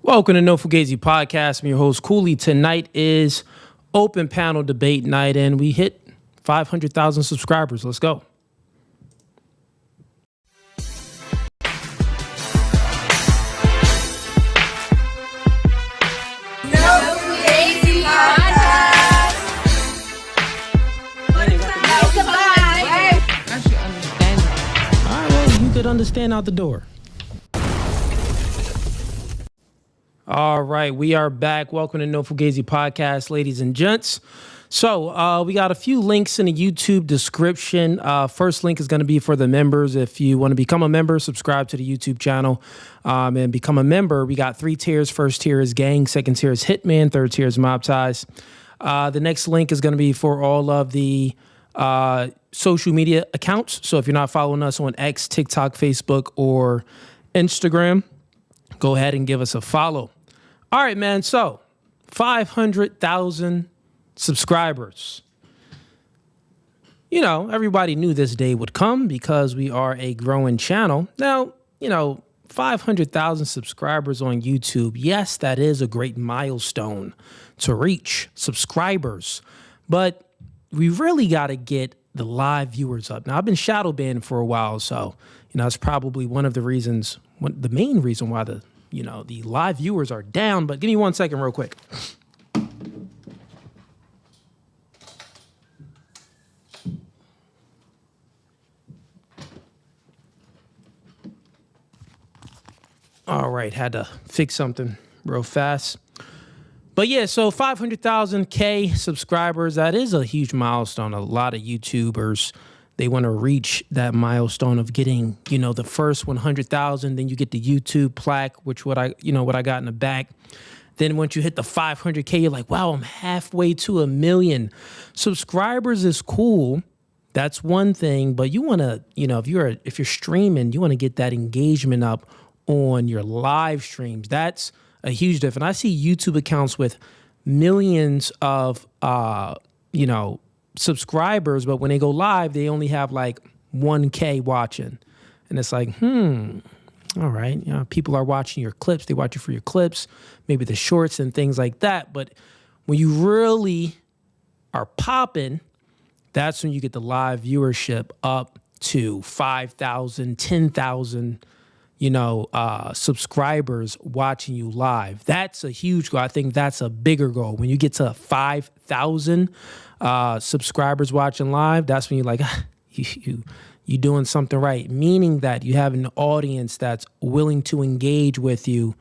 Welcome to No Fugazee Podcast. I'm your host, Cooley. Tonight is open panel debate night, and we hit 500,000 subscribers. Let's go. Understand out the door. All right, we are back. Welcome to No Fugazee Podcast, ladies and gents. So we got a few links in the YouTube description. First link is going to be for the members. If you want to become a member, subscribe to the YouTube channel and become a member. We got 3 tiers. First tier is Gang. Second tier is Hitman. Third tier is Mob Ties. The next link is going to be for all of the social media accounts. So if you're not following us on X, TikTok, Facebook, or Instagram, go ahead and give us a follow. All right, man. So 500,000 subscribers. You know, everybody knew this day would come because we are a growing channel. Now, 500,000 subscribers on YouTube. Yes, that is a great milestone to reach subscribers, but we really got to get the live viewers up. Now, I've been shadow banned for a while, so, it's probably one of the reasons, the main reason why the live viewers are down. But give me 1 second real quick. All right, had to fix something real fast. But yeah, so 500,000 subscribers, that is a huge milestone. A lot of YouTubers, they want to reach that milestone of getting, the first 100,000, then you get the YouTube plaque, which what I got in the back. Then once you hit the 500K, you're like, wow, I'm halfway to 1 million. Subscribers is cool. That's one thing, but you want to, if you're streaming, you want to get that engagement up on your live streams. That's a huge difference. I see YouTube accounts with millions of, subscribers, but when they go live, they only have like 1K watching. And it's like, all right. People are watching your clips. They watch you for your clips, maybe the shorts and things like that. But when you really are popping, that's when you get the live viewership up to 5,000, 10,000, subscribers watching you live. That's a huge goal. I think that's a bigger goal. When you get to 5,000 subscribers watching live, that's when you're like, you doing something right. Meaning that you have an audience that's willing to engage with you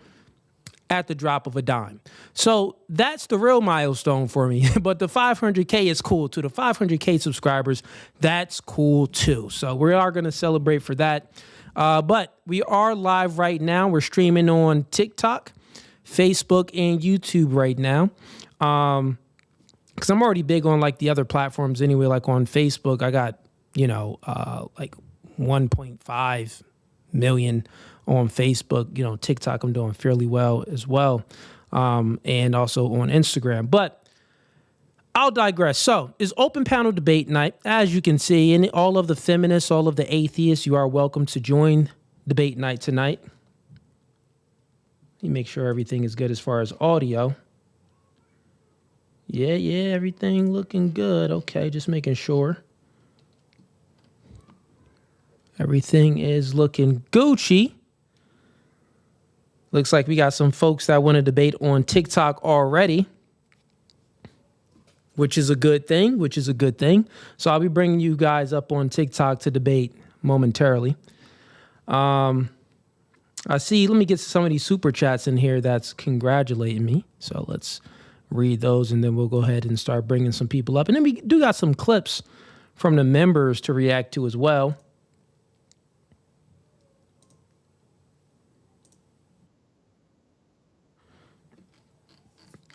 at the drop of a dime. So that's the real milestone for me. But the 500K is cool too. The 500K subscribers, that's cool too. So we are going to celebrate for that. But we are live right now. We're streaming on TikTok, Facebook, and YouTube right now. Because I'm already big on like the other platforms anyway. Like on Facebook, I got, like 1.5 million on Facebook. TikTok, I'm doing fairly well as well. And also on Instagram. But I'll digress. So it's open panel debate night. As you can see, and all of the feminists, all of the atheists, you are welcome to join debate night tonight. Let me make sure everything is good as far as audio. Yeah, everything looking good. Okay, just making sure. Everything is looking Gucci. Looks like we got some folks that want to debate on TikTok already, which is a good thing, So I'll be bringing you guys up on TikTok to debate momentarily. I see, let me get some of these super chats in here that's congratulating me. So let's read those, and then we'll go ahead and start bringing some people up. And then we do got some clips from the members to react to as well.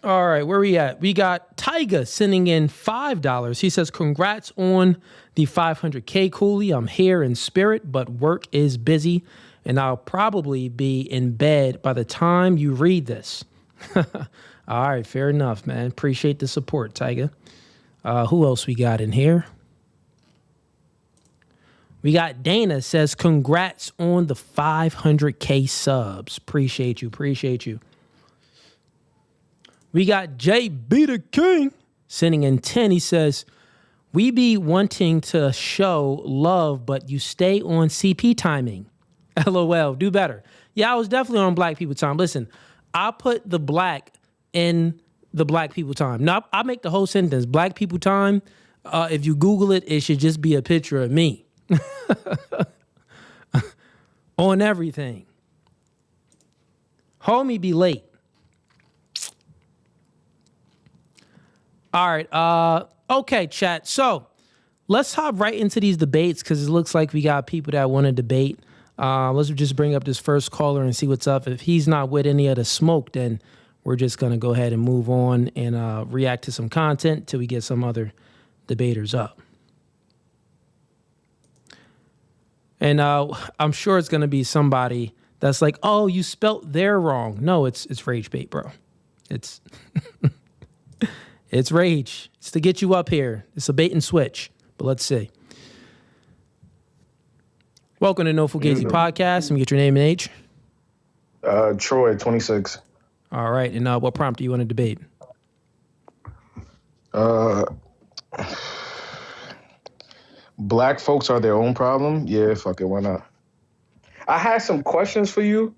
All right, where we at? We got Tyga sending in $5. He says, congrats on the 500K, Cooley. I'm here in spirit, but work is busy, and I'll probably be in bed by the time you read this. All right, fair enough, man. Appreciate the support, Tyga. Who else we got in here? We got Dana says, congrats on the 500K subs. Appreciate you. We got JB the King sending in 10. He says, we be wanting to show love, but you stay on CP timing. LOL, do better. Yeah, I was definitely on black people time. Listen, I put the black in the black people time. Now, I make the whole sentence, black people time. If you Google it, it should just be a picture of me. On everything. Homie be late. All right. Okay, chat. So let's hop right into these debates because it looks like we got people that want to debate. Let's just bring up this first caller and see what's up. If he's not with any of the smoke, then we're just going to go ahead and move on and react to some content till we get some other debaters up. And I'm sure it's going to be somebody that's like, oh, you spelt there wrong. No, it's rage bait, bro. It's it's rage. It's to get you up here. It's a bait and switch. But let's see. Welcome to No Fugazee Podcast. Let me get your name and age. Troy, 26. All right. And what prompt do you want to debate? Black folks are their own problem? Yeah, fuck it. Why not? I had some questions for you,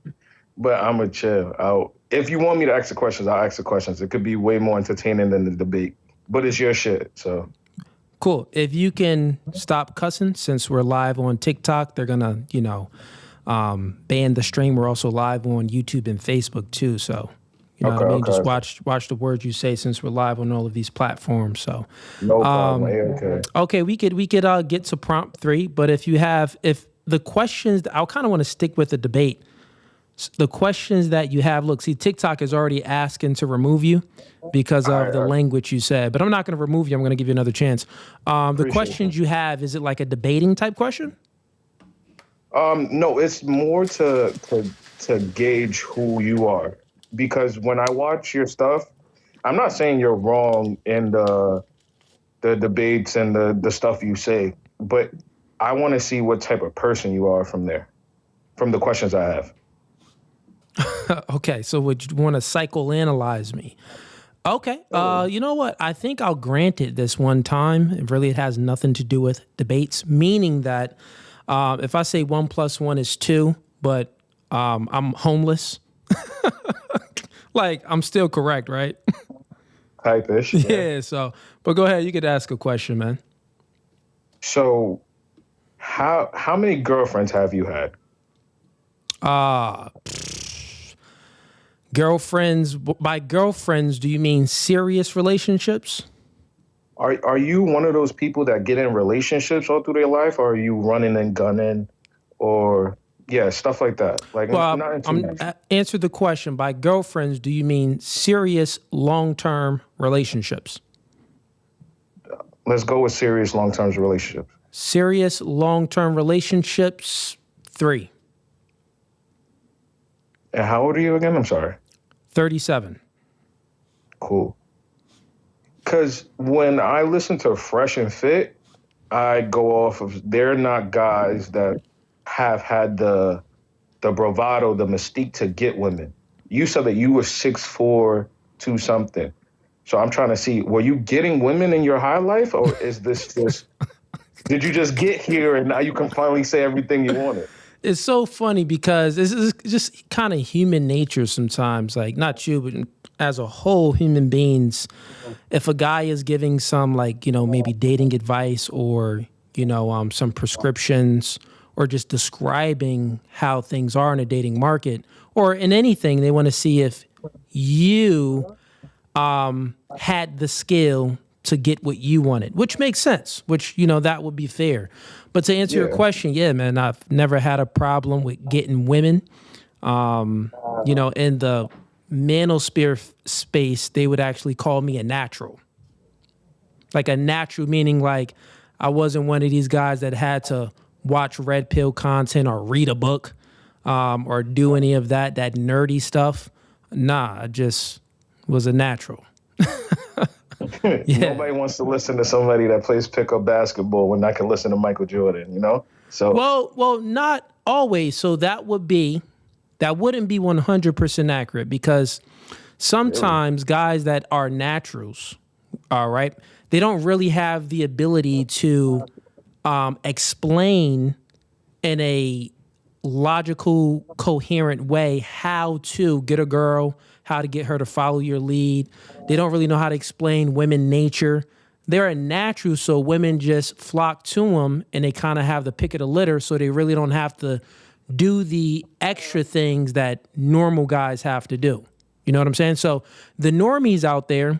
but I'm going to chill. If you want me to ask the questions, I'll ask the questions. It could be way more entertaining than the debate, but it's your shit, so. Cool. If you can stop cussing, since we're live on TikTok, they're going to, ban the stream. We're also live on YouTube and Facebook too, so. You know what I mean? Okay. Just watch the words you say since we're live on all of these platforms. So no problem. Okay, we could get to prompt 3, but if the questions, I kind of want to stick with the debate. The questions that you have, look, see, TikTok is already asking to remove you because of the language you said, but I'm not going to remove you. I'm going to give you another chance. The questions you have, is it like a debating type question? No, it's more to gauge who you are. Because when I watch your stuff, I'm not saying you're wrong in the debates and the stuff you say, but I want to see what type of person you are from there, from the questions I have. Okay, so would you want to psychoanalyze me? Okay, you know what? I think I'll grant it this one time. It has nothing to do with debates, meaning that if I say 1 + 1 is 2, but I'm homeless, like I'm still correct, right? Type-ish. Yeah, so, but go ahead. You could ask a question, man. So how many girlfriends have you had? Girlfriends. By girlfriends, do you mean serious relationships? Are you one of those people that get in relationships all through their life, or are you running and gunning, or stuff like that? Like, well, answer the question. By girlfriends, do you mean serious long-term relationships? Let's go with serious long-term relationships. Serious long-term relationships, 3. And how old are you again? I'm sorry. 37. Cool. Because when I listen to Fresh and Fit, I go off of, they're not guys that have had the bravado, the mystique to get women. You said that you were 6'4", 2 something. So I'm trying to see, were you getting women in your high life, or is this just, did you just get here and now you can finally say everything you wanted? It's so funny because this is just kind of human nature sometimes, like not you, but as a whole, human beings, if a guy is giving some maybe dating advice or, some prescriptions or just describing how things are in a dating market or in anything, they want to see if you had the skill to get what you wanted, which makes sense, which, that would be fair. But to answer your question, yeah, man, I've never had a problem with getting women. In the manosphere space, they would actually call me a natural. Like a natural, meaning like I wasn't one of these guys that had to watch red pill content or read a book or do any of that nerdy stuff. Nah, I just was a natural. Yeah. Nobody wants to listen to somebody that plays pickup basketball when I can listen to Michael Jordan, So well, not always. So that wouldn't be 100% accurate because Sometimes guys that are naturals, all right, they don't really have the ability to explain in a logical, coherent way how to get a girl, how to get her to follow your lead. They don't really know how to explain women nature. They're a natural, so women just flock to them and they kind of have the pick of the litter, so they really don't have to do the extra things that normal guys have to do. You know what I'm saying? So the normies out there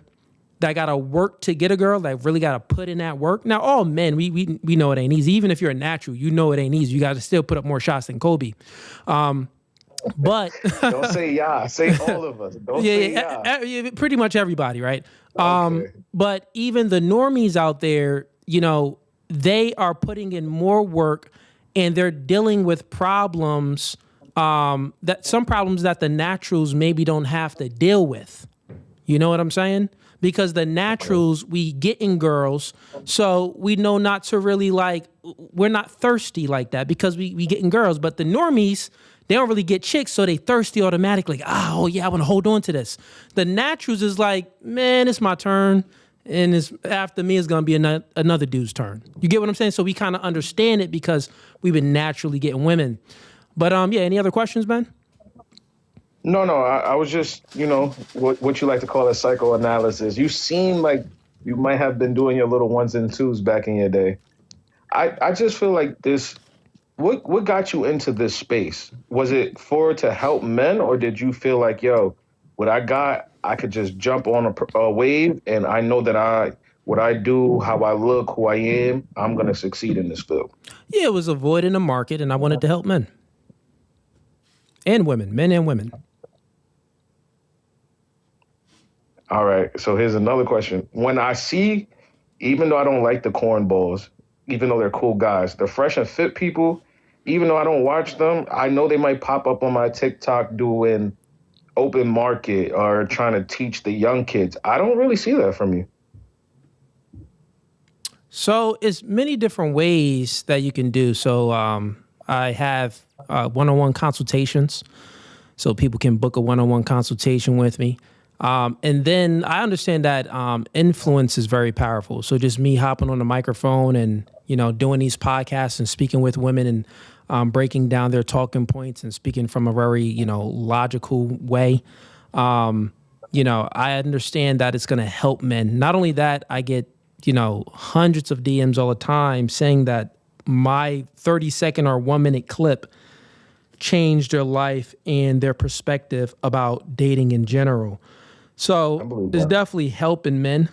that got to work to get a girl, that really got to put in that work. Now, all men, we know it ain't easy. Even if you're a natural, you know it ain't easy. You got to still put up more shots than Kobe. But don't say yeah. Say all of us. Don't say yeah. Pretty much everybody, right? Okay. But even the normies out there, you know, they are putting in more work and they're dealing with problems some problems that the naturals maybe don't have to deal with. You know what I'm saying? Because the naturals, we get in girls, so we know not to really we're not thirsty like that because we get in girls. But the normies, they don't really get chicks, so they thirsty automatically. Oh yeah, I want to hold on to this. The naturals is like, man, it's my turn, and it's after me is gonna be another dude's turn. You get what I'm saying? So we kind of understand it because we've been naturally getting women. But yeah, any other questions, Ben? No, I was just, what you like to call a psychoanalysis. You seem like you might have been doing your little ones and twos back in your day. I just feel like this, what got you into this space? Was it to help men, or did you feel like, yo, what I got, I could just jump on a wave and I know that what I do, how I look, who I am, I'm going to succeed in this field? Yeah, it was avoiding the market and I wanted to help men. And women, men and women. All right. So here's another question. When I see, even though I don't like the cornballs, even though they're cool guys, the fresh and fit people, even though I don't watch them, I know they might pop up on my TikTok doing open market or trying to teach the young kids. I don't really see that from you. So it's many different ways that you can do. So I have one-on-one consultations, so people can book a one-on-one consultation with me. And then I understand that influence is very powerful. So just me hopping on the microphone and, doing these podcasts and speaking with women and breaking down their talking points and speaking from a very, logical way. I understand that it's going to help men. Not only that, I get, hundreds of DMs all the time saying that my 30-second or 1-minute clip changed their life and their perspective about dating in general. So it's definitely helping men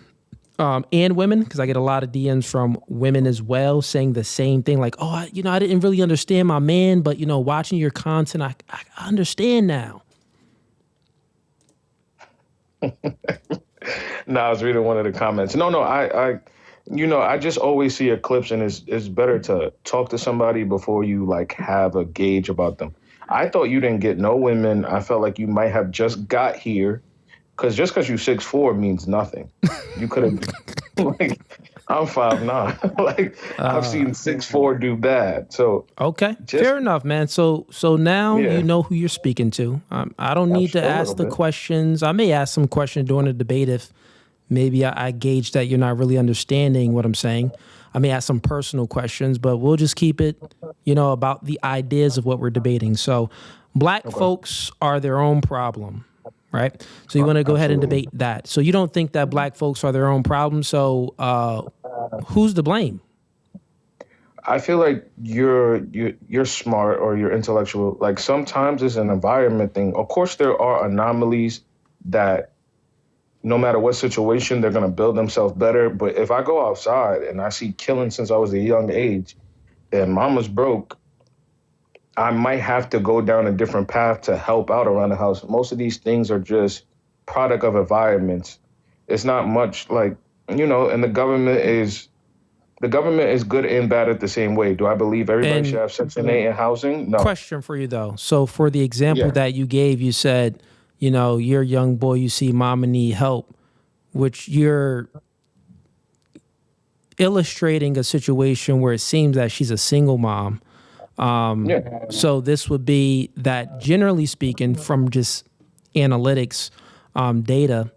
and women, because I get a lot of DMs from women as well saying the same thing. Like, oh, I didn't really understand my man, but, watching your content, I understand now. No, I was reading one of the comments. No, I just always see your clips, and it's better to talk to somebody before you have a gauge about them. I thought you didn't get no women. I felt like you might have just got here. Because just because you're 6'4" means nothing. You could have, I'm 5'9". I've seen 6'4" do bad. So okay, fair enough, man. So now you know who you're speaking to. I don't need to ask the questions. I may ask some questions during the debate if maybe I gauge that you're not really understanding what I'm saying. I may ask some personal questions, but we'll just keep it, about the ideas of what we're debating. So black folks are their own problem. Right. So you want to go ahead and debate that. So you don't think that black folks are their own problem. So who's to blame? I feel like you're smart or you're intellectual. Sometimes it's an environment thing. Of course, there are anomalies that no matter what situation, they're going to build themselves better. But if I go outside and I see killing since I was a young age and mama's broke, I might have to go down a different path to help out around the house. Most of these things are just product of environments. It's not much and the government is good and bad at the same way. Do I believe everybody should have Section 8 in housing? No. Question for you though. So for the example that you gave, you said, you're a young boy, you see mama need help, which you're illustrating a situation where it seems that she's a single mom. So this would be that, generally speaking, from just analytics, data,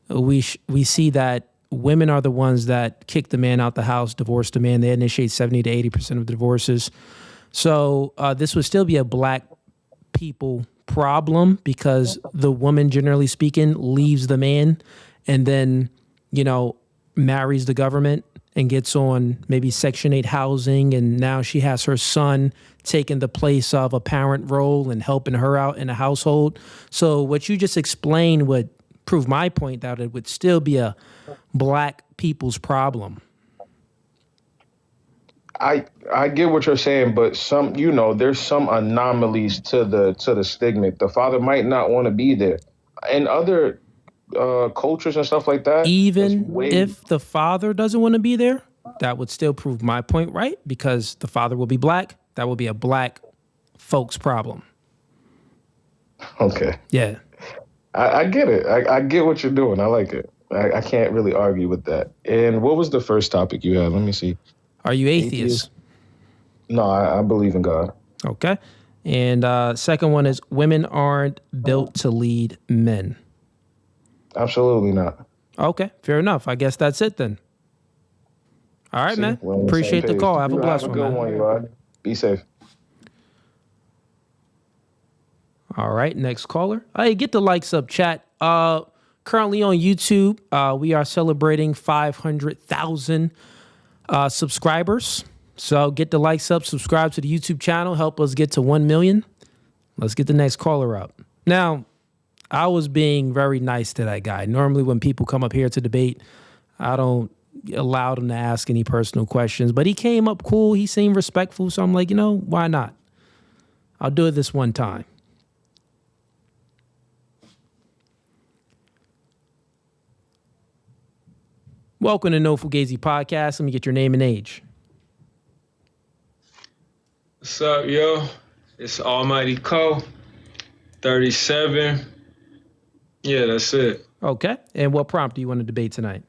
we see that women are the ones that kick the man out the house, divorce the man. They initiate 70 to 80% of divorces. So this would still be a black people problem because the woman, generally speaking, leaves the man and then, marries the government and gets on maybe Section 8 housing. And now she has her son taking the place of a parent role and helping her out in the household. So what you just explained would prove my point that it would still be a black people's problem. I get what you're saying, but there's some anomalies to the stigma. The father might not want to be there. In other cultures and stuff like that, even if the father doesn't want to be there, that would still prove my point, right? Because the father will be black. That will be a black folks problem. Okay. Yeah. I get it. I get what you're doing. I like it. I can't really argue with that. And what was the first topic you had? Let me see. Are you atheist? No, I believe in God. Okay. And second one is women aren't built to lead men. Absolutely not. Okay, fair enough. I guess that's it then. All right, man. Appreciate the call. Have a blessed one, man. Have a good one, Eli. Be safe. All right, next caller. Hey, get the likes up, chat. Currently on YouTube, we are celebrating 500,000 subscribers. So get the likes up, subscribe to the YouTube channel, help us get to 1 million. Let's get the next caller up. Now, I was being very nice to that guy. Normally when people come up here to debate, I don't allow them to ask any personal questions, but he came up cool. He seemed respectful. So I'm like, why not? I'll do it this one time. Welcome to No Fugazee Podcast. Let me get your name and age. What's up, yo? It's Almighty Co. 37. Yeah, that's it. Okay. And what prompt do you want to debate tonight?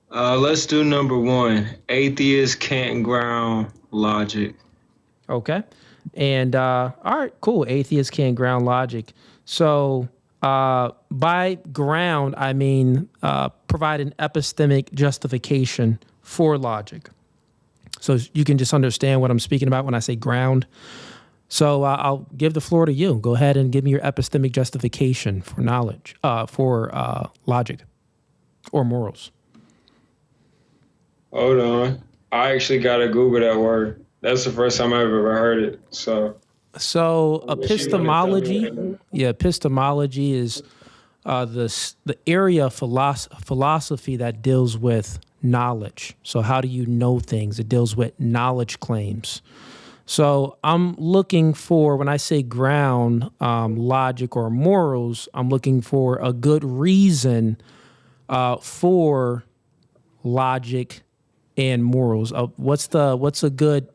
Let's do number 1. Atheist can't ground logic. Okay. And all right, cool. Atheists can't ground logic. So by ground, I mean provide an epistemic justification for logic. So you can just understand what I'm speaking about when I say ground. So I'll give the floor to you. Go ahead and give me your epistemic justification for knowledge, for logic or morals. Hold on. I actually got to Google that word. That's the first time I've ever heard it. So epistemology, epistemology is the area of philosophy that deals with knowledge. So how do you know things? It deals with knowledge claims. So I'm looking for, when I say ground logic or morals, I'm looking for a good reason for logic and morals. What's a good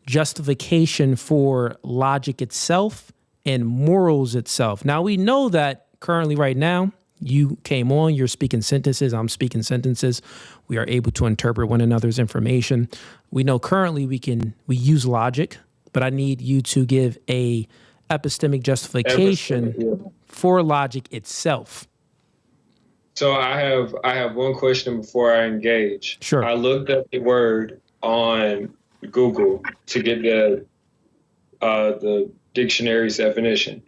justification for logic itself and morals itself? Now we know that currently right now, you came on, you're speaking sentences, I'm speaking sentences. We are able to interpret one another's information. We know currently we use logic, but I need you to give a epistemic justification for logic itself. So I have one question before I engage. Sure. I looked up the word on Google to get the dictionary's definition.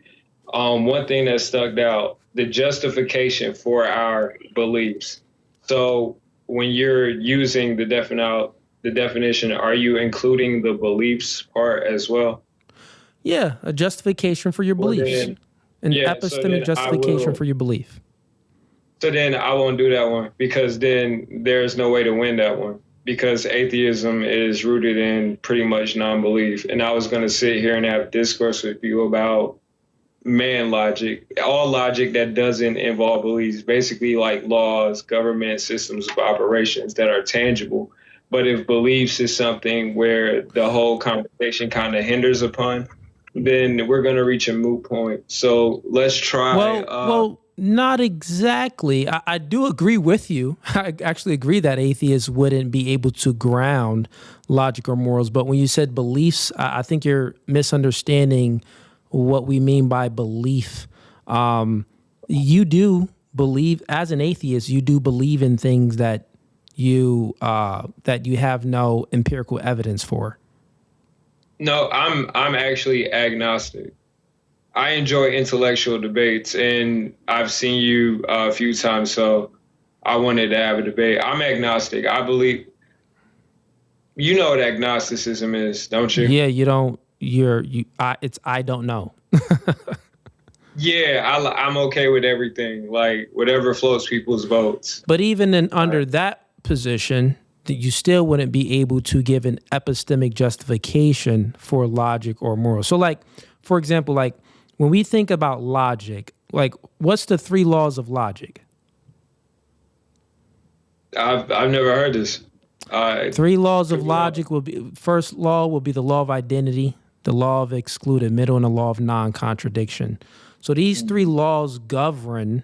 One thing that stuck out, the justification for our beliefs. So when you're using the definition, are you including the beliefs part as well? Yeah, a justification for your beliefs. An epistemic justification for your belief. So then I won't do that one, because then there's no way to win that one, because atheism is rooted in pretty much non-belief. And I was going to sit here and have discourse with you about man logic, all logic that doesn't involve beliefs, basically like laws, government systems of operations that are tangible. But if beliefs is something where the whole conversation kind of hinders upon, then we're going to reach a moot point. So let's try. Well, not exactly. I do agree with you. I actually agree that atheists wouldn't be able to ground logic or morals. But when you said beliefs, I think you're misunderstanding what we mean by belief. you do believe, as an atheist, you do believe in things that you have no empirical evidence for. No, I'm actually agnostic. I enjoy intellectual debates, and I've seen you a few times, so I wanted to have a debate. I'm agnostic. I believe, you know what agnosticism is, don't you? Yeah, you don't. It's I don't know. Yeah, I'm okay with everything, like whatever floats people's votes. But even under that position, that you still wouldn't be able to give an epistemic justification for logic or moral. So, like, for example, like when we think about logic, like what's the 3 laws of logic? I've never heard this. 3 laws of logic will be, first law will be the law of identity, the law of excluded middle, and the law of non-contradiction. So these 3 laws govern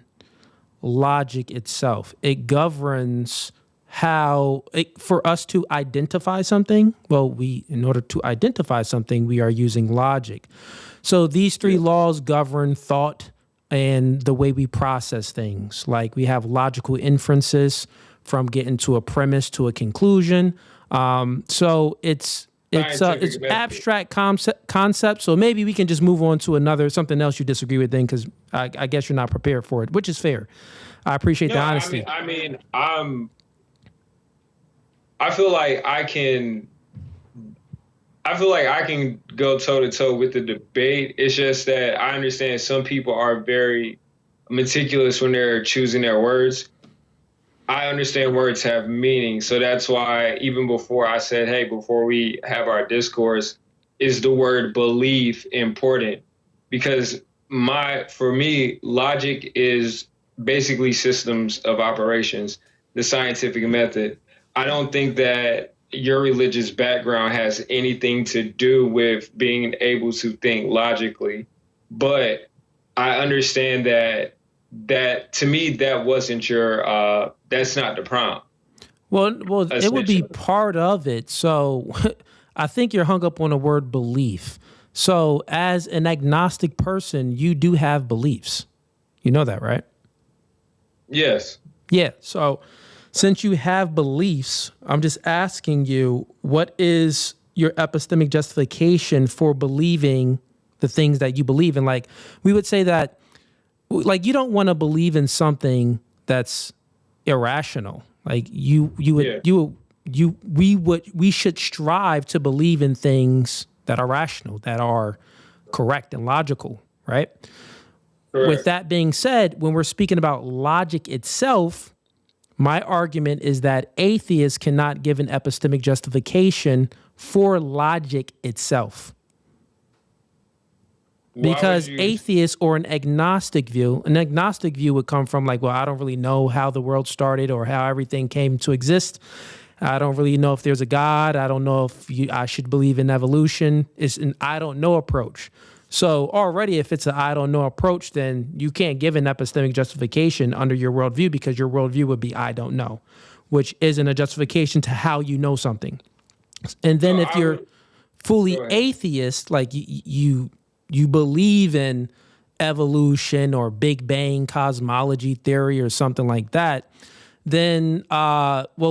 logic itself. It governs for us to identify something. Well, in order to identify something, we are using logic. So these 3 laws govern thought and the way we process things. Like we have logical inferences from getting to a premise to a conclusion. So it's abstract concept. So maybe we can just move on to something else you disagree with then, because I guess you're not prepared for it, which is fair. I appreciate the honesty. I feel like I can go toe to toe with the debate. It's just that I understand some people are very meticulous when they're choosing their words. I understand words have meaning. So that's why even before I said, hey, before we have our discourse, is the word belief important? Because for me, logic is basically systems of operations, the scientific method. I don't think that your religious background has anything to do with being able to think logically. But I understand that to me, that wasn't that's not the prompt. Well, it would be part of it. So I think you're hung up on the word belief. So as an agnostic person, you do have beliefs. You know that, right? Yes. Yeah. So since you have beliefs, I'm just asking you, what is your epistemic justification for believing the things that you believe in? Like, we would say that, like, you don't want to believe in something that's irrational. Like we should strive to believe in things that are rational, that are correct and logical, right? Correct. With that being said, when we're speaking about logic itself, my argument is that atheists cannot give an epistemic justification for logic itself. Because atheist or an agnostic view would come from like, well, I don't really know how the world started or how everything came to exist. I don't really know if there's a God. I don't know if I should believe in evolution. It's an I don't know approach. So already if it's an I don't know approach, then you can't give an epistemic justification under your worldview, because your worldview would be I don't know, which isn't a justification to how you know something. And then if you're fully atheist, like you believe in evolution or Big Bang cosmology theory or something like that, then,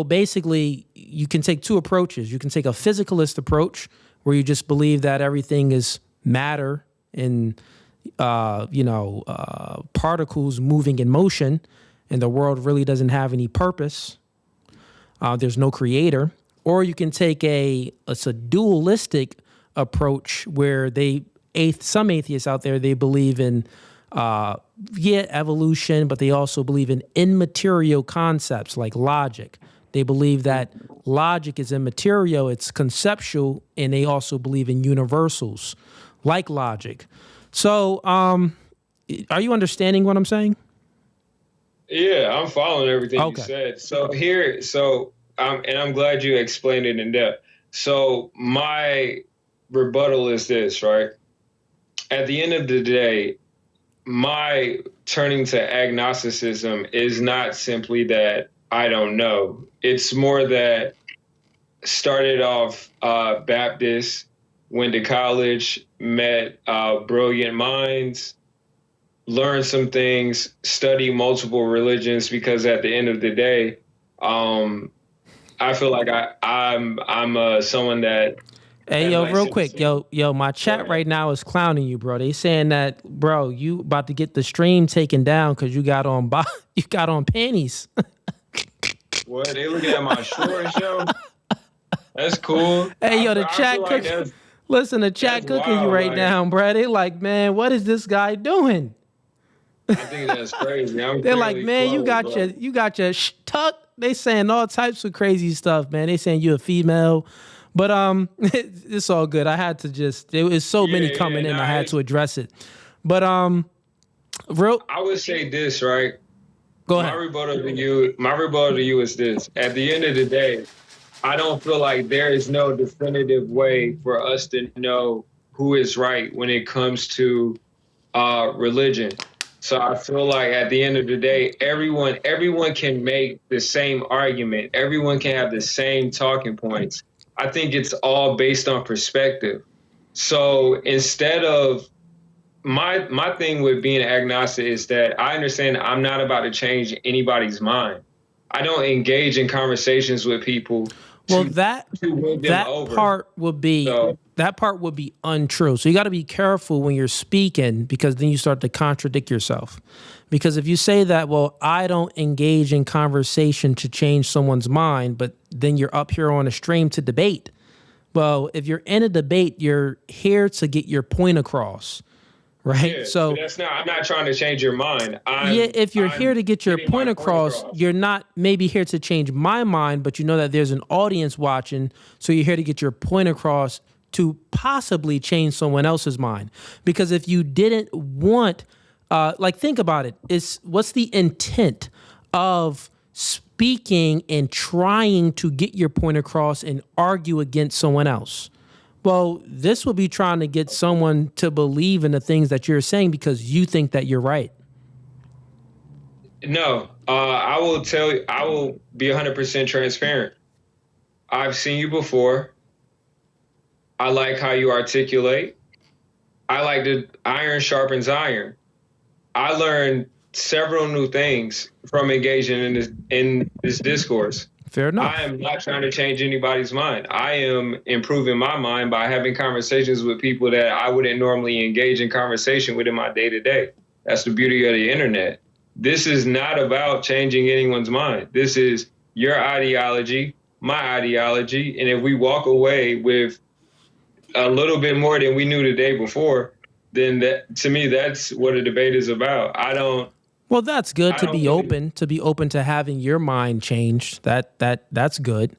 basically you can take 2 approaches. You can take a physicalist approach where you just believe that everything is matter and, particles moving in motion, and the world really doesn't have any purpose. There's no creator. Or you can take it's a dualistic approach where some atheists out there, they believe in, evolution, but they also believe in immaterial concepts like logic. They believe that logic is immaterial, it's conceptual, and they also believe in universals like logic. So, are you understanding what I'm saying? Yeah, I'm following everything you said. And I'm glad you explained it in depth. So my rebuttal is this, right? At the end of the day, my turning to agnosticism is not simply that I don't know. It's more that started off Baptist, went to college, met brilliant minds, learn some things, study multiple religions, because at the end of the day, I feel like I'm someone that. Hey, yo, real quick, yo, my chat right now is clowning you, bro. They saying that, bro, you about to get the stream taken down because you got on panties. What? They looking at my shorts, yo? That's cool. Hey, yo, the chat cooking. Listen, the chat cooking you right now, bro. They like, man, what is this guy doing? I think that's crazy. They're like, man, you got your tuck. They saying all types of crazy stuff, man. They saying you a female. But it's all good. I had to there was so many coming in. I had to address it. But I would say this, right? Go ahead. My rebuttal to you is this. At the end of the day, I don't feel like there is no definitive way for us to know who is right when it comes to religion. So I feel like at the end of the day, everyone can make the same argument. Everyone can have the same talking points. I think it's all based on perspective. So instead of my thing with being agnostic is that I understand I'm not about to change anybody's mind. I don't engage in conversations with people. Well, that part would be untrue. So you got to be careful when you're speaking, because then you start to contradict yourself. Because if you say that, well, I don't engage in conversation to change someone's mind, but then you're up here on a stream to debate. Well, if you're in a debate, you're here to get your point across, right? Yeah, so I'm not trying to change your mind. If you're here to get your point across, you're not maybe here to change my mind, but you know that there's an audience watching, so you're here to get your point across to possibly change someone else's mind. Because if you didn't want, think about it, what's the intent of speaking and trying to get your point across and argue against someone else? Well, this will be trying to get someone to believe in the things that you're saying because you think that you're right. No, I will tell you, I will be 100% transparent. I've seen you before. I like how you articulate. I like the iron sharpens iron. I learned several new things from engaging in this discourse. Fair enough. I am not trying to change anybody's mind. I am improving my mind by having conversations with people that I wouldn't normally engage in conversation with in my day-to-day. That's the beauty of the internet. This is not about changing anyone's mind. This is your ideology, my ideology, and if we walk away with a little bit more than we knew the day before, then that, to me, that's what a debate is about. Well, that's good to be open to having your mind changed. That's good.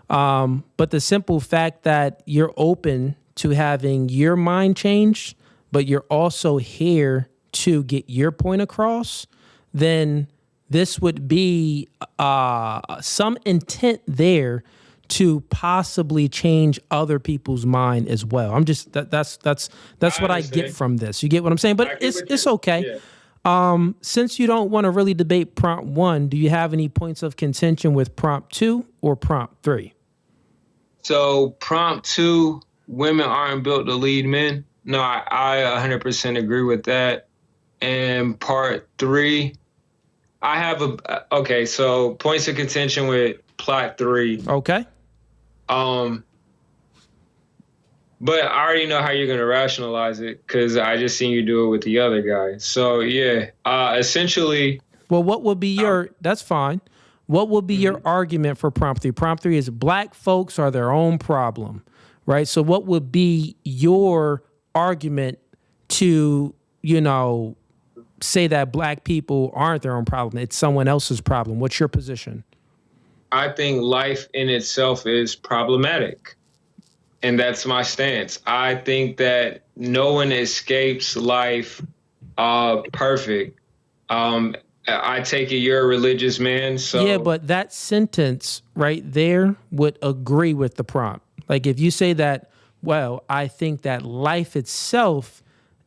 But the simple fact that you're open to having your mind changed, but you're also here to get your point across, then this would be some intent there to possibly change other people's mind as well. I'm just that's what I get from this. You get what I'm saying? But it's okay. Yeah. Since you don't want to really debate prompt 1, do you have any points of contention with prompt 2 or prompt 3? So prompt 2, women aren't built to lead men. No, I 100% agree with that. And part 3, I have so points of contention with plot 3. Okay. But I already know how you're going to rationalize it because I just seen you do it with the other guy. So, yeah, essentially. Well, what would be that's fine. What would be your argument for prompt 3? Prompt 3 is black folks are their own problem, right? So what would be your argument to, say that black people aren't their own problem? It's someone else's problem. What's your position? I think life in itself is problematic. And that's my stance. I think that no one escapes life perfect. I take it you're a religious man, so... Yeah, but that sentence right there would agree with the prompt. Like if you say that, well, I think that life itself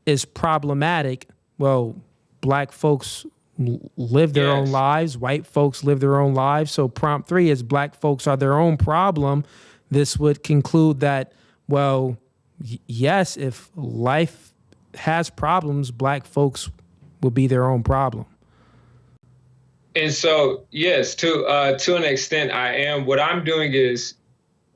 is problematic, well, black folks live their own lives, white folks live their own lives, so prompt 3 is black folks are their own problem. This would conclude that, well, yes, if life has problems, black folks will be their own problem. And so, yes, to an extent, I am. What I'm doing is,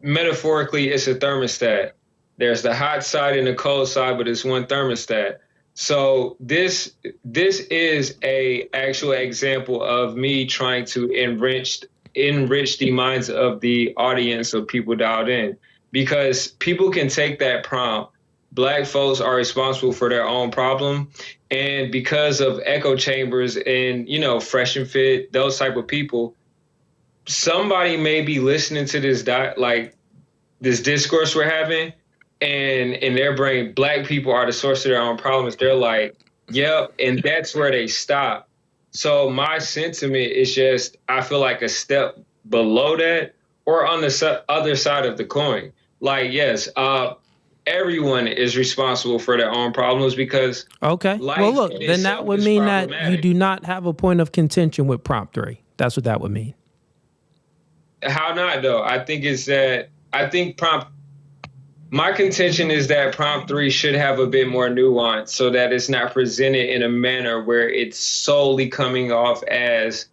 metaphorically, it's a thermostat. There's the hot side and the cold side, but it's one thermostat. So this is a actual example of me trying to enrich the minds of the audience of people dialed in, because people can take that prompt. Black folks are responsible for their own problem. And because of echo chambers and, Fresh and Fit, those type of people, somebody may be listening to this this discourse we're having, and in their brain, Black people are the source of their own problems. They're like, yep, and that's where they stop. So my sentiment is just, I feel like a step below that, or on the other side of the coin. Like, yes, everyone is responsible for their own problems, because okay. Well, look, then that would mean that you do not have a point of contention with prompt 3. That's what that would mean. How not, though? My contention is that prompt 3 should have a bit more nuance, so that it's not presented in a manner where it's solely coming off as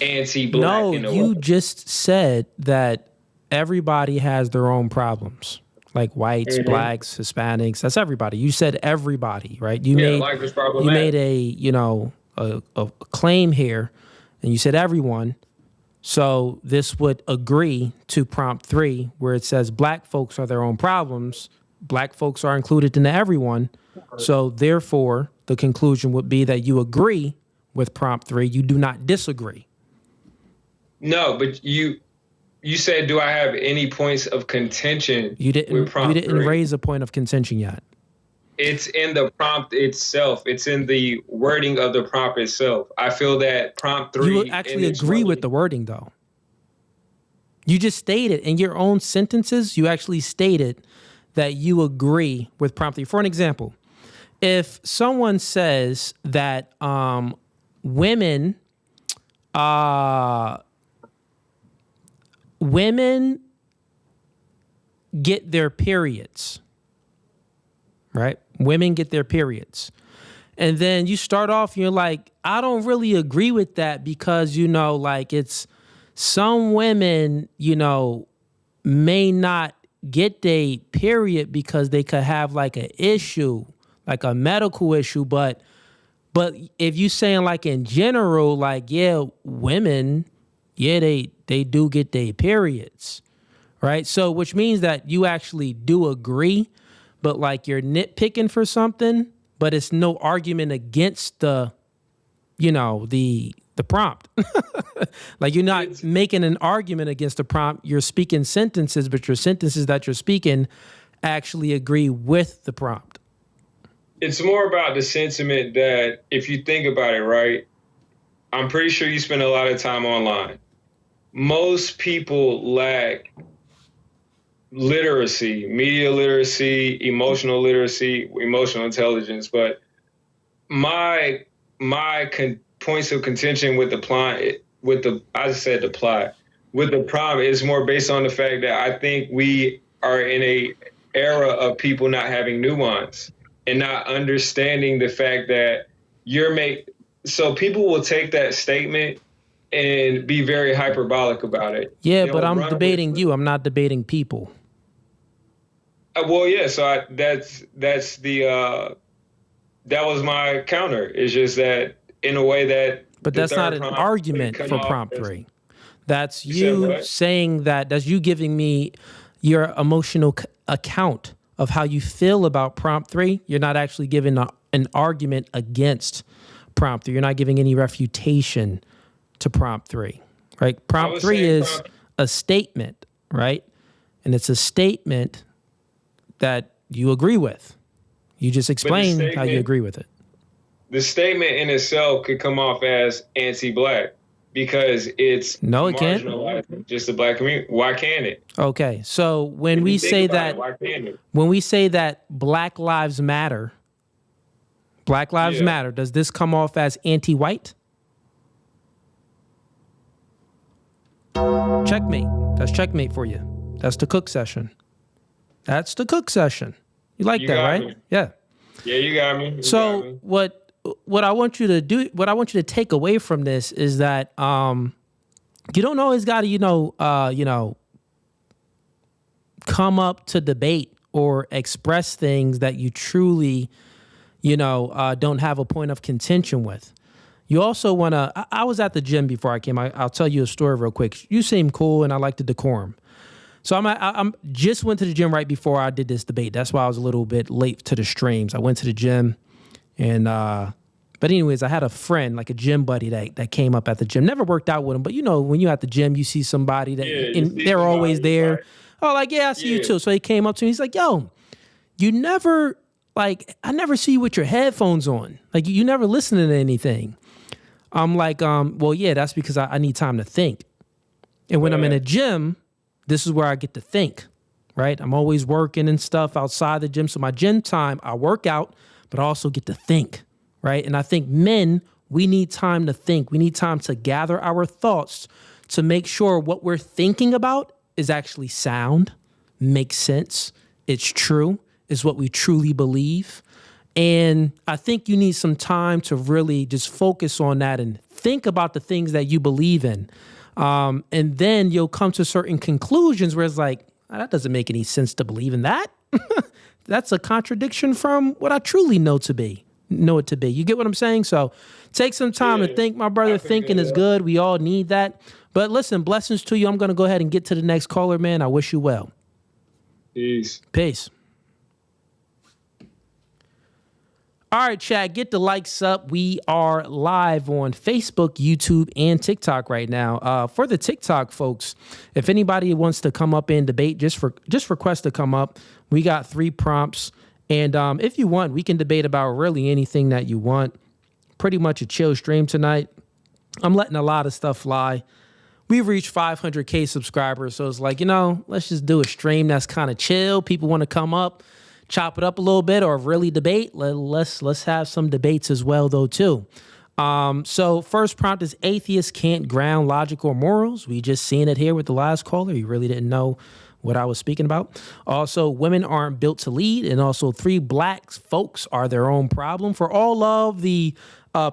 anti-Black. No, you just said that everybody has their own problems. Like whites, Blacks, Hispanics, that's everybody. You said everybody, right? You made a claim here, and you said everyone. So this would agree to prompt 3, where it says Black folks are their own problems. Black folks are included in the everyone. So therefore, the conclusion would be that you agree with prompt 3. You do not disagree. No, but you said, do I have any points of contention? You didn't raise a point of contention yet. It's in the prompt itself. It's in the wording of the prompt itself. I feel that prompt 3... You actually agree with the wording, though. You just stated in your own sentences, you actually stated that you agree with prompt 3. For an example, if someone says that women get their periods, right? Women get their periods. And then you start off, you're like, I don't really agree with that, because, it's some women, may not get their period because they could have like an issue, like a medical issue. But if you saying like in general, like, yeah, women, yeah, they do get their periods, right? So which means that you actually do agree, but like you're nitpicking for something, but it's no argument against the prompt. Like you're not making an argument against the prompt. You're speaking sentences, but your sentences that you're speaking actually agree with the prompt. It's more about the sentiment that, if you think about it, right, I'm pretty sure you spend a lot of time online. Most people lack literacy, media literacy, emotional intelligence. But my points of contention with the plot, with the prompt is more based on the fact that I think we are in a era of people not having nuance and not understanding the fact that so people will take that statement and be very hyperbolic about it. Yeah, but I'm debating you. I'm not debating people. Well, yeah. So that was my counter. It's just that in a way that. But that's not an argument for prompt 3. That's you saying that's you giving me your emotional account of how you feel about prompt 3. You're not actually giving an argument against prompt 3. You're not giving any refutation to prompt 3, right? Prompt 3 is a statement, right? And it's a statement that you agree with. You just explain how you agree with it. The statement in itself could come off as anti-Black because it's marginalizing just the Black community. Why can't it? Okay, so when we say that, Black Lives Matter, does this come off as anti-white? Checkmate. That's checkmate for you. That's the cook session. You like that, right? Me. Yeah. Yeah, you got me. So what what I want you to do, what I want you to take away from this is that you don't always got to, come up to debate or express things that you truly, don't have a point of contention with. You also want to, I was at the gym before I came. I'll tell you a story real quick. You seem cool and I like the decorum. So I'm just went to the gym right before I did this debate. That's why I was a little bit late to the streams. I went to the gym and, but anyways, I had a friend, like a gym buddy that came up at the gym. Never worked out with him, but when you're at the gym, you see somebody that and they're always there. Right. Oh, like, yeah, I see you too. So he came up to me. He's like, yo, you never, like, I never see you with your headphones on. Like, you never listen to anything. I'm like, well, yeah, that's because I need time to think. And when I'm in a gym, this is where I get to think, right? I'm always working and stuff outside the gym. So my gym time, I work out, but I also get to think, right? And I think men, we need time to think. We need time to gather our thoughts to make sure what we're thinking about is actually sound, makes sense, it's true, is what we truly believe. And I think you need some time to really just focus on that and think about the things that you believe in. And then you'll come to certain conclusions where it's like, that doesn't make any sense to believe in that. That's a contradiction from what I truly know it to be. You get what I'm saying? So take some time to think, my brother. Thinking is good. We all need that. But listen, blessings to you. I'm going to go ahead and get to the next caller, man. I wish you well. Peace. All right, chat, get the likes up. We are live on Facebook, YouTube, and TikTok right now. For the TikTok folks, if anybody wants to come up and debate, just request to come up. We got 3 prompts. And if you want, we can debate about really anything that you want. Pretty much a chill stream tonight. I'm letting a lot of stuff fly. We've reached 500K subscribers, so it's like, let's just do a stream that's kind of chill. People want to come up, chop it up a little bit, or really debate. Let's have some debates as well, though, too. So first prompt is atheists can't ground logic or morals. We just seen it here with the last caller. You really didn't know what I was speaking about. Also, women aren't built to lead. And also 3 black folks are their own problem. For all of the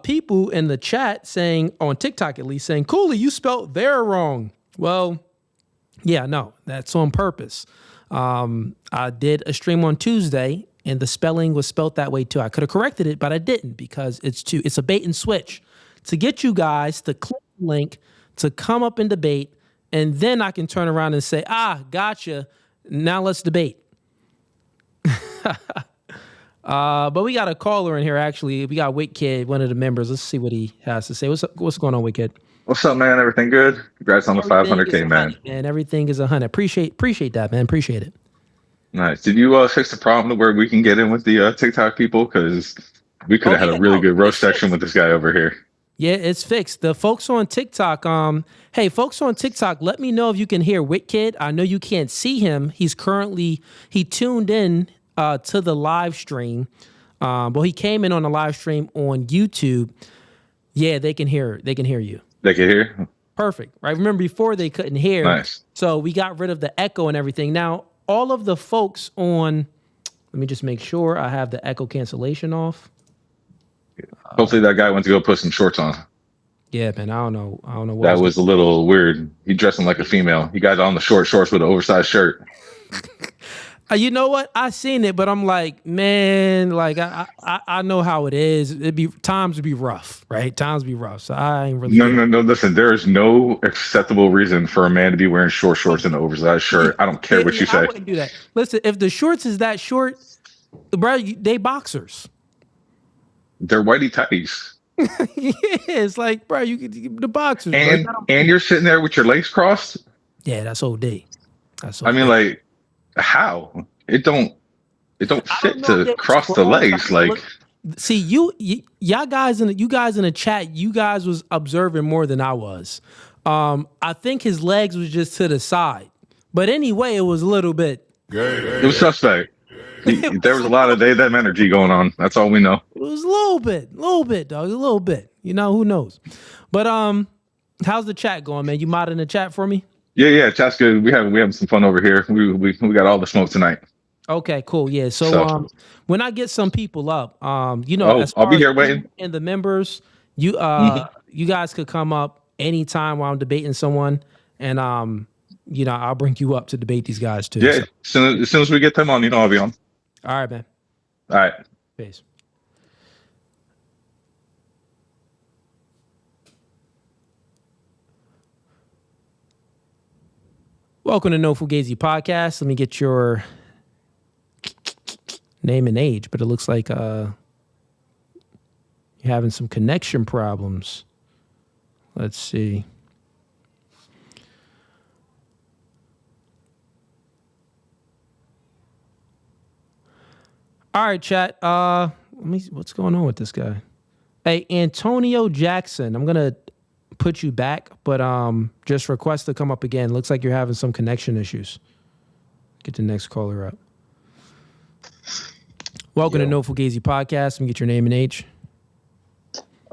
people in the chat saying, on TikTok at least, saying, Cooley, you spelled there wrong. Well, yeah, no, that's on purpose. I did a stream on Tuesday and the spelling was spelt that way too. I could have corrected it, but I didn't because it's a bait and switch to get you guys to click the link to come up and debate. And then I can turn around and say, gotcha. Now let's debate. But we got a caller in here, actually. We got Wick Kid, one of the members. Let's see what he has to say. What's going on, Wick Kid? What's up, man? Everything good? Congrats on the 500K, man. And everything is 100. Appreciate that, man. Appreciate it. Nice. Did you fix the problem where we can get in with the TikTok people? Because we could have had a really good roast section with this guy over here. Yeah, it's fixed. The folks on TikTok, hey, folks on TikTok, let me know if you can hear Wick Kid. I know you can't see him. He tuned in to the live stream. Well, he came in on the live stream on YouTube. Yeah, they can hear you. They can hear? Perfect. Right. Remember before they couldn't hear. Nice. So we got rid of the echo and everything. Now, all of the folks on, let me just make sure I have the echo cancellation off. Hopefully that guy went to go put some shorts on. Yeah, man. I don't know. What that was a little weird. He dressing like a female. He got on the short shorts with an oversized shirt. You know what? I seen it, but I'm like, man, like I know how it is. Times would be rough, right? Times be rough. So I ain't really. No. Listen, there is no acceptable reason for a man to be wearing short shorts and an oversized shirt. I don't care what you say. I wouldn't do that. Listen, if the shorts is that short, bro, they boxers. They're whitey tighties. Yeah, it's like, bro, the boxers. And you're sitting there with your legs crossed. Yeah, that's OD. I mean, like, how? It don't fit to cross the legs. Like, see, y'all guys in the chat, you guys was observing more than I was. I think his legs was just to the side, but anyway, it was a little bit. It was suspect. There was a lot of them energy going on. That's all we know. It was a little bit, dog. A little bit. Who knows? But how's the chat going, man? You modding the chat for me? Yeah. Chat's good. We having some fun over here. We got all the smoke tonight. Okay, cool. Yeah. So when I get some people up, as I'll far be as here you waiting. and the members, you Mhm. you guys could come up anytime while I'm debating someone, and I'll bring you up to debate these guys too. Yeah, So as soon as we get them on, I'll be on. all right, man. All right. Peace. Welcome to No Fugazi Podcast. Let me get your name and age, but it looks like you're having some connection problems. Let's see. All right, chat. What's going on with this guy? Hey, Antonio Jackson, I'm gonna put you back, but just request to come up again. Looks like you're having some connection issues. Get the next caller up. Welcome to No Fugazi Podcast. Let me get your name and age.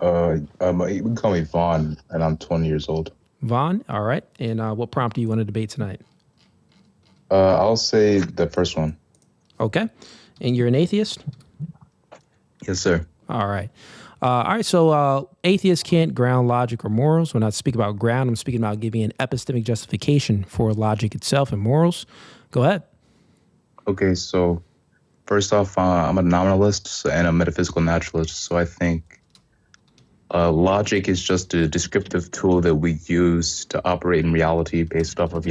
You can call me Vaughn, and I'm 20 years old. Vaughn, all right. And what prompt do you want to debate tonight? I'll say the first one. Okay. And you're an atheist? Yes, sir. All right. So atheists can't ground logic or morals. When I speak about ground, I'm speaking about giving an epistemic justification for logic itself and morals. Go ahead. Okay, so first off, I'm a nominalist and a metaphysical naturalist, so I think logic is just a descriptive tool that we use to operate in reality based off of,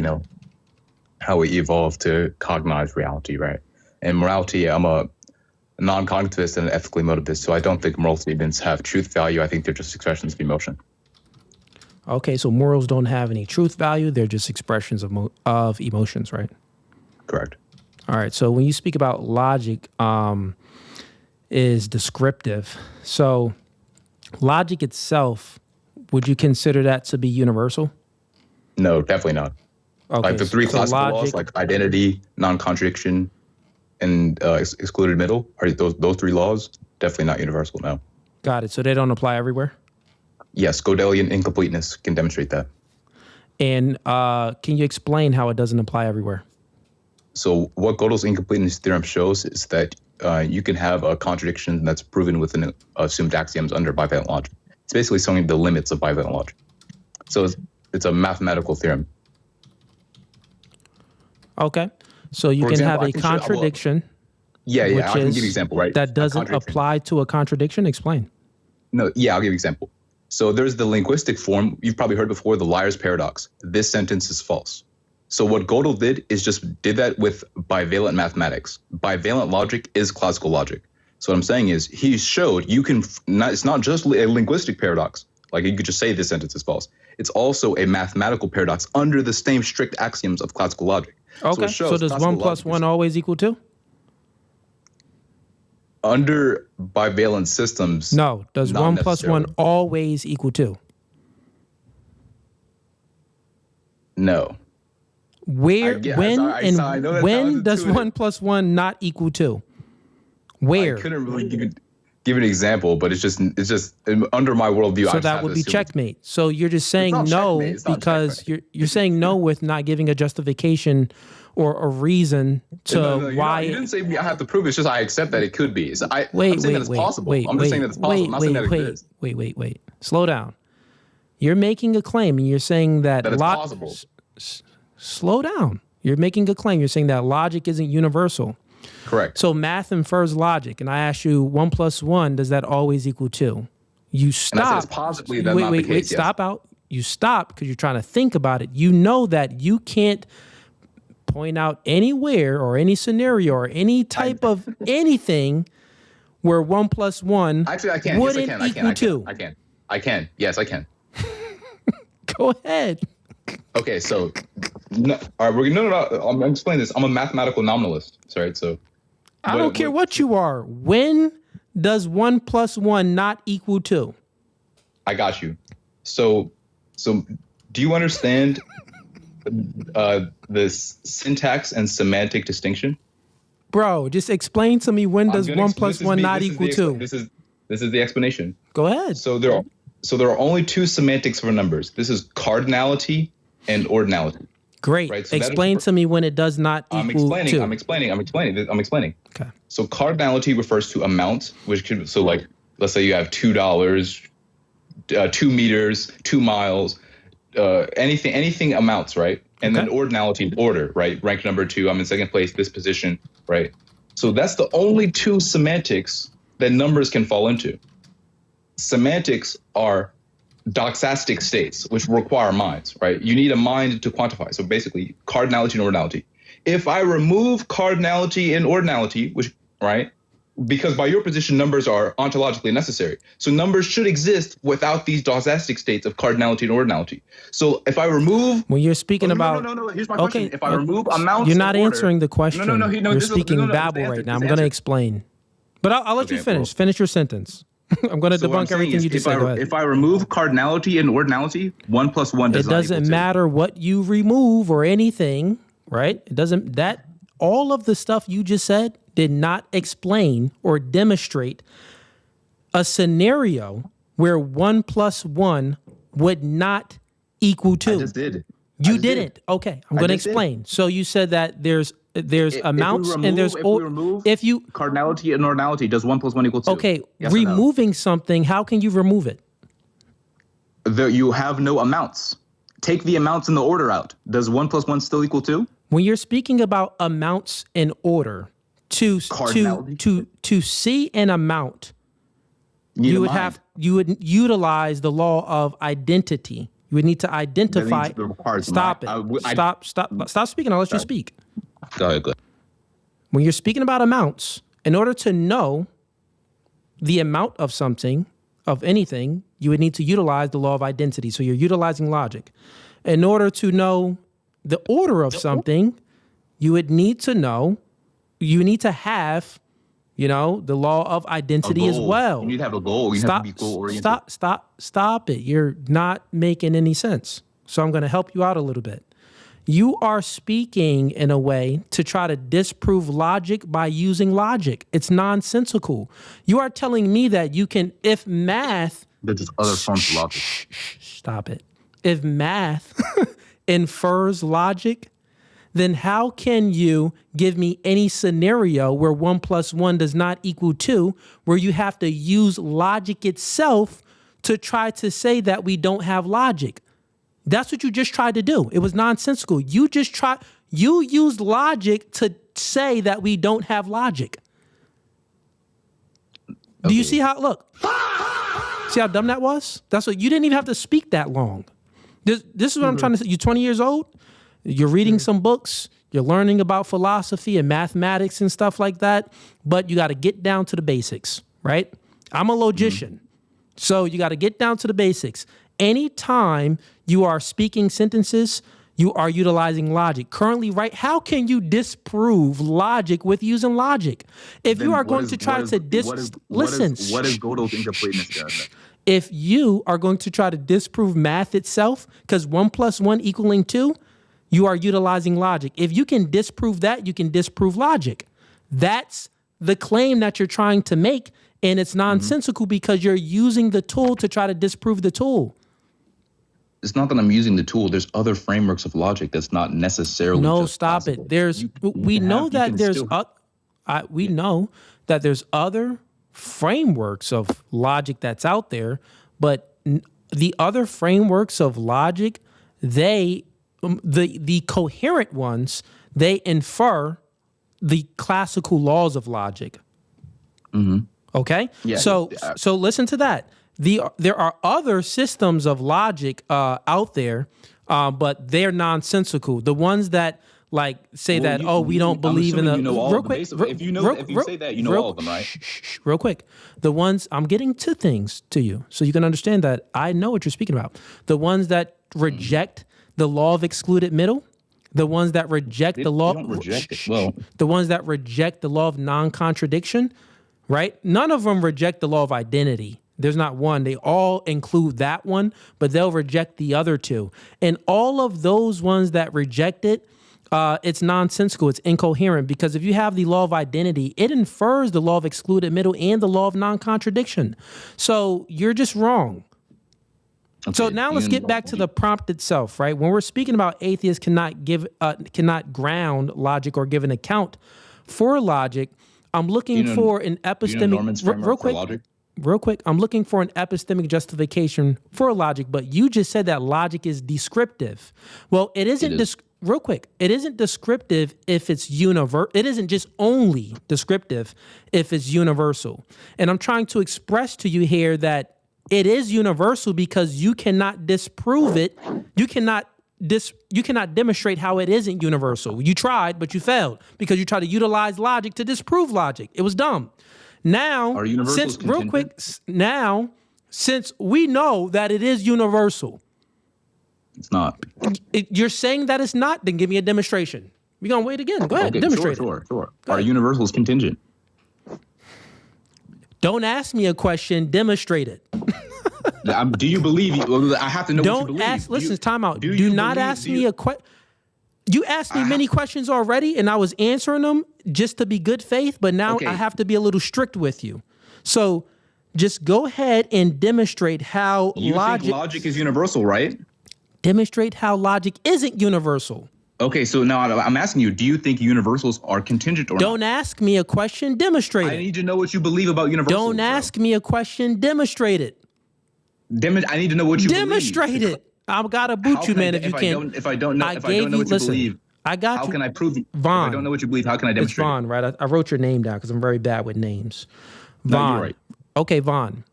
how we evolved to cognize reality, right? And morality, I'm a non-cognitivist and an ethically motivist, so I don't think moral statements have truth value. I think they're just expressions of emotion. Okay, so morals don't have any truth value. They're just expressions of emotions, right? Correct. All right, so when you speak about logic is descriptive. So logic itself, would you consider that to be universal? No, definitely not. Okay, like the three so classical logic, laws, like identity, non-contradiction, and excluded middle, are those three laws definitely not universal? No. Got it. So they don't apply everywhere? Yes, Gödelian incompleteness can demonstrate that. And can you explain how it doesn't apply everywhere? So what Gödel's incompleteness theorem shows is that you can have a contradiction that's proven within assumed axioms under bivalent logic. It's basically showing the limits of bivalent logic. So it's a mathematical theorem. Okay. So you can have a contradiction. Yeah, I can give you an example, right? That doesn't apply to a contradiction. Explain. No, yeah, I'll give you an example. So there's the linguistic form. You've probably heard before, the liar's paradox. This sentence is false. So what Gödel did is just did that with bivalent mathematics. Bivalent logic is classical logic. So what I'm saying is he showed it's not just a linguistic paradox. Like you could just say this sentence is false. It's also a mathematical paradox under the same strict axioms of classical logic. Okay, so does 1 + 1 always equal 2? Under bivalent systems. No, does 1 + 1 always equal 2? No. When does 1 + 1 not equal 2? Where? I couldn't really give an example, but it's just under my worldview. So that would be checkmate. So you're just saying no because you're saying no with not giving a justification or a reason to why. You didn't say I have to prove it. It's just I accept that it could be. So I'm saying that it's possible. I'm just saying that it's possible. I'm not saying that it exists. Wait. Slow down. You're making a claim and you're saying that it's possible. Slow down. You're making a claim. You're saying that logic isn't universal. Correct. So math infers logic, and I ask you 1 + 1, does that always equal 2? You stop. And I said it's possibly not the case. Wait, stop out. You stop because you're trying to think about it. You know that you can't point out anywhere or any scenario or any type of anything where 1 + 1 actually I can. wouldn't Yes, I can. equal 2. I can. Yes, I can. Go ahead. Okay, so all right, I'm explaining this. I'm a mathematical nominalist. Sorry, so I don't care what you are. When does 1 + 1 not equal 2? I got you. So do you understand this syntax and semantic distinction? Bro, just explain to me when does 1 + 1 not equal 2? This is the explanation. Go ahead. So there are only two semantics for numbers. This is cardinality and ordinality. Great. Right? So Explain to me when it does not equal to. I'm explaining. Okay. So cardinality refers to amount, which could, so like, let's say you have $2, 2 meters, 2 miles, anything amounts, right? And then ordinality, order, right? Rank number 2, I'm in second place, this position, right? So that's the only two semantics that numbers can fall into. Semantics are doxastic states, which require minds, right? You need a mind to quantify. So basically, cardinality and ordinality. If I remove cardinality and ordinality, which, right? Because by your position, numbers are ontologically necessary. So numbers should exist without these doxastic states of cardinality and ordinality. So if I remove... When you're speaking about... No. Here's my question. If I remove amounts... You're not answering the question. No. You're speaking babble right now. I'm going to explain. But I'll let you finish. Finish your sentence. I'm going to debunk everything you just said. Go ahead. If I remove cardinality and ordinality, 1 + 1 does not equal 2. It doesn't matter what you remove or anything, right? It doesn't... That... All of the stuff you just said did not explain or demonstrate a scenario where 1 + 1 would not equal 2. I just did. You didn't. Okay, I'm going to explain. So you said that there's amounts and there's if you cardinality and ordinality, does 1 + 1 equal 2? Okay, yes, removing something, how can you remove it? You have no amounts. Take the amounts in the order out. Does 1 + 1 still equal 2? When you're speaking about amounts in order, to see an amount, you would utilize the law of identity. You would need to identify. Stop it. Stop speaking. I'll let you speak. Go ahead. When you're speaking about amounts, in order to know the amount of something, of anything, you would need to utilize the law of identity. So you're utilizing logic. In order to know the order of something, you would need to have, the law of identity as well. You need to have a goal. You have to be goal-oriented. Stop it. You're not making any sense. So I'm going to help you out a little bit. You are speaking in a way to try to disprove logic by using logic. It's nonsensical. You are telling me that you can, if math... There's just other forms of logic. Stop it. If math infers logic, then how can you give me any scenario where 1 + 1 does not equal 2, where you have to use logic itself to try to say that we don't have logic? That's what you just tried to do. It was nonsensical. You used logic to say that we don't have logic. Do you see how, look, see how dumb that was? That's what, you didn't even have to speak that long. This is what I'm trying to say. You're 20 years old. You're reading some books. You're learning about philosophy and mathematics and stuff like that. But you got to get down to the basics, right? I'm a logician. So you got to get down to the basics. Anytime you are speaking sentences, you are utilizing logic. Currently, right? How can you disprove logic with using logic? If you are going to try to listen. What is Gödel's incompleteness, guys? If you are going to try to disprove math itself, because 1 + 1 equaling 2, you are utilizing logic. If you can disprove that, you can disprove logic. That's the claim that you're trying to make, and it's nonsensical because you're using the tool to try to disprove the tool. It's not that I'm using the tool. There's other frameworks of logic that's not necessarily. No, just stop possible. it. We know that there's other frameworks of logic that's out there, but the other frameworks of logic, the coherent ones, they infer the classical laws of logic. Okay? Yeah, so listen to that. There are other systems of logic out there, but they're nonsensical. The ones that say we don't believe in the. Real quick, if you say that, you know all of them, right? Real quick, the ones I'm getting to things to you, so you can understand that I know what you're speaking about. The ones that reject the law of excluded middle, the ones that reject the law. The ones that reject the law of non-contradiction, right? None of them reject the law of identity. There's not one. They all include that one, but they'll reject the other two. And all of those ones that reject it, it's nonsensical. It's incoherent because if you have the law of identity, it infers the law of excluded middle and the law of non-contradiction. So you're just wrong. So now let's get back to the prompt itself, right? When we're speaking about atheists cannot ground logic or give an account for logic, I'm looking for an epistemic. Real quick, I'm looking for an epistemic justification for logic, but you just said that logic is descriptive. Well, it isn't. Real quick, it isn't descriptive if it's universal. It isn't just only descriptive if it's universal. And I'm trying to express to you here that it is universal because you cannot disprove it. You cannot demonstrate how it isn't universal. You tried, but you failed because you tried to utilize logic to disprove logic. It was dumb. Now, since we know that it is universal, it's not. You're saying that it's not, then give me a demonstration. We're going to wait again. Go ahead, demonstrate it. Sure. Are universals contingent? Don't ask me a question, demonstrate it. Do you believe? I have to know what you believe. Listen, time out. Do not ask me a question. You asked me many questions already, and I was answering them just to be good faith, but now I have to be a little strict with you. So just go ahead and demonstrate how logic is universal, right? Demonstrate how logic isn't universal. Okay, so now I'm asking you, do you think universals are contingent or not? Don't ask me a question, demonstrate it. I need to know what you believe about universals. Don't ask me a question, demonstrate it. I need to know what you demonstrate believe. It. I've got to boot you, man, if you can't. If I don't know what you believe, I got you. How can I prove it? Vaughn. If I don't know what you believe, how can I demonstrate? It's Vaughn, right? I wrote your name down because I'm very bad with names. Vaughn. No, you're right. Okay, Vaughn.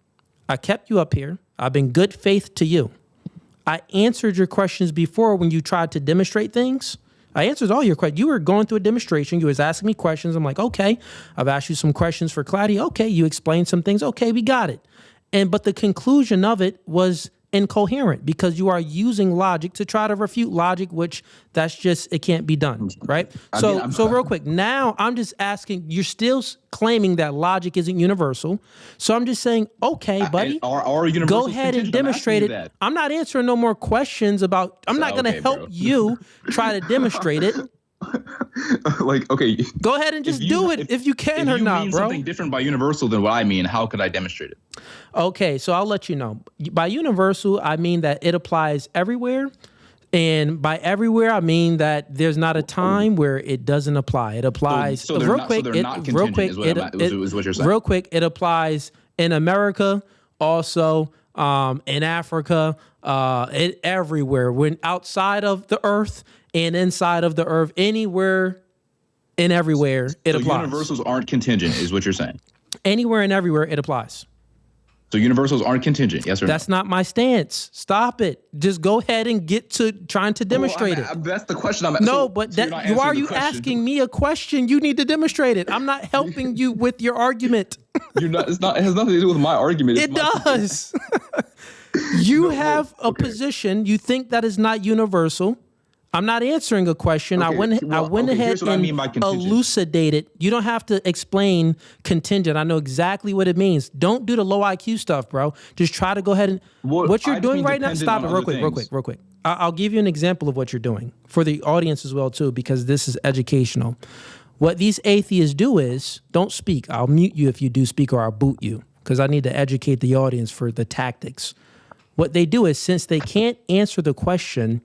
I kept you up here. I've been good faith to you. I answered your questions before when you tried to demonstrate things. I answered all your questions. You were going through a demonstration. You was asking me questions. I'm like, okay, I've asked you some questions for clarity. Okay, you explained some things. Okay, we got it. But the conclusion of it was incoherent because you are using logic to try to refute logic, which it can't be done, right? So real quick, now I'm just asking, you're still claiming that logic isn't universal. So I'm just saying, okay, buddy, go ahead and demonstrate it. I'm not answering no more questions about, I'm not going to help you try to demonstrate it. Okay. Go ahead and just do it if you can or not, bro. If you mean something different by universal than what I mean, how could I demonstrate it? Okay, so I'll let you know. By universal, I mean that it applies everywhere. And by everywhere, I mean that there's not a time where it doesn't apply. It applies real quick. It applies in America, also in Africa, everywhere. When outside of the earth and inside of the earth, anywhere and everywhere, it applies. So universals aren't contingent, is what you're saying? Anywhere and everywhere, it applies. So universals aren't contingent, yes or no? That's not my stance. Stop it. Just go ahead and get to trying to demonstrate it. That's the question I'm asking. No, but why are you asking me a question? You need to demonstrate it. I'm not helping you with your argument. It has nothing to do with my argument. It does. You have a position. You think that is not universal. I'm not answering a question. I went ahead and elucidated. You don't have to explain contingent. I know exactly what it means. Don't do the low IQ stuff, bro. Just try to go ahead and what you're doing right now. Stop it real quick. I'll give you an example of what you're doing for the audience as well too, because this is educational. What these atheists do is don't speak. I'll mute you if you do speak, or I'll boot you because I need to educate the audience for the tactics. What they do is, since they can't answer the question,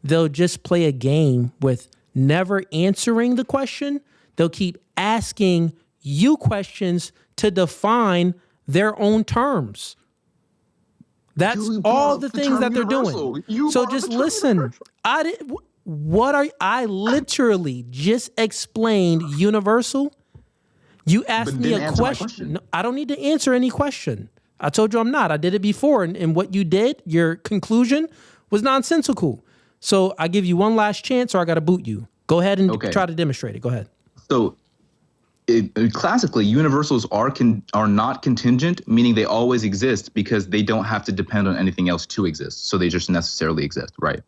they'll just play a game with never answering the question. They'll keep asking you questions to define their own terms. That's all the things that they're doing. So just listen. I literally just explained universal. You asked me a question. No, I don't need to answer any question. I told you I'm not. I did it before. And what you did, your conclusion was nonsensical. So I give you one last chance, or I got to boot you. Go ahead and try to demonstrate it. Go ahead. So classically, universals are not contingent, meaning they always exist because they don't have to depend on anything else to exist. So they just necessarily exist, right?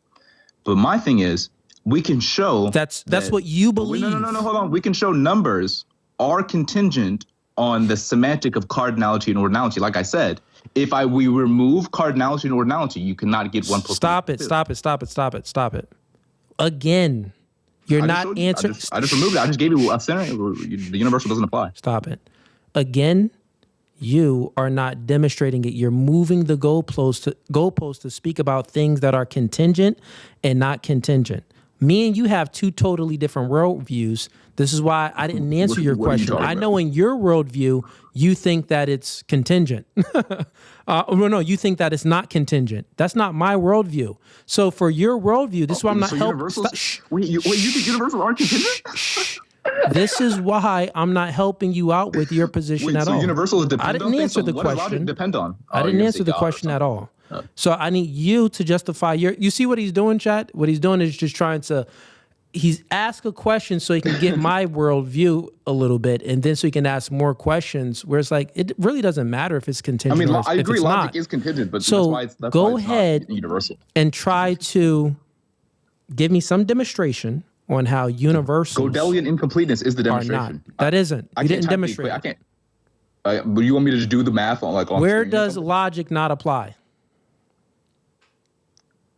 But my thing is, we can show that's what you believe. No, hold on. We can show numbers are contingent on the semantic of cardinality and ordinality. Like I said, if we remove cardinality and ordinality, you cannot get 1 plus Stop it. Again, you're not answering. I just removed it. I just gave you a scenario where the universal doesn't apply. Stop it. Again, you are not demonstrating it. You're moving the goalpost to speak about things that are contingent and not contingent. Me and you have two totally different worldviews. This is why I didn't answer your question. I know in your worldview, you think that it's contingent. No, you think that it's not contingent. That's not my worldview. So for your worldview, this is why I'm not helping. Wait, you think universals aren't contingent? This is why I'm not helping you out with your position at all. Universals depend I didn't answer the question. What does logic depend on? I didn't answer the question at all. So I need you to justify you see what he's doing, chat? What he's doing is just trying to, he's asked a question so he can get my worldview a little bit, and then so he can ask more questions where it's like, it really doesn't matter if it's contingent. I mean, or I agree, if logic not. is contingent, but So that's why go it's ahead not universal. and try to give me some demonstration on how universals Godelian incompleteness is the are demonstration. not. That isn't. You didn't demonstrate. I can't. But you want me to just do the math on on Where screen or does something? logic not apply?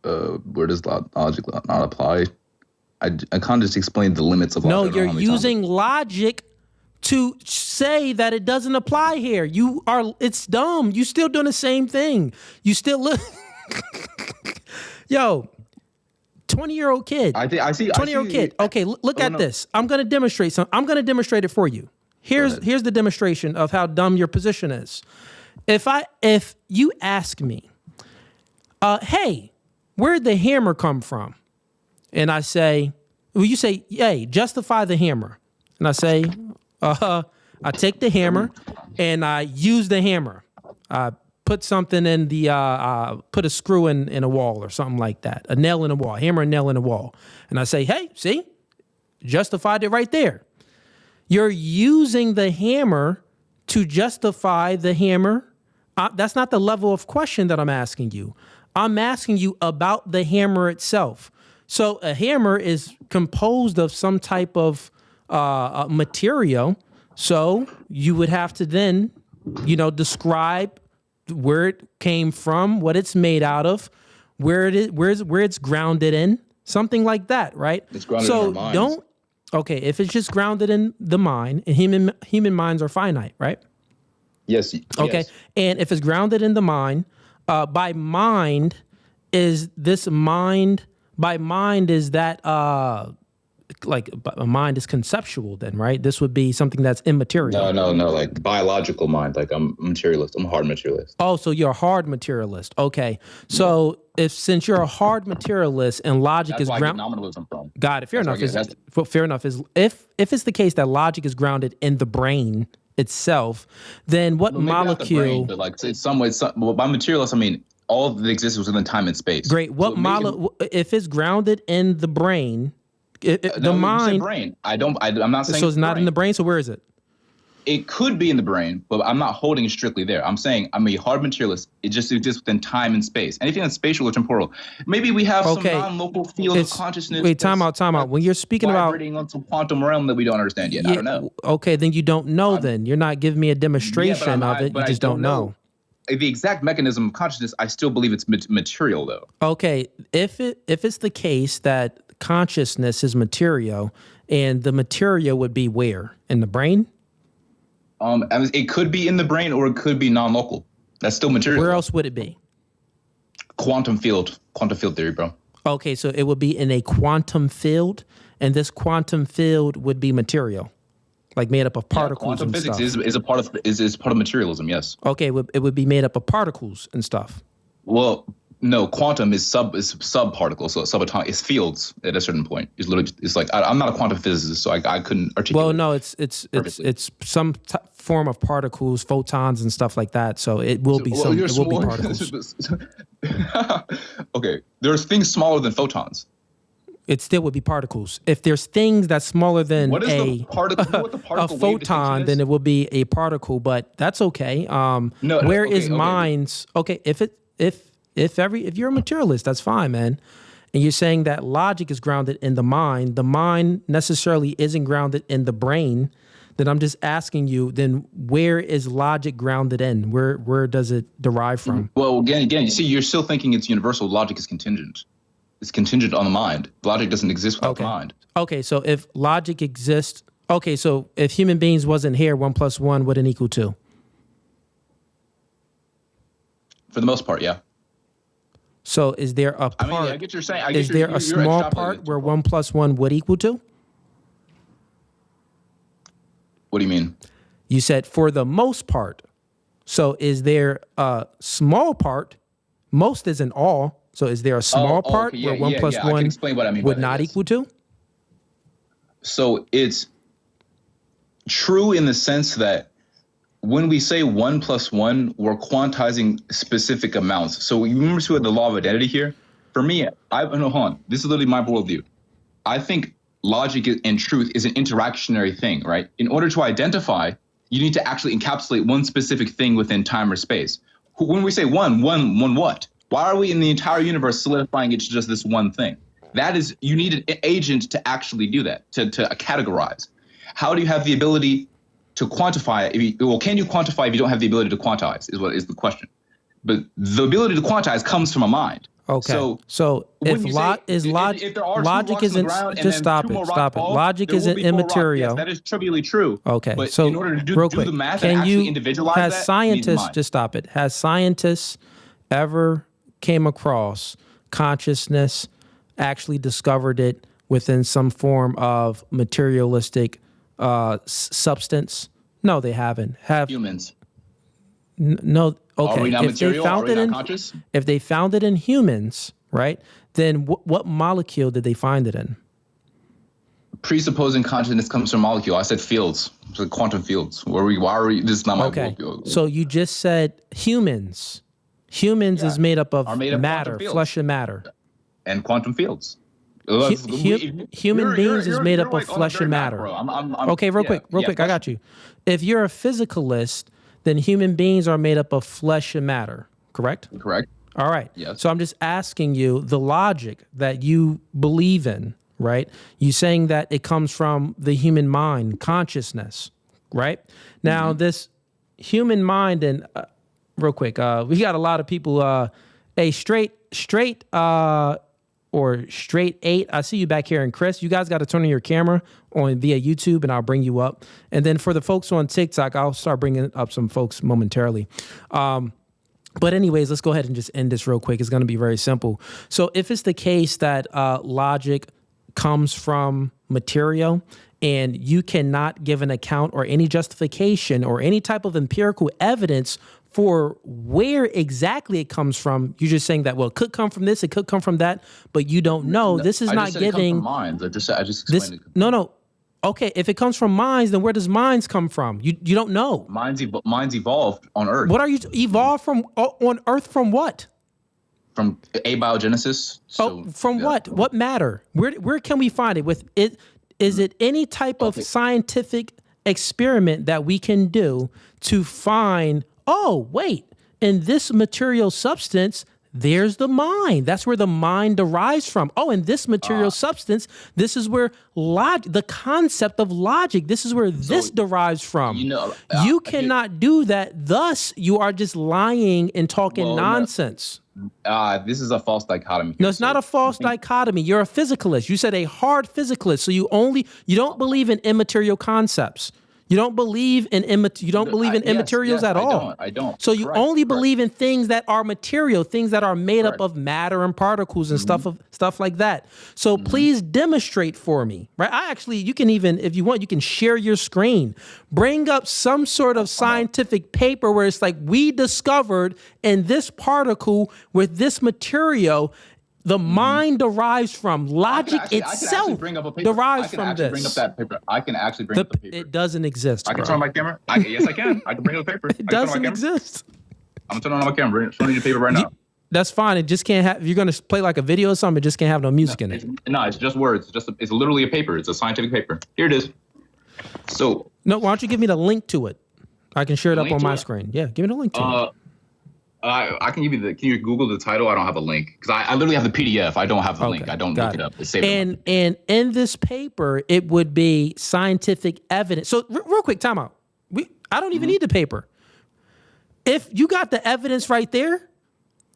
Where does logic not apply? I can't just explain the limits of logic. No, I don't know you're how many times using logic to say that it doesn't apply here. It's dumb. You still doing the same thing. You still look. Yo, 20-year-old kid. I see. 20-year-old kid. Okay, look at this. I'm going to demonstrate something. I'm going to demonstrate it for you. Here's the demonstration of how dumb your position is. If you ask me, hey, where'd the hammer come from? And I say, well, you say, hey, justify the hammer. And I say, I take the hammer and I use the hammer. I put something in put a screw in a wall or something like that. A nail in a wall, hammer and nail in a wall. And I say, hey, see, justified it right there. You're using the hammer to justify the hammer. That's not the level of question that I'm asking you. I'm asking you about the hammer itself. So a hammer is composed of some type of material. So you would have to then, describe where it came from, what it's made out of, where it's grounded in, something like that, right? It's grounded in our minds. If it's just grounded in the mind, and human minds are finite, right? Yes. Okay. Yes. And if it's grounded in the mind, by mind is that like a mind is conceptual then, right? This would be something that's immaterial. No, like biological mind. Like I'm a materialist. I'm a hard materialist. Oh, so you're a hard materialist. Okay. So since you're a hard materialist and logic That's is where I get nominalism from. Got it. Fair That's enough. where I Fair enough is if it's the case that logic is grounded in the brain itself, then what maybe not the molecule? brain, but like in some ways, by materialist, I mean all that exists within time and space. Great. What if it's grounded in the brain? The mind. You said brain. I'm not saying. So it's not in the brain. So where is it? It could be in the brain, but I'm not holding it strictly there. I'm saying I'm a hard materialist. It just exists within time and space. Anything that's spatial or temporal. Maybe we have some non-local field of consciousness. Wait, time out. When you're speaking about vibrating on some quantum realm that we don't understand yet. I don't know. Okay, then you don't know. Then you're not giving me a demonstration of it. You just don't know. The exact mechanism of consciousness, I still believe it's material, though. Okay, if it's the case that consciousness is material, and the material would be where? In the brain? It could be in the brain, or it could be non-local. That's still material. Where else would it be? Quantum field theory, bro. Okay, so it would be in a quantum field, and this quantum field would be material, like made up of particles. Quantum and physics stuff. is part of materialism. Yes. Okay, it would be made up of particles and stuff. Well, no, quantum is subparticles, so subatomic. It's fields at a certain point. It's like I'm not a quantum physicist, so I couldn't articulate. Well, no, it's some form of particles, photons, and stuff like that. So it will be particles. Okay, there's things smaller than photons. It still would be particles. If there's things that's smaller than a photon, then it will be a particle. But that's okay. Where is minds? Okay, if you're a materialist, that's fine, man. And you're saying that logic is grounded in the mind necessarily isn't grounded in the brain, then I'm just asking you, then where is logic grounded in? Where does it derive from? Well, again, you see, you're still thinking it's universal. Logic is contingent. It's contingent on the mind. Logic doesn't exist without the mind. Okay, so if logic exists, so if human beings wasn't here, 1 + 1 wouldn't equal 2. For the most part, yeah. So is there a part? I mean, I get what you're saying. Is there a small part where 1 + 1 would equal 2? What do you mean? You said for the most part. So is there a small part? Most isn't all. So is there a small part okay. where 1 + 1 would not equal 2? So it's true in the sense that when we say 1 + 1, we're quantizing specific amounts. So you remember the law of identity here? For me, no, hold on. This is literally my worldview. I think logic and truth is an interactionary thing, right? In order to identify, you need to actually encapsulate one specific thing within time or space. When we say one what? Why are we in the entire universe solidifying it to just this one thing? That is, you need an agent to actually do that, to categorize. How do you have the ability to quantify it? Well, can you quantify if you don't have the ability to quantize is the question. But the ability to quantize comes from a mind. Okay. So if logic isn't, just stop it. Logic isn't immaterial. Yes, that is trivially true. Okay. But so in order to do the math can and actually you, individualize has that, scientists, just stop it. Has scientists ever came across consciousness, actually discovered it within some form of materialistic substance? No, they haven't. Have humans? No. Okay. Are we not material? Are we not conscious? If they found it in humans, right? Then what molecule did they find it in? Presupposing consciousness comes from molecule. I said fields, so quantum fields. Why are we? This is not my worldview. So you just said humans. Humans is made up of matter, flesh and matter, and quantum fields. Human beings is made up of flesh and matter. Okay, real quick. I got you. If you're a physicalist, then human beings are made up of flesh and matter, correct? Correct. All right. Yes. So I'm just asking you the logic that you believe in, right? You saying that it comes from the human mind, consciousness, right? Now, this human mind, and real quick, we got a lot of people, straight eight. I see you back here. And Chris, you guys got to turn on your camera via YouTube and I'll bring you up. And then for the folks on TikTok, I'll start bringing up some folks momentarily. But anyways, let's go ahead and just end this real quick. It's going to be very simple. So if it's the case that logic comes from material and you cannot give an account or any justification or any type of empirical evidence for where exactly it comes from, you're just saying that, well, it could come from this, it could come from that, but you don't know. This is not giving. It comes from minds. I just explained it. No. Okay, if it comes from minds, then where does minds come from? You don't know. Minds evolved on Earth. What are you evolved from on Earth from what? From abiogenesis. From what? What matter? Where can we find it? With it, is it any type of scientific experiment that we can do to find? Oh, wait, in this material substance, there's the mind. That's where the mind derives from. Oh, in this material substance, this is where the concept of logic, this is where this derives from. You cannot do that. Thus, you are just lying and talking nonsense. This is a false dichotomy. No, it's not a false dichotomy. You're a physicalist. You said a hard physicalist. So you don't believe in immaterial concepts. You don't believe in immaterials at all. I don't. So you only believe in things that are material, things that are made up of matter and particles and stuff like that. So please demonstrate for me, right? You can even, if you want, you can share your screen. Bring up some sort of scientific paper where it's like, we discovered in this particle with this material, the mind derives from logic itself. Derives from this. Bring up that paper. I can actually bring up the paper. It doesn't exist. I can turn on my camera. Yes, I can. I can bring up the paper. It doesn't exist. I'm turning on my camera. Showing you the paper right now. That's fine. It just can't have. If you're gonna play like a video or something, it just can't have no music in it. No, it's just words. It's literally a paper. It's a scientific paper. Here it is. So no, why don't you give me the link to it? I can share it up on my screen. Yeah, give me the link to it. I can give you can you Google the title? I don't have a link because I literally have the PDF. I don't have the link. I don't look it up. And in this paper, it would be scientific evidence. So real quick, time out. I don't even need the paper. If you got the evidence right there,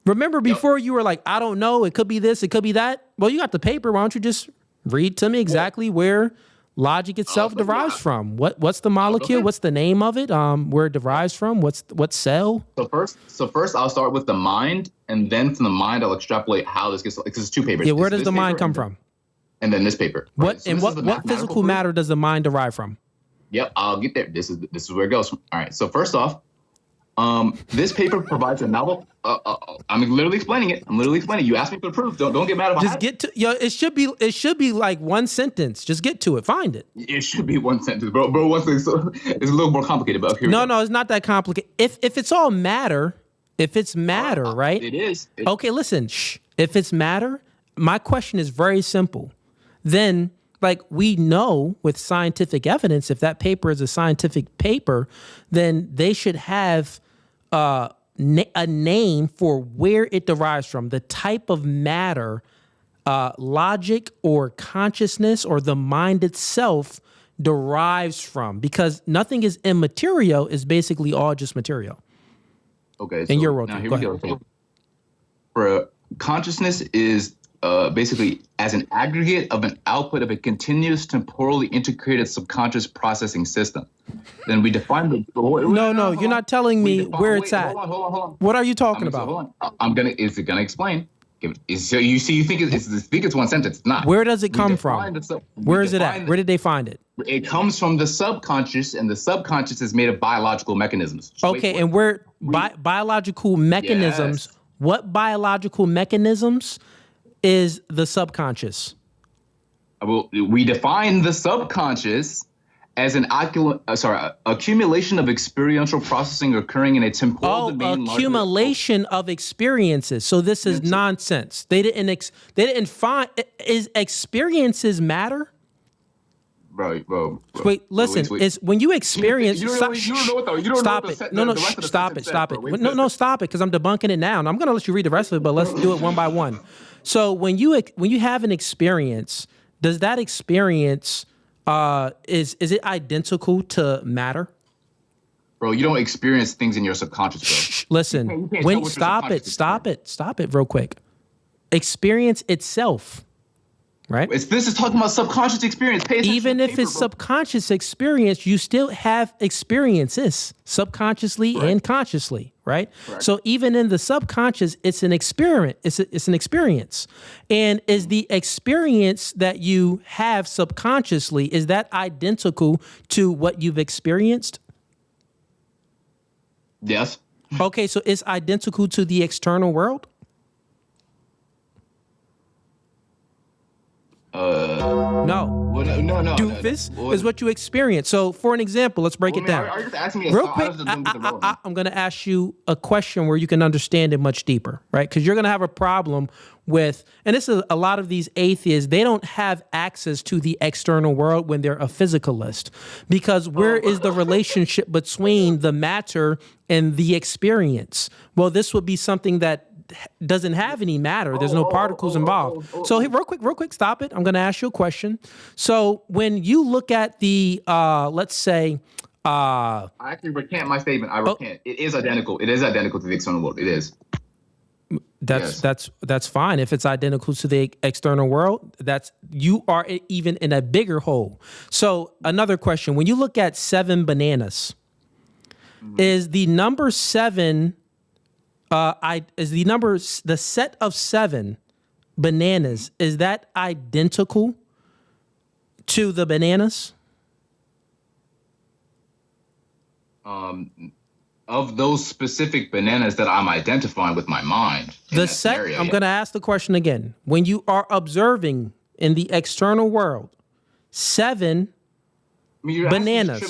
remember before you were like, I don't know, it could be this, it could be that. Well, you got the paper. Why don't you just read to me exactly where Logic itself but derives yeah. from what's the molecule? okay. What's the name of it? Where it derives from? What cell? So first I'll start with the mind, and then from the mind I'll extrapolate how this gets. Because it's 2 papers. Yeah, where It's does this the mind paper come from? And then this paper. What Right? So and this is the what mathematical physical proof. matter does the mind derive from? Yep, I'll get there. This is where it goes. All right. So first off, this paper provides a novel. I'm literally explaining it. You asked me for the proof. Don't get mad if I Just have get to it should be like one sentence. Just get to it. Find it. it should be one sentence, bro. One thing, so it's a little more complicated, but here we go. No, it's not that complicated. If it's all matter, if it's matter, right? It is. Okay, listen. If it's matter, my question is very simple. Then, like, we know with scientific evidence, if that paper is a scientific paper, then they should have a name for where it derives from, the type of matter, logic or consciousness or the mind itself derives from, because nothing is immaterial, is basically all just material. Okay. In your world, now here go we ahead. go. For consciousness is basically as an aggregate of an output of a continuous temporally integrated subconscious processing system. Then we define the. No, you're not telling me where it's at. Hold on. What are you talking So about? hold on. Is it gonna explain? So you see, you think it's one sentence. It's not. Where does it We come define from? we Where is it define at? Where did they find it? It comes from the subconscious, and the subconscious is made of biological mechanisms. Just wait Okay, for it. and where biological mechanisms, Yes. what biological mechanisms is the subconscious? Well, we define the subconscious as an accumulation of experiential processing occurring in a temporal domain. Accumulation of experiences. So this is nonsense. They didn't find is experiences matter? Bro. Wait, listen. Wait. Is when you experience. You don't know what though. You don't Stop know what it. the No, the rest of the stop it. sentence Stop said, it. bro. Wait, No, stop it, because I'm debunking it now. And I'm gonna let you read the rest of it, but let's do it one by one. So when you have an experience, does that experience is it identical to matter? Bro, you don't experience things in your subconscious, bro. Shh, listen. You can't tell When what your stop it real quick. Experience itself, right? This is talking about subconscious experience. Pay attention Even to the if paper, it's bro. subconscious experience, you still have experiences subconsciously and consciously, right? Correct. So even in the subconscious, it's an experiment. It's an experience. And is the experience that you have subconsciously, is that identical to what you've experienced? Yes. Okay, so it's identical to the external world? No. Well, no. Doofus Well, is what you experience. So, for an example, let's break it down. Are you just asking me a Real thought? quick, How does it link with the relevance? I'm going to ask you a question where you can understand it much deeper, right? Because you're going to have a problem with, and this is a lot of these atheists, they don't have access to the external world when they're a physicalist. Because where is the relationship between the matter and the experience? Well, this would be something that doesn't have any matter. There's no particles involved. So here, real quick, stop it. I'm going to ask you a question. So when you look at the, let's say, I actually recant my statement. I recant. It is identical. It is identical to the external world. It is. That's fine. If it's identical to the external world, you are even in a bigger hole. So another question: when you look at 7 bananas, is the number 7? The set of 7 bananas, is that identical to the bananas? Of those specific bananas that I'm identifying with my mind. The set, I'm going to ask the question again. When you are observing in the external world, 7 bananas.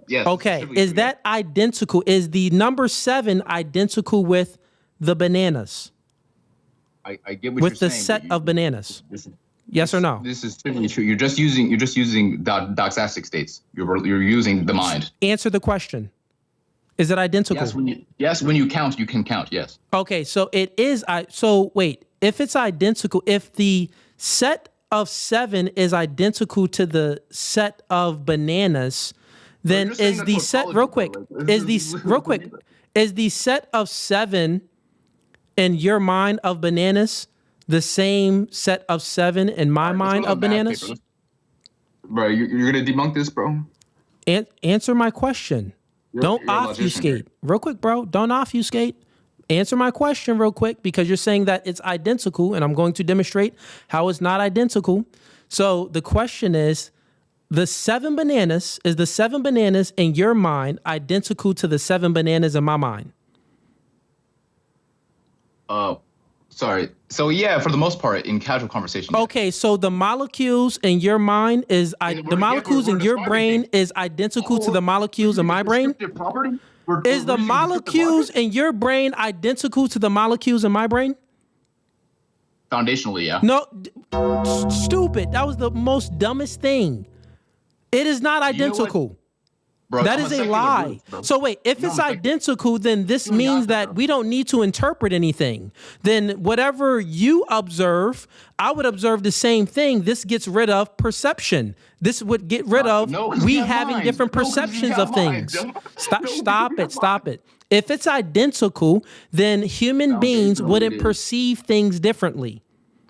Yes. Okay, is that identical? Is the number 7 identical with the bananas? I get what With you're the saying. set of bananas? This is- Yes or no? This is trivially true. You're just using doxastic states. You're using the mind. Answer the question. Is it identical? Yes, when you count, you can count. Yes. Okay, so it is. So wait, if it's identical, if the set of 7 is identical to the set of bananas, then you're saying is that the for set college, real bro, quick? like, Is the real quick? Is the set of 7 in your mind of bananas the same set of 7 in my mind of bananas? bro, you're gonna debunk this, bro? Answer my question. Don't you're a logician, obfuscate. Real quick, bro. Don't obfuscate. Answer my question real quick, because you're saying that it's identical, and I'm going to demonstrate how it's not identical. So the question is, is the 7 bananas in your mind identical to the 7 bananas in my mind? Sorry. So yeah, for the most part, in casual conversation. Okay, so the molecules in your mind is the molecules in your brain is identical to the molecules in my brain? Is the molecules in your brain identical to the molecules in my brain? Foundationally, yeah. No, stupid. That was the most dumbest thing. It is not identical. Bro, That I'm is a a secular lie. Buddhist, bro. So wait, if it's identical, then this means that we don't need to interpret anything. Then whatever you observe, I would observe the same thing. This gets rid of perception. This would get rid of we having different perceptions of things. Stop it. If it's identical, then human beings wouldn't perceive things differently.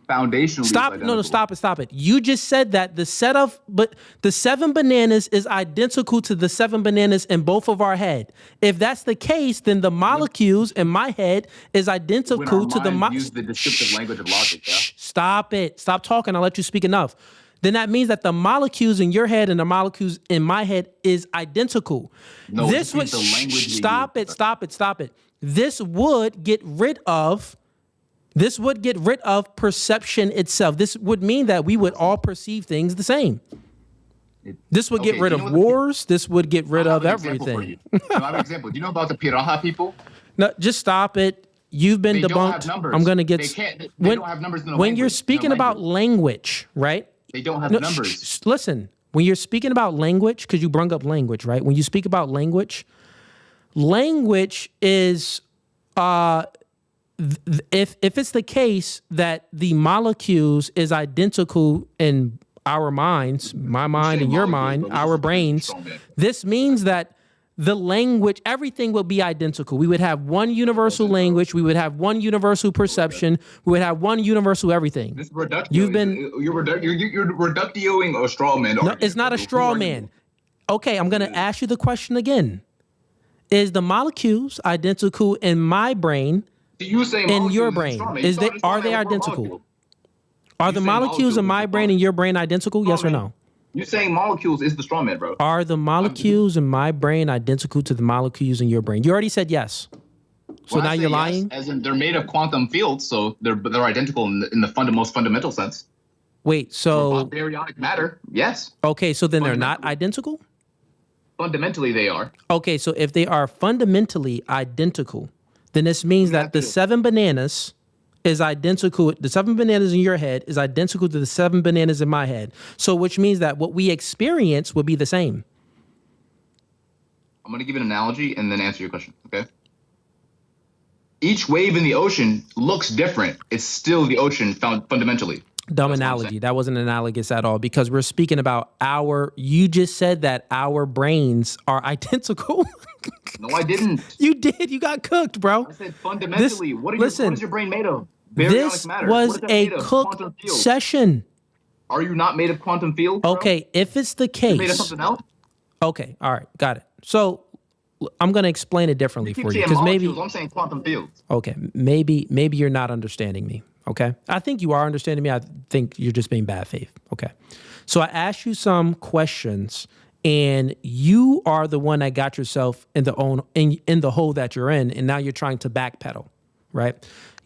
Foundationally. Stop it. You just said that the 7 bananas is identical to the 7 bananas in both of our head. If that's the case, then the molecules in my head is identical to the use the descriptive language of logic, yeah? Stop it. Stop talking. I'll let you speak enough. Then that means that the molecules in your head and the molecules in my head is identical. No, this would the language. Stop it. This would get rid of perception itself. This would mean that we would all perceive things the same. This would get rid of wars. This would get rid of everything. I have an example. Do you know about the Piraha people? No, just stop it. You've been They don't debunked. have numbers. I'm going to get... They when, don't have numbers in the when you're language, speaking about language, right? They don't have No, numbers. listen, when you're speaking about language, because you brung up language, right? When you speak about language is... If it's the case that the molecules is identical in our minds, my mind and your mind, our brains, this means that the language, everything will be identical. We would have one universal language. We would have one universal perception. We would have one universal everything. This reductio, You've been... You're reductioing a straw man. No, it's not a straw man. Okay, I'm going to ask you the question again. Is the molecules identical in my brain in your brain? Are they identical? Are the molecules in my brain and your brain identical? Yes or no? You saying molecules is the straw man, bro. Are the molecules in my brain identical to the molecules in your brain? You already said yes. So now you're lying? Yes, as in they're made of quantum fields, so they're identical in the most fundamental sense. Wait, so... baryonic matter, yes. Okay, so then they're not identical? Fundamentally, they are. Okay, so if they are fundamentally identical, then this means that the 7 bananas is identical. The 7 bananas in your head is identical to the 7 bananas in my head. So which means that what we experience will be the same. I'm going to give an analogy and then answer your question, okay? Each wave in the ocean looks different. It's still the ocean fundamentally. Dumb analogy. That wasn't analogous at all, because we're speaking about you just said that our brains are identical. No, I didn't. You did. You got cooked, bro. I said fundamentally. What is your brain made of? This was a cooked session. Are you not made of quantum fields? Okay, if it's the case. You're made of something else? Okay, all right, got it. So I'm going to explain it differently for you, because I'm saying quantum fields. Okay, maybe you're not understanding me. Okay, I think you are understanding me. I think you're just being bad faith. Okay, so I asked you some questions, and you are the one that got yourself in the hole that you're in, and now you're trying to backpedal, right?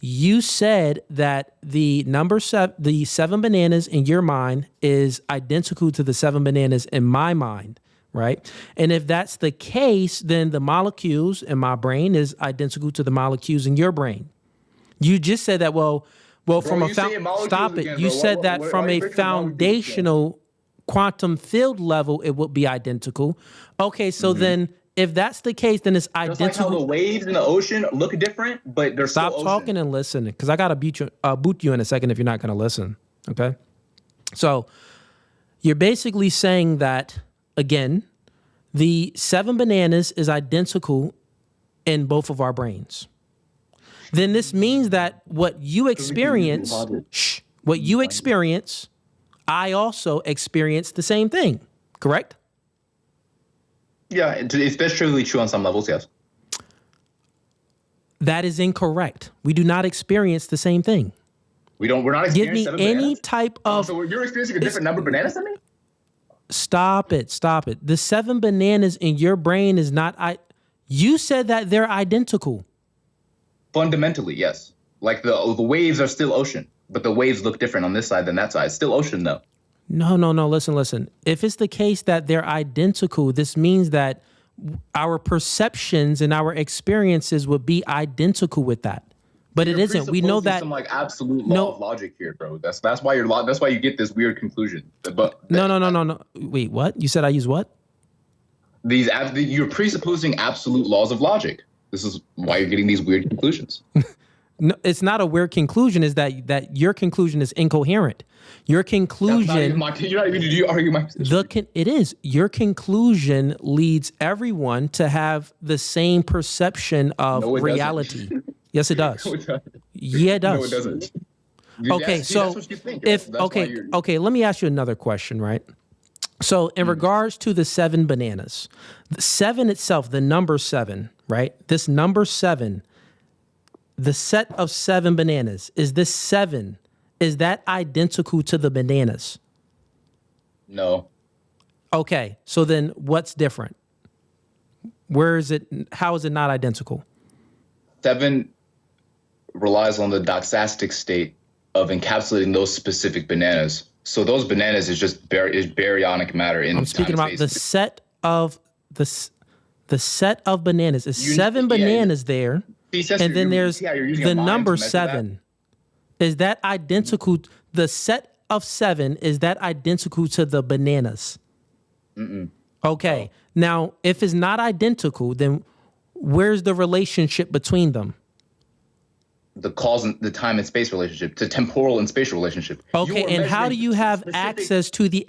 You said that the 7 bananas in your mind is identical to the 7 bananas in my mind, right? And if that's the case, then the molecules in my brain is identical to the molecules in your brain. You just said that, well, from a stop it. You said that from a foundational quantum field level, it would be identical. Okay, so then if that's the case, then it's identical. Just like how the waves in the ocean look different, but they're Stop still talking and listen, because I got to boot you in a second if you're not going to listen, okay? So you're basically saying that, again, the 7 bananas is identical in both of our brains. Then this means that what you experience, I also experience the same thing, correct? Yeah, it's best trivially true on some levels, yes. That is incorrect. We do not experience the same thing. We're not Give experiencing me seven any bananas? type of... So you're experiencing a different number of bananas than me? Stop it. The 7 bananas in your brain is not... You said that they're identical. Fundamentally, yes. Like the waves are still ocean, but the waves look different on this side than that side. Still ocean, though. No. Listen. If it's the case that they're identical, this means that our perceptions and our experiences would be identical with that. But it isn't. We know that some like absolute law of logic here, bro. That's why you get this weird conclusion. But no. Wait, what? You said I use what? You're presupposing absolute laws of logic. This is why you're getting these weird conclusions. No, it's not a weird conclusion. Is that your conclusion is incoherent? Your conclusion. You're not even. Do you argue my position? It is. Your conclusion leads everyone to have the same perception of reality. Yes, it does. No, it doesn't. Yeah, it does. No, it doesn't. Okay, so that's what you think. okay, let me ask you another question, right? So in regards to the 7 bananas, the 7 itself, the number 7, right? This number 7, the set of 7 bananas, is that identical to the bananas? No. Okay, so then what's different? Where is it? How is it not identical? 7 relies on the doxastic state of encapsulating those specific bananas. So those bananas is just baryonic matter in. I'm speaking about space. the set of bananas. Is 7 bananas there, and then there's the number 7. Is that identical? The set of 7, is that identical to the bananas? Okay. Now, if it's not identical, then where's the relationship between them? The cause and the time and space relationship, the temporal and spatial relationship. Okay, and how do you have access to the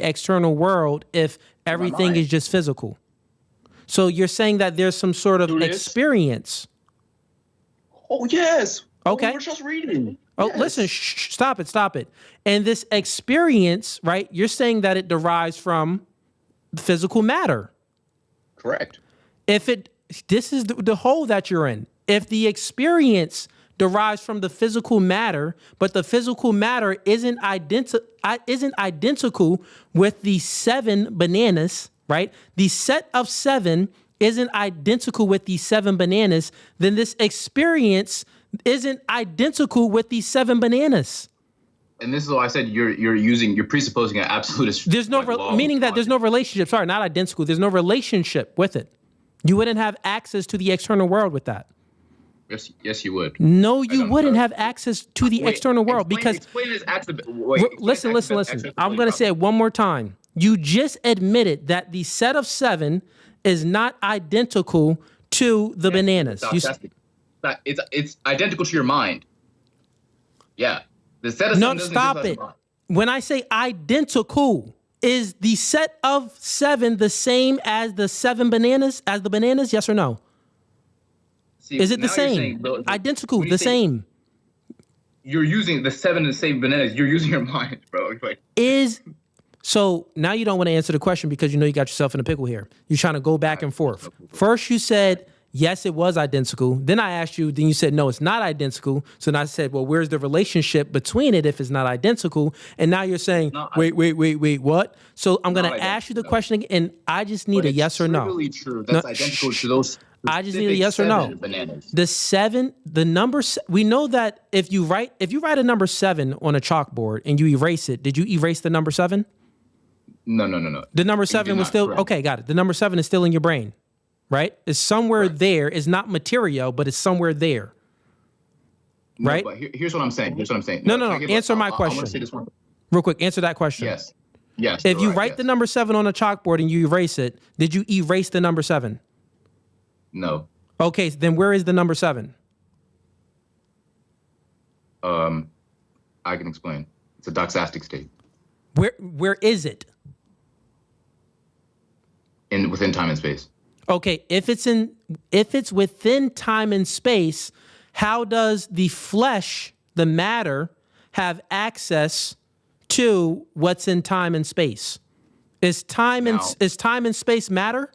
external world if everything is just physical? So you're saying that there's some sort of experience. Oh yes. Okay. We're just reading. Oh, Yes. listen, stop it. And this experience, right? You're saying that it derives from physical matter. Correct. This is the hole that you're in. If the experience derives from the physical matter, but the physical matter isn't identical with the 7 bananas, right? The set of 7 isn't identical with the 7 bananas, then this experience isn't identical with the 7 bananas. And this is why I said you're presupposing an absolutist. There's no meaning that there's no relationship. Sorry, not identical. There's no relationship with it. You wouldn't have access to the external world with that. Yes, you would. No, you wouldn't have access to the external world because. Listen. I'm going to say it one more time. You just admitted that the set of 7 is not identical to the bananas. It's identical to your mind. Yeah. The set of 7 doesn't stop give us it. a mind. When I say identical, is the set of 7 the same as the 7 bananas, as the bananas? Yes or no? See, is it the now you're same? saying Identical, the same. You're using the 7 and the same bananas. You're using your mind, bro. So now you don't want to answer the question because you know you got yourself in a pickle here. You're trying to go back and forth. First you said, yes, it was identical. Then I asked you, then you said, no, it's not identical. So then I said, well, where's the relationship between it if it's not identical? And now you're saying, wait, what? So I'm going to ask you the question again, and I just need a yes or no. It's really true. That's identical to those. I just need a yes or no. Bananas. The number, we know that if you write a number 7 on a chalkboard and you erase it, did you erase the number 7? No. The number 7 was still, okay, got it. The number 7 is still in your brain. Right? It's somewhere there. It's not material, but it's somewhere there. Right? No, but here's what I'm saying. No. Answer my question. I want to say this one. Real quick, answer that question. Yes. If you write the number 7 on a chalkboard and you erase it, did you erase the number 7? No. Okay, then where is the number 7? I can explain. It's a doxastic state. Where is it? Within time and space. Okay, if it's within time and space, how does the flesh, the matter, have access to what's in time and space. Is time and space matter?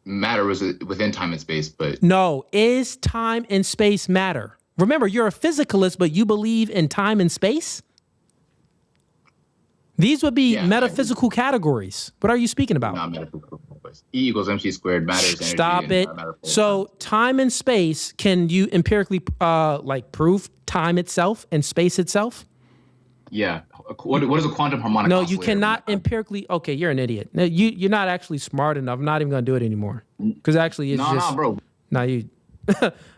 Matter was within time and space, but No, is time and space matter? Remember, you're a physicalist, but you believe in time and space? These would be metaphysical categories. What are you speaking about? not metaphysical. E equals mc squared, matter is energy. Stop it. So time and space, can you empirically prove time itself and space itself? Yeah. What is a quantum harmonic No, oscillator? you cannot empirically. Okay, you're an idiot. No, you're not actually smart enough. I'm not even going to do it anymore. Because actually, it's just... No, bro. No, you...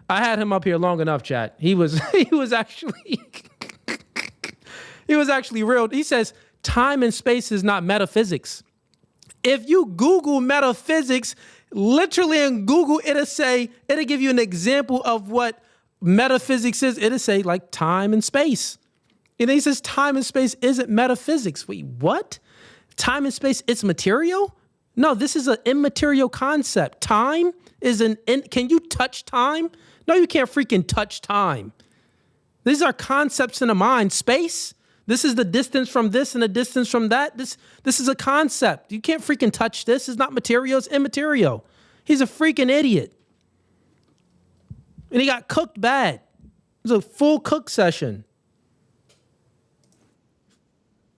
I had him up here long enough, chat. He was actually... he was actually real. He says, time and space is not metaphysics. If you Google metaphysics, literally in Google, it'll give you an example of what metaphysics is. It'll say like time and space. And he says time and space isn't metaphysics. Wait, what? Time and space, it's material? No, this is an immaterial concept. Time is can you touch time? No, you can't freaking touch time. These are concepts in the mind. Space, this is the distance from this and the distance from that. This is a concept. You can't freaking touch this. It's not material, it's immaterial. He's a freaking idiot. And he got cooked bad. It was a full cook session.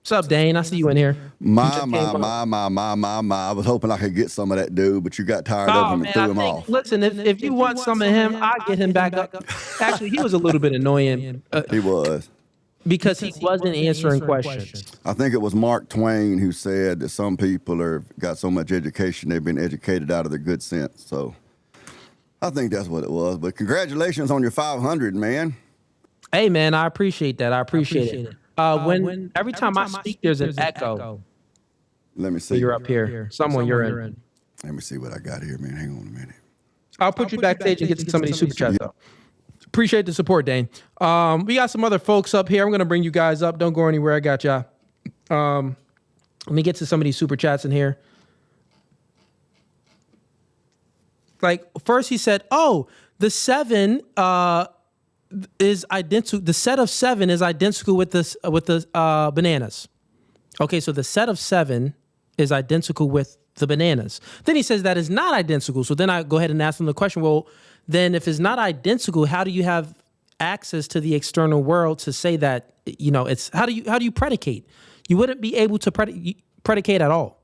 What's up, Dane? I see you in here. My. I was hoping I could get some of that dude, but you got tired of him and threw him off. Listen, if you want some of him, I'll get him back up. Actually, he was a little bit annoying. He was. Because he wasn't answering questions. I think it was Mark Twain who said that some people got so much education, they've been educated out of their good sense. So I think that's what it was. But congratulations on your 500, man. Hey, man, I appreciate that. I appreciate it. When every time I speak, there's an echo. Let me see. You're up here. Someone you're in. Let me see what I got here, man. Hang on a minute. I'll put you backstage and get to some of these super chats, though. Appreciate the support, Dane. We got some other folks up here. I'm going to bring you guys up. Don't go anywhere. I got y'all. Let me get to some of these super chats in here. Like, first he said, the 7 is identical. The set of 7 is identical with the bananas. Okay, so the set of 7 is identical with the bananas. Then he says that is not identical. So then I go ahead and ask him the question, well, then if it's not identical, how do you have access to the external world to say that, it's, how do you predicate? You wouldn't be able to predicate at all.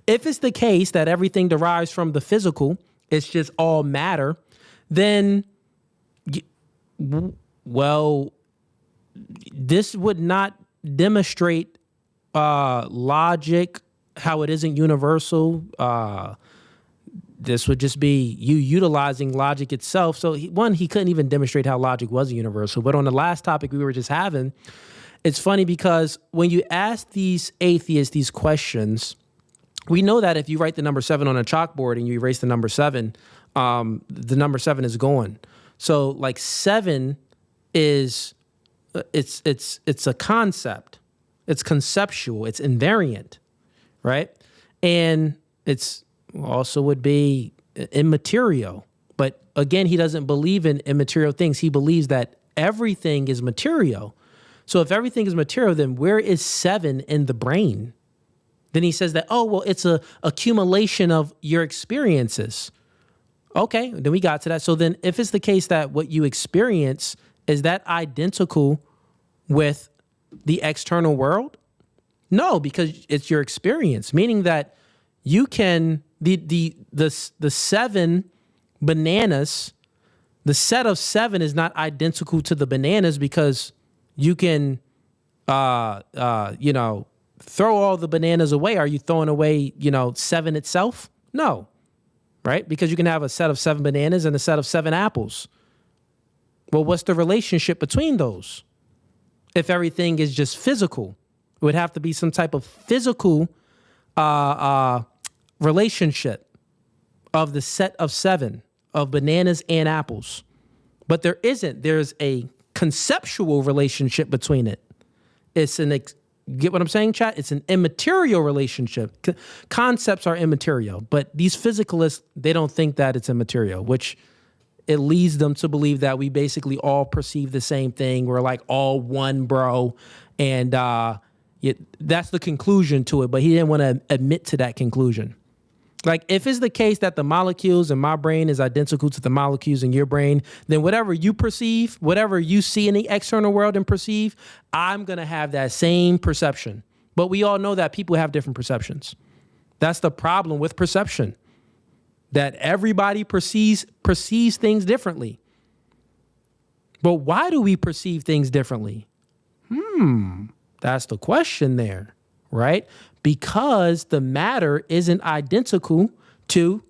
If it's the case that everything derives from the physical, it's just all matter, then, well, this would not demonstrate logic, how it isn't universal. This would just be you utilizing logic itself. So he couldn't even demonstrate how logic wasn't universal. But on the last topic we were just having, it's funny because when you ask these atheists these questions, we know that if you write the number 7 on a chalkboard and you erase the number 7, the number 7 is gone. So like 7 is, it's a concept. It's conceptual. It's invariant, right? And it's also would be immaterial. But again, he doesn't believe in immaterial things. He believes that everything is material. So if everything is material, then where is 7 in the brain? Then he says that, it's a accumulation of your experiences. Okay, then we got to that. So then if it's the case that what you experience, is that identical with the external world? No, because it's your experience, meaning that you can, the 7 bananas, the set of 7 is not identical to the bananas because you can, throw all the bananas away. Are you throwing away, 7 itself? No, right? Because you can have a set of 7 bananas and a set of 7 apples. Well, what's the relationship between those? If everything is just physical, it would have to be some type of physical relationship of the set of 7 of bananas and apples. But there isn't. There's a conceptual relationship between it. It's get what I'm saying, chat? It's an immaterial relationship. Concepts are immaterial, but these physicalists, they don't think that it's immaterial, which it leads them to believe that we basically all perceive the same thing. We're like all one, bro. And that's the conclusion to it. But he didn't want to admit to that conclusion. Like, if it's the case that the molecules in my brain is identical to the molecules in your brain, then whatever you perceive, whatever you see in the external world and perceive, I'm going to have that same perception. But we all know that people have different perceptions. That's the problem with perception, that everybody perceives things differently. But why do we perceive things differently? That's the question there, right? Because the matter isn't identical to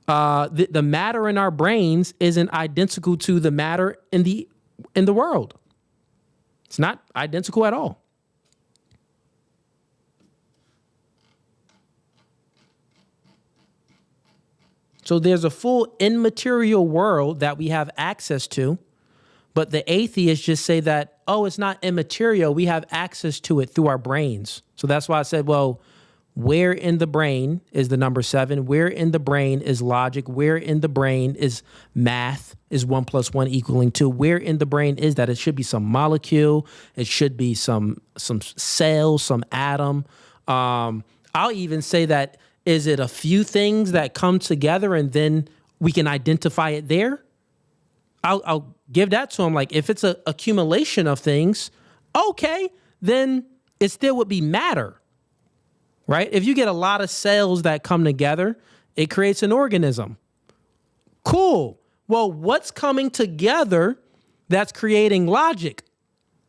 the matter in our brains isn't identical to the matter in the world. It's not identical at all. So there's a full immaterial world that we have access to, but the atheists just say that, oh, it's not immaterial. We have access to it through our brains. So that's why I said, well, where in the brain is the number 7? Where in the brain is logic? Where in the brain is math? Is 1 + 1 = 2? Where in the brain is that? It should be some molecule. It should be some cell, some atom. I'll even say that, is it a few things that come together and then we can identify it there? I'll give that to him. Like, if it's an accumulation of things, okay, then it still would be matter, right? If you get a lot of cells that come together, it creates an organism. Cool. Well, what's coming together that's creating logic?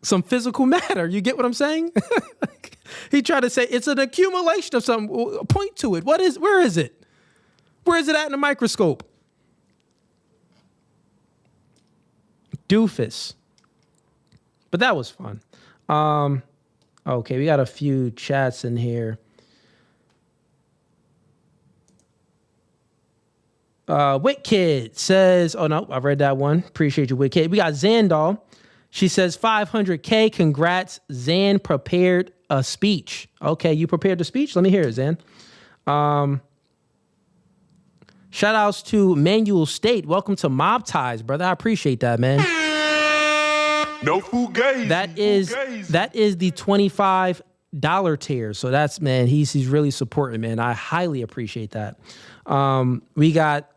Some physical matter. You get what I'm saying? He tried to say it's an accumulation of something. Point to it. Where is it? Where is it at in the microscope? Doofus. But that was fun. Okay, we got a few chats in here. Witkid says, oh no, I read that one. Appreciate you, Witkid. We got Zandal. She says 500K. Congrats. Zan prepared a speech. Okay, you prepared the speech? Let me hear it, Zan. Shout outs to Manual State. Welcome to Mob Ties, brother. I appreciate that, man. No Fugazee. That is the $25 tier. So that's, man, he's really supporting, man. I highly appreciate that. We got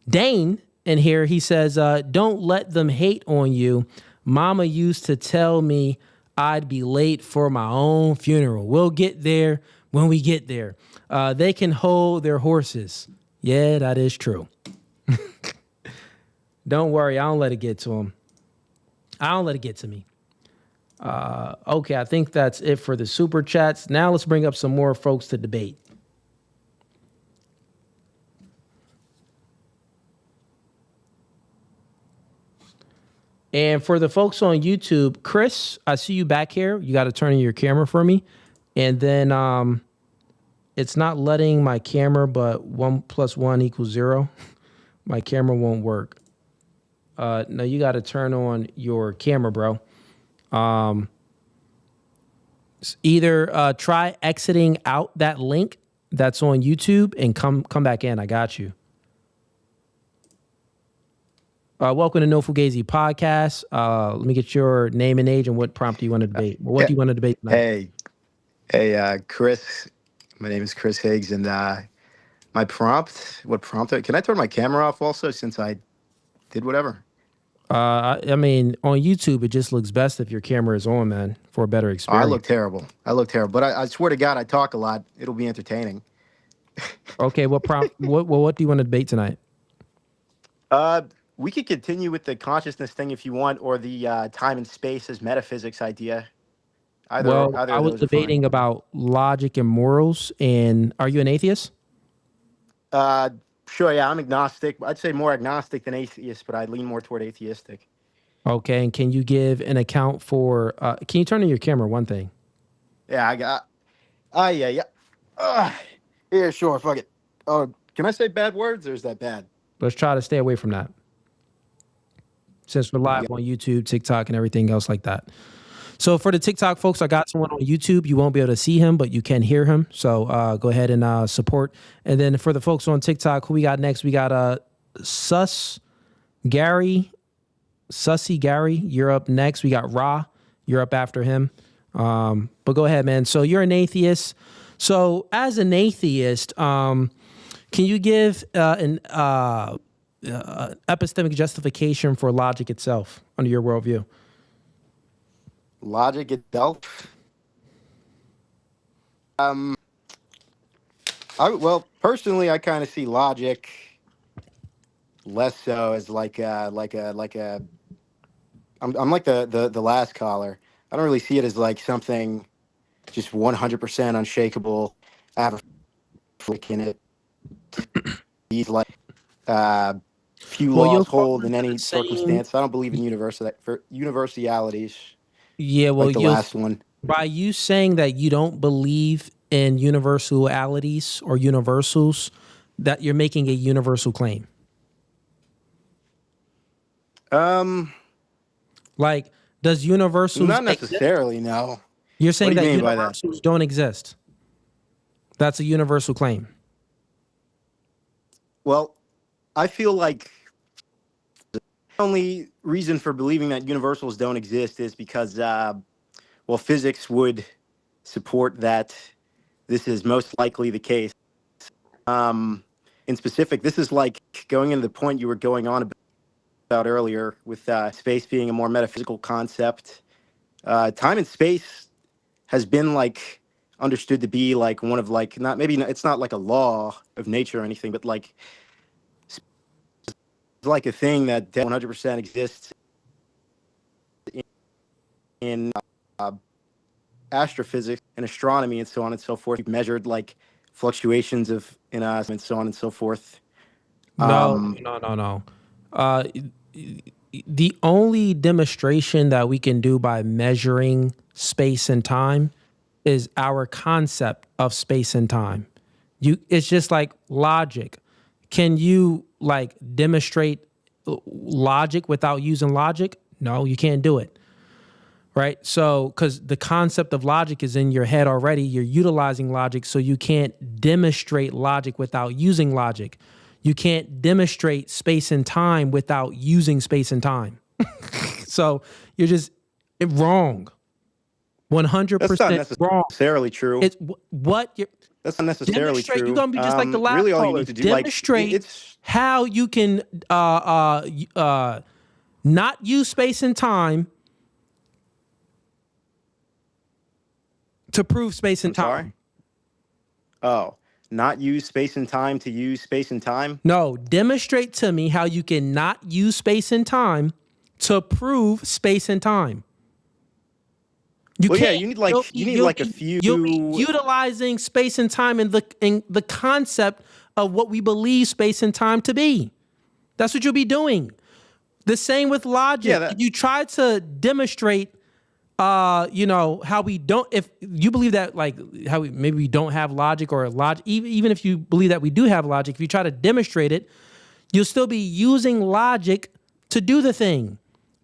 Dane in here. He says, don't let them hate on you. Mama used to tell me I'd be late for my own funeral. We'll get there when we get there. They can hold their horses. Yeah, that is true. Don't worry. I don't let it get to them. I don't let it get to me. Okay, I think that's it for the super chats. Now let's bring up some more folks to debate. And for the folks on YouTube, Chris, I see you back here. You got to turn on your camera for me. And then it's not letting my camera, but 1 + 1 = 0. My camera won't work. No, you got to turn on your camera, bro. Either try exiting out that link that's on YouTube and come back in. I got you. Welcome to No Fugazee Podcast. Let me get your name and age and what prompt do you want to debate? What do you want to debate tonight? Hey, Chris. My name is Chris Higgs, and my prompt. What prompt? Can I turn my camera off also, since I did whatever? I mean, on YouTube, it just looks best if your camera is on, man, for a better experience. I look terrible. But I swear to God, I talk a lot. It'll be entertaining. Okay, what prompt? What do you want to debate tonight? We could continue with the consciousness thing if you want, or the time and space as metaphysics idea. I was debating about logic and morals. And are you an atheist? Sure, yeah, I'm agnostic. I'd say more agnostic than atheist, but I lean more toward atheistic. Okay, and can you give an account for? Can you turn on your camera? One thing. Yeah, I got. Yeah. Yeah, sure. Fuck it. Oh, can I say bad words, or is that bad? Let's try to stay away from that, since we're live on YouTube, TikTok, and everything else like that. So for the TikTok folks, I got someone on YouTube. You won't be able to see him, but you can hear him. So go ahead and support. And then for the folks on TikTok, who we got next? We got Sus Gary, Sussy Gary, you're up next. We got Ra, you're up after him. But go ahead, man. So you're an atheist. So as an atheist, can you give an epistemic justification for logic itself under your worldview? Logic itself? Personally, I kind of see logic less so as I'm like the last caller. I don't really see it as like something just 100% unshakable. I have a freak in it. He's like few laws hold in any circumstance. I don't believe in universalities. Yeah, well, like the last one. By you saying that you don't believe in universalities or universals, that you're making a universal claim. Like, does universals not necessarily exist? No. You're saying that universals don't exist. That's a universal claim. Well, I feel like the only reason for believing that universals don't exist is because, physics would support that this is most likely the case. In specific, this is like going into the point you were going on about earlier with space being a more metaphysical concept. Time and space has been like understood to be like one of like it's not like a law of nature or anything, but like it's like a thing that 100% exists in astrophysics and astronomy and so on and so forth. We've measured like fluctuations in us and so on and so forth. No. The only demonstration that we can do by measuring space and time is our concept of space and time. It's just like logic. Can you like demonstrate logic without using logic? No, you can't do it. Right? So, because the concept of logic is in your head already, you're utilizing logic, so you can't demonstrate logic without using logic. You can't demonstrate space and time without using space and time. So you're just wrong. 100% That's not necessarily wrong. true. It's what you're. That's not necessarily true. You're gonna be just like the last really, all caller. you need to do, Demonstrate how you can not use space and time to prove space and time. Sorry? Oh, not use space and time to use space and time? No, demonstrate to me how you can not use space and time to prove space and time. You need like a few. You'll be utilizing space and time in the concept of what we believe space and time to be. That's what you'll be doing. The same with logic. Yeah, you try to demonstrate, how we don't. If you believe that, like how maybe we don't have logic or logic, even if you believe that we do have logic, if you try to demonstrate it, you'll still be using logic to do the thing.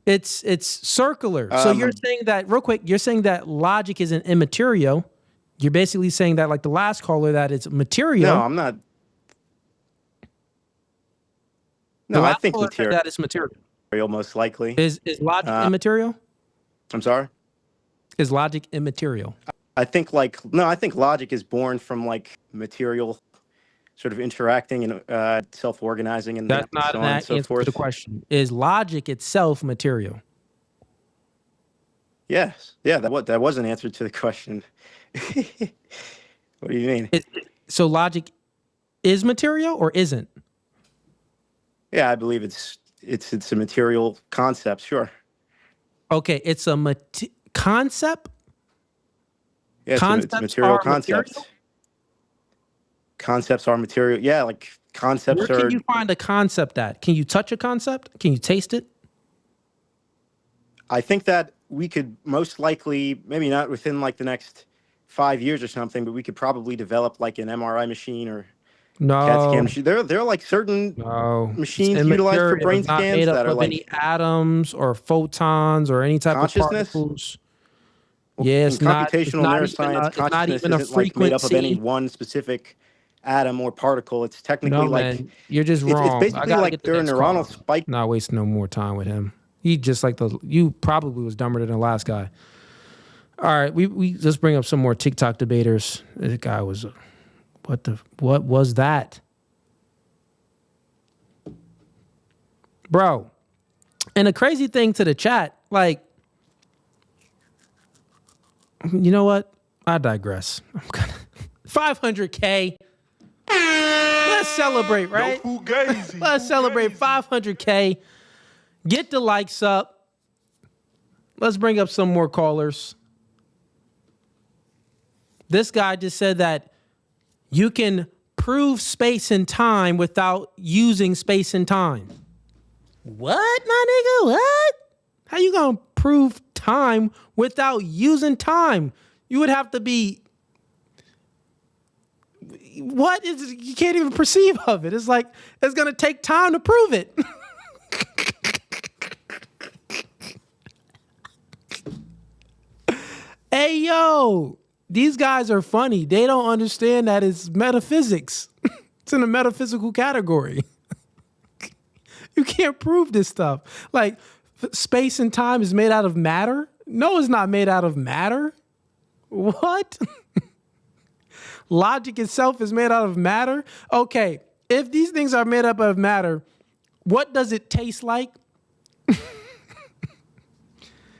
It's circular. So you're saying that real quick. You're saying that logic isn't immaterial. You're basically saying that, like the last caller, that it's material. No, I'm not. No, I think material. That is material. Most likely. Is logic immaterial? I'm sorry? Is logic immaterial? I think logic is born from like material sort of interacting and self-organizing and that's not so on an and so answer forth. to the question. Is logic itself material? Yes. Yeah, that was an answer to the question. What do you mean? So logic is material or isn't? Yeah, I believe it's a material concept, sure. Okay, it's a concept? Yeah, it's a material concept. Material? Concepts are material. Yeah, like concepts are. Where can you find a concept at? Can you touch a concept? Can you taste it? I think that we could most likely, maybe not within like the next 5 years or something, but we could probably develop like an MRI machine or CAT scan machine. There are like certain machines utilized for brain scans made up that are of like any atoms or photons or any type of particles. Well, yeah, it's computational not neuroscience. It's not consciousness even a isn't like made up of any frequency. one specific atom or particle. It's technically No, like man, you're just it's wrong. I basically gotta like get the there are next neuronal caller. spike. Not wasting no more time with him. He just like you probably was dumber than the last guy. All right, we let's bring up some more TikTok debaters. This guy was, what was that, bro? And the crazy thing to the chat, like, you know what? I digress. I'm gonna 500K. Let's celebrate, right? No Fugazee. Let's celebrate 500K. Get the likes up. Let's bring up some more callers. This guy just said that you can prove space and time without using space and time. What, my nigga? What? How you gonna prove time without using time? You would have to be... What is... You can't even perceive of it. It's like, it's gonna take time to prove it. Hey, yo, these guys are funny. They don't understand that it's metaphysics. It's in a metaphysical category. You can't prove this stuff. Like, space and time is made out of matter? No, it's not made out of matter. What? Logic itself is made out of matter? Okay, if these things are made up of matter, what does it taste like?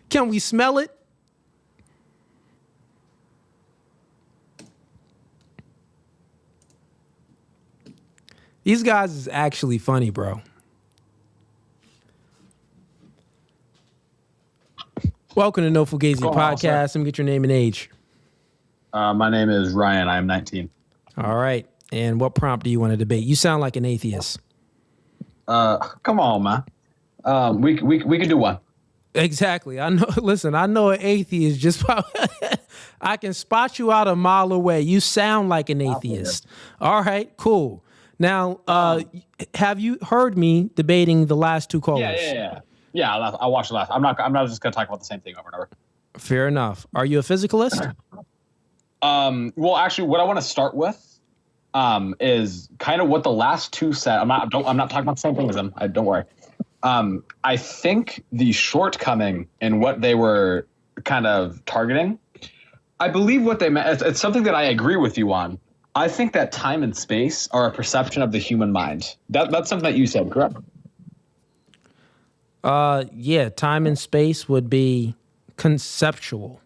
Can we smell it? These guys is actually funny, bro. Welcome to No Fugazee Podcast. Let me get your name and age. My name is Ryan. I am 19. All right. And what prompt do you want to debate? You sound like an atheist. Come on, man. We could do one. Exactly. I know. Listen, I know an atheist just by I can spot you out a mile away. You sound like an atheist. All right, cool. Now, have you heard me debating the last two callers? Yeah, I watched the last. I'm not just gonna talk about the same thing over and over. Fair enough. Are you a physicalist? Well, actually, what I want to start with is kind of what the last two said. I'm not talking about the same thing as them. Don't worry. I think the shortcoming in what they were kind of targeting, I believe what they meant, it's something that I agree with you on. I think that time and space are a perception of the human mind. That's something that you said, correct? Yeah, time and space would be conceptual.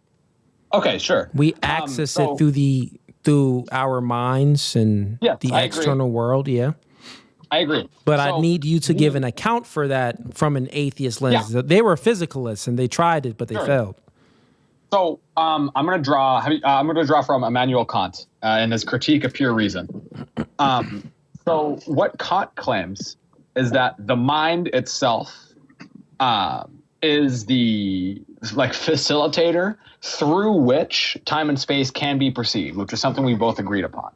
Okay, sure. We access it through our minds and the external world, yeah. I agree. But I need you to give an account for that from an atheist lens. Yeah. They were physicalists and they tried it, but they failed. So I'm going to draw from Immanuel Kant in his Critique of Pure Reason. So what Kant claims is that the mind itself is the facilitator through which time and space can be perceived, which is something we both agreed upon.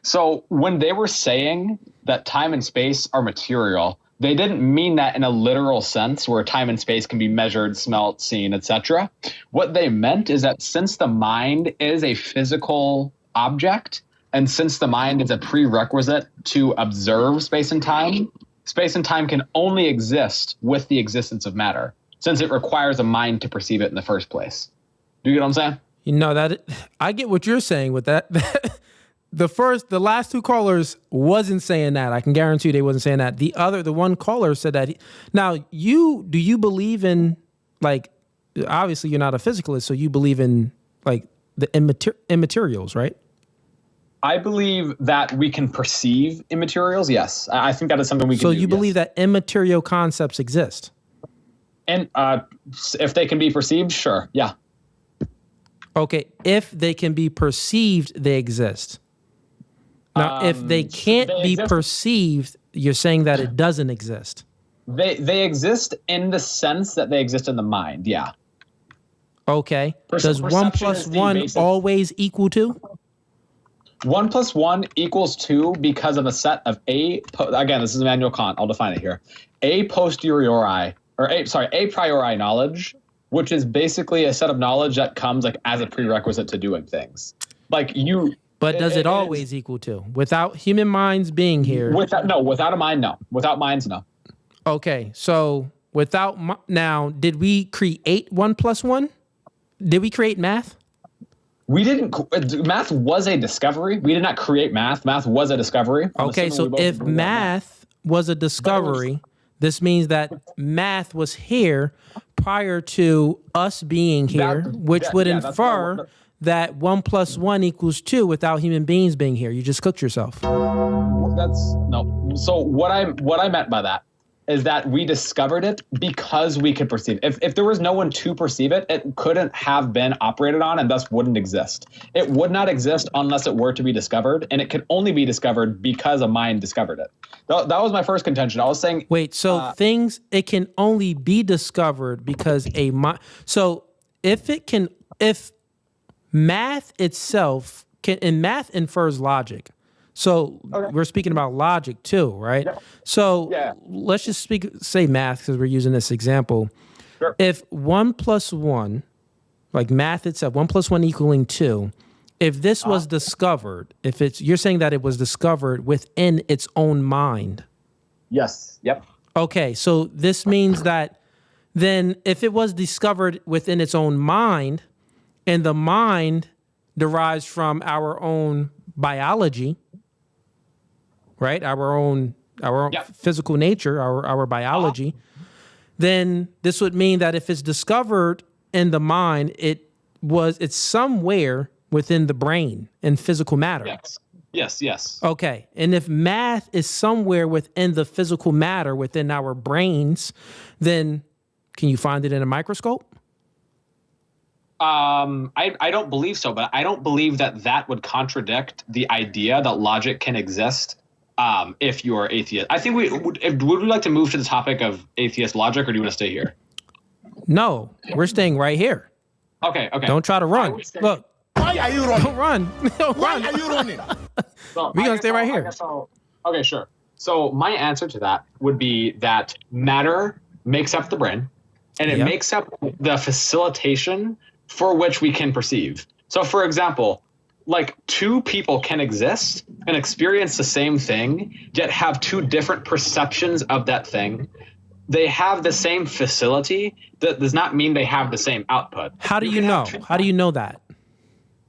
So when they were saying that time and space are material, they didn't mean that in a literal sense where time and space can be measured, smelt, seen, etc. What they meant is that since the mind is a physical object, and since the mind is a prerequisite to observe space and time can only exist with the existence of matter, since it requires a mind to perceive it in the first place. Do you get what I'm saying? You know, that I get what you're saying with that. The last two callers wasn't saying that. I can guarantee you they wasn't saying that. The one caller said that. Now, do you believe in, like, obviously you're not a physicalist, so you believe in, like, the immaterials, right? I believe that we can perceive immaterials, yes. I think that is something we can do. So you believe that immaterial concepts exist? And if they can be perceived, sure, yeah. Okay, if they can be perceived, they exist. Now, if they can't be perceived, you're saying that it doesn't exist. They exist in the sense that they exist in the mind, yeah. Okay. Does 1 + 1 always equal 2? 1 + 1 = 2 because of a set of again, this is Immanuel Kant, I'll define it here. A priori knowledge, which is basically a set of knowledge that comes like as a prerequisite to doing things. Like But does it always equal 2? Without human minds being here? Without a mind, no. Without minds, no. Okay, so now, did we create 1 + 1? Did we create math? We didn't. Math was a discovery. We did not create math. Math was a discovery. Okay, so if math was a discovery, this means that math was here prior to us being here, which would infer that 1 + 1 = 2 without human beings being here. You just cooked yourself. That's no. So what I meant by that is that we discovered it because we could perceive it. If there was no one to perceive it, it couldn't have been operated on and thus wouldn't exist. It would not exist unless it were to be discovered, and it could only be discovered because a mind discovered it. That was my first contention. I was saying... Wait, so it can only be discovered because a mind... So if math itself can... And math infers logic. So we're speaking about logic too, right? Yeah. So let's just say math because we're using this example. Sure. If 1 + 1, like math itself, 1 + 1 = 2, if this was discovered, you're saying that it was discovered within its own mind. Yes. Yep. Okay, so this means that then if it was discovered within its own mind, and the mind derives from our own biology, right? Our own physical nature, our biology, then this would mean that if it's discovered in the mind, it's somewhere within the brain in physical matter. Yes. Okay. And if math is somewhere within the physical matter within our brains, then can you find it in a microscope? I don't believe so, but I don't believe that would contradict the idea that logic can exist. If you're atheist, I think would we like to move to the topic of atheist logic, or do you want to stay here? No, we're staying right here. Okay. Don't try to run. Look. Why are you running? Don't run. Why are you running? So we're going to stay right here. Okay, sure. So my answer to that would be that matter makes up the brain, and it makes up the facilitation for which we can perceive. So for example, like 2 people can exist and experience the same thing, yet have 2 different perceptions of that thing. They have the same facility. That does not mean they have the same output. How do you know? How do you know that?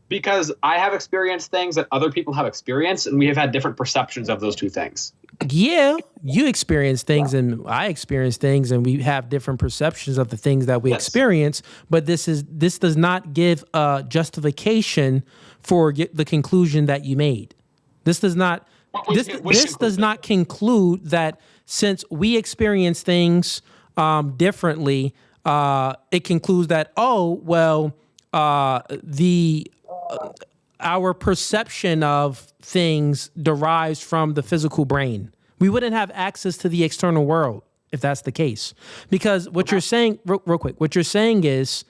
Because I have experienced things that other people have experienced, and we have had different perceptions of those 2 things. Yeah, you experience things and I experience things, and we have different perceptions of the things that we experience. But this does not give a justification for the conclusion that you made. This does not. This does not conclude that since we experience things differently, it concludes that our perception of things derives from the physical brain. We wouldn't have access to the external world if that's the case. Because what you're saying, real quick, what you're saying is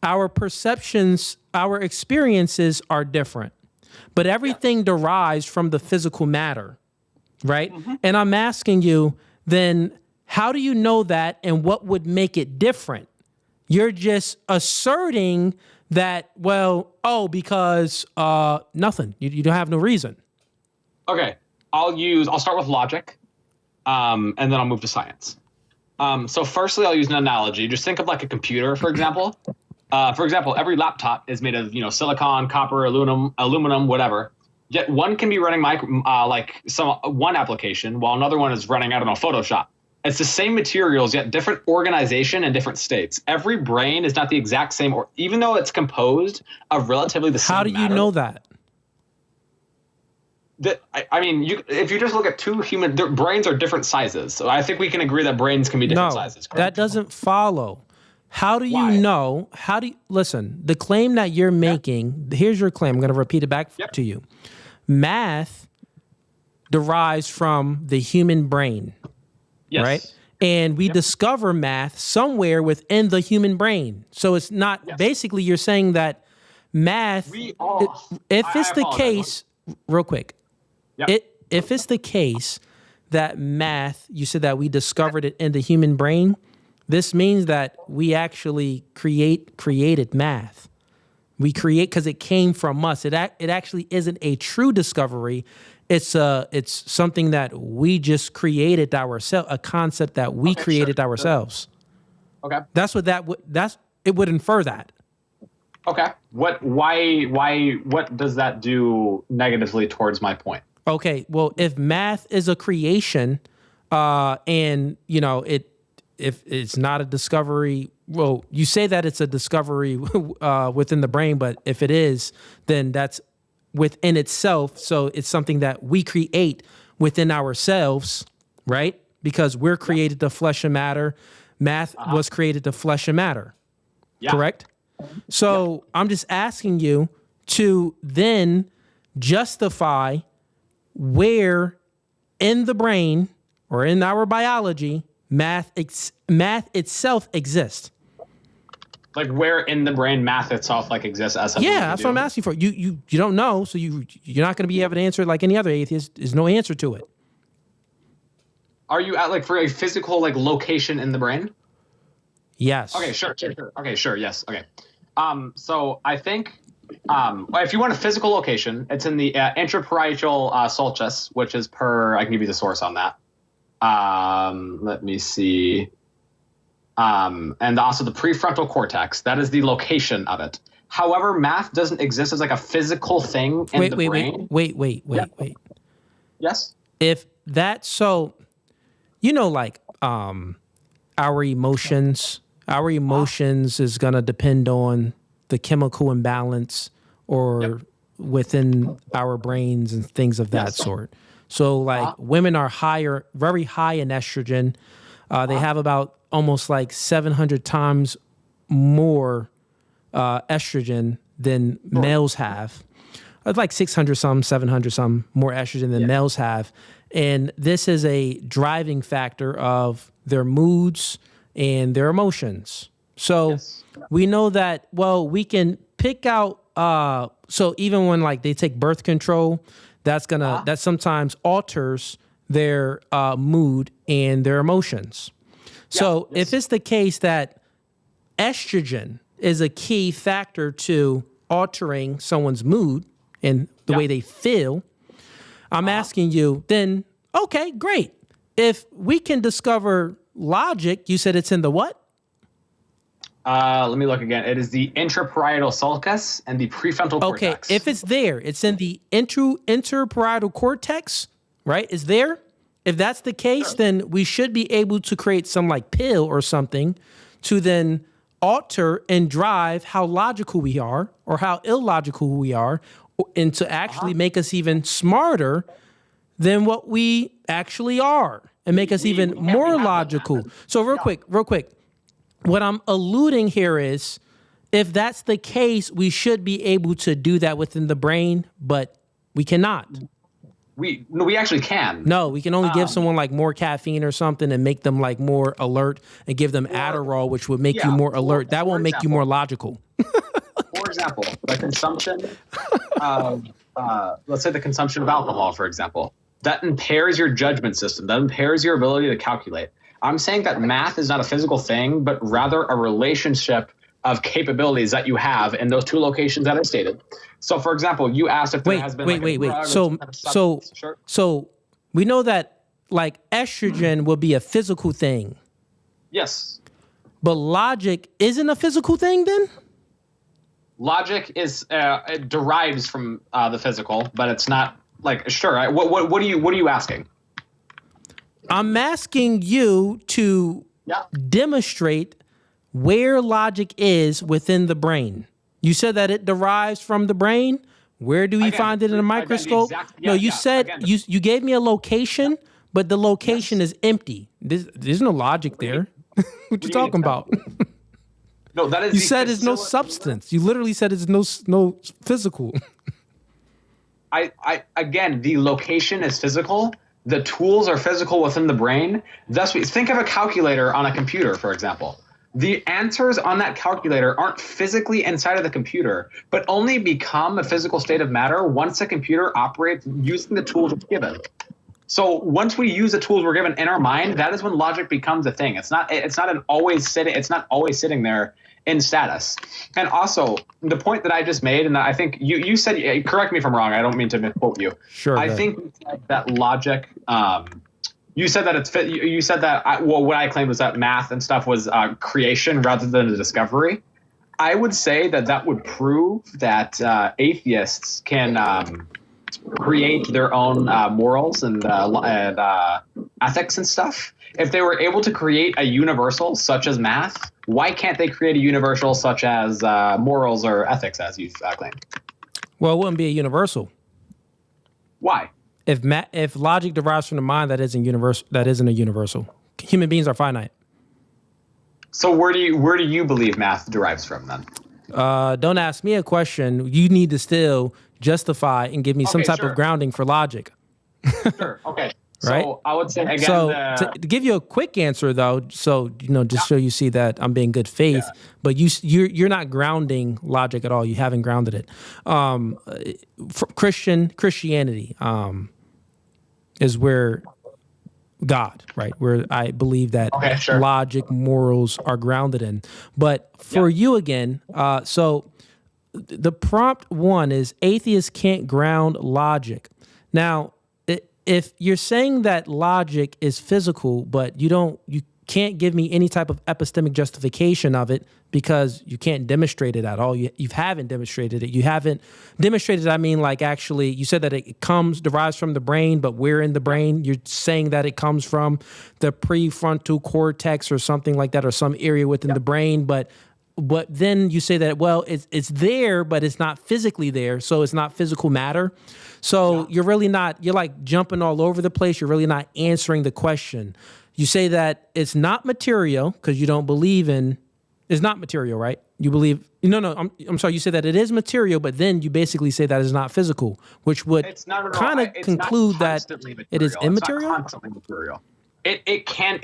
our perceptions, our experiences are different, but everything derives from the physical matter, right? Mm-hmm. And I'm asking you, then how do you know that, and what would make it different? You're just asserting that, because nothing. You don't have no reason. Okay, I'll start with logic, and then I'll move to science. So firstly, I'll use an analogy. Just think of like a computer, for example. Every laptop is made of silicon, copper, aluminum, whatever. Yet one can be running one application, while another one is running, Photoshop. It's the same materials, yet different organization and different states. Every brain is not the exact same, or even though it's composed of relatively the same. How do you know that? If you just look at 2 human, their brains are different sizes. So I think we can agree that brains can be different sizes. Correct? That doesn't follow. How do you know? Listen, the claim that you're making, here's your claim. I'm going to repeat it back to you. Math derives from the human brain. Yes. Right? And we discover math somewhere within the human brain. So it's not, basically you're saying that math, if it's the case, real quick, if it's the case that math, you said that we discovered it in the human brain, this means that we actually created math. We create because it came from us. It actually isn't a true discovery. It's something that we just created ourselves, a concept that we created ourselves. Okay. That's what it would infer that. Okay. What does that do negatively towards my point? Okay. Well, if math is a creation, and if it's not a discovery, well, you say that it's a discovery within the brain, but if it is, then that's within itself. So it's something that we create within ourselves, right? Because we're created to flesh and matter. Math was created to flesh and matter. Yeah. Correct? So I'm just asking you to then justify where in the brain or in our biology math itself exists. Like where in the brain math itself exists as something. Yeah, that's what I'm asking for. You don't know, so you're not going to be able to answer it like any other atheist. There's no answer to it. Are you at for a physical location in the brain? Yes. Okay, sure. Okay, sure. Yes. Okay. So I think if you want a physical location, it's in the intraparietal sulcus, which is I can give you the source on that. Let me see. And also the prefrontal cortex. That is the location of it. However, math doesn't exist as a physical thing in the brain. Wait. Yes. If that's so, our emotions is going to depend on the chemical imbalance or within our brains and things of that sort. So women are very high in estrogen. They have about almost 700 times more estrogen than males have. It's 600 some, 700 some more estrogen than males have. And this is a driving factor of their moods and their emotions. So we know that, we can pick out, so even when they take birth control, that sometimes alters their mood and their emotions. So if it's the case that estrogen is a key factor to altering someone's mood and the way they feel, I'm asking you then, okay, great. If we can discover logic, you said it's in the what? Let me look again. It is the intraparietal sulcus and the prefrontal cortex. Okay, if it's there, it's in the interparietal cortex, right? Is there? If that's the case, then we should be able to create some pill or something to then alter and drive how logical we are or how illogical we are, and to actually make us even smarter than what we actually are and make us even more logical. So real quick, what I'm alluding here is if that's the case, we should be able to do that within the brain, but we cannot. We actually can. No, we can only give someone more caffeine or something and make them more alert and give them Adderall, which would make you more alert. That won't make you more logical. For example, the consumption of, let's say the consumption of alcohol, for example, that impairs your judgment system. That impairs your ability to calculate. I'm saying that math is not a physical thing, but rather a relationship of capabilities that you have in those two locations that I stated. So, for example, you asked if there has been wait. So we know that estrogen will be a physical thing. Yes. But logic isn't a physical thing then? Logic is it derives from the physical, but it's not sure. What are you asking? I'm asking you to demonstrate where logic is within the brain. You said that it derives from the brain. Where do we find it in a microscope? You said you gave me a location, but the location is empty. There's no logic there. What you talking about? No, that is. You said there's no substance. You literally said it's no physical. Again, the location is physical. The tools are physical within the brain. Thus, think of a calculator on a computer, for example. The answers on that calculator aren't physically inside of the computer, but only become a physical state of matter once the computer operates using the tools it's given. So once we use the tools we're given in our mind, that is when logic becomes a thing. It's not always sitting there in status. And also, the point that I just made, and I think you said, correct me if I'm wrong, I don't mean to misquote you. Sure. I think you said that logic, you said that you said that, what I claimed was that math and stuff was creation rather than a discovery. I would say that would prove that atheists can create their own morals and ethics and stuff. If they were able to create a universal such as math, why can't they create a universal such as morals or ethics, as you've claimed? Well, it wouldn't be a universal. Why? If logic derives from the mind, that isn't a universal. Human beings are finite. So where do you believe math derives from then? Don't ask me a question. You need to still justify and give me some type of grounding for logic. Sure. Okay. Right? So I would say again. So to give you a quick answer though, so just so you see that I'm being good faith, but you're not grounding logic at all. You haven't grounded it. Christianity is where God, right? Where I believe that logic, morals are grounded in. But for you again, so the prompt one is atheists can't ground logic. Now, if you're saying that logic is physical, but you can't give me any type of epistemic justification of it because you can't demonstrate it at all. You haven't demonstrated it. You haven't demonstrated, I mean, like actually, you said that it derives from the brain, but where in the brain? You're saying that it comes from the prefrontal cortex or something like that, or some area within the brain, but then you say that, well, it's there, but it's not physically there, so it's not physical matter. So you're really not, you're like jumping all over the place. You're really not answering the question. You say that it's not material because you don't believe in, it's not material, right? You believe, no, I'm sorry. You say that it is material, but then you basically say that it's not physical, which would kind of conclude that it is immaterial. It's not constantly material. It can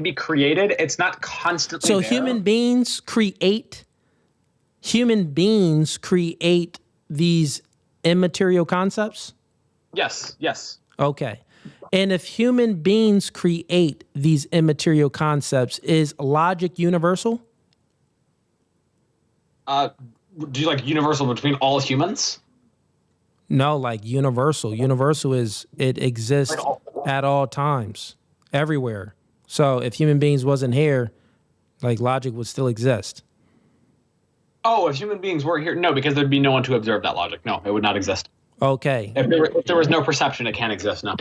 be created. It's not constantly there. Human beings create these immaterial concepts? Yes. Okay. And if human beings create these immaterial concepts, is logic universal? Do you like universal between all humans? No, like universal. Universal is it exists at all times, everywhere. So if human beings wasn't here, like logic would still exist. Oh, if human beings were here, no, because there'd be no one to observe that logic. No, it would not exist. Okay. If there was no perception, it can't exist. No.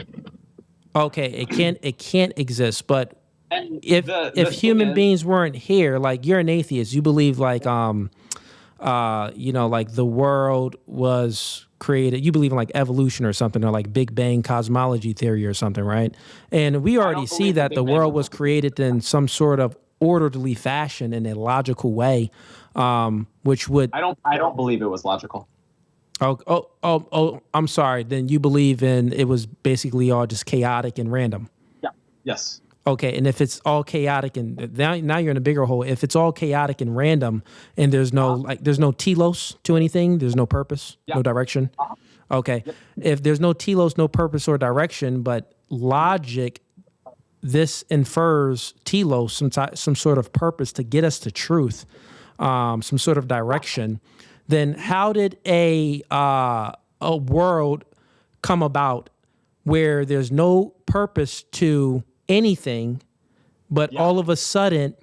Okay, it can't exist. But if human beings weren't here, like you're an atheist, you believe like like the world was created. You believe in like evolution or something, or like Big Bang cosmology theory or something, right? And we already see that the world was created in some sort of orderly fashion in a logical way, which would I don't believe it was logical. Oh, I'm sorry. Then you believe in it was basically all just chaotic and random. Yeah. Yes. Okay, and if it's all chaotic and now you're in a bigger hole. If it's all chaotic and random and there's no there's no telos to anything, there's no purpose, no direction. Okay. Yep. If there's no telos, no purpose or direction, but logic, this infers telos, some sort of purpose to get us to truth, some sort of direction. Then how did a world come about where there's no purpose to anything, but all of a sudden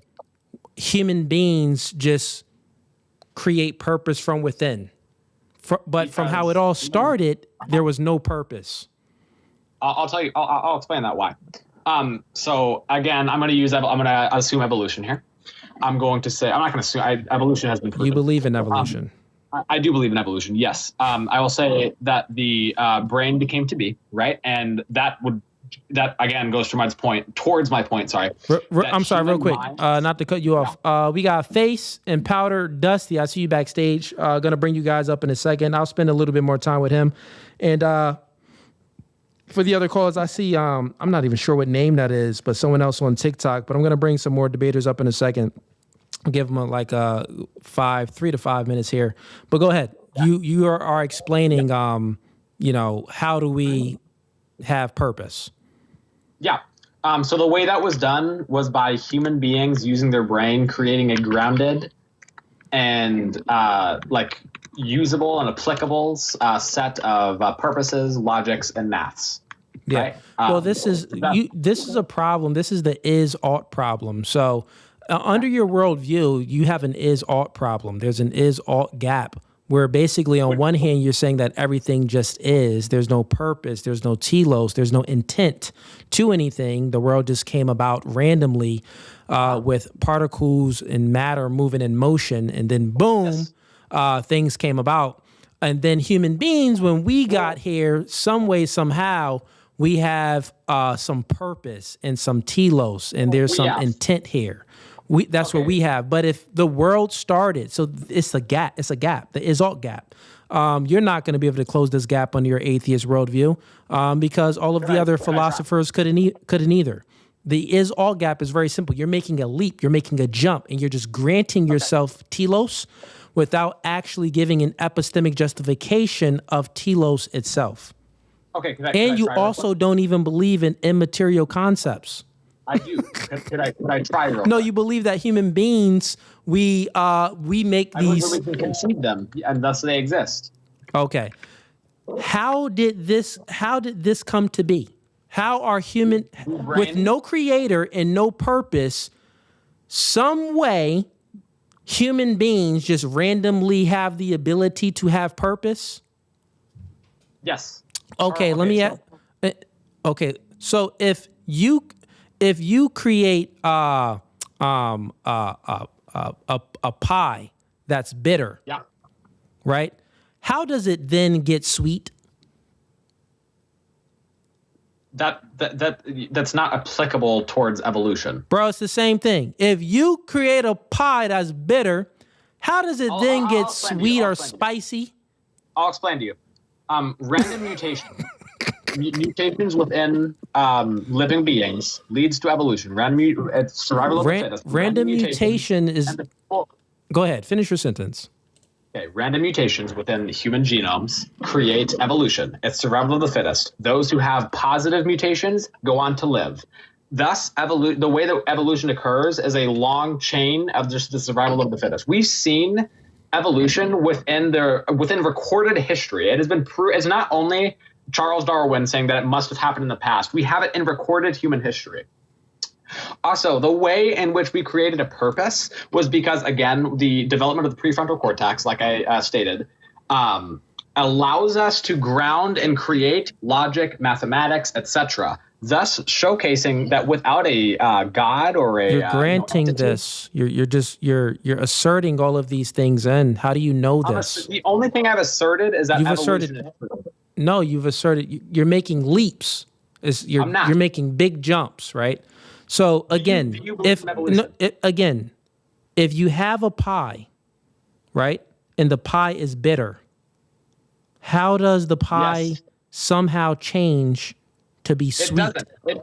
human beings just create purpose from within? But from how it all started, there was no purpose. I'll tell you. I'll explain that why. So again, I'm going to assume evolution here. I'm going to say I'm not going to assume. Evolution has been proven. You believe in evolution? I do believe in evolution. Yes. I will say that the brain became to be, right, and that again goes towards my point. Sorry. I'm sorry, real quick, not to cut you off. We got Face and Powder Dusty. I see you backstage. Gonna bring you guys up in a second. I'll spend a little bit more time with him. And for the other callers, I see. I'm not even sure what name that is, but someone else on TikTok. But I'm gonna bring some more debaters up in a second. Give them like 3 to 5 minutes here. But go ahead. You are explaining. How do we have purpose? Yeah. So the way that was done was by human beings using their brain, creating a grounded and like usable and applicable set of purposes, logics, and maths. Yeah. Right? Well, this is a problem. This is the is-ought problem. So under your worldview, you have an is-ought problem. There's an is-ought gap where basically on one hand, you're saying that everything just is. There's no purpose. There's no telos. There's no intent to anything. The world just came about randomly with particles and matter moving in motion. And then boom, things came about. And then human beings, when we got here, some way, somehow, we have some purpose and some telos, and there's some intent here. That's what we have. But if the world started, so it's a gap. It's a gap. The is-ought gap. You're not going to be able to close this gap under your atheist worldview because all of the other philosophers couldn't either. The is-ought gap is very simple. You're making a leap. You're making a jump, and you're just granting yourself telos without actually giving an epistemic justification of telos itself. Okay. And you also don't even believe in immaterial concepts. I do. Could I try real quick? No, you believe that human beings, we make these. We can conceive them, and thus they exist. Okay. How did this come to be? How are human with no creator and no purpose, some way human beings just randomly have the ability to have purpose? Yes. Okay, let me ask. Okay, so if you create a pie that's bitter, right? How does it then get sweet? That's not applicable towards evolution. Bro, it's the same thing. If you create a pie that's bitter, how does it then get sweet or spicy? I'll explain to you. Random mutations within living beings leads to evolution. It's survival of the fittest. Random mutation is. Go ahead. Finish your sentence. Okay, random mutations within human genomes create evolution. It's survival of the fittest. Those who have positive mutations go on to live. Thus, the way that evolution occurs is a long chain of just the survival of the fittest. We've seen evolution within recorded history. It has been it's not only Charles Darwin saying that it must have happened in the past. We have it in recorded human history. Also, the way in which we created a purpose was because, again, the development of the prefrontal cortex, like I stated, allows us to ground and create logic, mathematics, etc., thus showcasing that without a god or a you're granting this, you're asserting all of these things. And how do you know this? The only thing I've asserted is that you've asserted you're making leaps. You're making big jumps, right? So again, if you have a pie, right, and the pie is bitter, how does the pie somehow change to be sweet?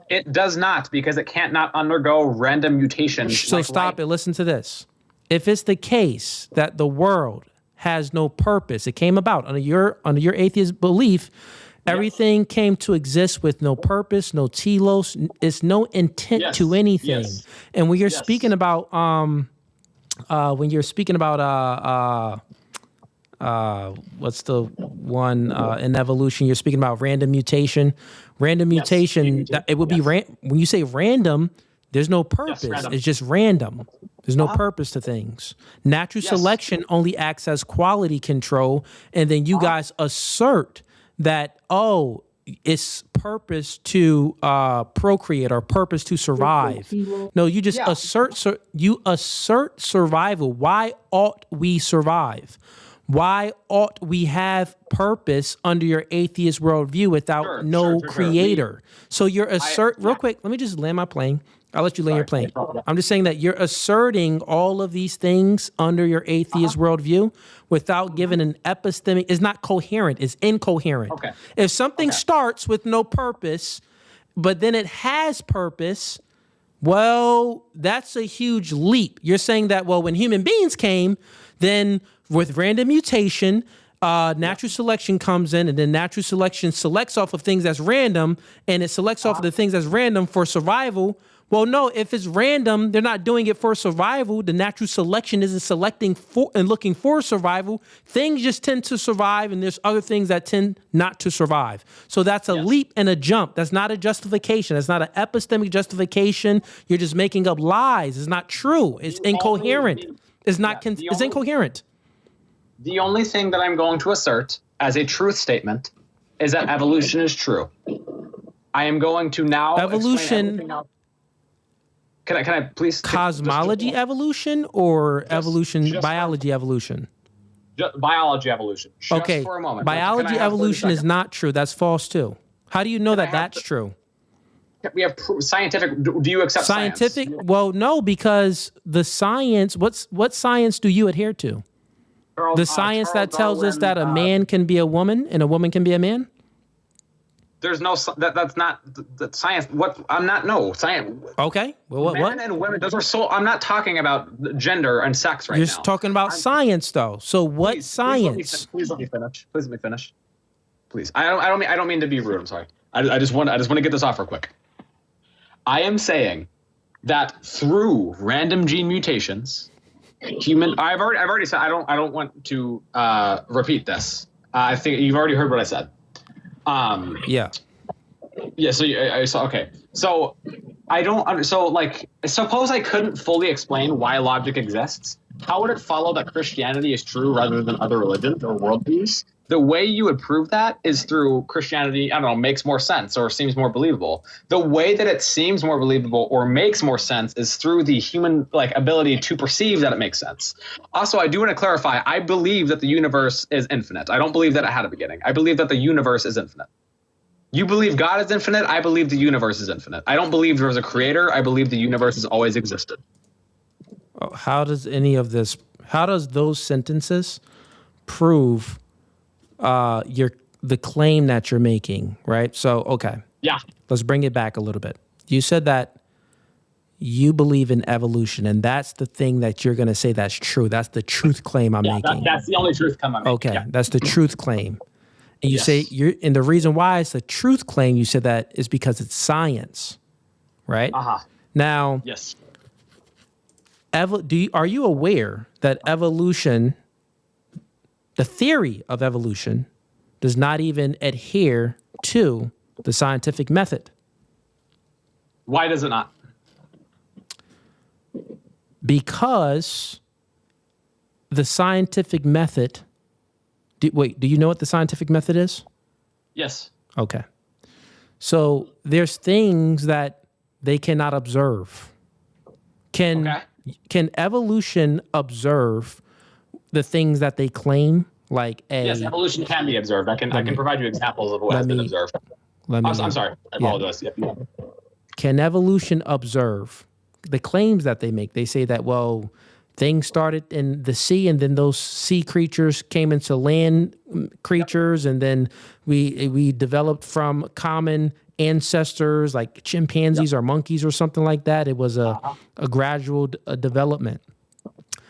It does not, because it can't not undergo random mutations. So stop it. Listen to this. If it's the case that the world has no purpose, it came about under your atheist belief. Everything came to exist with no purpose, no telos. It's no intent to anything. And when you're speaking about what's the one in evolution? You're speaking about random mutation. Random mutation. It would be when you say random, there's no purpose. It's just random. There's no purpose to things. Natural selection only acts as quality control, and then you guys assert that, it's purpose to procreate or purpose to survive. No, you just assert survival. Why ought we survive? Why ought we have purpose under your atheist worldview without creator? So you're real quick, let me just land my plane. I'll let you land your plane. I'm just saying that you're asserting all of these things under your atheist worldview without giving an epistemic. It's not coherent. It's incoherent. Okay. If something starts with no purpose, but then it has purpose, well, that's a huge leap. You're saying that, well, when human beings came, then with random mutation, natural selection comes in, and then natural selection selects off of things that's random, and it selects off of the things that's random for survival. Well, no, if it's random, they're not doing it for survival. The natural selection isn't selecting for and looking for survival. Things just tend to survive, and there's other things that tend not to survive. So that's a leap and a jump. That's not a justification. That's not an epistemic justification. You're just making up lies. It's not true. It's incoherent. It's not. It's incoherent. The only thing that I'm going to assert as a truth statement is that evolution is true. I am going to now evolution. Can I please? Cosmology evolution or evolution, biology evolution? Biology evolution. Just okay. For a moment. Biology evolution is not true. That's false too. How do you know that that's true? We have scientific. Do you accept scientific? Science? Well, no, because the science. What science do you adhere to? The science that tells us that a man can be a woman and a woman can be a man? There's no that's not that science. What I'm not no science. Okay. Well, men and women. Those are so. I'm not talking about gender and sex right now. You're talking about science though. So what science? Please let me finish. Please let me finish. Please. I don't mean to be rude. I'm sorry. I just want to get this off real quick. I am saying that through random gene mutations, I've already said I don't want to repeat this. I think you've already heard what I said. Yeah. So I saw. Okay. So I don't. So like, suppose I couldn't fully explain why logic exists. How would it follow that Christianity is true rather than other religions or worldviews? The way you would prove that is through Christianity, I don't know, makes more sense or seems more believable. The way that it seems more believable or makes more sense is through the human ability to perceive that it makes sense. Also, I do want to clarify, I believe that the universe is infinite. I don't believe that it had a beginning. I believe that the universe is infinite. You believe God is infinite. I believe the universe is infinite. I don't believe there was a creator. I believe the universe has always existed. How does those sentences prove the claim that you're making, right? So, okay. Yeah. Let's bring it back a little bit. You said that you believe in evolution, and that's the thing that you're going to say that's true. That's the truth claim I'm making. That's the only truth claim I'm making. Okay, yeah. That's the truth claim. And you say and the reason why it's a truth claim, you said that is because it's science, right? Now, yes. Are you aware that evolution, the theory of evolution, does not even adhere to the scientific method? Why does it not? Because the scientific method. Do you know what the scientific method is? Yes. Okay. So there's things that they cannot observe. Can evolution observe the things that they claim? Yes, evolution can be observed. I can provide you examples of what has been observed. I'm sorry. I apologize. Yeah. Can evolution observe the claims that they make? They say that, well, things started in the sea, and then those sea creatures came into land creatures, and then we developed from common ancestors like chimpanzees or monkeys or something like that. It was a gradual development.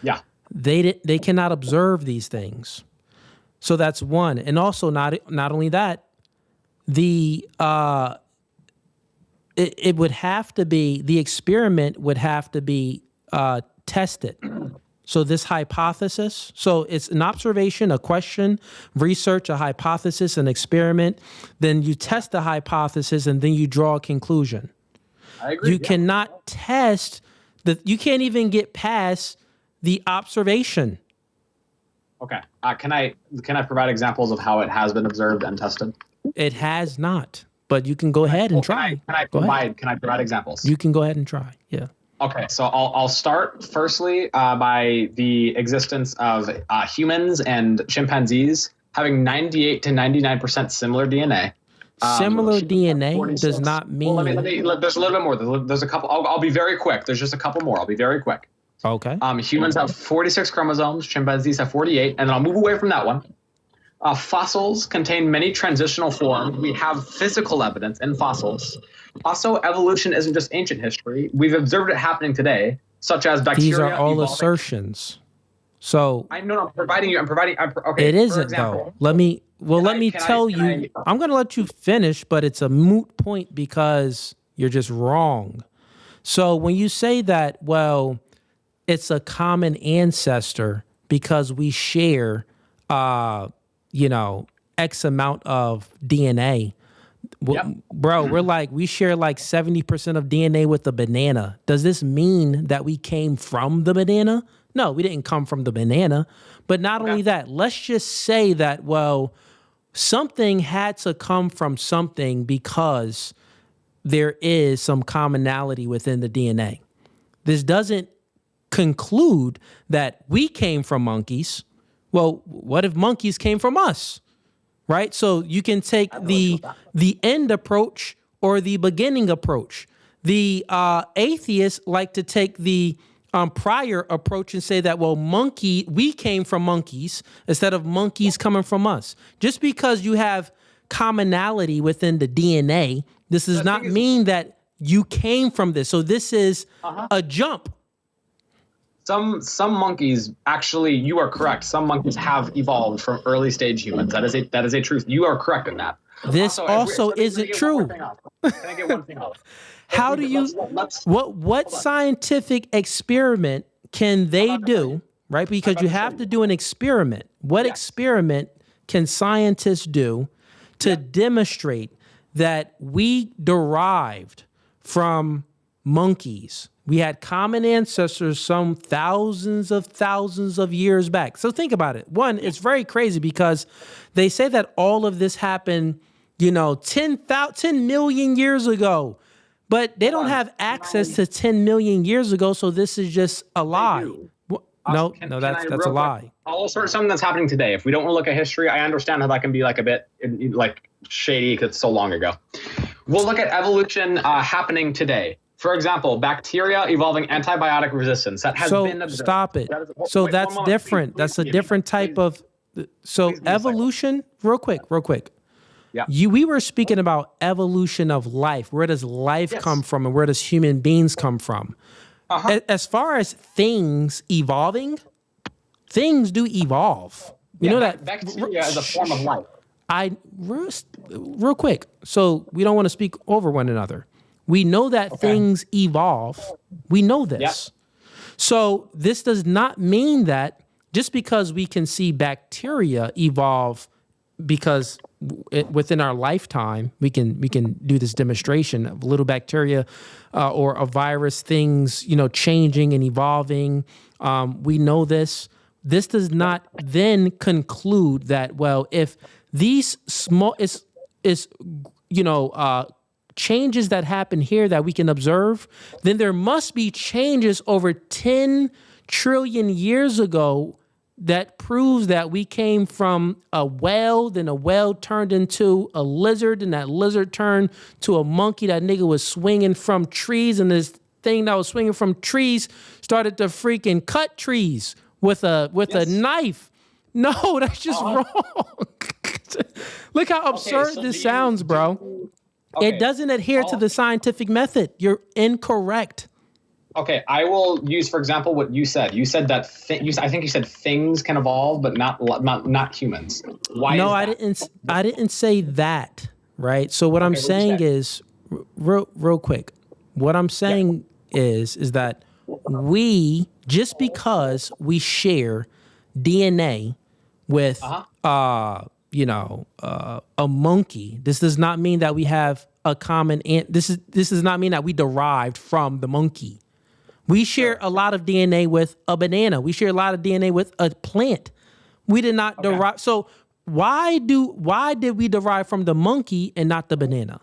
Yeah. They cannot observe these things. So that's one. And also not only that, it would have to be, the experiment would have to be tested. So this hypothesis, so it's an observation, a question, research, a hypothesis, an experiment. Then you test the hypothesis and then you draw a conclusion. I agree. You cannot test you can't even get past the observation. Okay. Can I provide examples of how it has been observed and tested? It has not, but you can go ahead and try. Can I provide examples? You can go ahead and try. Yeah. Okay, so I'll start firstly by the existence of humans and chimpanzees having 98 to 99% similar DNA. Similar DNA does not mean. Well, there's a little bit more. There's a couple. I'll be very quick. There's just a couple more. I'll be very quick. Okay. Humans have 46 chromosomes. Chimpanzees have 48, and then I'll move away from that one. Fossils contain many transitional forms. We have physical evidence in fossils. Also, evolution isn't just ancient history. We've observed it happening today, such as bacteria. These are all evolving. Assertions. So I'm providing you. Okay. It isn't though. Let me tell you. I'm going to let you finish, but it's a moot point because you're just wrong. So when you say that, well, it's a common ancestor because we share, X amount of DNA. Yep. Bro, we share like 70% of DNA with the banana. Does this mean that we came from the banana? No, we didn't come from the banana. But not only that, let's just say that, well, something had to come from something because there is some commonality within the DNA. This doesn't conclude that we came from monkeys. Well, what if monkeys came from us? Right? So you can take the end approach or the beginning approach. The atheists like to take the prior approach and say that, well, we came from monkeys instead of monkeys coming from us. Just because you have commonality within the DNA, this does not mean that you came from this. So this is a jump. Some monkeys, actually, you are correct. Some monkeys have evolved from early stage humans. That is a truth. You are correct in that. This also isn't true. Can I get one thing off? How do you? What scientific experiment can they do? Right, because you have to do an experiment. What experiment can scientists do to demonstrate that we derived from monkeys? We had common ancestors some thousands of years back. So think about it. One, it's very crazy because they say that all of this happened, 10 million years ago. But they don't have access to 10 million years ago, so this is just a lie. No, that's a lie. I'll assert something that's happening today. If we don't want to look at history, I understand how that can be like a bit like shady because it's so long ago. We'll look at evolution happening today. For example, bacteria evolving antibiotic resistance. That has been observed. Stop it. That's different. That's a different type of. So evolution, real quick. Yeah. We were speaking about evolution of life. Where does life come from, and where does human beings come from? As far as things evolving, things do evolve. You know that bacteria is a form of life. Real quick. So we don't want to speak over one another. We know that things evolve. We know this. Yep. So this does not mean that just because we can see bacteria evolve because within our lifetime, we can do this demonstration of little bacteria or a virus, things, changing and evolving. We know this. This does not then conclude that, well, if these small changes that happen here that we can observe, then there must be changes over 10 trillion years ago that proves that we came from a whale, then a whale turned into a lizard, and that lizard turned to a monkey. That nigga was swinging from trees, and this thing that was swinging from trees started to freaking cut trees with a knife. No, that's just wrong. Look how absurd this sounds, bro. It doesn't adhere to the scientific method. You're incorrect. Okay, I will use, for example, what you said. You said that I think you said things can evolve, but not humans. Why? No, is that? I didn't say that. Right. So what I'm saying is, real quick, what I'm saying is that we, just because we share DNA with a monkey, this does not mean that we have a common. This does not mean that we derived from the monkey. We share a lot of DNA with a banana. We share a lot of DNA with a plant. We did not derive. So why did we derive from the monkey and not the banana?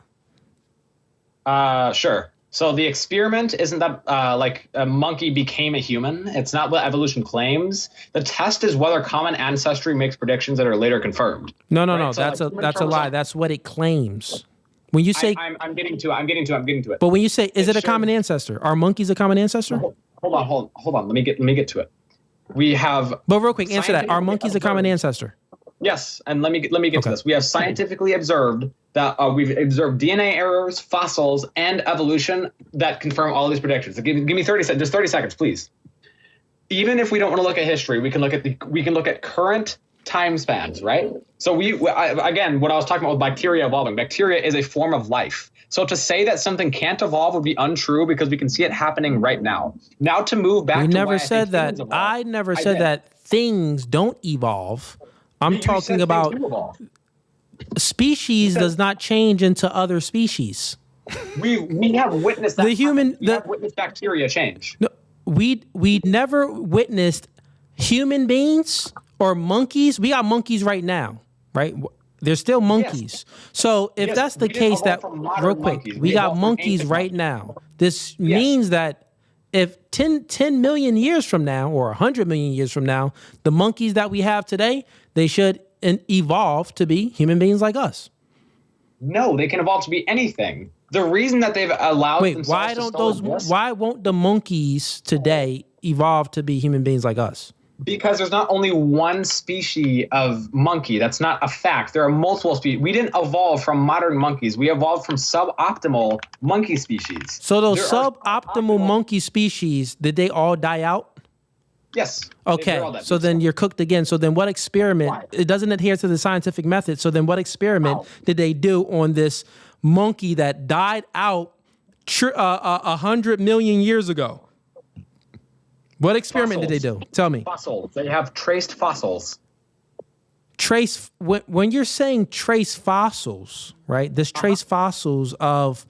Sure. So the experiment isn't that like a monkey became a human. It's not what evolution claims. The test is whether common ancestry makes predictions that are later confirmed. No. So that's a lie. That's what it claims. When you say, I'm getting to it. But when you say, is it a common ancestor? Are monkeys a common ancestor? Hold on. Let me get to it. We have. But real quick, answer that. Are monkeys a common ancestor? Yes, and let me get to this. We have scientifically observed that we've observed DNA errors, fossils, and evolution that confirm all these predictions. Give me 30 seconds, please. Even if we don't want to look at history, we can look at current time spans, right? So again, what I was talking about with bacteria evolving. Bacteria is a form of life. So to say that something can't evolve would be untrue because we can see it happening right now. Now to move back We to never why said that. things evolve, I never said did. that things don't evolve. I'm You talking said about things do evolve. species does not change into other species. We have witnessed that. We have witnessed bacteria change. No, we never witnessed human beings or monkeys. We got monkeys right now, right? There's still monkeys. So if that's the case, that real quick, we got monkeys right now. This means that if 10 million years from now or 100 million years from now, the monkeys that we have today, they should evolve to be human beings like us. No, they can evolve to be anything. The reason that they've allowed why won't the monkeys today evolve to be human beings like us? Because there's not only one species of monkey. That's not a fact. There are multiple species. We didn't evolve from modern monkeys. We evolved from suboptimal monkey species. So those suboptimal monkey species, did they all die out? Yes. Okay, so then you're cooked again. So then what experiment, it doesn't adhere to the scientific method, so then what experiment did they do on this monkey that died out 100 million years ago? What experiment did they do? Tell me. Fossils. They have traced fossils. When you're saying trace fossils, right? This trace fossils of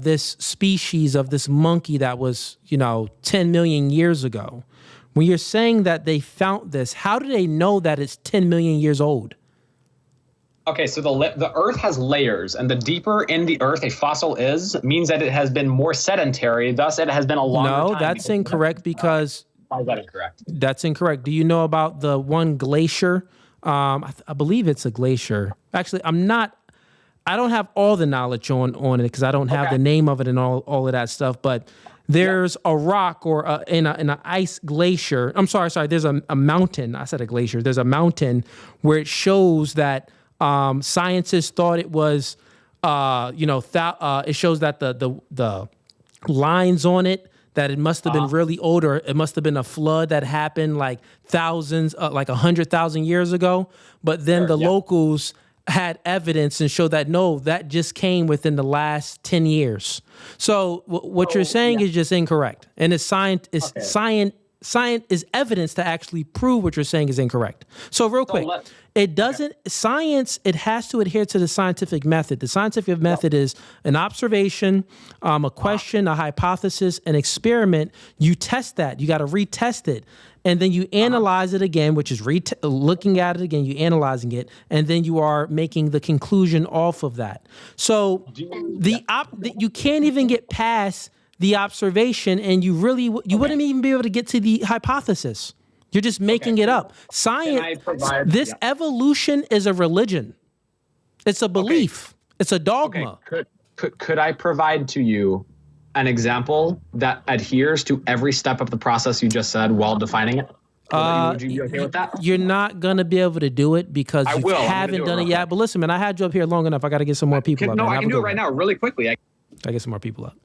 this species of this monkey that was, 10 million years ago. When you're saying that they found this, how do they know that it's 10 million years old? Okay, so the Earth has layers, and the deeper in the Earth a fossil is, means that it has been more sedentary. Thus, it has been a longer time. No, that's incorrect because. Why is that incorrect? That's incorrect. Do you know about the one glacier? I believe it's a glacier. Actually, I don't have all the knowledge on it because I don't have the name of it and all of that stuff. But there's a rock or in an ice glacier. I'm sorry. There's a mountain. I said a glacier. There's a mountain where it shows that. Scientists thought it was, it shows that the lines on it, that it must have been really old, or it must have been a flood that happened like thousands, like 100,000 years ago. But then the locals had evidence and showed that, no, that just came within the last 10 years. So what you're saying is just incorrect. And science is evidence to actually prove what you're saying is incorrect. So real quick, science, it has to adhere to the scientific method. The scientific method is an observation, a question, a hypothesis, an experiment. You test that. You got to retest it. And then you analyze it again, which is looking at it again, you analyzing it, and then you are making the conclusion off of that. So you can't even get past the observation, and you wouldn't even be able to get to the hypothesis. You're just making it up. Science, evolution is a religion. It's a belief. It's a dogma. Could I provide to you an example that adheres to every step of the process you just said while defining it? Would you be okay with that? You're not going to be able to do it because you haven't done it yet. But listen, man, I had you up here long enough. I got to get some more people up. No, I can do it right now really quickly. I get some more people up.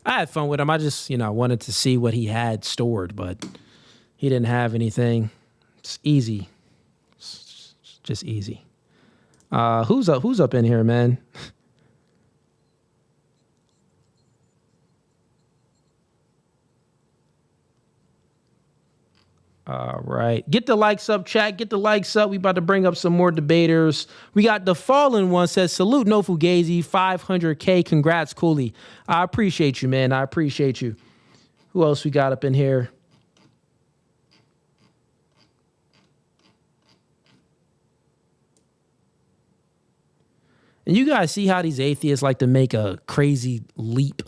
I had fun with him. I just, wanted to see what he had stored, but he didn't have anything. It's easy. It's just easy. Who's up in here, man? All right. Get the likes up, chat. Get the likes up. We about to bring up some more debaters. We got the Fallen One says, salute no Fugazee, 500K. Congrats, Cooley. I appreciate you, man. I appreciate you. Who else we got up in here? And you guys see how these atheists like to make a crazy leap.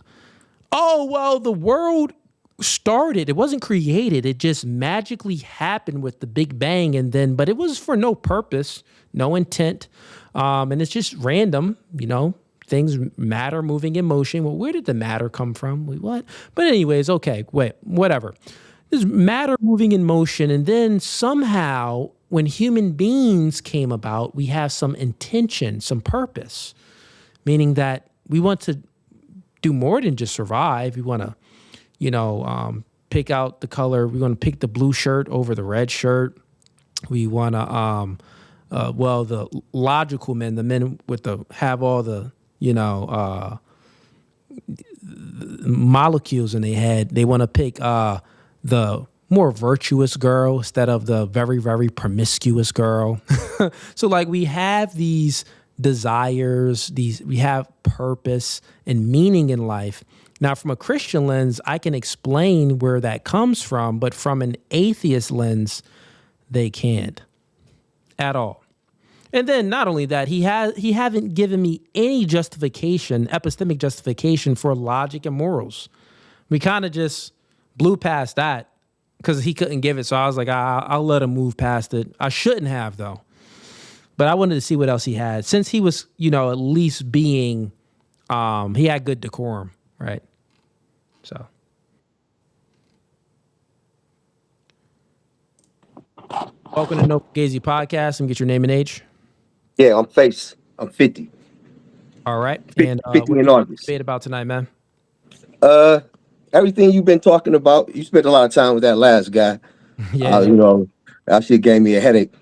Oh, well, the world started. It wasn't created. It just magically happened with the Big Bang, but it was for no purpose, no intent. And it's just random, things, matter moving in motion. Well, where did the matter come from? What? But anyways, okay, whatever. There's matter moving in motion. And then somehow when human beings came about, we have some intention, some purpose, meaning that we want to do more than just survive. We want to pick out the color. We want to pick the blue shirt over the red shirt. We want to, the logical men, the men with have all the, molecules in their head. They want to pick the more virtuous girl instead of the very, very promiscuous girl. So like we have these desires, we have purpose and meaning in life. Now, from a Christian lens, I can explain where that comes from, but from an atheist lens, they can't at all. And then not only that, he haven't given me any justification, epistemic justification for logic and morals. We kind of just blew past that because he couldn't give it. So I was like, I'll let him move past it. I shouldn't have, though. But I wanted to see what else he had. Since he was, at least being, he had good decorum, right? So. Welcome to No Fugazee Podcast. And get your name and age. Yeah, I'm Face. I'm 50. All right. 50, and 50 what in are you August. debate about tonight, man? Everything you've been talking about, you spent a lot of time with that last guy. Yeah. That shit gave me a headache.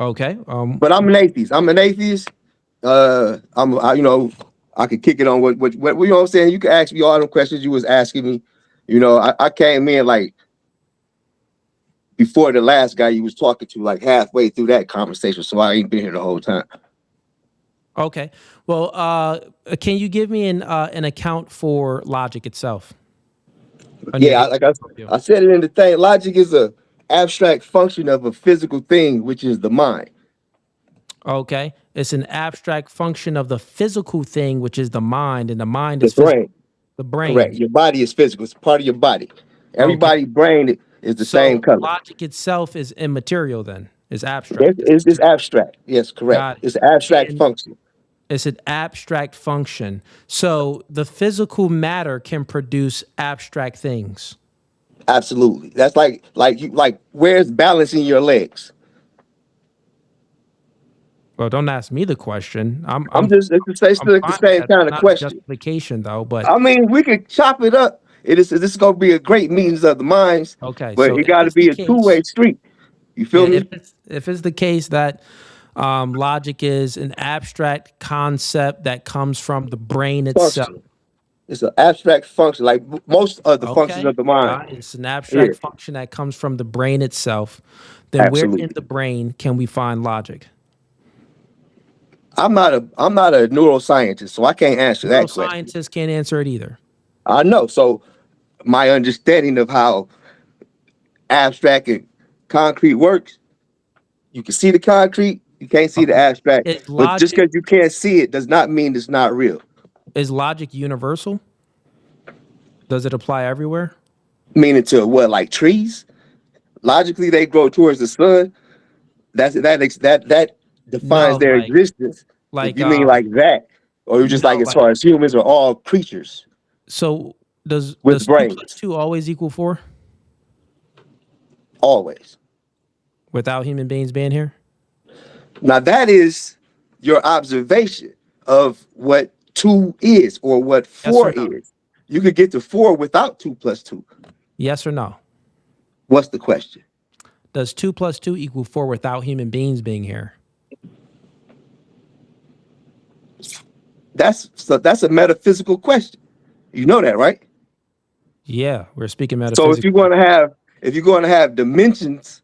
Okay. But I'm an atheist. I could kick it on what you know what I'm saying? You can ask me all them questions you was asking me. I came in like before the last guy you was talking to, like halfway through that conversation, so I ain't been here the whole time. Okay. Well, can you give me an account for logic itself? Yeah, I said it in the thing. Logic is a abstract function of a physical thing, which is the mind. Okay. It's an abstract function of the physical thing, which is the mind, and the mind is brain. The brain. Correct. Your body is physical. It's part of your body. Everybody's brain is the same color. Logic itself is immaterial then. It's abstract. It's abstract. Yes, correct. It's an abstract function. It's an abstract function. So the physical matter can produce abstract things. Absolutely. That's like where's balance in your legs? Well, don't ask me the question. It's the same kind of question. Justification though, but I mean, we could chop it up. This is going to be a great meetings of the minds. Okay, but so it got to be a two-way street. You feel me? If it's the case that logic is an abstract concept that comes from the brain itself. It's an abstract function, like most of the functions of the mind. It's an abstract function that comes from the brain itself. Then where in the brain can we find logic? I'm not a neuroscientist, so I can't answer that question. Neuroscientists can't answer it either. I know. So my understanding of how abstract and concrete works, you can see the concrete, you can't see the abstract. But just because you can't see it does not mean it's not real. Is logic universal? Does it apply everywhere? Meaning to what, like trees? Logically, they grow towards the sun. That defines their existence. Like, if you mean like that, or you just as far as humans are all creatures. So does 2 + 2 always equal 4? Always. Without human beings being here? Now that is your observation of what 2 is or what 4 is. You could get to 4 without 2 + 2. Yes or no? What's the question? Does 2 + 2 equal 4 without human beings being here? That's a metaphysical question. You know that, right? Yeah, we're speaking metaphysics. So if you're going to have dimensions,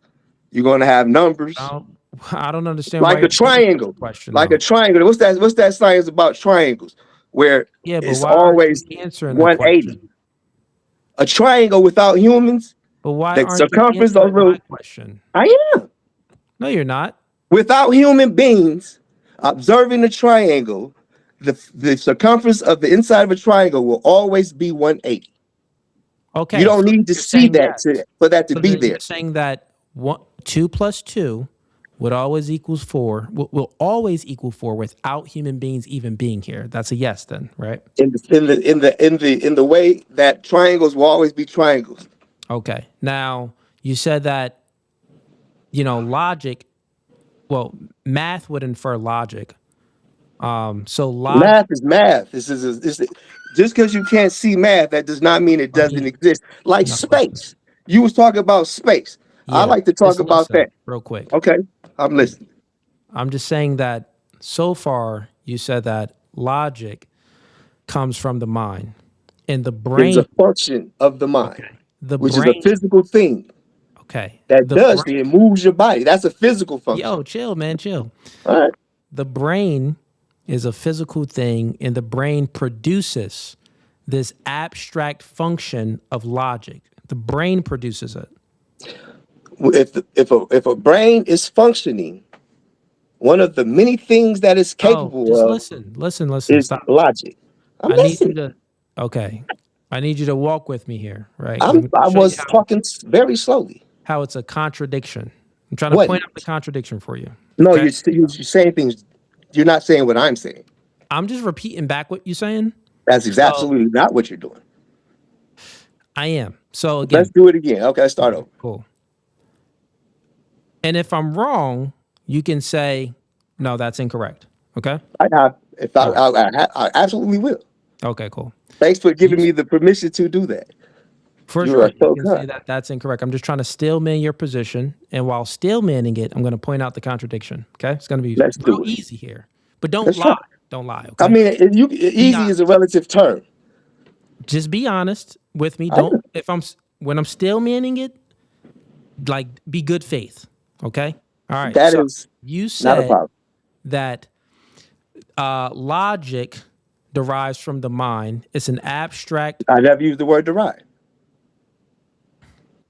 you're going to have numbers. I don't understand. Like a triangle. A triangle. What's that science about triangles? Where it's always 180. A triangle without humans. But why the aren't circumference you answering my question? I am. No, you're not. Without human beings observing the triangle, the circumference of the inside of a triangle will always be 180. Okay. You don't need to see that for that to be there. You're saying that 2 + 2 would always equals 4. Will always equal 4 without human beings even being here. That's a yes, then, right? In the way that triangles will always be triangles. Okay. Now you said that logic. Well, math would infer logic. So math is math. This is just because you can't see math, that does not mean it doesn't exist. Like space. You was talking about space. I like to talk about that real quick. Okay, I'm listening. I'm just saying that so far you said that logic comes from the mind, and the It is brain. a function of the mind, Okay. The which brain. is a physical thing Okay. that The does brain. it moves your body. That's a physical function. Yo, chill, man, chill. All right. The brain is a physical thing, and the brain produces this abstract function of logic. The brain produces it. If a brain is functioning, one of the many things that it's capable Just of listen. is Stop. logic. I'm I need you listening. to. Okay, I need you to walk with me here, right? I was talking very slowly. How it's a contradiction. I'm trying to What? point out the contradiction for you. No, okay? you're saying things. You're not saying what I'm saying. I'm just repeating back what you're saying. That's absolutely not what you're doing. I am. So again, let's do it again. Okay, let's start over. Cool. And if I'm wrong, you can say, no, that's incorrect. Okay? I absolutely will. Okay, cool. Thanks for giving me the permission to do that. For sure. You can say that that's incorrect. I'm just trying to stillman your position. And while stillmanning it, I'm going to point out the contradiction. Okay? It's going to be real easy here. But don't lie. Don't lie. Okay? I mean, easy is a relative term. Just be honest with me. When I'm stillmanning it, like, be good faith. Okay? All right. That is you said not a problem. That logic derives from the mind. It's an abstract. I never used the word derive.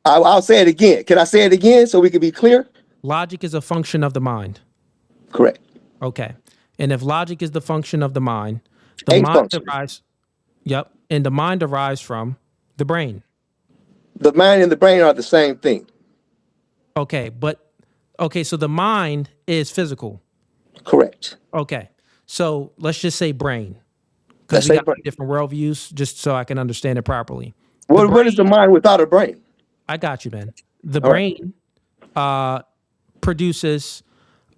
I'll say it again. Can I say it again so we can be clear? Logic is a function of the mind. Correct. Okay. And if logic is the function of the mind, the mind derives. Yep. And the mind derives from the brain. The mind and the brain are the same thing. Okay. So the mind is physical. Correct. Okay. So let's just say brain. Because we got different worldviews, just so I can understand it properly. What is the mind without a brain? I got you, man. The brain produces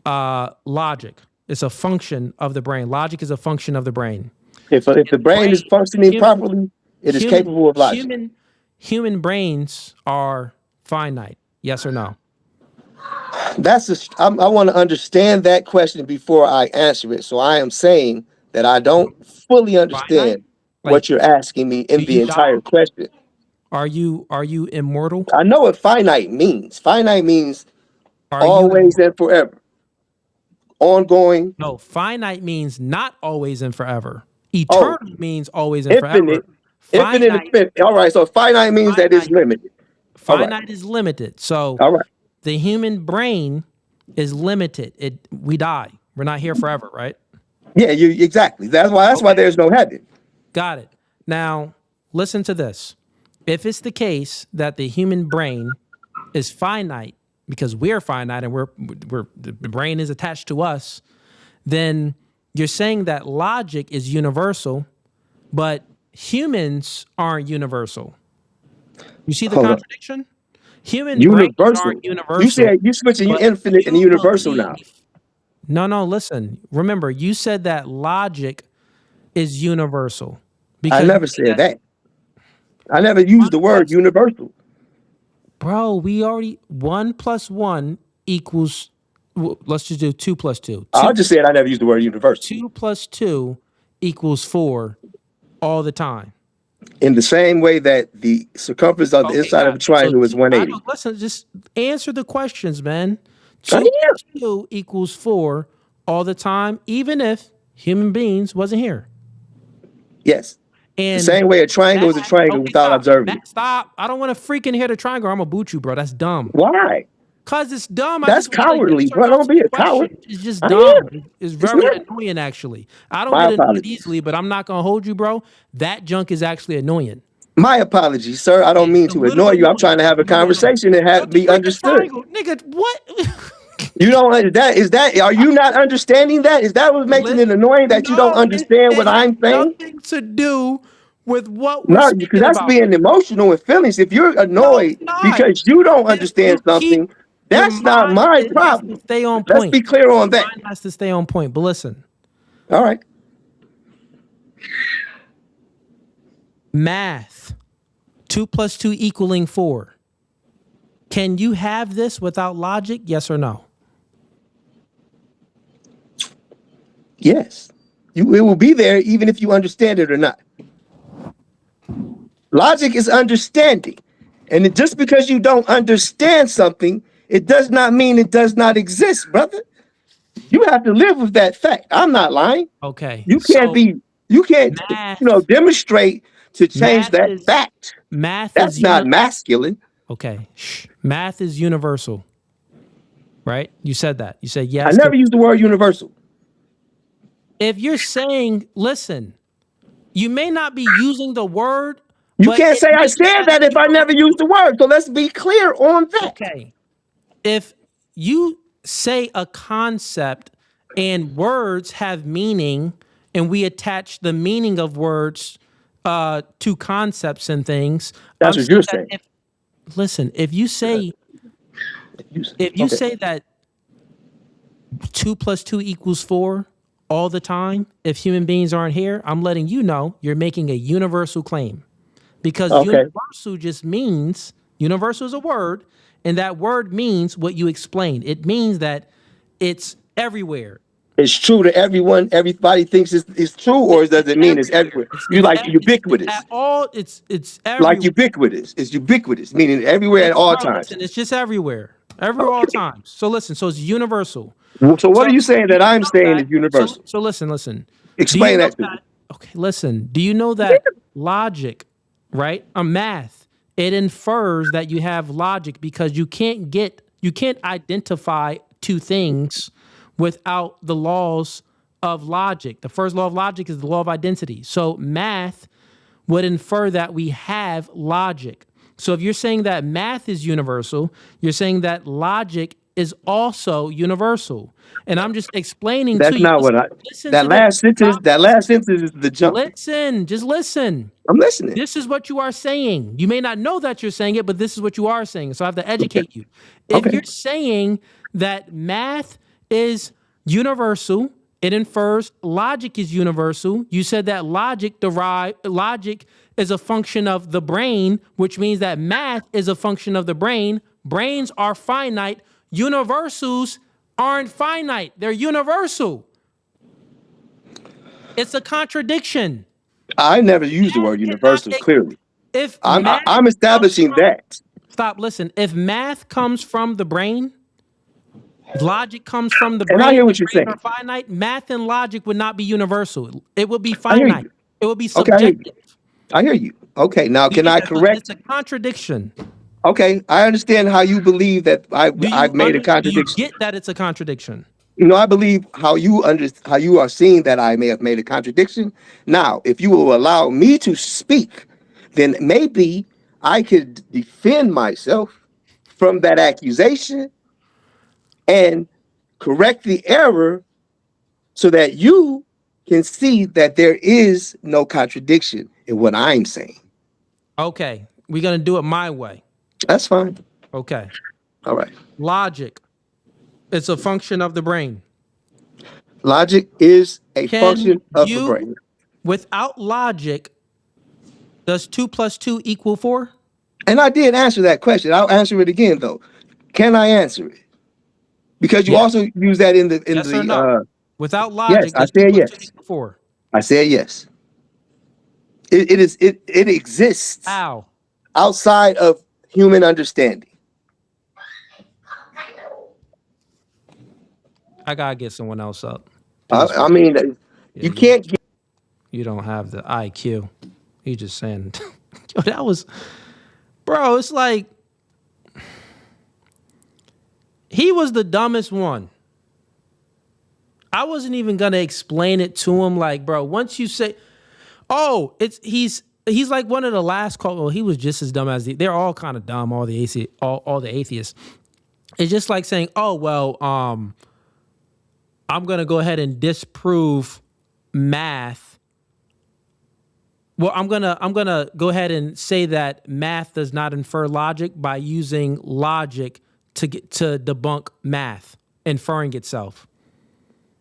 logic. It's a function of the brain. Logic is a function of the brain. If the brain is functioning properly, it is capable of logic. Human brains are finite. Yes or no? I want to understand that question before I answer it. So I am saying that I don't fully understand what you're asking me in the entire question. Are you immortal? I know what finite means. Finite means always and forever. Ongoing. No, finite means not always and forever. Eternal means always and infinite. Forever. Infinite. All right. So finite means that it's limited. Finite is limited. So the human brain is limited. We die. We're not here forever, right? Yeah, exactly. That's why there's no heaven. Got it. Now, listen to this. If it's the case that the human brain is finite because we're finite and the brain is attached to us, then you're saying that logic is universal, but humans aren't universal. You see the contradiction? Human brains aren't universal. You switching infinite and universal now. No, listen. Remember, you said that logic is universal. I never said that. I never used the word universal. Bro, we already 1 + 1 equals. Let's just do 2 + 2. I just said I never used the word universal. 2 + 2 = 4 all the time. In the same way that the circumference of the inside of a triangle is 180. Listen, just answer the questions, man. 2 + 2 = 4 all the time, even if human beings wasn't here. Yes. And the same way a triangle is a triangle without observing. Stop. I don't want to freaking hear the triangle. I'm going to boot you, bro. That's dumb. Why? Because it's dumb. That's cowardly, bro. Don't be a coward. It's just dumb. It's very annoying, actually. I don't get annoyed easily, but I'm not going to hold you, bro. That junk is actually annoying. My apologies, sir. I don't mean to annoy you. I'm trying to have a conversation and have be understood. Nigga, what? You don't is that are you not understanding that? Is that what makes it annoying that you don't understand what I'm saying? Nothing to do with what we're speaking because that's about. being emotional and feelings. If you're annoyed because you don't understand something, that's not my problem. Stay on point. Let's be clear on that. Mine has to stay on point. But listen. All right. Math. 2 + 2 = 4. Can you have this without logic? Yes or no? Yes. It will be there even if you understand it or not. Logic is understanding. And just because you don't understand something, it does not mean it does not exist, brother. You have to live with that fact. I'm not lying. Okay. You can't math, demonstrate to change that fact. Math That's is not masculine. Okay. Math is universal. Right? You said that. You said yes. I never used the word universal. If you're saying, listen, you may not be using the word. You can't say I said that if I never used the word. So let's be clear on that. Okay. If you say a concept and words have meaning and we attach the meaning of words to concepts and things. That's what you're saying. Listen, if you say say that 2 + 2 = 4 all the time, if human beings aren't here, I'm letting you know you're making a universal claim. Because universal just means, universal is a word, and that word means what you explained. It means that it's everywhere. It's true to everyone. Everybody thinks it's true, or does it mean it's everywhere? You like ubiquitous. It's everywhere. Like ubiquitous. It's ubiquitous, meaning everywhere at all times. Listen, it's just everywhere. Everywhere, all times. So listen, so it's universal. So what are you saying that I'm saying is universal? So listen. Explain that to me. Okay, listen. Do you know that logic, right? Math, it infers that you have logic because you can't identify two things without the laws of logic. The first law of logic is the law of identity. So math would infer that we have logic. So if you're saying that math is universal, you're saying that logic is also universal. And I'm just explaining to you. That's not what I. That last sentence is the jump. Just listen. I'm listening. This is what you are saying. You may not know that you're saying it, but this is what you are saying. So I have to educate you. If you're saying that math is universal, it infers logic is universal. You said that logic is a function of the brain, which means that math is a function of the brain. Brains are finite. Universals aren't finite. They're universal. It's a contradiction. I never used the word universal, clearly. I'm establishing that. Stop, listen. If math comes from the brain, logic comes from the brain. And I hear what you're saying. Finite, math and logic would not be universal. It would be finite. It would be subjective. I hear you. Okay, now can I correct? It's a contradiction. Okay, I understand how you believe that I've made a contradiction. Do you get that it's a contradiction? I believe how you are seeing that I may have made a contradiction. Now, if you will allow me to speak, then maybe I could defend myself from that accusation and correct the error so that you can see that there is no contradiction in what I'm saying. Okay, we're going to do it my way. That's fine. Okay. All right. Logic. It's a function of the brain. Logic is a function of the brain. Without logic, does 2 + 2 = 4? And I did answer that question. I'll answer it again, though. Can I answer it? Because you also use that in the no? Without logic, yes, I said yes. 4. I said yes. It exists. How? Outside of human understanding. I gotta get someone else up. I mean, you can't get. You don't have the IQ. You just saying, yo, that was, bro. It's like he was the dumbest one. I wasn't even gonna explain it to him. Like, bro, once you say, oh, he's like one of the last call. Well, he was just as dumb as they're all kind of dumb. All the atheists. It's just like saying, oh well, I'm gonna go ahead and disprove math. Well, I'm gonna go ahead and say that math does not infer logic by using logic to debunk math inferring itself.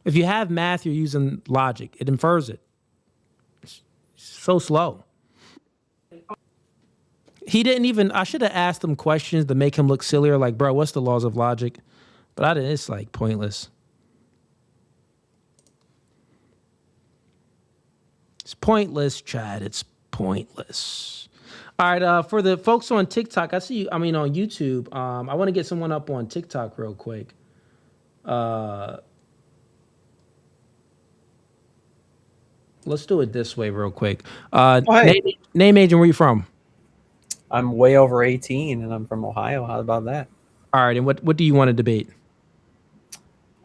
If you have math, you're using logic. It infers it. It's so slow. He didn't even. I should have asked him questions to make him look sillier. Like, bro, what's the laws of logic? But I didn't. It's like pointless. It's pointless, Chad. It's pointless. All right, for the folks on TikTok, on YouTube, I want to get someone up on TikTok real quick. Let's do it this way real quick. Name, agent, where you from? I'm way over 18 and I'm from Ohio. How about that? All right, and what do you want to debate?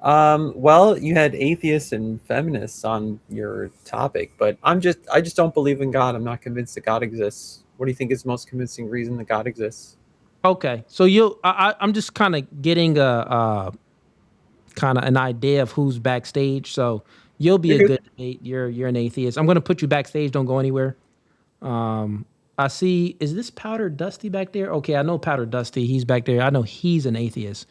Well, you had atheists and feminists on your topic, but I just don't believe in God. I'm not convinced that God exists. What do you think is the most convincing reason that God exists? Okay, so I'm just kind of getting an idea of who's backstage. So you'll be a good debate. You're an atheist. I'm gonna put you backstage. Don't go anywhere. I see. Is this Powder Dusty back there? Okay, I know Powder Dusty. He's back there. I know he's an atheist.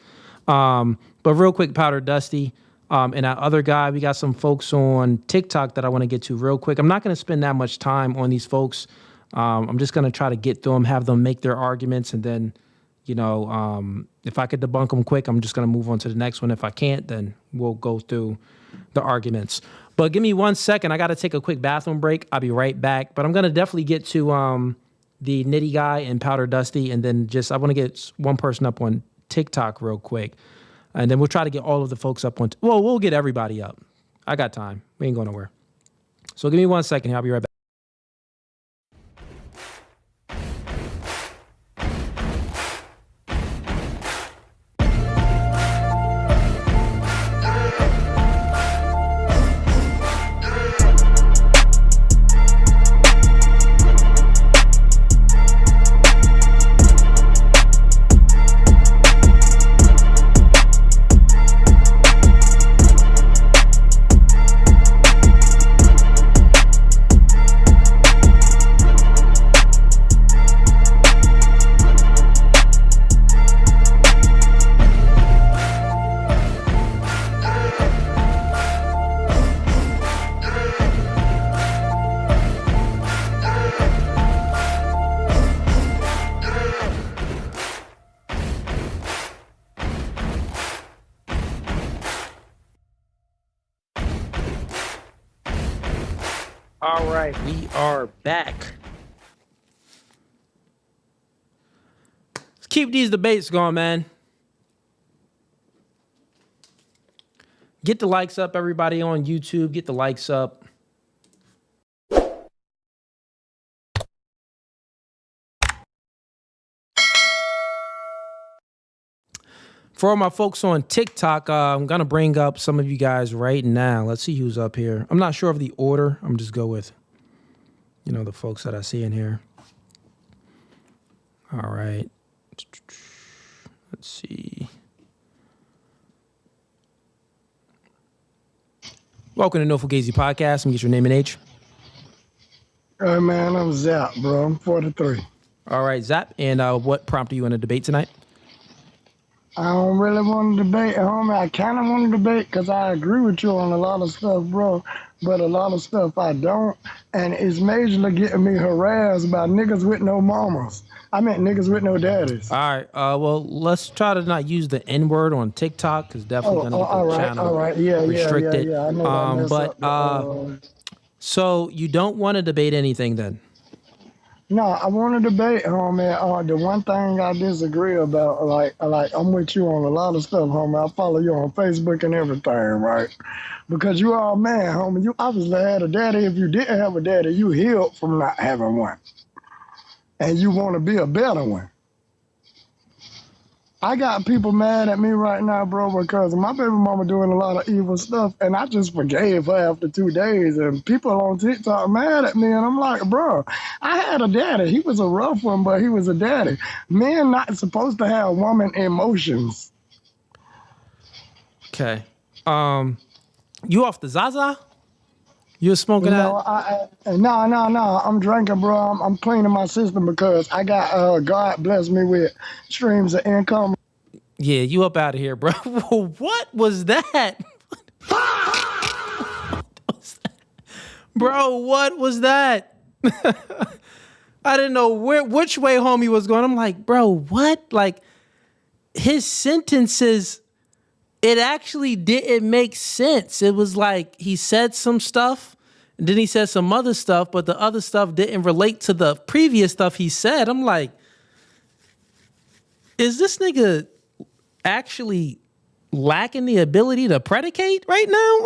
But real quick, Powder Dusty, and that other guy, we got some folks on TikTok that I want to get to real quick. I'm not going to spend that much time on these folks. I'm just going to try to get through them, have them make their arguments, and then, if I could debunk them quick, I'm just going to move on to the next one. If I can't, then we'll go through the arguments. But give me 1 second. I got to take a quick bathroom break. I'll be right back. But I'm going to definitely get to the Nitty guy and Powder Dusty, and then I want to get one person up on TikTok real quick. And then we'll try to get all of the folks up on. We'll get everybody up. I got time. We ain't going nowhere. So give me 1 second here. I'll be right back. All right, we are back. Let's keep these debates going, man. Get the likes up, everybody on YouTube. Get the likes up. For all my folks on TikTok, I'm going to bring up some of you guys right now. Let's see who's up here. I'm not sure of the order. I'm just go with, the folks that I see in here. All right. Let's see. Welcome to No Fugazee Podcast. Let me get your name and age. Hey, man, I'm Zap, bro. I'm 43. All right, Zap. And what prompted you in a debate tonight? I don't really want to debate, homie. I kind of want to debate because I agree with you on a lot of stuff, bro. But a lot of stuff I don't. And it's majorly getting me harassed by niggas with no mamas. I meant niggas with no daddies. All right. Well, let's try to not use the N-word on TikTok because definitely going to get the channel restricted. Yeah. I know but so you don't want to debate anything then? No, I want to debate, homie. The one thing I disagree about, like I'm with you on a lot of stuff, homie. I follow you on Facebook and everything, right? Because you are a man, homie. You obviously had a daddy. If you didn't have a daddy, you healed from not having one. And you want to be a better one. I got people mad at me right now, bro, because my baby mama doing a lot of evil stuff, and I just forgave her after 2 days, and people on TikTok mad at me, and I'm like, bro, I had a daddy. He was a rough one, but he was a daddy. Men not supposed to have woman emotions. Okay. You off the Zaza? You was smoking that? No, I'm drinking, bro. I'm cleaning my system because I got, God bless me with streams of income. Yeah, you up out of here, bro. What was that? Bro, what was that? I didn't know which way homie was going. I'm like, bro, what? Like, his sentences, it actually didn't make sense. It was like he said some stuff, And then he said some other stuff, but the other stuff didn't relate to the previous stuff he said. I'm like, is this nigga actually lacking the ability to predicate right now?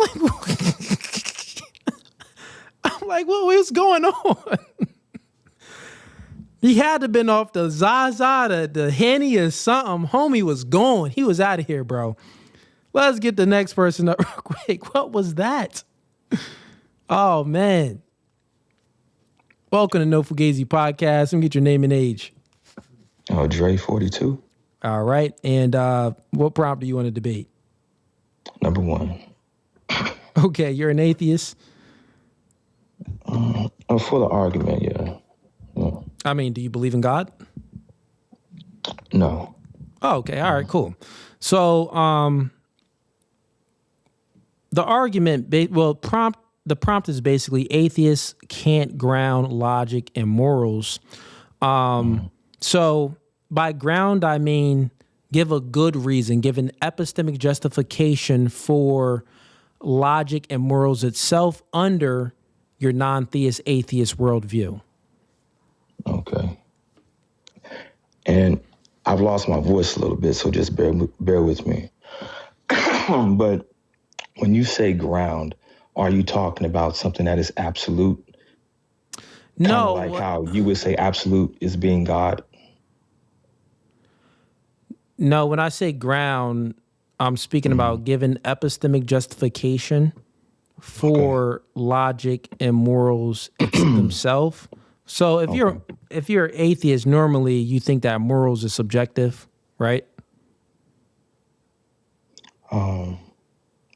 I'm like, what's going on? He had to have been off the Zaza, the Henny or something. Homie was gone. He was out of here, bro. Let's get the next person up real quick. What was that? Oh, man. Welcome to No Fugazee Podcast. Let me get your name and age. Oh, Dre 42. All right. And what prompt do you want to debate? Number 1. Okay, you're an atheist? For the argument, yeah. I mean, do you believe in God? No. Oh, okay. All right, cool. So the argument, the prompt is basically atheists can't ground logic and morals. So by ground, I mean give a good reason, give an epistemic justification for logic and morals itself under your non-theist atheist worldview. Okay. And I've lost my voice a little bit, so just bear with me. But when you say ground, are you talking about something that is absolute? No. Kind of like how you would say absolute is being God? No, when I say ground, I'm speaking about giving epistemic justification for logic and morals themselves. So if you're atheist, normally you think that morals is subjective, right?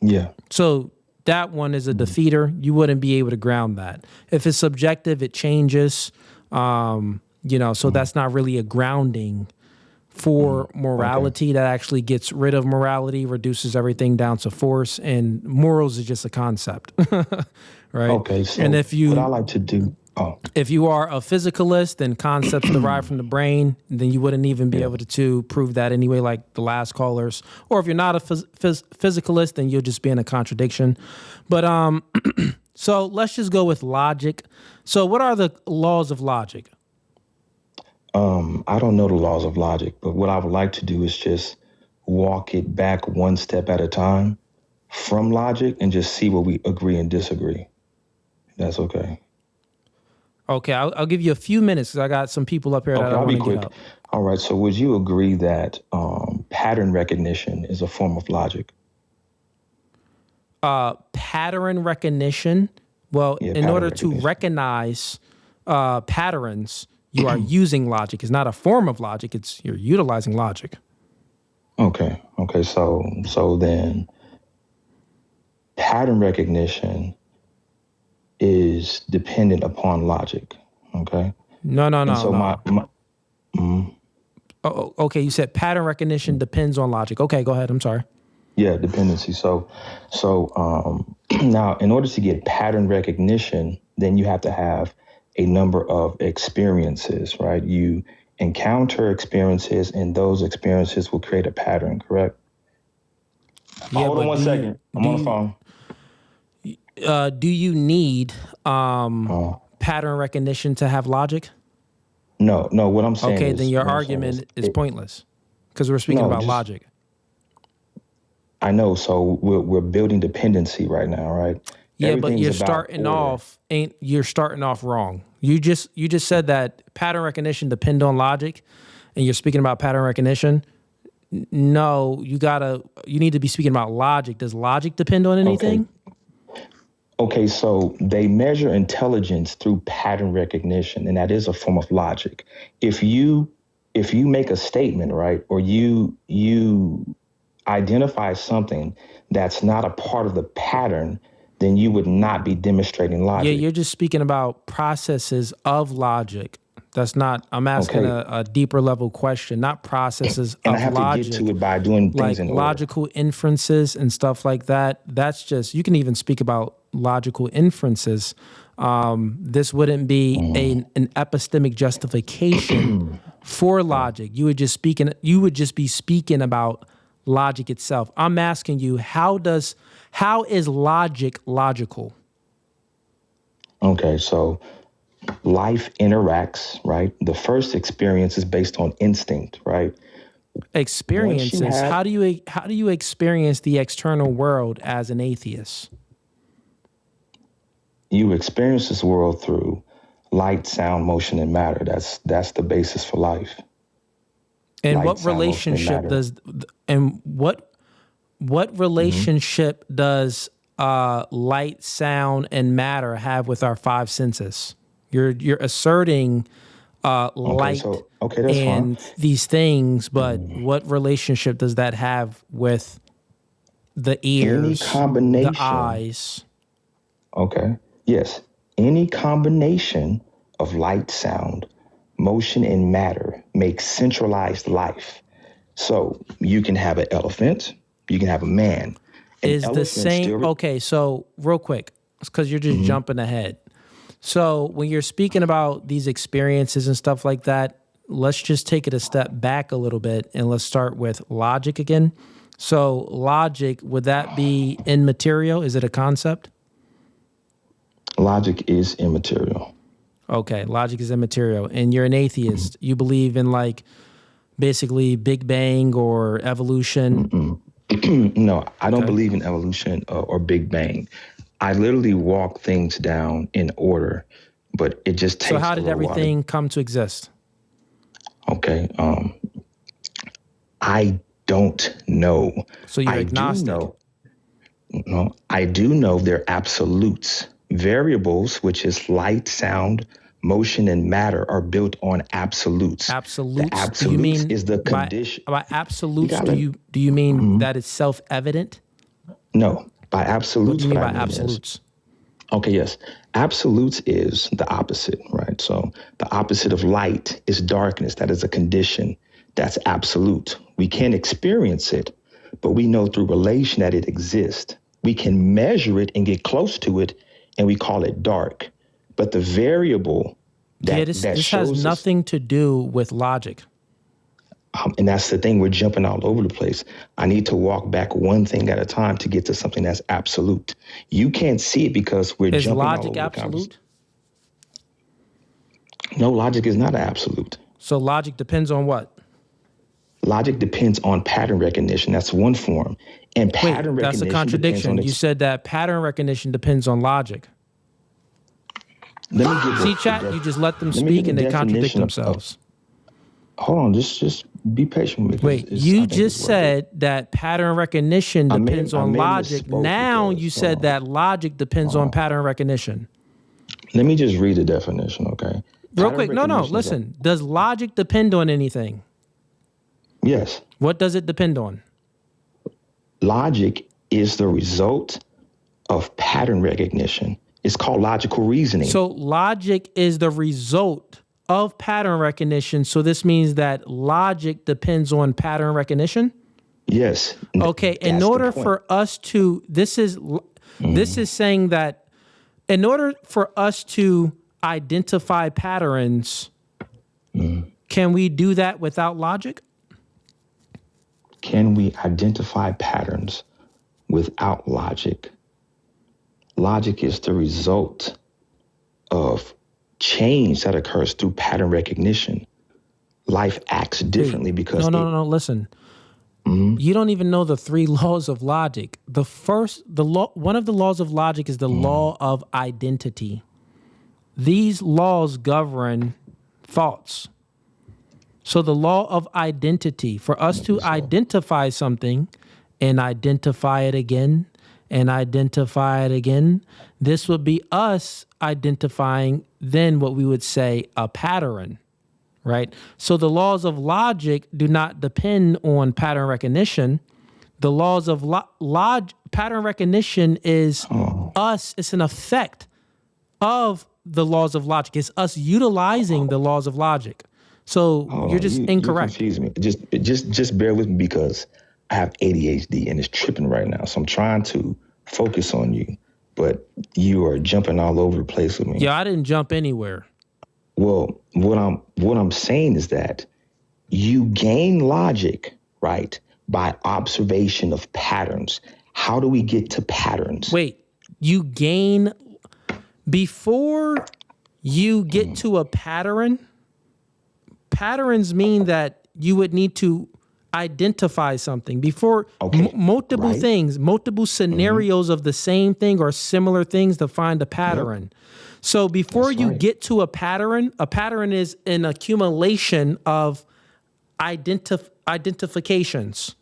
Yeah. So that one is a defeater. You wouldn't be able to ground that. If it's subjective, it changes. So that's not really a grounding for morality. Okay. That actually gets rid of morality, reduces everything down to force, and morals is just a concept, right? Okay. So and if you, what I like to do. If you are a physicalist, then concepts derived from the brain, then you wouldn't even be able to prove that anyway, like the last callers. Or if you're not a physicalist, then you'll just be in a contradiction. But so let's just go with logic. So what are the laws of logic? I don't know the laws of logic, but what I would like to do is just walk it back one step at a time from logic and just see where we agree and disagree. That's okay. Okay, I'll give you a few minutes because I got some people up here that I want to get up. All right, so would you agree that pattern recognition is a form of logic? Pattern recognition? Well, in order to recognize patterns, you are using logic. It's not a form of logic. You're utilizing logic. Okay. So then pattern recognition is dependent upon logic. Okay. No. So Oh, okay. You said pattern recognition depends on logic. Okay, go ahead. I'm sorry. Yeah, dependency. So now in order to get pattern recognition, then you have to have a number of experiences, right? You encounter experiences and those experiences will create a pattern, correct? Yeah, hold on one second. I'm on the phone. Do you need pattern recognition to have logic? No, what I'm saying okay, is... then your argument is pointless because we're speaking about logic. I know, so we're building dependency right now, right? Yeah, but you're starting off wrong. You just said that pattern recognition depend on logic, and you're speaking about pattern recognition. No, you need to be speaking about logic. Does logic depend on anything? Okay, so they measure intelligence through pattern recognition, and that is a form of logic. If you make a statement, right, or you identify something that's not a part of the pattern, then you would not be demonstrating logic. Yeah, you're just speaking about processes of logic. That's not, I'm asking a deeper level question, not processes and of I have logic. To get to it by doing things like in logical inferences and stuff like that. That's just, you can even speak about logical inferences. This wouldn't be an epistemic justification for logic. You would just be speaking about logic itself. I'm asking you, how is logic logical? Okay, so life interacts, right? The first experience is based on instinct, right? Experiences. How do you experience the external world as an atheist? You experience this world through light, sound, motion, and matter. That's the basis for life. And light, what sound, relationship does what relationship does light, sound, and matter have with our five senses? You're asserting light that's and fine. these things, but what relationship does that have with the ears, the eyes? Okay. Yes. Any combination of light, sound, motion, and matter makes centralized life. So you can have an elephant, you can have a man. Is the same. Okay, so real quick, because you're just jumping ahead. So when you're speaking about these experiences and stuff like that, let's just take it a step back a little bit and let's start with logic again. So logic, would that be immaterial? Is it a concept? Logic is immaterial. Okay, logic is immaterial. And you're an atheist. You believe in like basically Big Bang or evolution? No, I don't believe in evolution or Big Bang. I literally walk things down in order, but it just takes. So how did everything come to exist? Okay, I don't know. So you're agnostic. No, I do know they're absolutes. Variables, which is light, sound, motion, and matter, are built on absolutes. Absolutes. The absolutes is the condition. By absolutes, do you mean that it's self-evident? No, by absolutes. What do you mean by absolutes? Okay, yes. Absolutes is the opposite, right? So the opposite of light is darkness. That is a condition. That's absolute. We can't experience it, but we know through relation that it exists. We can measure it and get close to it, and we call it dark. But the variable that this has nothing to do with logic. And that's the thing, we're jumping all over the place. I need to walk back one thing at a time to get to something that's absolute. You can't see it because we're jumping all over the conversation. Is logic absolute? No, logic is not absolute. So logic depends on what? Logic depends on pattern recognition. That's one form. And pattern recognition. That's a contradiction. You said that pattern recognition depends on logic. Let me get See, chat, you just let them speak and they contradict themselves. Hold on, just be patient with me. Wait, you just said that pattern recognition depends on logic. Now you said that logic depends on pattern recognition. Let me just read the definition, okay? Real quick, no, listen. Does logic depend on anything? Yes. What does it depend on? Logic is the result of pattern recognition. It's called logical reasoning. So logic is the result of pattern recognition. So this means that logic depends on pattern recognition? Yes. Okay, in order for us to, this is saying that in order for us to identify patterns, can we do that without logic? Can we identify patterns without logic? Logic is the result of change that occurs through pattern recognition. Life acts differently because... No, listen. You don't even know the three laws of logic. One of the laws of logic is the law of identity. These laws govern thoughts. So the law of identity, for us to identify something and identify it again and identify it again, this would be us identifying then what we would say a pattern, right? So the laws of logic do not depend on pattern recognition. The laws of pattern recognition is us, it's an effect of the laws of logic. It's us utilizing the laws of logic. So you're just incorrect. You confuse me. Just bear with me because I have ADHD and it's tripping right now. So I'm trying to focus on you, but you are jumping all over the place with me. Yeah, I didn't jump anywhere. Well, what I'm saying is that you gain logic, right, by observation of patterns. How do we get to patterns? Wait, you gain before you get to a pattern, patterns mean that you would need to identify something before multiple things, multiple scenarios of the same thing or similar things to find a pattern. Yep. So before you get to a pattern is an accumulation of identifications.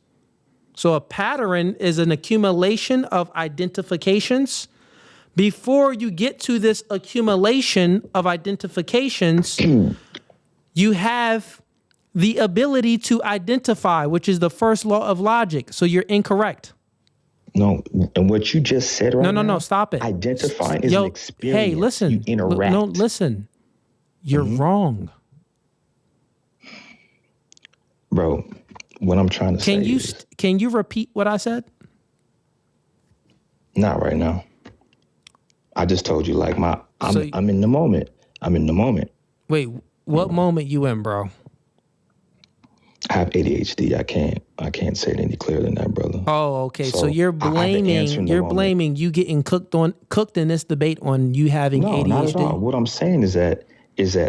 So a pattern is an accumulation of identifications. Before you get to this accumulation of identifications, you have the ability to identify, which is the first law of logic. So you're incorrect. No, and what you just said right now. No, stop it. Identifying is an experience. Hey, listen. You interact. No, listen. You're wrong. Bro, what I'm trying to say is... Can you repeat what I said? Not right now. I just told you, like, I'm in the moment. I'm in the moment. Wait, what moment you in, bro? I have ADHD. I can't say it any clearer than that, brother. Oh, okay. So you're blaming you getting cooked in this debate on you having ADHD. No, not at all. What I'm saying is that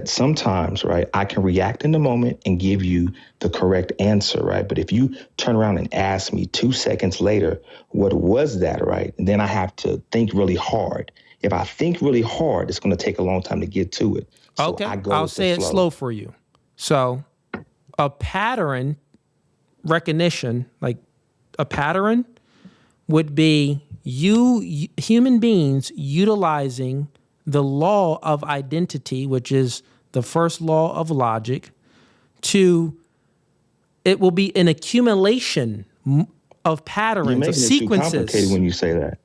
sometimes, right, I can react in the moment and give you the correct answer, right? But if you turn around and ask me 2 seconds later, what was that, right? And then I have to think really hard. If I think really hard, it's going to take a long time to get to it. So okay, I'll say it slow for you. So a pattern recognition, like a pattern would be human beings utilizing the law of identity, which is the first law of logic, it will be an accumulation of patterns, of sequences. You're making it too complicated when you say that.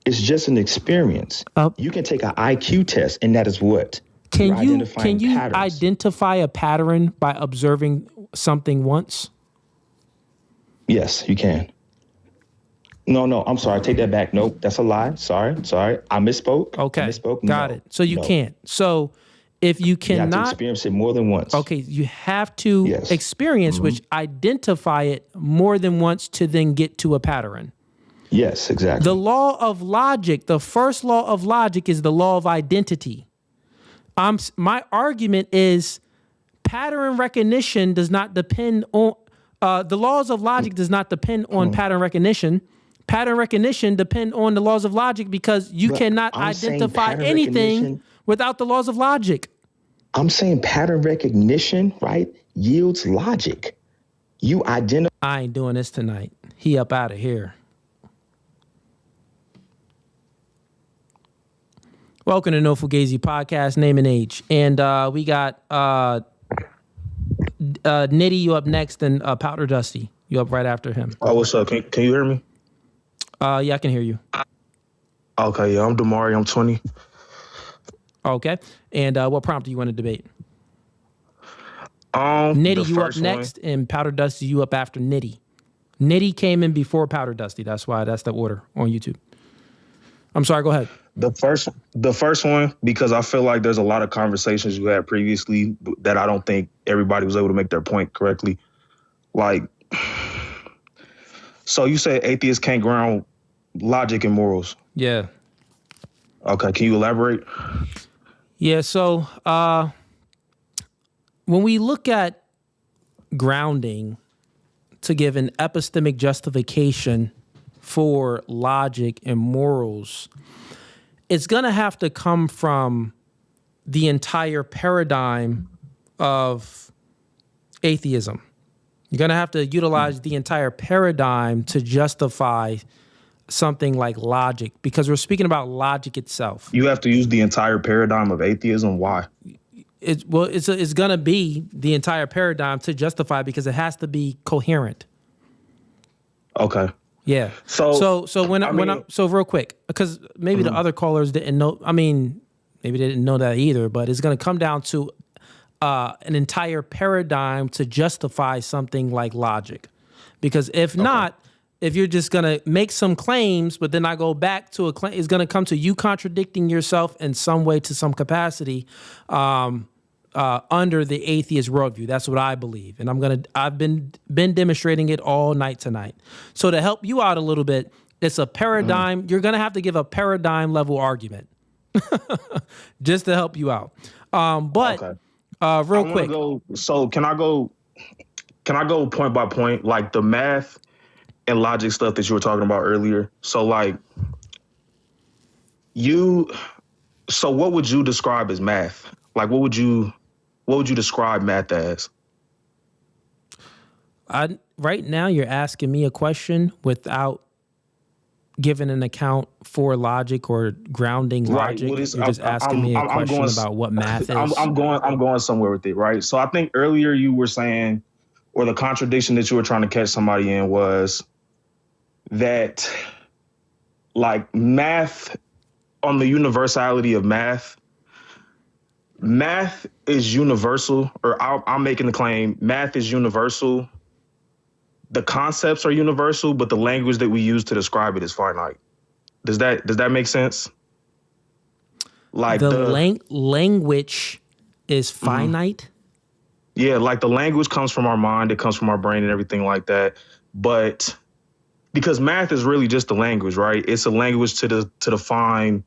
It's just an experience. You can take an IQ test, and that is what? Can you identify a pattern by observing something once? Yes, you can. No, I'm sorry. Take that back. Nope, that's a lie. Sorry. I misspoke. Okay, got it. So you can't. So if you cannot... You have to experience it more than once. Okay, you have to experience, which identify it more than once to then get to a pattern. Yes, exactly. The law of logic, the first law of logic is the law of identity. My argument is pattern recognition does not depend on... the laws of logic does not depend on pattern recognition. Pattern recognition depend on the laws of logic because you cannot identify anything without the laws of logic. I'm saying pattern recognition, right, yields logic. You identify... I ain't doing this tonight. He up out of here. Welcome to No Fugazee Podcast, Name and Age. And we got Nitty, you up next, and Powder Dusty, you up right after him. Oh, what's up? Can you hear me? Yeah, I can hear you. Okay, yeah, I'm Damari. I'm 20. Okay. And what prompt do you want to debate? Nitty, you up next, and Powder Dusty, you up after Nitty. Nitty came in before Powder Dusty. That's why that's the order on YouTube. I'm sorry, go ahead. The first one, because I feel like there's a lot of conversations you had previously that I don't think everybody was able to make their point correctly. Like, so you said atheists can't ground logic and morals. Yeah. Okay, can you elaborate? Yeah, so when we look at grounding to give an epistemic justification for logic and morals, it's going to have to come from the entire paradigm of atheism. You're going to have to utilize the entire paradigm to justify something like logic, because we're speaking about logic itself. You have to use the entire paradigm of atheism. Why? It's going to be the entire paradigm to justify, because it has to be coherent. Okay. Yeah. So real quick, because maybe the other callers didn't know. I mean, maybe they didn't know that either. But it's going to come down to an entire paradigm to justify something like logic, because if not, if you're just going to make some claims, but then I go back to a claim, it's going to come to you contradicting yourself in some way, to some capacity, under the atheist worldview. That's what I believe. And I've been demonstrating it all night tonight. So to help you out a little bit, it's a paradigm. You're going to have to give a paradigm level argument just to help you out. But real quick. Can I go point by point, like the math and logic stuff that you were talking about earlier? So like so what would you describe as math? Like what would you describe math as? Right now you're asking me a question without giving an account for logic or grounding logic. You're just asking me a question about what math is. I'm going somewhere with it, right? So I think earlier you were saying, or the contradiction that you were trying to catch somebody in was that like math, on the universality of math is universal, or I'm making the claim math is universal. The concepts are universal, but the language that we use to describe it is finite. Does that make sense? Like the language is finite? Yeah, like the language comes from our mind, it comes from our brain and everything like that. But because math is really just the language, right? It's a language to define.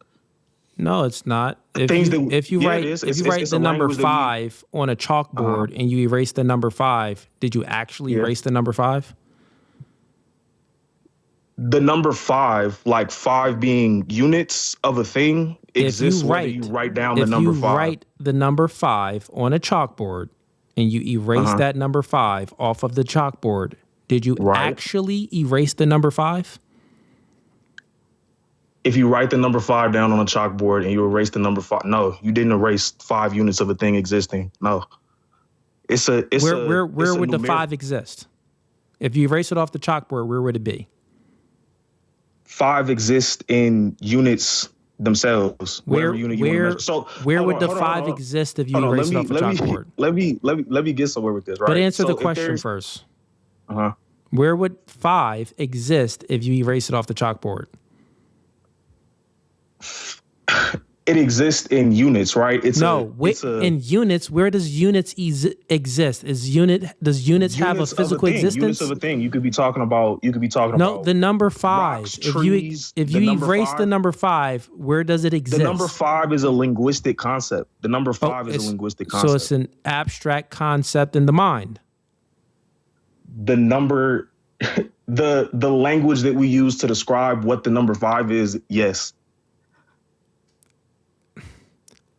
No, it's not. If you write the number 5 on a chalkboard and you erase the number 5, did you actually erase the number 5? The number 5, like 5 being units of a thing, exists whether you write down the number 5. If you write the number 5 on a chalkboard and you erase that number 5 off of the chalkboard, did you actually erase the number 5? If you write the number 5 down on a chalkboard and you erase the number 5, no, you didn't erase 5 units of a thing existing. No, where would the 5 exist? If you erase it off the chalkboard, where would it be? 5 exists in units themselves. Where would the 5 exist if you erase it off the chalkboard? Let me get somewhere with this, right? But answer the question first. Where would 5 exist if you erase it off the chalkboard? It exists in units, right? In units. Where does units exist? Does units have a physical existence? Units of a thing. You could be talking about. No, the number 5. Rocks, trees, if you erase the number 5, where does it exist? The number 5 is a linguistic concept. The number 5 is a linguistic concept. So it's an abstract concept in the mind. The number, the language that we use to describe what the number 5 is, yes.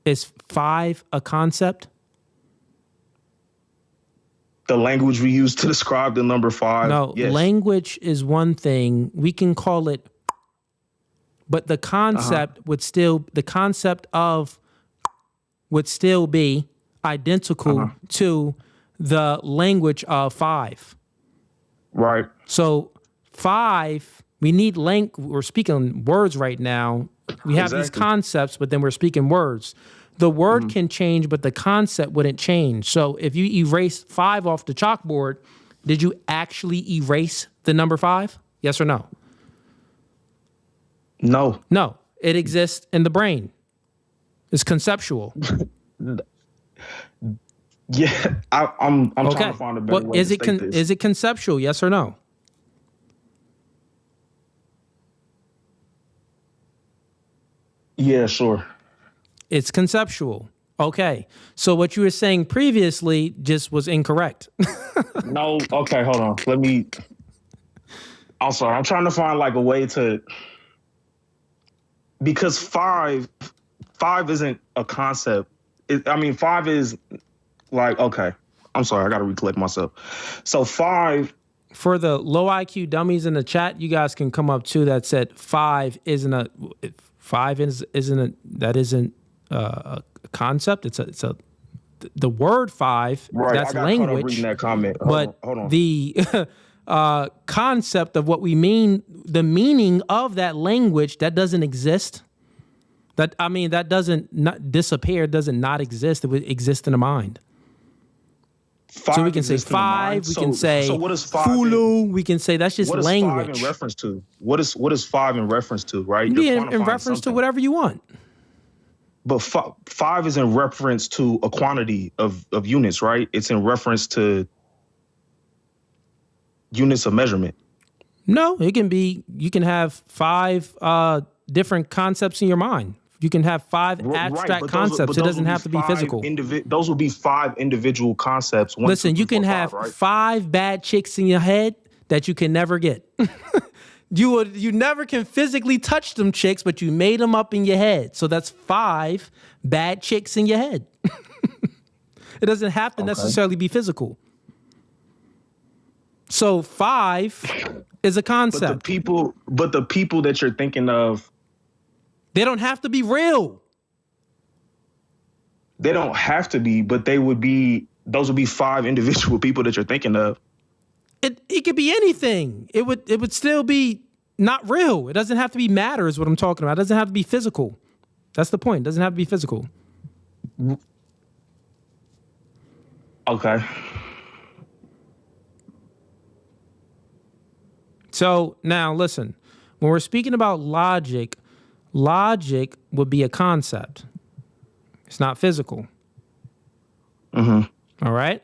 Is 5 a concept? The language we use to describe the number 5. No, yes. Language is one thing. We can call it, but the concept would still be identical to the language of 5. Right. So 5, we need we're speaking words right now. We have these concepts, but then we're speaking words. The word can change, but the concept wouldn't change. So if you erase 5 off the chalkboard, did you actually erase the number 5? Yes or no? No. No. It exists in the brain. It's conceptual. Yeah, I'm trying to find a better way to state this. Is it conceptual? Yes or no? Yeah, sure. It's conceptual. Okay. So what you were saying previously just was incorrect. No. Okay, hold on. I'm sorry. I'm trying to find like a way to, because 5 isn't a concept. 5 is like, okay. I'm sorry. I got to recollect myself. So 5. For the low IQ dummies in the chat, you guys can come up too. That said 5 isn't a concept. It's the word 5. Right, that's language. Reading that comment. Hold on. The concept of what we mean, the meaning of that language, that doesn't exist. That doesn't not disappear. Doesn't not exist. It would exist in the mind. So we can say 5. We can say what is 5 Fulu. We can say that's just language. What is 5 in reference to? What is 5 in reference to? Right? In reference to whatever you want. But 5 is in reference to a quantity of units, right? It's in reference to units of measurement. No, it can be. You can have 5 different concepts in your mind. You can have five abstract concepts. It doesn't have to be physical. Those would be 5 individual concepts. Listen, you can have 5 bad chicks in your head that you can never get. You never can physically touch them chicks, but you made them up in your head. So that's 5 bad chicks in your head. It doesn't have to necessarily be physical. So 5 is a concept. But the people that you're thinking of, they don't have to be real. They don't have to be, but those would be 5 individual people that you're thinking of. It could be anything. It would still be not real. It doesn't have to be matter is what I'm talking about. It doesn't have to be physical. That's the point. It doesn't have to be physical. Okay. So now listen, when we're speaking about logic would be a concept. It's not physical. Mm-hmm. All right?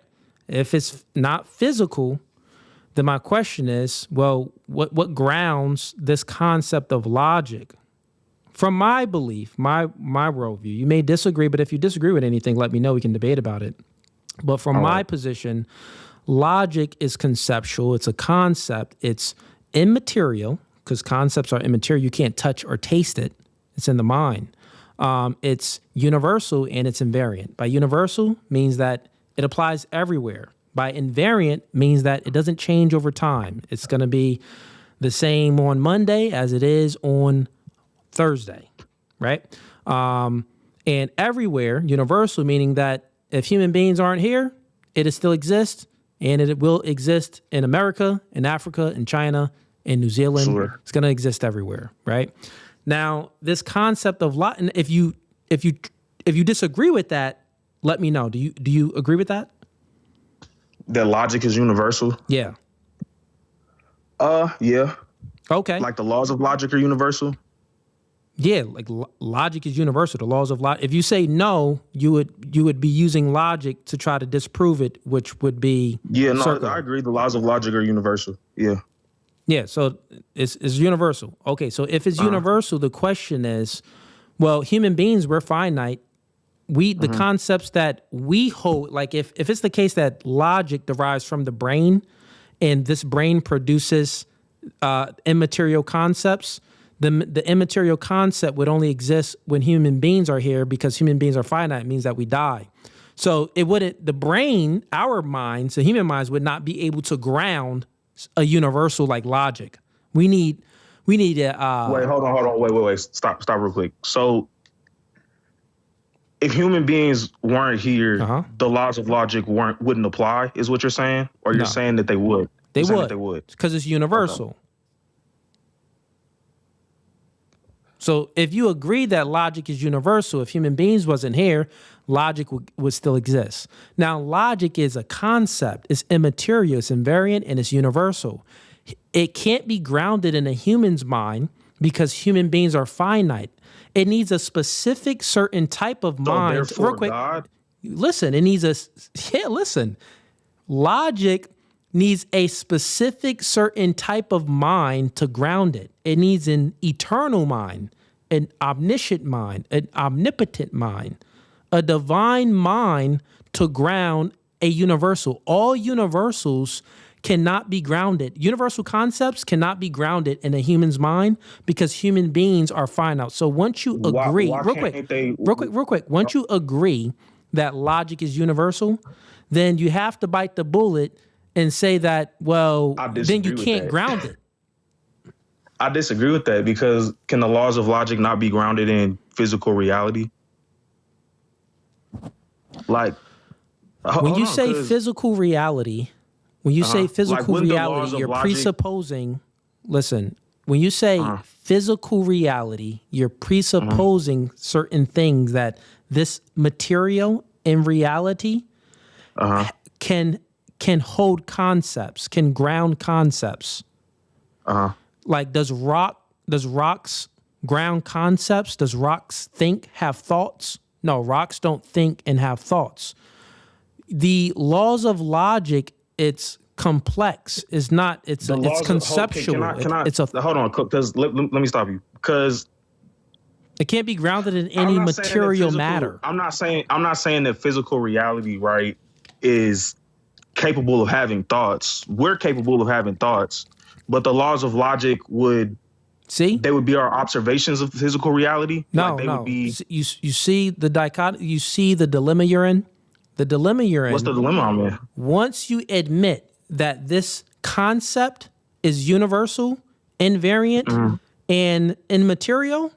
If it's not physical, then my question is, well, what grounds this concept of logic? From my belief, my worldview, you may disagree, but if you disagree with anything, let me know. We can debate about it. But from my position, logic is conceptual. It's a concept. It's immaterial, because concepts are immaterial. You can't touch or taste it. It's in the mind. It's universal and it's invariant. By universal means that it applies everywhere. By invariant means that it doesn't change over time. It's going to be the same on Monday as it is on Thursday, right? And everywhere, universal, meaning that if human beings aren't here, it still exists, and it will exist in America, in Africa, in China, in New Zealand. Sure. It's going to exist everywhere, right? Now, this concept of and if you disagree with that, let me know. Do you agree with that? That logic is universal? Yeah. Yeah. Okay. Like the laws of logic are universal? Yeah, like logic is universal. The laws of logic. If you say no, you would be using logic to try to disprove it, which would be circular. I agree. The laws of logic are universal. Yeah. Yeah, so it's universal. Okay, so if it's universal, the question is, well, human beings, we're finite. The concepts that we hold, like if it's the case that logic derives from the brain, and this brain produces immaterial concepts, the immaterial concept would only exist when human beings are here, because human beings are finite, means that we die. So the brain, our minds, the human minds would not be able to ground a universal like logic. We need a wait, hold on. Wait. Stop real quick. So if human beings weren't here, the laws of logic wouldn't apply, is what you're saying? Or you're saying that they would? They would. Because it's universal. Okay. So if you agree that logic is universal, if human beings wasn't here, logic would still exist. Now, logic is a concept. It's immaterial, it's invariant, and it's universal. It can't be grounded in a human's mind because human beings are finite. It needs a specific certain type of mind. Therefore, real quick, God? Listen, it needs listen. Logic needs a specific certain type of mind to ground it. It needs an eternal mind, an omniscient mind, an omnipotent mind, a divine mind to ground a universal. All universals cannot be grounded. Universal concepts cannot be grounded in a human's mind because human beings are finite. So once you agree, real quick, once you agree that logic is universal, then you have to bite the bullet and say that, well, then you can't ground it. I disagree with that, because can the laws of logic not be grounded in physical reality? Like, when you say physical reality, you're presupposing, listen, when you say physical reality, you're presupposing certain things that this material in reality can hold concepts, can ground concepts. Like does rocks ground concepts? Does rocks think, have thoughts? No, rocks don't think and have thoughts. The laws of logic, it's complex. It's not, it's conceptual. Hold on, because let me stop you. Because It can't be grounded in any material matter. I'm not saying that physical reality, right, is capable of having thoughts. We're capable of having thoughts, but the laws of logic would they would be our observations of physical reality. No, like no. Would be, you see the dichotomy. You see the dilemma you're in. The dilemma you're in. What's the dilemma I'm in? Once you admit that this concept is universal, invariant, and immaterial,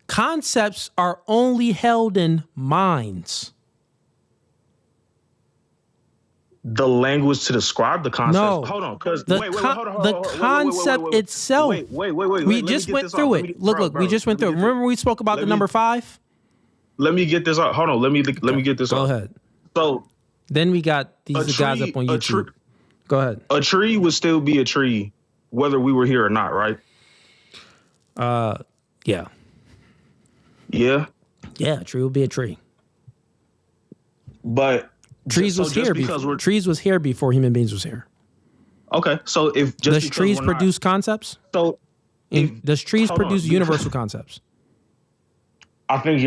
concepts are only held in minds. The language to describe the concept. No. Hold on, because the wait, concept itself. Wait. We just went through it. Look, we just went through it. Remember we spoke about the number 5? Let me get this up. Hold on. Let me get this up. Go ahead. So then we got these guys up on YouTube. Go ahead. A tree would still be a tree, whether we were here or not, right? Yeah. Yeah? Yeah, a tree would be a tree. But trees was here before trees was here before human beings was here. Okay, so if just does trees produce concepts? So does trees produce universal concepts? I think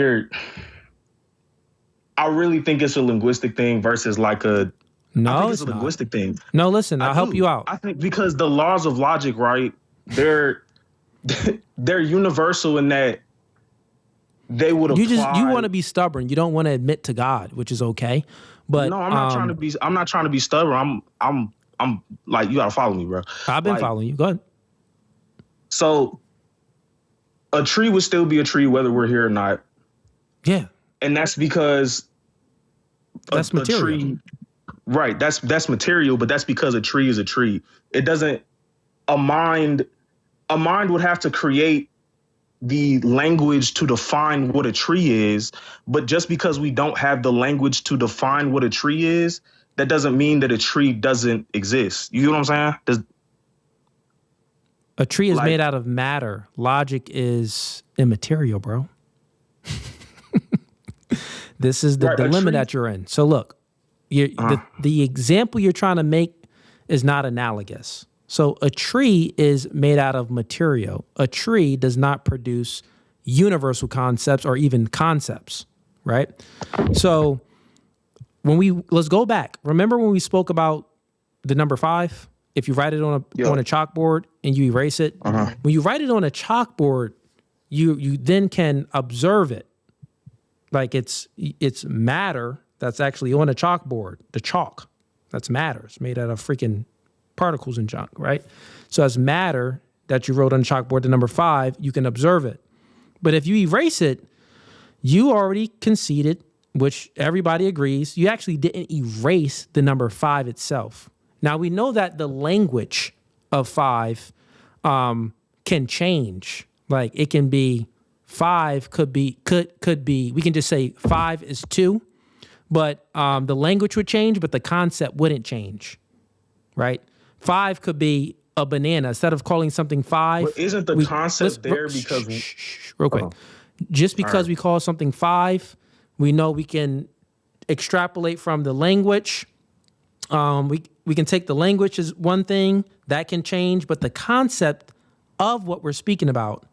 I really think it's a linguistic thing versus like a. No, I think it's a linguistic thing. No, listen, I'll help you out. I think because the laws of logic, right? They're universal in that they would apply. You want to be stubborn. You don't want to admit to God, which is okay. But no, I'm not trying to be. I'm not trying to be stubborn. I'm like, you gotta follow me, bro. I've been following you. Go ahead. So, a tree would still be a tree whether we're here or not. Yeah, and that's because that's material. A tree, right? That's material, but that's because a tree is a tree. It doesn't. A mind would have to create the language to define what a tree is, but just because we don't have the language to define what a tree is, that doesn't mean that a tree doesn't exist. You know what I'm saying? A tree is made out of matter. Logic is immaterial, bro. This is the dilemma that you're in. So look, the example you're trying to make is not analogous. So a tree is made out of material. A tree does not produce universal concepts or even concepts, right? So let's go back. Remember when we spoke about the number 5? If you write it on a chalkboard and you erase it, when you write it on a chalkboard, you then can observe it. Like it's matter that's actually on a chalkboard. The chalk, that's matter. It's made out of freaking particles and junk, right? So as matter that you wrote on chalkboard, the number 5, you can observe it. But if you erase it, you already conceded, which everybody agrees, you actually didn't erase the number 5 itself. Now we know that the language of 5 can change. Like it can be 5 could be, we can just say 5 is 2, but the language would change, but the concept wouldn't change, right? 5 could be a banana. Instead of calling something 5. But isn't the concept there because... real quick. Just because we call something 5, we know we can extrapolate from the language. We can take the language as one thing. That can change, but the concept of what we're speaking about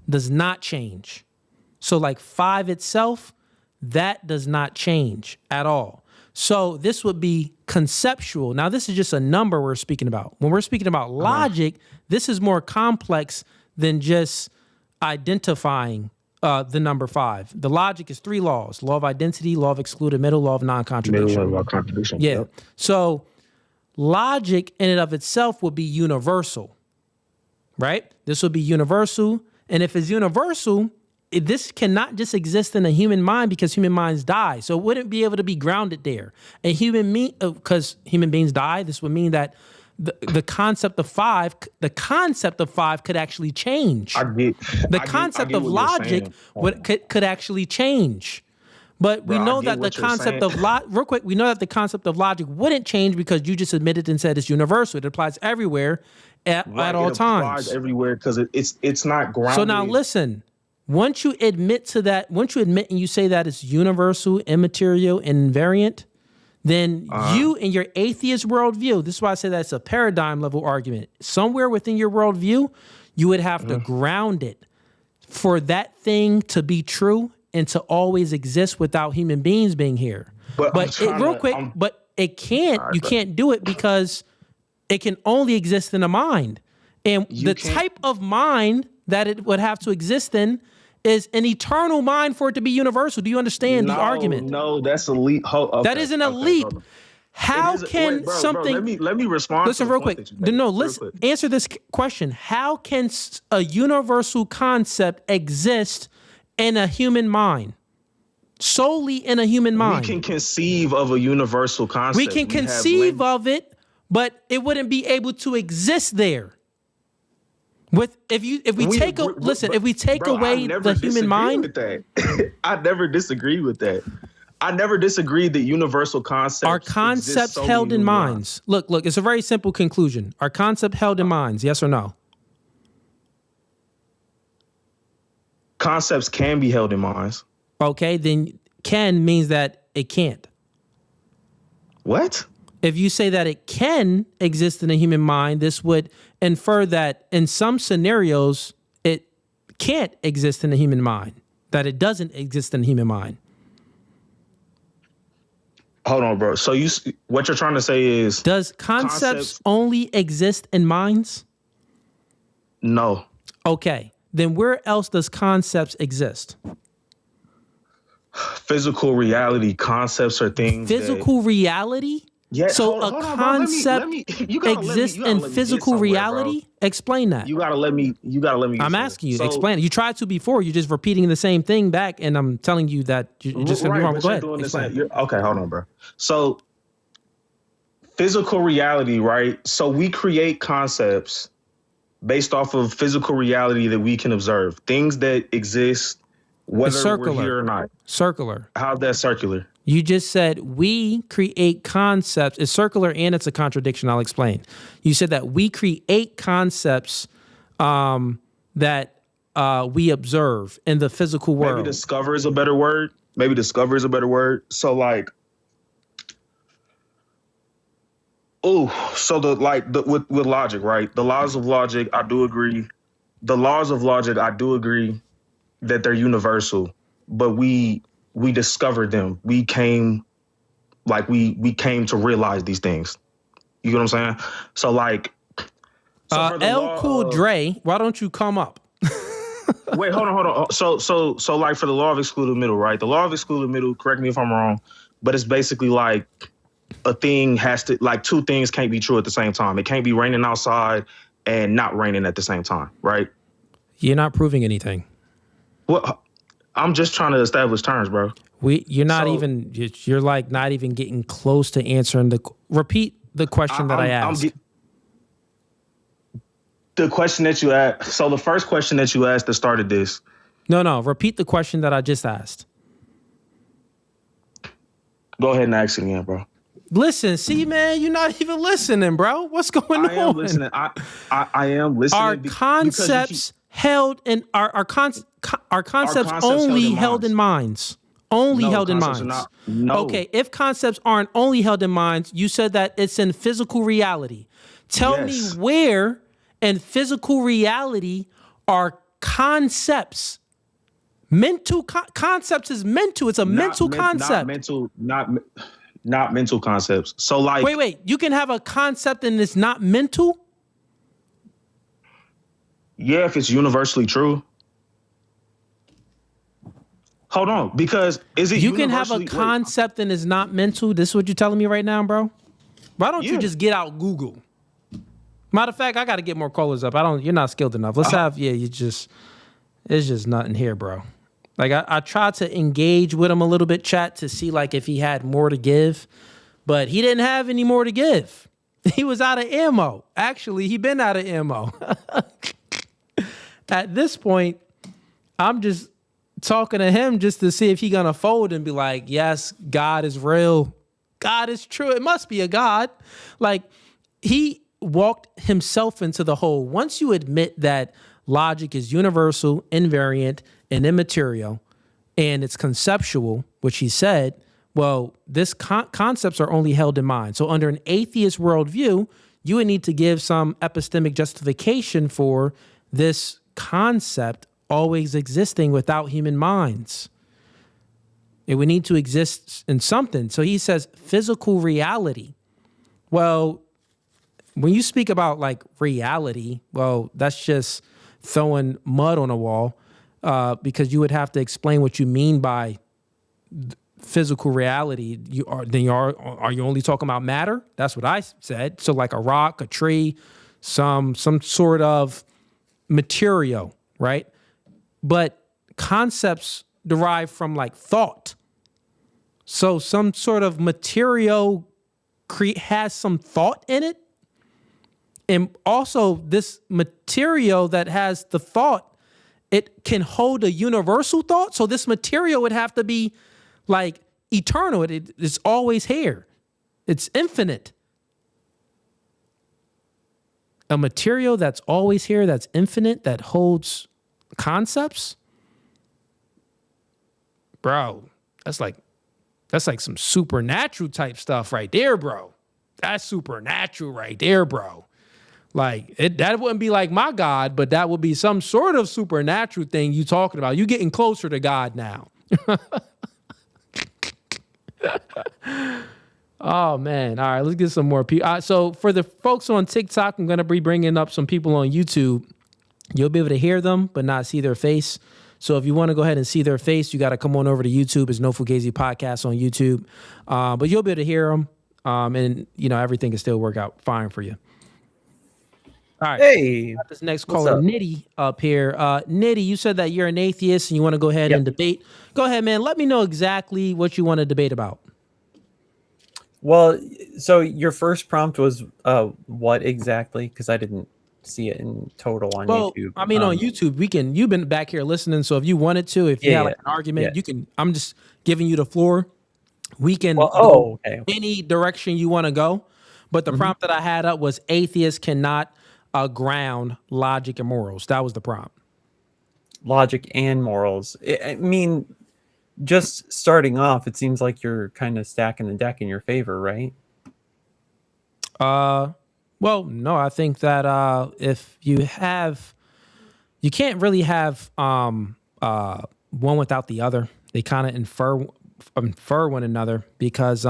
does not change. So like 5 itself, that does not change at all. So this would be conceptual. Now, this is just a number we're speaking about. When we're speaking about logic, this is more complex than just identifying the number 5. The logic is 3 laws: law of identity, law of excluded middle, law of non-contradiction. Law of contradiction. Yeah. So logic in and of itself would be universal, right? This would be universal. And if it's universal, this cannot just exist in a human mind because human minds die. So it wouldn't be able to be grounded there. And because human beings die, this would mean that the concept of 5 could actually change. The concept of logic could actually change. But we know that the concept of real quick, we know that the concept of logic wouldn't change because you just admitted and said it's universal. It applies everywhere at all times. It applies everywhere because it's not grounded. So now listen. Once you admit and you say that it's universal, immaterial, and invariant, then you in your atheist worldview, this is why I say that's a paradigm level argument. Somewhere within your worldview, you would have to ground it for that thing to be true and to always exist without human beings being here. But it can't. You can't do it because it can only exist in a mind, and the type of mind that it would have to exist in is an eternal mind for it to be universal. Do you understand the argument? No, that's a leap. That isn't a leap. How can something? Bro, let me respond. Listen real quick. Listen. Answer this question. How can a universal concept exist in a human mind? Solely in a human mind. We can conceive of a universal concept. We can conceive of it, but it wouldn't be able to exist there. If we take away the human mind, I never disagree with that. I never disagreed that universal concepts are concepts held in minds. Look, it's a very simple conclusion. Are concepts held in minds? Yes or no? Concepts can be held in minds. Okay, then can means that it can't. What? If you say that it can exist in a human mind, this would infer that in some scenarios it can't exist in a human mind, that it doesn't exist in a human mind. Hold on, bro. So what you're trying to say is... Does concepts only exist in minds? No. Okay. Then where else does concepts exist? Physical reality. Concepts are things. Physical reality? Yeah. So a concept exists in physical reality? Explain that. You gotta let me. I'm asking you. Explain it. You tried to before. You're just repeating the same thing back, and I'm telling you that you're just gonna be wrong. Go ahead. Okay, hold on, bro. So physical reality, right? So we create concepts based off of physical reality that we can observe. Things that exist, whether we're here or not. Circular. How's that circular? You just said we create concepts. It's circular and it's a contradiction. I'll explain. You said that we create concepts that we observe in the physical world. Maybe discover is a better word. So like, with logic, right? The laws of logic, I do agree. That they're universal, but we discovered them. We came to realize these things. You know what I'm saying? So like, Cool Dre, why don't you come up? Wait, hold on. So like for the law of excluded middle, right? The law of excluded middle, correct me if I'm wrong, but it's basically like a thing has to, like two things can't be true at the same time. It can't be raining outside and not raining at the same time, right? You're not proving anything. Well, I'm just trying to establish terms, bro. You're not even getting close to answering repeat the question that I asked. The question that you asked. So the first question that you asked that started this. No. Repeat the question that I just asked. Go ahead and ask it again, bro. Listen, see, man, you're not even listening, bro. What's going on? I am listening. I am listening. Are concepts held in are concepts only held in minds? Only held in minds. No. Okay, if concepts aren't only held in minds, you said that it's in physical reality. Tell me where in physical reality are concepts. Mental concepts is mental. It's a mental concept. Not mental concepts. So like, wait. You can have a concept and it's not mental. Yeah, if it's universally true. Hold on, because is it you can have a concept and it's not mental? This is what you're telling me right now, bro? Why don't you just get out Google? Matter of fact, I got to get more callers up. You're not skilled enough. Let's have, it's just nothing here, bro. Like I tried to engage with him a little bit, chat, to see like if he had more to give, but he didn't have any more to give. He was out of ammo. Actually, he been out of ammo. At this point, I'm just talking to him just to see if he gonna fold and be like, yes, God is real. God is true. It must be a God. Like he walked himself into the hole. Once you admit that logic is universal, invariant, and immaterial, and it's conceptual, which he said, well, this concepts are only held in mind. So under an atheist worldview, you would need to give some epistemic justification for this concept always existing without human minds. It would need to exist in something. So he says physical reality. Well, when you speak about like reality, well, that's just throwing mud on a wall, because you would have to explain what you mean by physical reality. Are you only talking about matter? That's what I said. So like a rock, a tree, some sort of material, right? But concepts derive from like thought. So some sort of material has some thought in it. And also this material that has the thought, it can hold a universal thought. So this material would have to be like eternal. It's always here. It's infinite. A material that's always here, that's infinite, that holds concepts. Bro, that's like some supernatural type stuff right there, bro. That's supernatural right there, bro. Like that wouldn't be like my God, but that would be some sort of supernatural thing you talking about. You getting closer to God now. Oh man! All right, let's get some more people. So for the folks on TikTok, I'm gonna be bringing up some people on YouTube. You'll be able to hear them, but not see their face. So if you want to go ahead and see their face, you got to come on over to YouTube. It's No Fugazee Podcast on YouTube, but you'll be able to hear them, and everything can still work out fine for you. All right. Hey, this next caller, Nitty, up here. Nitty, you said that you're an atheist and you want to go ahead and debate. Go ahead, man. Let me know exactly what you want to debate about. Well, so your first prompt was what exactly? Because I didn't see it in total on YouTube. I mean, on YouTube, you've been back here listening. So if you wanted to, if you had like an argument, you can. I'm just giving you the floor. We can go any direction you want to go. But the prompt that I had up was atheists cannot ground logic and morals. That was the prompt. Logic and morals. I mean, just starting off, it seems like you're kind of stacking the deck in your favor, right? Well, no, I think that if you can't really have one without the other. They kind of infer one another because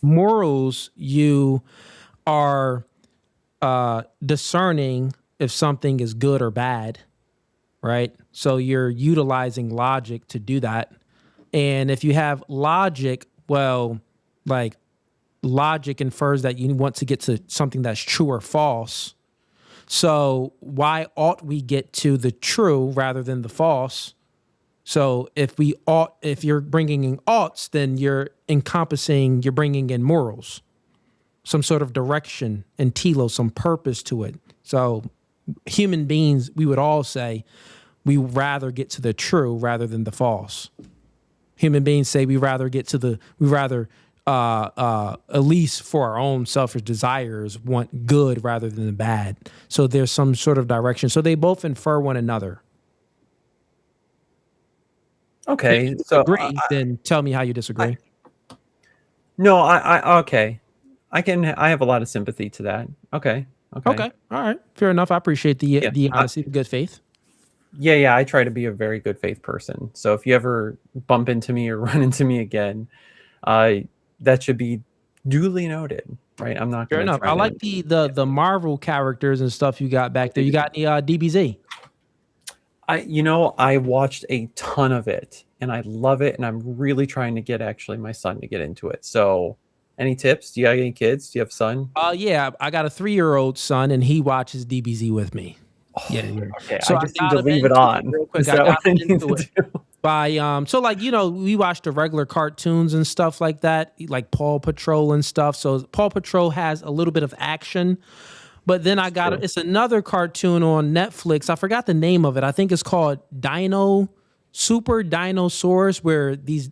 morals, you are discerning if something is good or bad, right? So you're utilizing logic to do that. And if you have logic, well, like logic infers that you want to get to something that's true or false. So why ought we get to the true rather than the false? So if you're bringing in oughts, then you're bringing in morals, some sort of direction and telos, some purpose to it. So human beings, we would all say we rather get to the true rather than the false. Human beings say we rather at least for our own selfish desires, want good rather than the bad. So there's some sort of direction. So they both infer one another. Okay, if you so agree, then tell me how you disagree. Okay. I have a lot of sympathy to that. Okay. All right. Fair enough. I appreciate the honesty, the good faith. Yeah. I try to be a very good faith person. So if you ever bump into me or run into me again, that should be duly noted, right? I'm not. Fair enough. I like the Marvel characters and stuff you got back there. You got any DBZ? I watched a ton of it and I love it, and I'm really trying to get my son to get into it. So, any tips? Do you have any kids? Do you have a son? Yeah, I got a 3-year-old son, and he watches DBZ with me. Yeah. Okay, so I just need to leave it on. Real quick, I got into it by we watch the regular cartoons and stuff like that, like Paw Patrol and stuff. So Paw Patrol has a little bit of action. But then it's another cartoon on Netflix. I forgot the name of it. I think it's called Super Dinosaurs, where these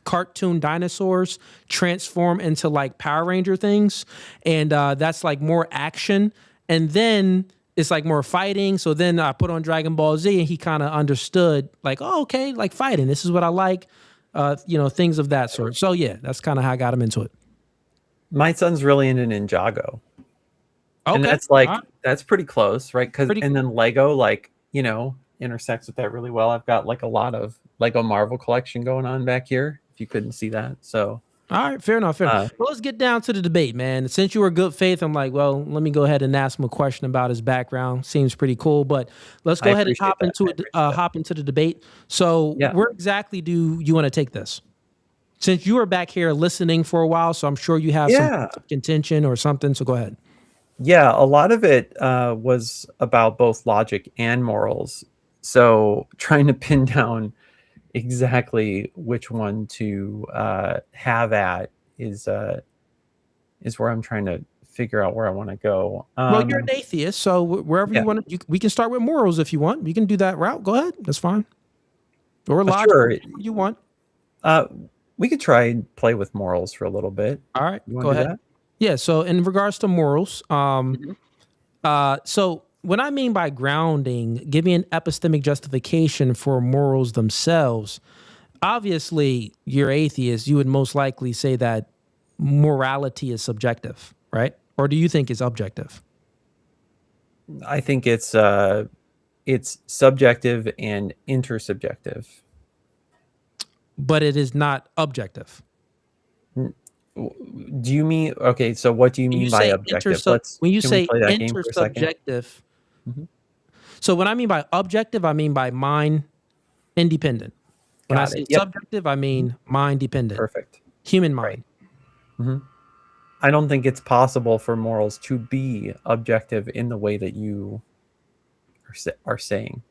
cartoon dinosaurs transform into like Power Ranger things. And that's like more action. And then it's like more fighting. So then I put on Dragon Ball Z and he kind of understood like, oh, okay, like fighting. This is what I like, things of that sort. So yeah, that's kind of how I got him into it. My son's really into Ninjago. Okay. And that's pretty close, right? And then Lego, intersects with that really well. I've got like a lot of Lego Marvel collection going on back here, if you couldn't see that. So all right, fair enough. Well, let's get down to the debate, man. Since you were good faith, I'm like, well, let me go ahead and ask him a question about his background. Seems pretty cool, but let's go ahead and hop into the debate. So, where exactly do you want to take this? Since you were back here listening for a while, so I'm sure you have some contention or something. So go ahead. Yeah, a lot of it was about both logic and morals. So trying to pin down exactly which one to have at is where I'm trying to figure out where I want to go. Well, you're an atheist, so wherever you want to, we can start with morals if you want. You can do that route. Go ahead. That's fine. Or logic, sure. You want. We could try and play with morals for a little bit. All right, go ahead. That? Yeah, so in regards to morals, so what I mean by grounding, give me an epistemic justification for morals themselves. Obviously, you're atheist. You would most likely say that morality is subjective, right? Or do you think it's objective? I think it's subjective and intersubjective. But it is not objective. Do you mean, okay, so what do you mean by objective? When you say intersubjective, so what I mean by objective, I mean by mind independent. When I say subjective, I mean mind dependent. Perfect. Human mind. Right. I don't think it's possible for morals to be objective in the way that you are saying.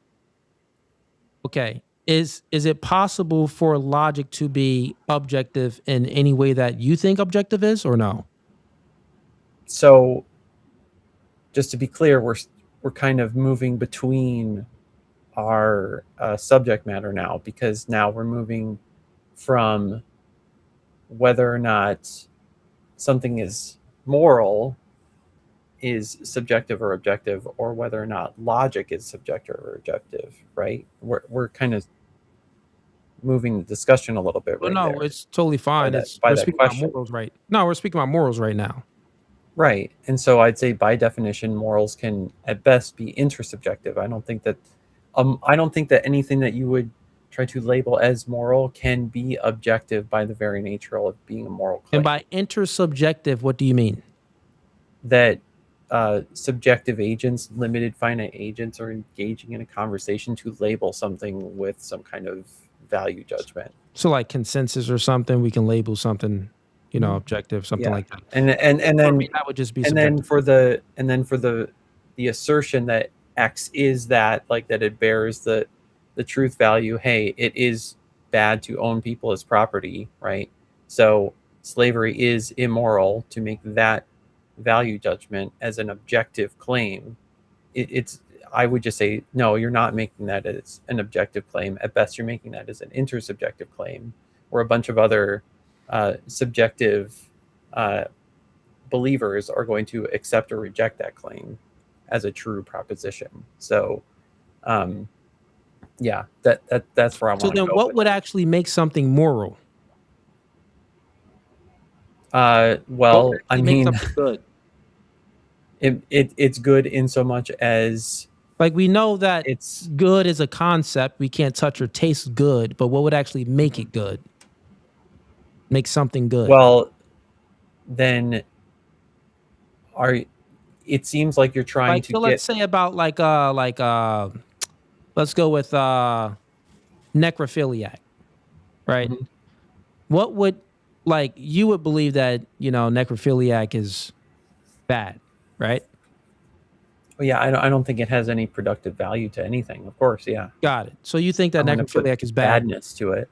Okay. Is it possible for logic to be objective in any way that you think objective is, or no? So, just to be clear, we're kind of moving between our subject matter now, because now we're moving from whether or not something is moral is subjective or objective, or whether or not logic is subjective or objective, right? We're kind of moving the discussion a little bit. Well, no, it's totally fine. We're speaking about morals, right? No, we're speaking about morals right now. Right. And so I'd say by definition, morals can at best be intersubjective. I don't think that anything that you would try to label as moral can be objective by the very nature of being a moral claim. And by intersubjective, what do you mean? That subjective agents, limited finite agents, are engaging in a conversation to label something with some kind of value judgment. So like consensus or something, we can label something, objective, something like that. And then that would just be and subjective. then for the assertion that X is that, like, that it bears the truth value, hey, it is bad to own people as property, right? So slavery is immoral, to make that value judgment as an objective claim. I would just say, no, you're not making that as an objective claim. At best, you're making that as an intersubjective claim, where a bunch of other subjective believers are going to accept or reject that claim as a true proposition. So, yeah, that's where I want to go. So then what would actually make something moral? Well, I mean, good. It's good in so much as, like, we know that it's good as a concept. We can't touch or taste good, but what would actually make it good? Make something good? Well, then it seems like you're trying to let's say about let's go with necrophiliac, right? Mm-hmm. What would, you would believe that, necrophiliac is bad, right? Well, yeah, I don't think it has any productive value to anything. Of course, yeah. Got it. So you think that necrophiliac is bad? Badness to it.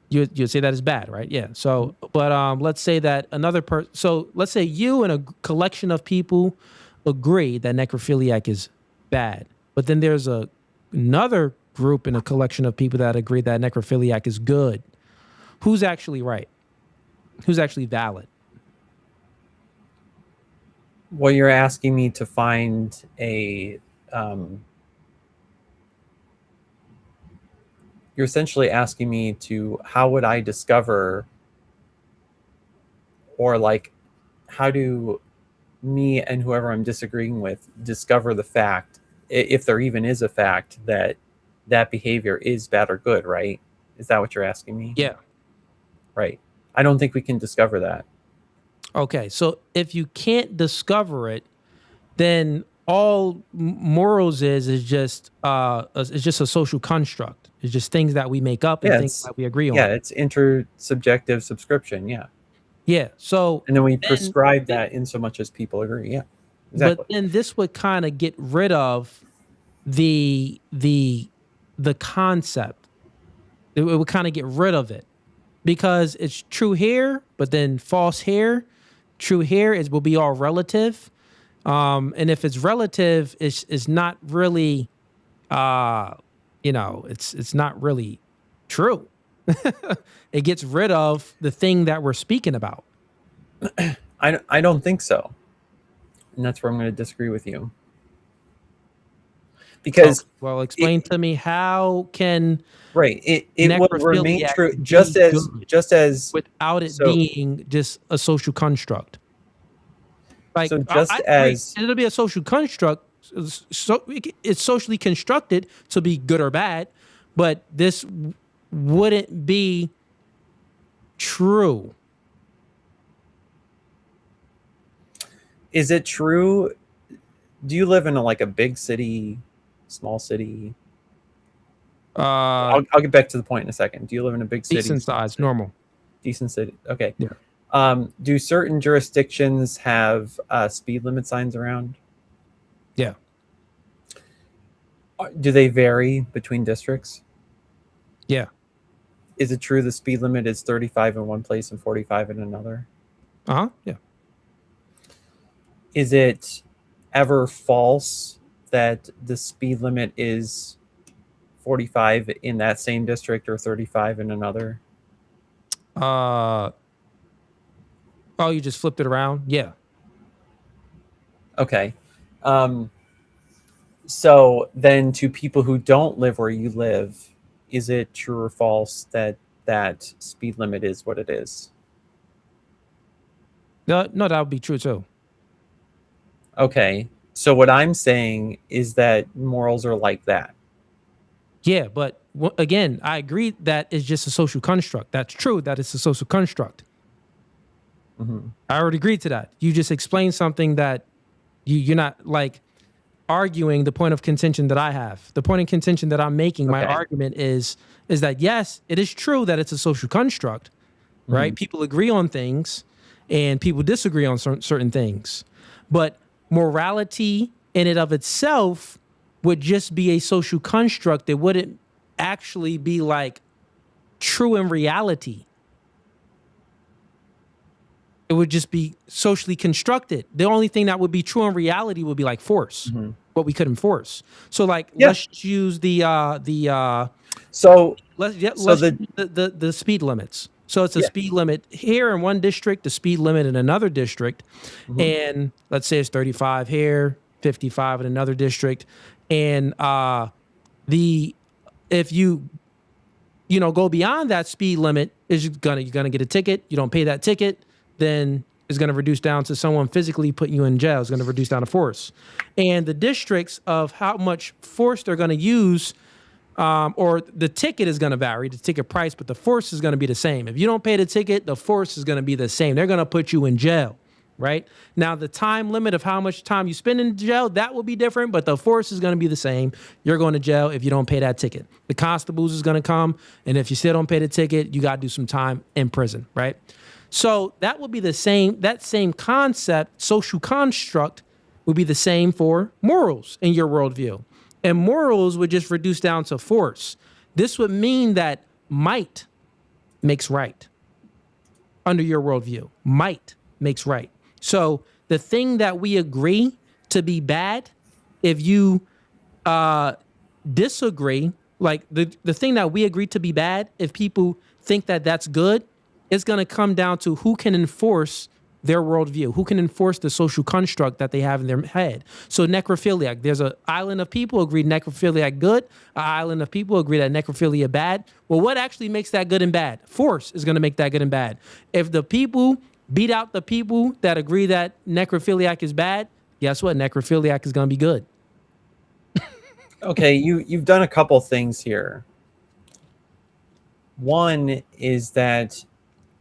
You'd say that is bad, right? Yeah. So, but let's say that another person. So let's say you and a collection of people agree that necrophiliac is bad, but then there's another group in a collection of people that agree that necrophiliac is good. Who's actually right? Who's actually valid? Well, you're asking me to find you're essentially asking me to, how would I discover, or how do me and whoever I'm disagreeing with discover the fact, if there even is a fact, that that behavior is bad or good, right? Is that what you're asking me? Yeah. Right. I don't think we can discover that. Okay, so if you can't discover it, then all morals is just a social construct. It's just things that we make up and things that we agree on. Yeah, it's intersubjective subscription. Yeah. Yeah. So and then we prescribe that in so much as people agree. Yeah. Exactly. But then this would kind of get rid of the concept. It would kind of get rid of it because it's true here, but then false here. True here will be all relative. And if it's relative, it's not really, it's not really true. It gets rid of the thing that we're speaking about. I don't think so. And that's where I'm going to disagree with you. Because explain to me how can it will remain true just as without it being just a social construct. Like so it'll be a social construct. So it's socially constructed to be good or bad, but this wouldn't be true. Is it true? Do you live in a big city, small city? I'll get back to the point in a second. Do you live in a big city? Decent size, normal. Decent city. Okay. Yeah. Do certain jurisdictions have speed limit signs around? Yeah. Do they vary between districts? Yeah. Is it true the speed limit is 35 in one place and 45 in another? Yeah. Is it ever false that the speed limit is 45 in that same district or 35 in another? Oh, you just flipped it around? Yeah. Okay. So then to people who don't live where you live, is it true or false that that speed limit is what it is? No, that would be true too. Okay. So what I'm saying is that morals are like that. Yeah, but again, I agree that it's just a social construct. That's true that it's a social construct. Mm-hmm. I already agreed to that. You just explained something that you're not arguing the point of contention that I have. The point of contention that I'm making, my argument is that yes, it is true that it's a social construct, right? People agree on things and people disagree on certain things. But morality in and of itself would just be a social construct. It wouldn't actually be true in reality. It would just be socially constructed. The only thing that would be true in reality would be force, what we couldn't force. So let's use the speed limits. So it's a speed limit here in one district, the speed limit in another district. And let's say it's 35 here, 55 in another district. And if you go beyond that speed limit, you're gonna get a ticket. You don't pay that ticket, then it's gonna reduce down to someone physically putting you in jail. It's gonna reduce down to force. And the districts of how much force they're gonna use, or the ticket is going to vary, the ticket price, but the force is going to be the same. If you don't pay the ticket, the force is going to be the same. They're going to put you in jail, right? Now, the time limit of how much time you spend in jail, that will be different, but the force is going to be the same. You're going to jail if you don't pay that ticket. The constables is going to come, and if you still don't pay the ticket, you got to do some time in prison, right? So that would be the same, that same concept, social construct, would be the same for morals in your worldview. And morals would just reduce down to force. This would mean that might makes right under your worldview. Might makes right. So the thing that we agree to be bad, if you disagree, the thing that we agree to be bad, if people think that that's good, it's going to come down to who can enforce their worldview, who can enforce the social construct that they have in their head. So necrophiliac, there's an island of people agree necrophiliac good, an island of people agree that necrophilia bad. Well, what actually makes that good and bad? Force is going to make that good and bad. If the people beat out the people that agree that necrophiliac is bad, guess what? Necrophiliac is going to be good. Okay, you've done a couple things here. One is that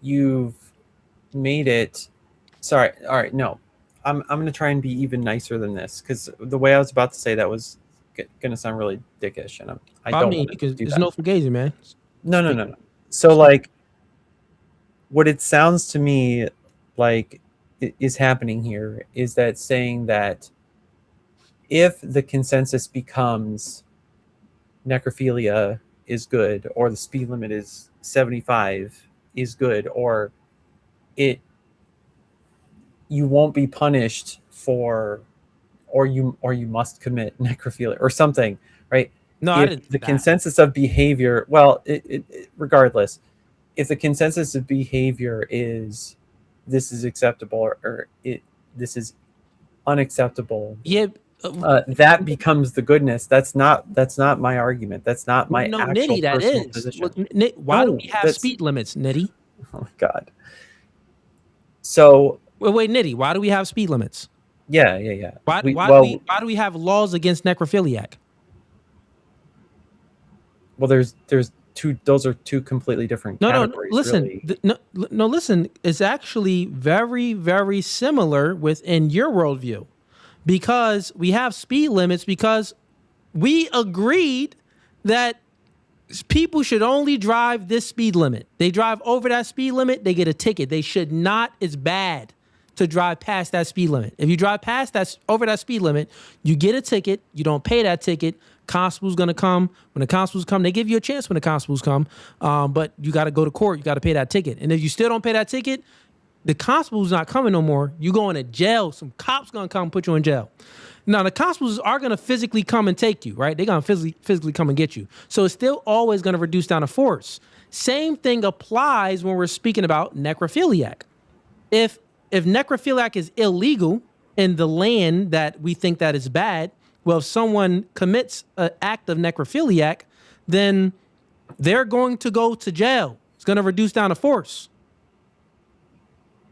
you've made it. Sorry. All right. No, I'm going to try and be even nicer than this, because the way I was about to say that was going to sound really dickish, and I don't want to do there's that. no Fugazee, man. No. So like, what it sounds to me like is happening here is that saying that if the consensus becomes necrophilia is good, or the speed limit is 75 is good, or you won't be punished for, or you must commit necrophilia or something, right? No, if I didn't. The consensus of behavior, well, regardless, if the consensus of behavior is this is acceptable, or this is unacceptable, that becomes the goodness. That's not my argument. That's not my actual Nitty, that personal is. position. Why do we have speed limits, Nitty? Oh my God. So wait, Nitty, why do we have speed limits? Yeah. Why do we have laws against necrophiliac? Well, there's two. Those are two completely different categories. Listen, really. Listen. It's actually very, very similar within your worldview, because we have speed limits because we agreed that people should only drive this speed limit. They drive over that speed limit, they get a ticket. They should not. It's bad to drive past that speed limit. If you drive past over that speed limit, you get a ticket. You don't pay that ticket. Constable's gonna come. When the constables come, they give you a chance when the constables come. But you got to go to court. You got to pay that ticket. And if you still don't pay that ticket, the constable's not coming no more. You going to jail. Some cops gonna come put you in jail. Now, the constables are going to physically come and take you, right? They're going to physically come and get you. So it's still always going to reduce down to force. Same thing applies when we're speaking about necrophiliac. If necrophiliac is illegal in the land that we think that is bad, well, if someone commits an act of necrophiliac, then they're going to go to jail. It's going to reduce down to force.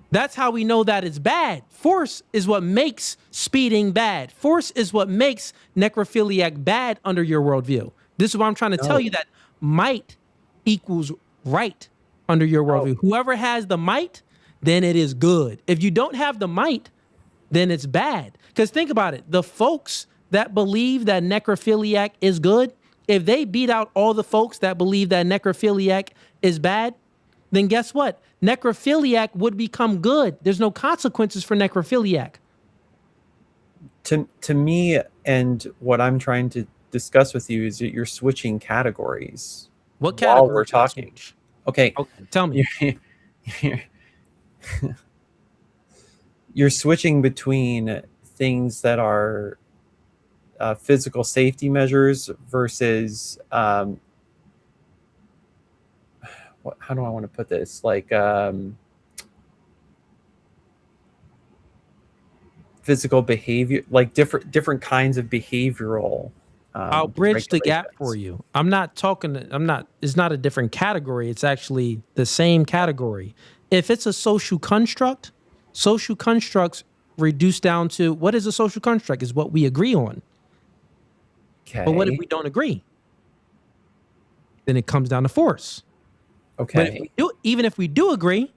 That's how we know that it's bad. Force is what makes speeding bad. Force is what makes necrophiliac bad under your worldview. This is what I'm trying to tell you, that might equals right under your worldview. Whoever has the might, then it is good. If you don't have the might, then it's bad. Because think about it. The folks that believe that necrophiliac is good, if they beat out all the folks that believe that necrophiliac is bad, then guess what? Necrophiliac would become good. There's no consequences for necrophiliac. To me, and what I'm trying to discuss with you is that you're switching categories. What category? While we're talking. Okay, tell me. You're switching between things that are physical safety measures versus how do I want to put this? Like physical behavior, like different kinds of behavioral. I'll bridge the gap for you. It's not a different category. It's actually the same category. If it's a social constructs reduce down to, what is a social construct? Is what we agree on. Okay. But what if we don't agree? Then it comes down to force. Okay. But even if we do agree,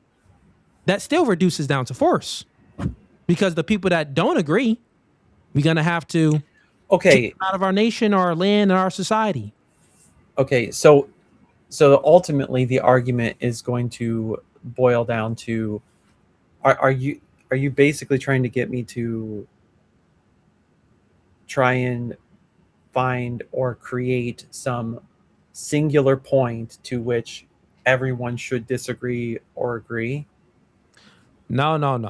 that still reduces down to force. Because the people that don't agree, we're going to have to kick them out of our nation, our land, and our society. Okay, so ultimately the argument is going to boil down to, are you basically trying to get me to try and find or create some singular point to which everyone should disagree or agree? No. I'm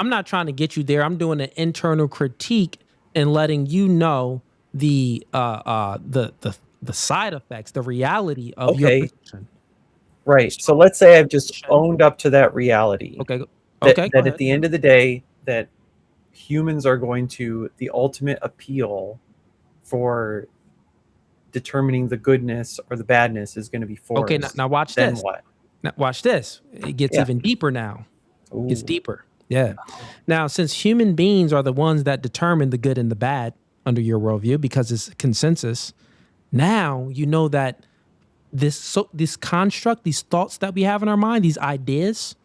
not trying to get you there. I'm doing an internal critique and letting you know the side effects, the reality of your position. Right. So let's say I've just owned up to that reality. Okay. That at the end of the day, that humans are going to, the ultimate appeal for determining the goodness or the badness is going to be force. Okay, now watch then this. What? Now watch this. It gets even deeper now. Ooh. It gets deeper. Yeah. Now, since human beings are the ones that determine the good and the bad, under your worldview because it's consensus. Now you know that this construct, these thoughts that we have in our mind, these ideas,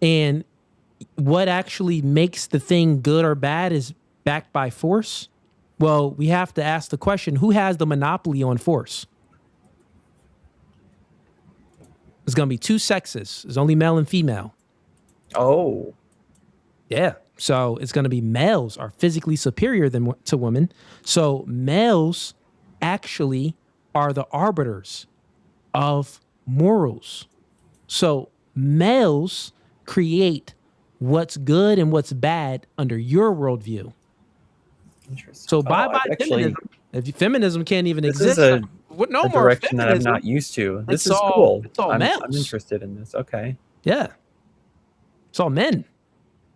and what actually makes the thing good or bad is backed by force. Well, we have to ask the question, who has the monopoly on force? It's going to be two sexes. There's only male and female. Oh. Yeah. So it's going to be males are physically superior to women. So males actually are the arbiters of morals. So males create what's good and what's bad under your worldview. Interesting. So bye feminism. If feminism can't even exist, This is no a more direction that I'm feminism. not used to. This It's is all- cool. it's all I'm males. interested in this. Okay. Yeah. It's all men.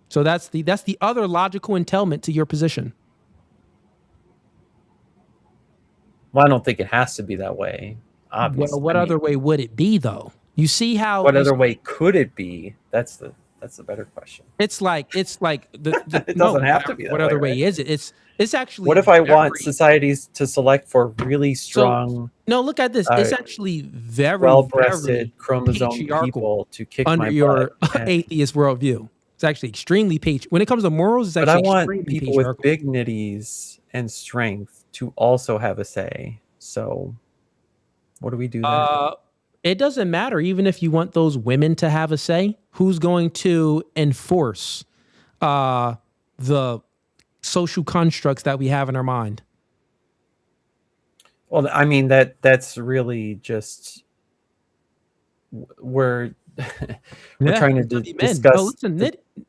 So that's the other logical entailment to your position. Well, I don't think it has to be that way. Obviously. Well, what other way would it be though? You see how What other way could it be? That's the better question. it's like the It doesn't have to be that what other way, way is it? It's actually What if I want very- societies to select for really strong, No, look at this. It's actually very well-breasted, very chromosome patriarchal people to kick under my your butt? And- atheist worldview. It's actually extremely when it comes to morals, it's But I actually want extremely people with patriarchal. big nitties and strength to also have a say. So, what do we do there? It doesn't matter even if you want those women to have a say. Who's going to enforce the social constructs that we have in our mind? Well, I mean that's really just we're trying to discuss. No, listen,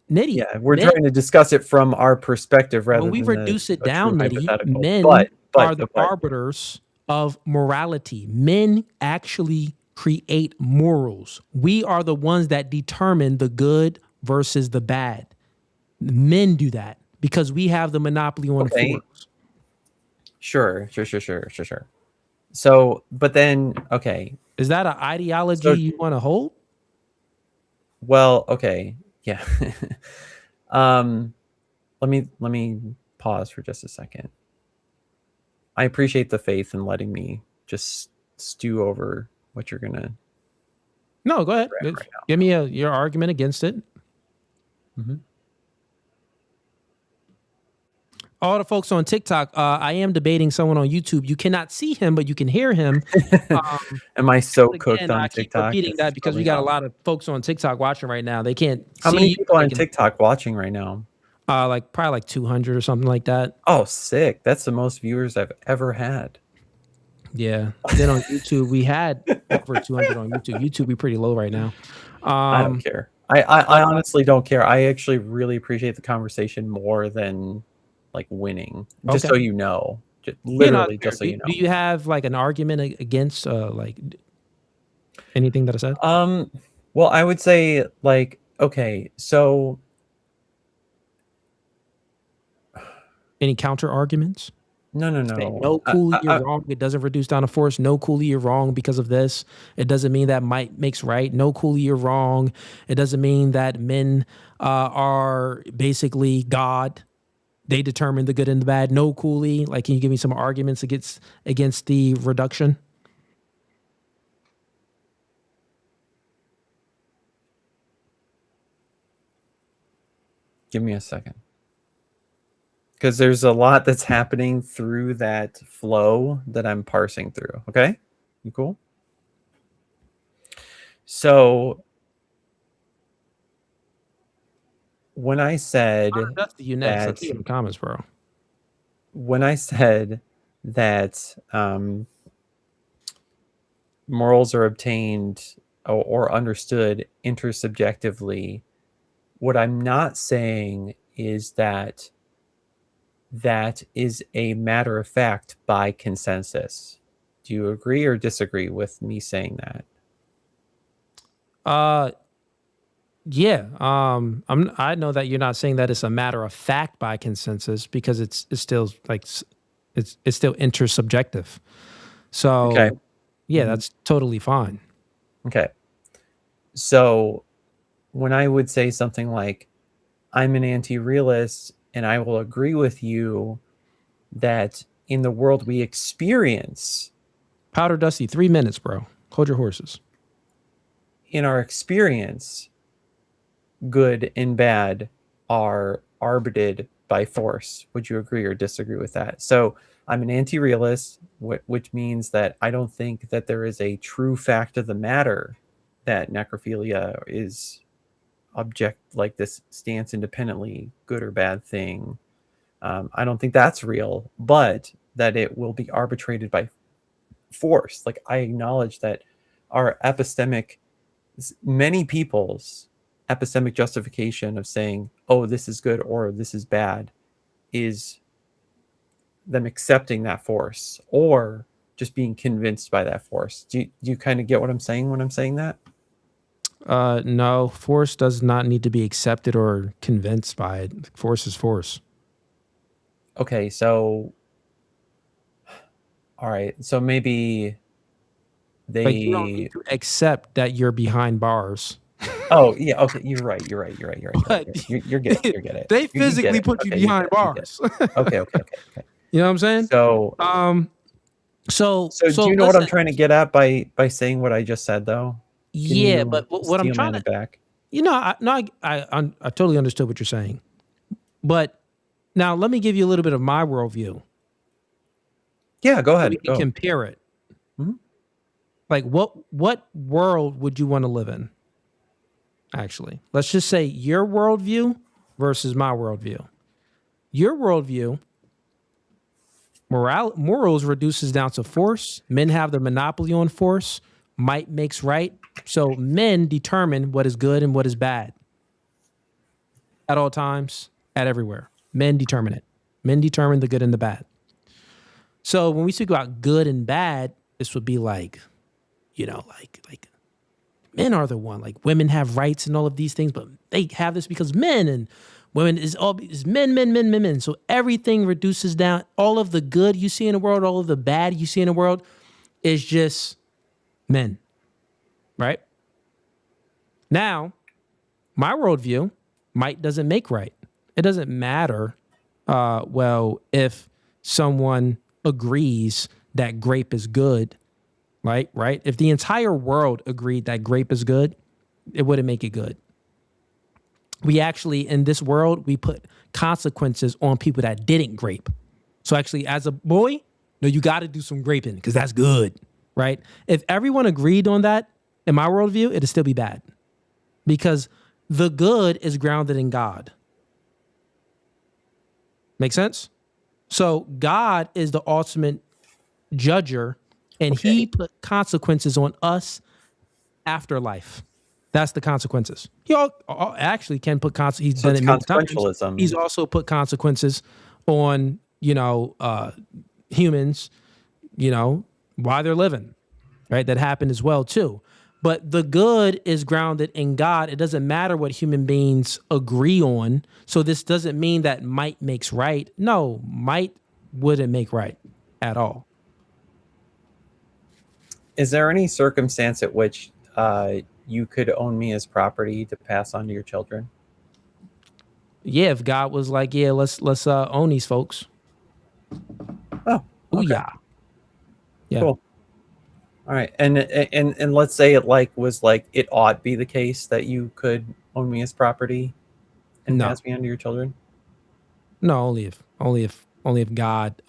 Nitty. Yeah, we're men- trying to discuss it from our perspective rather when we than reduce it a down, true Nitty, hypothetical. men But are the arbiters of morality. Men actually create morals. We are the ones that determine the good versus the bad. Men do that because we have the monopoly on force. Sure. So, but then, okay. Is that an ideology you want to hold? Well, okay, yeah. Let me pause for just a second. I appreciate the faith in letting me just stew over what you're gonna. No, go ahead. Give me your argument against it. Mm-hmm. All the folks on TikTok, I am debating someone on YouTube. You cannot see him, but you can hear him. Am I so again, cooked on I keep TikTok? repeating that because we got a lot of folks on TikTok watching right now. They can't How see many you, people they on can- TikTok watching right now? Probably like 200 or something like that. Oh, sick! That's the most viewers I've ever had. Yeah. Then on YouTube, we had over 200 on YouTube. YouTube be pretty low right now. I don't care. I honestly don't care. I actually really appreciate the conversation more than like winning. Just so Okay. you know, You're not literally, fair. just so you know. Do you have like an argument against like anything that I said? Well, I would say like, okay, so Any counter arguments? no. No, Cooley, you're wrong. It doesn't reduce down to force. No, Cooley, you're wrong because of this. It doesn't mean that might makes right. No, Cooley, you're wrong. It doesn't mean that men are basically God. They determine the good and the bad. No, Cooley. Like, can you give me some arguments against the reduction? Give me a second. Because there's a lot that's happening through that flow that I'm parsing through. Okay? You cool? So when I said That's you next. that, Let's see in the comments, bro. when I said that morals are obtained or understood intersubjectively, what I'm not saying is that that is a matter of fact by consensus. Do you agree or disagree with me saying that? Yeah. I know that you're not saying that it's a matter of fact by consensus because it's still like it's still intersubjective. So Okay. yeah, that's totally fine. Okay. So when I would say something like, I'm an anti-realist and I will agree with you that in the world we experience, Powder Dusty, 3 minutes, bro. Hold your horses. In our experience, good and bad are arbitrated by force. Would you agree or disagree with that? So I'm an anti-realist, which means that I don't think that there is a true fact of the matter that necrophilia is like this stance independently, good or bad thing. I don't think that's real, but that it will be arbitrated by force. Like, I acknowledge that our many people's epistemic justification of saying, oh, this is good or this is bad, is them accepting that force or just being convinced by that force. Do you kind of get what I'm saying when I'm saying that? No, force does not need to be accepted or convinced by it. Force is force. Okay, so all right, so maybe they like, you don't need to accept that you're behind bars. Oh yeah, okay, you're right. You're getting it. They physically put you behind bars. Okay. You know what I'm saying? So do you know what I'm trying to get at by saying what I just said, though? Yeah, but what I'm trying to back. You know, I totally understood what you're saying, but now let me give you a little bit of my worldview. Yeah, go ahead. So we can compare it. Mm-hmm. Like, what world would you want to live in? Actually, let's just say your worldview versus my worldview. Your worldview, morals reduces down to force. Men have the monopoly on force. Might makes right. So men determine what is good and what is bad. At all times, at everywhere. Men determine it. Men determine the good and the bad. So when we speak about good and bad, this would be like, you know, like men are the one. Like, women have rights and all of these things, but they have this because men, and women is men. So everything reduces down. All of the good you see in the world, all of the bad you see in the world is just men, right? Now, my worldview, might doesn't make right. It doesn't matter, well, if someone agrees that grape is good, right? If the entire world agreed that grape is good, it wouldn't make it good. We actually, in this world, we put consequences on people that didn't grape. So actually, as a boy, no, you got to do some graping because that's good, right? If everyone agreed on that, in my worldview, it'd still be bad because the good is grounded in God. Make sense? So God is the ultimate judger, and he put consequences on us after life. That's the consequences. He actually can put consequences. He's done it many times. He's also put consequences on, humans, while they're living, right? That happened as well too. But the good is grounded in God. It doesn't matter what human beings agree on. So this doesn't mean that might makes right. No, might wouldn't make right at all. Is there any circumstance at which you could own me as property to pass on to your children? Yeah, if God was like, yeah, let's own these folks. Oh, okay. Yeah. Cool. All right, and let's say it was it ought be the case that you could own me as property and pass me on to your children. No, only if God.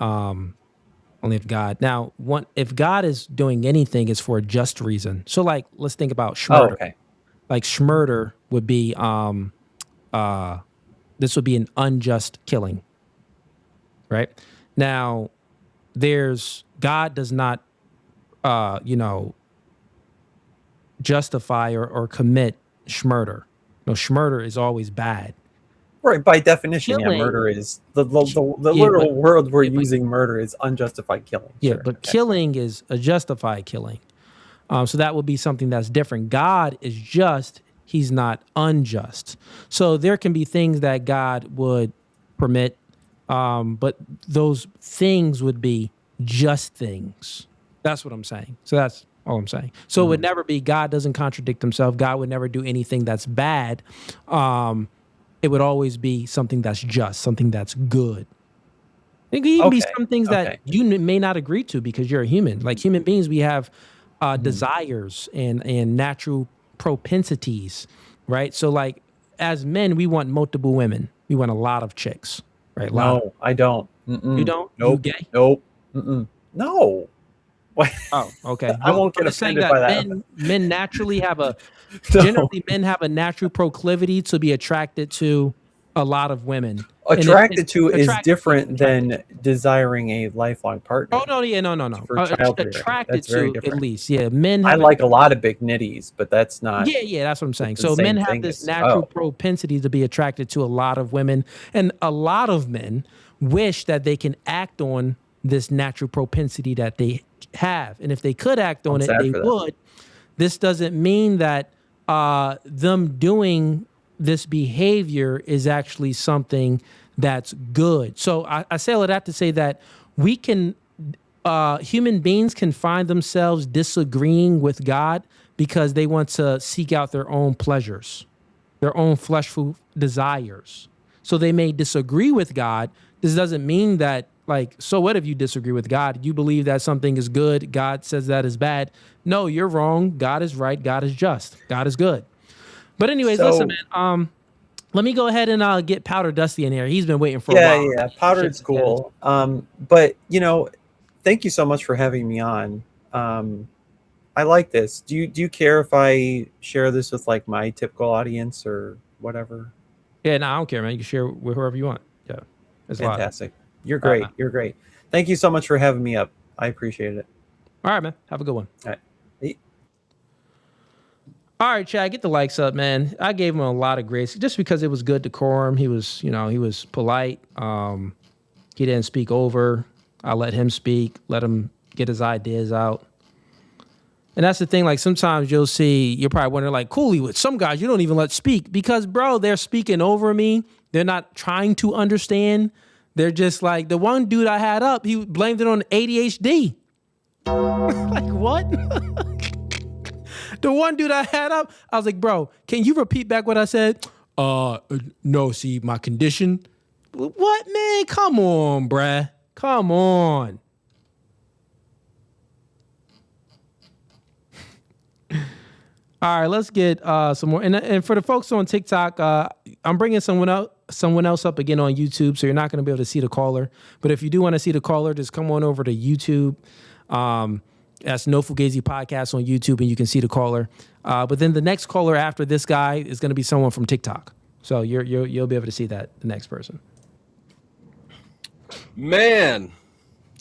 Only if God. Now, if God is doing anything, it's for a just reason. So, like, let's think about Schmurder. Oh, okay. Like, Schmurder would be, this would be an unjust killing, right? Now, God does not, justify or commit Schmurder. No, Schmurder is always bad. Right, by definition, murder is the literal word we're using. Murder is unjustified killing. Yeah, but killing is a justified killing. So that would be something that's different. God is just; He's not unjust. So there can be things that God would permit, but those things would be just things. That's what I'm saying. So that's all I'm saying. So it would never be God doesn't contradict Himself. God would never do anything that's bad. It would always be something that's just, something that's good. It could even be some things that you may not agree to because you're a human. Like human beings, we have desires and natural propensities, right? So like as men, we want multiple women. We want a lot of chicks, right? No, I don't. You don't? Nope. You gay? Nope. No. Oh, okay. I won't get I'm saying offended by that. Men naturally have No. generally men have a natural proclivity to be attracted to a lot of women. Attracted to is different than desiring a lifelong partner. Oh no, yeah, no. For child rearing. Attracted That's very to different. at least, yeah. Men. I Have like a lot of big nitties, but that's not. Yeah, that's what I'm saying. the So same men have thing this as- natural oh. propensity to be attracted to a lot of women, and a lot of men wish that they can act on this natural propensity that they have, and if they could act on I'm it, sad they for that. would. This doesn't mean that them doing this behavior is actually something that's good. So I say all of that to say that we can, human beings can find themselves disagreeing with God because they want to seek out their own pleasures, their own fleshful desires. So they may disagree with God. This doesn't mean that, like, so what if you disagree with God? You believe that something is good, God says that is bad. No, you're wrong. God is right. God is just. God is good. But anyways, listen, man. Let me go ahead and get Powder Dusty in here. He's been waiting for a while. Yeah, powdered's cool. But thank you so much for having me on. I like this. Do you care if I share this with like my typical audience or whatever? Yeah, no, I don't care, man. You can share with whoever you want. Yeah, it's a lot. Fantastic. You're great. You're great. Thank you so much for having me up. I appreciate it. All right, man. Have a good one. All right. All right, Chad, get the likes up, man. I gave him a lot of grace just because it was good decorum. He was, he was polite. He didn't speak over. I let him speak, let him get his ideas out. And that's the thing, like sometimes you're probably wondering, like, Cooley, with some guys you don't even let speak because, bro, they're speaking over me. They're not trying to understand. They're just like, the one dude I had up, he blamed it on ADHD. Like, what? The one dude I had up, I was like, bro, can you repeat back what I said? No, see, my condition. What, man? Come on, bruh. Come on. All right, let's get some more. And for the folks on TikTok, I'm bringing someone else up again on YouTube, so you're not going to be able to see the caller. But if you do want to see the caller, just come on over to YouTube. That's No Fugazee Podcast on YouTube, and you can see the caller. But then the next caller after this guy is going to be someone from TikTok. So you'll be able to see that, the next person. Man.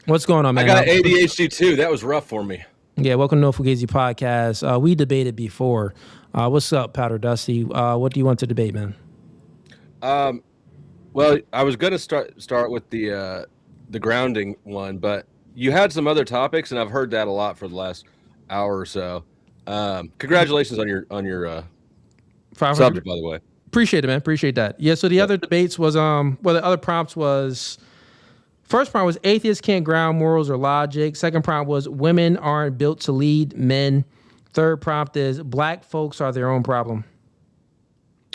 What's going on, man? I got ADHD too. That was rough for me. Yeah, welcome to No Fugazee Podcast. We debated before. What's up, Powder Dusty? What do you want to debate, man? Well, I was going to start with the grounding one, but you had some other topics, and I've heard that a lot for the last hour or so. Congratulations on your subject, by the way. Appreciate it, man. Appreciate that. Yeah. So the other debates was the other prompts was. First prompt was atheists can't ground morals or logic. Second prompt was women aren't built to lead men. Third prompt is black folks are their own problem.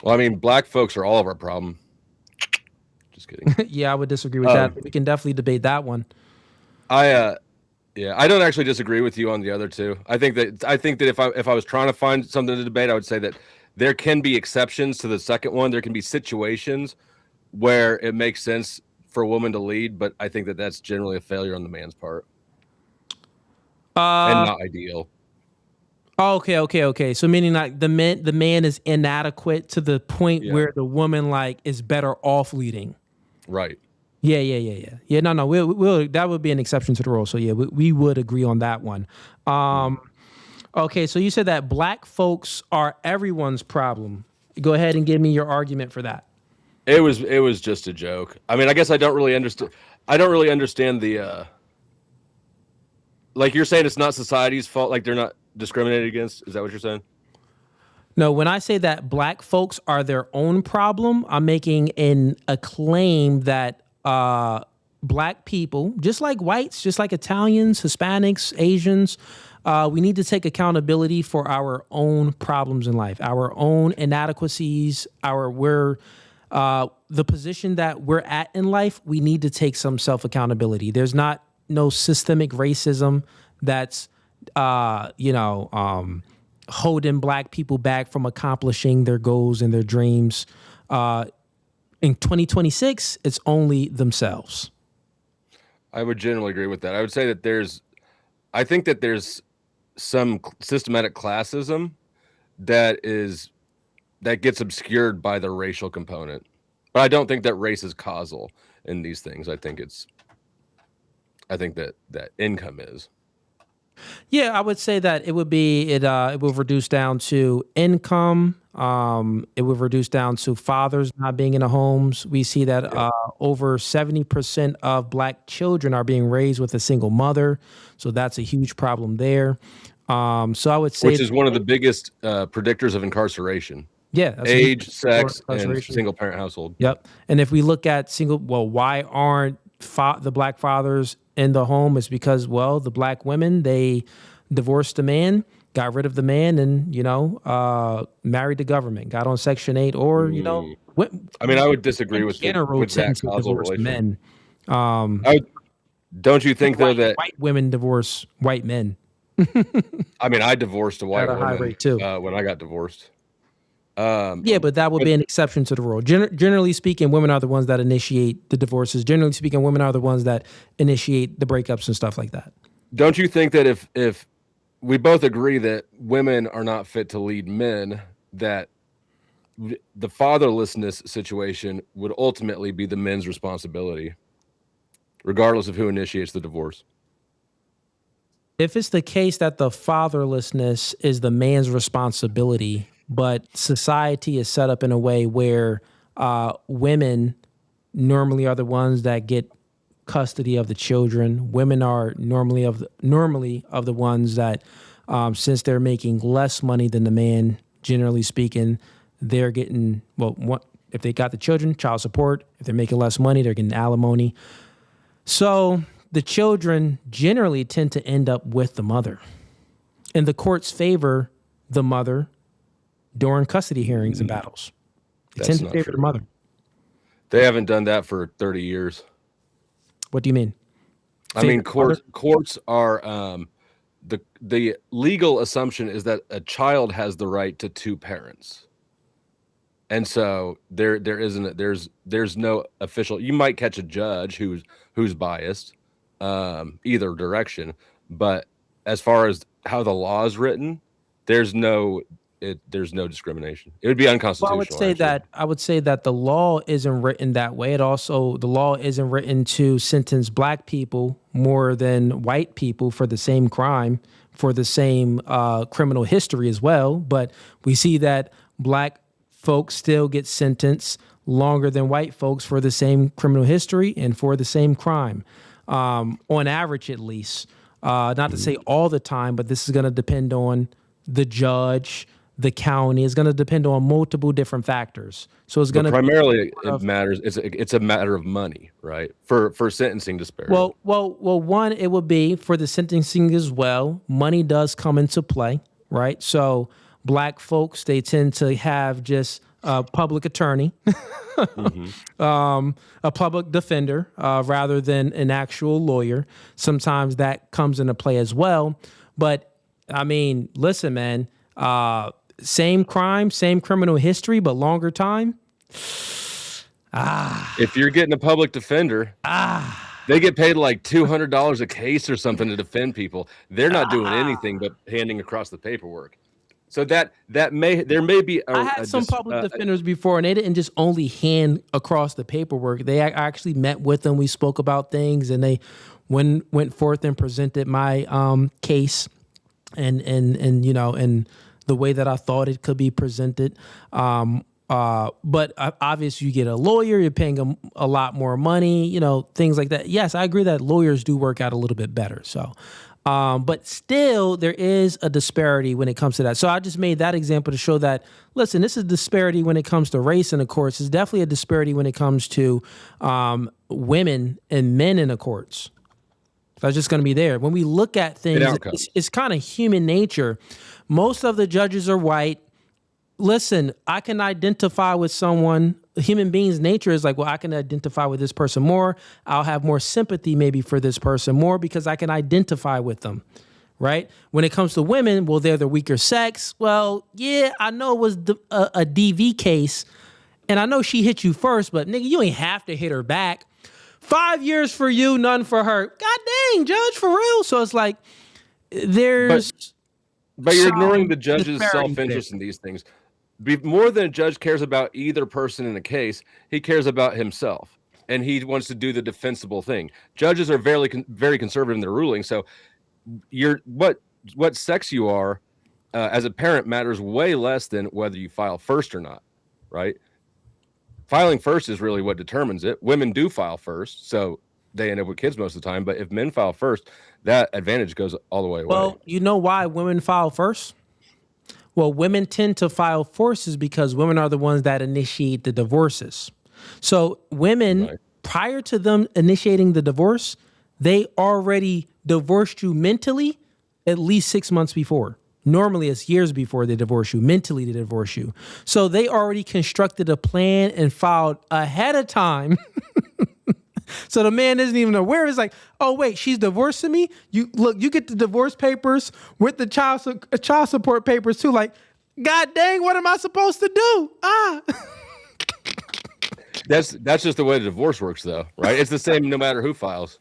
Well, I mean, black folks are all of our problem. Just kidding. Yeah, I would disagree with that. We can definitely debate that one. I don't actually disagree with you on the other two. I think that if I was trying to find something to debate, I would say that there can be exceptions to the second one. There can be situations where it makes sense for a woman to lead, but I think that that's generally a failure on the man's part, and not ideal. Okay. So meaning like the man is inadequate to the point where the woman like is better off leading. Right. Yeah. Yeah. No. We'll that would be an exception to the rule. So yeah, we would agree on that one. Okay. So you said that black folks are everyone's problem. Go ahead and give me your argument for that. It was just a joke. I mean, I guess I don't really understand. I don't really understand the. Like you're saying, it's not society's fault. Like they're not discriminated against. Is that what you're saying? No, when I say that black folks are their own problem, I'm making a claim that black people, just like whites, just like Italians, Hispanics, Asians, we need to take accountability for our own problems in life, our own inadequacies, the position that we're at in life, we need to take some self-accountability. There's no systemic racism that's, holding black people back from accomplishing their goals and their dreams. In 2026, it's only themselves. I would generally agree with that. I would say that I think that there's some systematic classism that gets obscured by the racial component. But I don't think that race is causal in these things. I think that income is. Yeah, I would say that it would reduce down to income. It would reduce down to fathers not being in the homes. We see that over 70% of black children are being raised with a single mother. So that's a huge problem there. So I would say, which is one of the biggest predictors of incarceration. Yeah. That's age, sex, and single parent household. Yep. And if we look at why aren't the black fathers in the home? Is because, the black women, they divorced the man, got rid of the man, and, married the government, got on Section 8, or, I would disagree with that causal relation. Men. Don't you think, though, that white women divorce white men? I divorced a white at a high woman rate too. When I got divorced. But that would be an exception to the rule. Generally speaking, women are the ones that initiate the divorces. Generally speaking, women are the ones that initiate the breakups and stuff like that. Don't you think that if we both agree that women are not fit to lead men, that the fatherlessness situation would ultimately be the men's responsibility, regardless of who initiates the divorce? If it's the case that the fatherlessness is the man's responsibility, but society is set up in a way where women normally are the ones that get custody of the children. Women are normally of the ones that, since they're making less money than the man, generally speaking, they're getting, if they got the children, child support. If they're making less money, they're getting alimony. So the children generally tend to end up with the mother. And the courts favor the mother during custody hearings and battles. They tend to favor the mother. They haven't done that for 30 years. What do you mean? Courts are the legal assumption is that a child has the right to two parents. And so there's no official. You might catch a judge who's biased either direction, but as far as how the law is written, there's no discrimination. It would be unconstitutional. I would say that the law isn't written that way. The law isn't written to sentence black people more than white people for the same crime, for the same criminal history as well. But we see that black folks still get sentenced longer than white folks for the same criminal history and for the same crime, on average at least. Not to say all the time, but this is going to depend on the judge, the county. Is going to depend on multiple different factors. So it's going to primarily it matters. It's a matter of money, right? For sentencing disparity. Well, one, it would be for the sentencing as well. Money does come into play, right? So black folks, they tend to have just a public attorney, a public defender, rather than an actual lawyer. Sometimes that comes into play as well. But listen, man, same crime, same criminal history, but longer time. If you're getting a public defender, they get paid like $200 a case or something to defend people. They're not doing anything but handing across the paperwork. So there may be. I had some public defenders before, and they didn't just only hand across the paperwork. They actually met with them. We spoke about things, and they went forth and presented my case, and the way that I thought it could be presented. But obviously, you get a lawyer, you're paying them a lot more money, things like that. Yes, I agree that lawyers do work out a little bit better. So. But still, there is a disparity when it comes to that. So I just made that example to show that, listen, this is a disparity when it comes to race in the courts. It's definitely a disparity when it comes to women and men in the courts. That's just going to be there. When we look at things, it's kind of human nature. Most of the judges are white. Listen, I can identify with someone human beings' nature is like, well, I can identify with this person more. I'll have more sympathy maybe for this person more because I can identify with them, right? When it comes to women, well, they're the weaker sex. Well, yeah, I know it was a DV case, and I know she hit you first, but nigga, you ain't have to hit her back. 5 years for you, none for her. God dang, judge, for real. So it's like there's... But you're ignoring the judge's self-interest in these things. More than a judge cares about either person in a case, he cares about himself, and he wants to do the defensible thing. Judges are very conservative in their ruling, so what sex you are as a parent matters way less than whether you file first or not, right? Filing first is really what determines it. Women do file first, so they end up with kids most of the time. But if men file first, that advantage goes all the way away. Well, you know why women file first? Well, women tend to file first is because women are the ones that initiate the divorces. So women, prior to them initiating the divorce, they already divorced you mentally at least 6 months before. Normally, it's years before they divorce you. Mentally, they divorce you. So they already constructed a plan and filed ahead of time. So the man isn't even aware. It's like, oh wait, she's divorcing me. You get the divorce papers with the child support papers too. Like, God dang, what am I supposed to do? That's just the way the divorce works, though, right? It's the same no matter who files.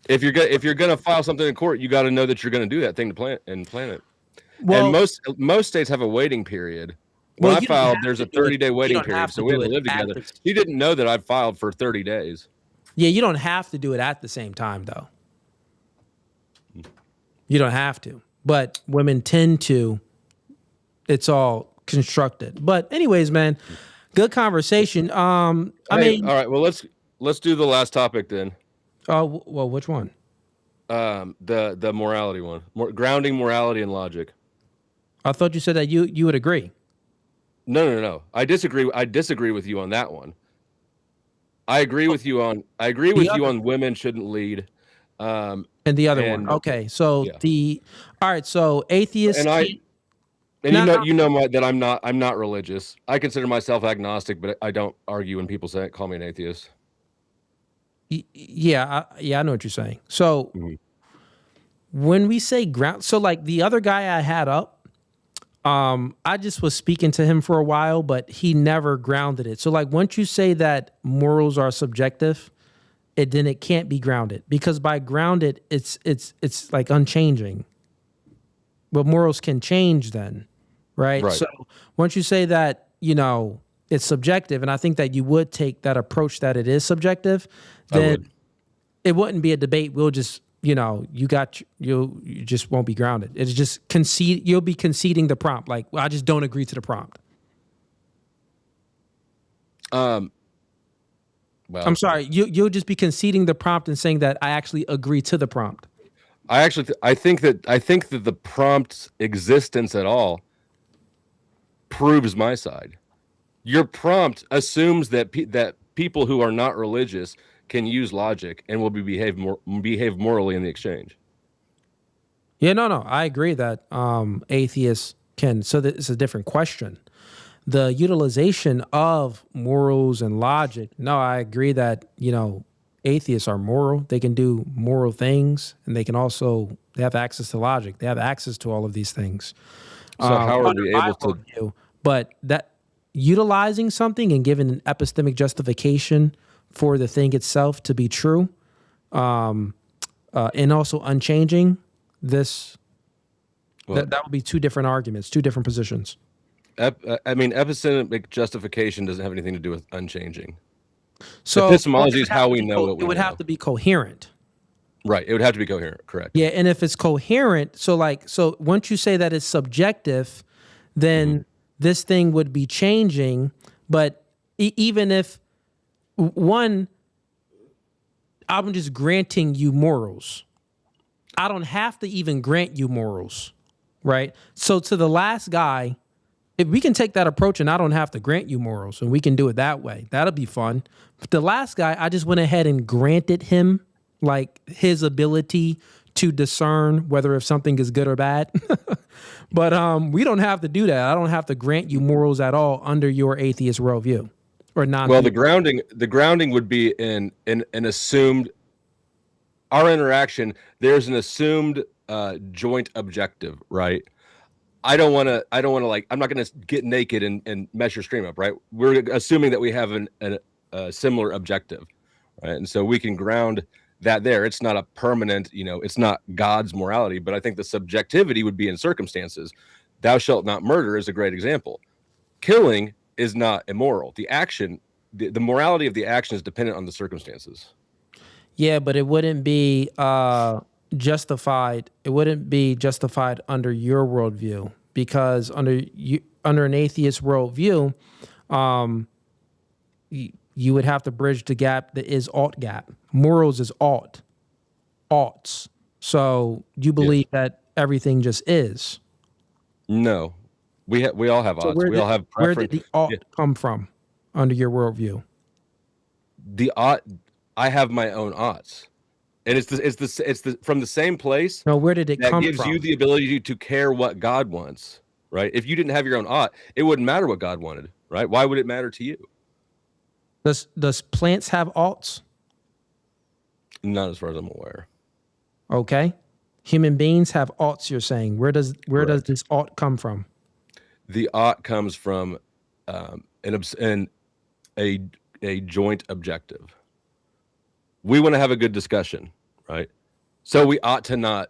If you're gonna file something in court, you got to know that you're gonna do that thing to plan it. Well, and most states have a waiting period. When I filed, there's a 30-day waiting period, so we had to live together. He didn't know that I'd filed for 30 days. Yeah, you don't have to do it at the same time, though. You don't have to. But women tend to. It's all constructed. But anyways, man, good conversation. I mean, all right. Well, let's do the last topic then. Oh, well, which one? The morality one. Grounding morality and logic. I thought you said that you would agree. No. I disagree with you on that one. I agree with you on women shouldn't lead. And the other one. Okay. So all right, so atheists you know that I'm not religious. I consider myself agnostic, but I don't argue when people call me an atheist. Yeah, I know what you're saying. So when we say ground, so like the other guy I had up, I just was speaking to him for a while, but he never grounded it. So like once you say that morals are subjective, then it can't be grounded, because by grounded, it's like unchanging. But morals can change then, right? So once you say that, it's subjective, and I think that you would take that approach that it is subjective, then it wouldn't be a debate. We'll just, you just won't be grounded. It's just you'll be conceding the prompt. Like, well, I just don't agree to the prompt. Well, I'm sorry. You'll just be conceding the prompt and saying that I actually agree to the prompt. I think that the prompt's existence at all proves my side. Your prompt assumes that people who are not religious can use logic and will behave morally in the exchange. Yeah, no, I agree that atheists can. So it's a different question. The utilization of morals and logic. No, I agree that atheists are moral. They can do moral things, and they have access to logic. They have access to all of these things. So how are we able to? But that utilizing something and giving an epistemic justification for the thing itself to be true, and also unchanging, that would be two different arguments, two different positions. Epistemic justification doesn't have anything to do with unchanging. So epistemology is how we know what we know. It would have to be coherent. Right. It would have to be coherent. Correct. Yeah. And if it's coherent, so once you say that it's subjective, then this thing would be changing. But even if I'm just granting you morals. I don't have to even grant you morals. Right. So to the last guy, if we can take that approach and I don't have to grant you morals and we can do it that way, that'll be fun. But the last guy, I just went ahead and granted him like his ability to discern whether if something is good or bad. But we don't have to do that. I don't have to grant you morals at all under your atheist worldview or non. Well, the grounding would be in an assumed. Our interaction, there's an assumed joint objective, right? I don't want to like, I'm not going to get naked and mess your stream up, right? We're assuming that we have a similar objective, right? And so we can ground that there. It's not a permanent, it's not God's morality, but I think the subjectivity would be in circumstances. Thou shalt not murder is a great example. Killing is not immoral. The action, the morality of the action is dependent on the circumstances. Yeah, but it wouldn't be justified. It wouldn't be justified under your worldview, because under an atheist worldview, you would have to bridge the gap that is alt gap. Morals is alts. So you believe that everything just is. No, we all have So odds. We all have preference. where did the alt come from under your worldview? The I have my own odds, and it's from the same place. No, where did it come from? That gives you the ability to care what God wants, right? If you didn't have your own ought, it wouldn't matter what God wanted, right? Why would it matter to you? Does plants have alts? Not as far as I'm aware. Okay. Human beings have alts, you're saying. Where does this alt come from? The ought comes from a joint objective. We want to have a good discussion, right? So we ought to not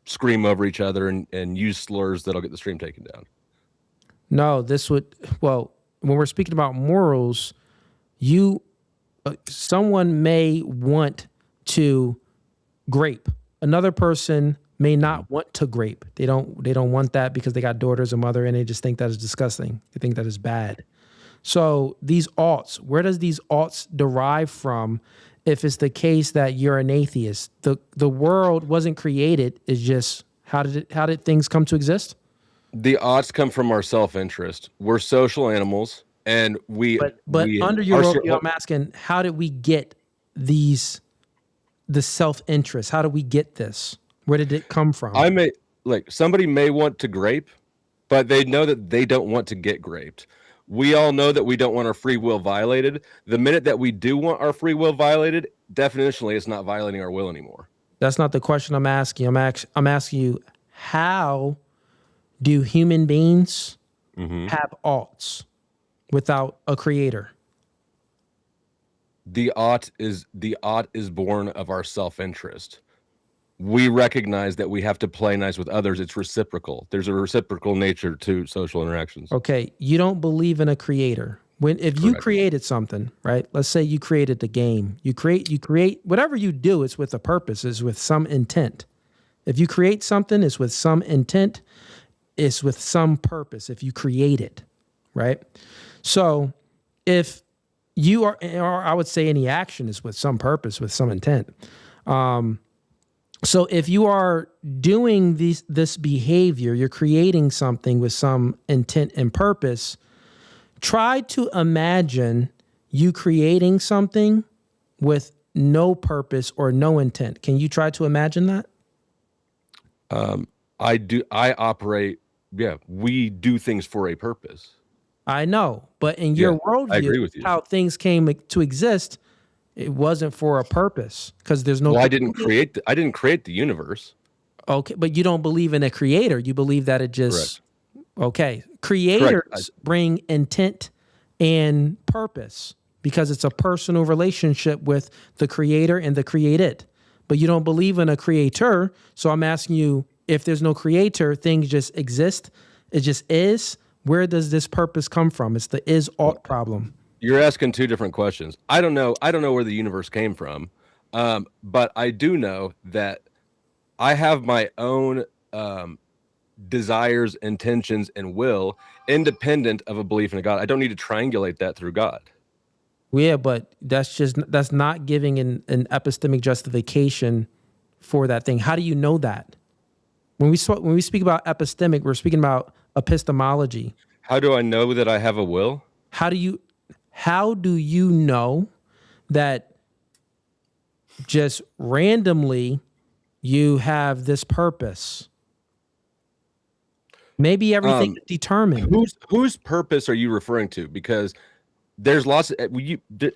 scream over each other and use slurs that'll get the stream taken down. No, when we're speaking about morals, someone may want to grape. Another person may not want to grape. They don't want that because they got daughters or mother and they just think that is disgusting. They think that is bad. So these alts, where does these alts derive from if it's the case that you're an atheist? The world wasn't created. It's just how did things come to exist? The oughts come from our self-interest. We're social animals, and But under your worldview, I'm asking, how did we get the self-interest? How do we get this? Where did it come from? Somebody may want to grape, but they know that they don't want to get graped. We all know that we don't want our free will violated. The minute that we do want our free will violated, definitionally, it's not violating our will anymore. That's not the question I'm asking. I'm asking you, how do human beings have alts without a creator? The ought is born of our self-interest. We recognize that we have to play nice with others. It's reciprocal. There's a reciprocal nature to social interactions. Okay, you don't believe in a creator. If you created something, right? Let's say you created the game. You create whatever you do, it's with a purpose, it's with some intent. If you create something, it's with some intent, it's with some purpose if you create it, right? So if you are, or I would say any action is with some purpose, with some intent. So if you are doing this behavior, you're creating something with some intent and purpose, try to imagine you creating something with no purpose or no intent. Can you try to imagine that? I we do things for a purpose. I know, but in your worldview, I agree with you. How things came to exist, it wasn't for a purpose because there's no. Well, I didn't create the universe. Okay, but you don't believe in a creator. You believe that it just. Correct. Okay, creators bring intent and purpose because it's a personal relationship with the creator and the created. But you don't believe in a creator, so I'm asking you, if there's no creator, things just exist. It just is. Where does this purpose come from? It's the is-ought problem. You're asking two different questions. I don't know where the universe came from, but I do know that I have my own desires, intentions, and will independent of a belief in a God. I don't need to triangulate that through God. Yeah, but that's not giving an epistemic justification for that thing. How do you know that? When we speak about epistemic, we're speaking about epistemology. How do I know that I have a will? How do you know that just randomly you have this purpose? Maybe everything is determined. Whose purpose are you referring to? Because there's lots of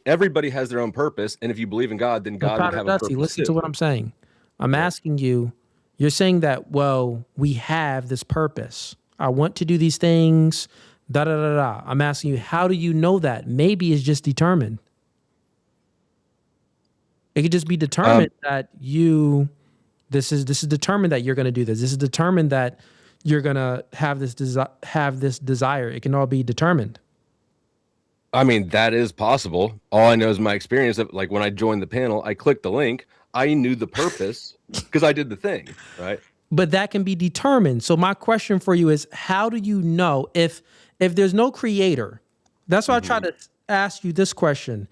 everybody has their own purpose, and if you believe in God, then God would have a purpose listen too. to what I'm saying. I'm asking you. You're saying that, well, we have this purpose. I want to do these things. Da da da da. I'm asking you, how do you know that? Maybe it's just determined. It could just be determined that this is determined that you're going to do this. This is determined that you're going to have this desire. It can all be determined. I mean, that is possible. All I know is my experience of, like, when I joined the panel, I clicked the link. I knew the purpose because I did the thing, right? But that can be determined. So my question for you is, how do you know if there's no creator? That's why I try to ask you this question.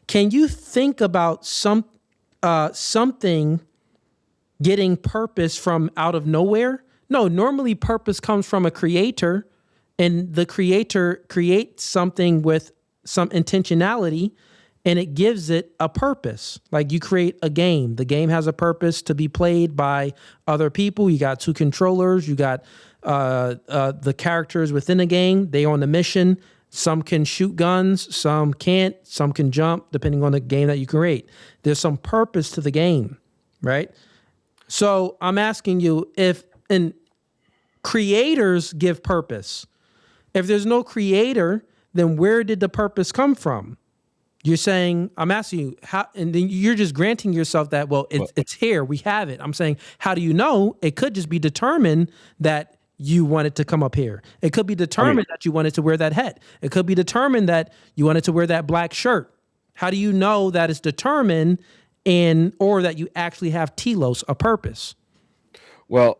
Can you think about something getting purpose from out of nowhere? No, normally purpose comes from a creator, and the creator creates something with some intentionality, and it gives it a purpose. Like you create a game. The game has a purpose to be played by other people. You got two controllers. You got the characters within the game. They on the mission. Some can shoot guns. Some can't. Some can jump, depending on the game that you create. There's some purpose to the game, right? So I'm asking you and creators give purpose. If there's no creator, then where did the purpose come from? You're saying, I'm asking you how, and then you're just granting yourself that, well, it's here, we have it. I'm saying, how do you know? It could just be determined that you wanted to come up here. It could be determined that you wanted to wear that hat. It could be determined that you wanted to wear that black shirt. How do you know that it's determined or that you actually have telos, a purpose? Well,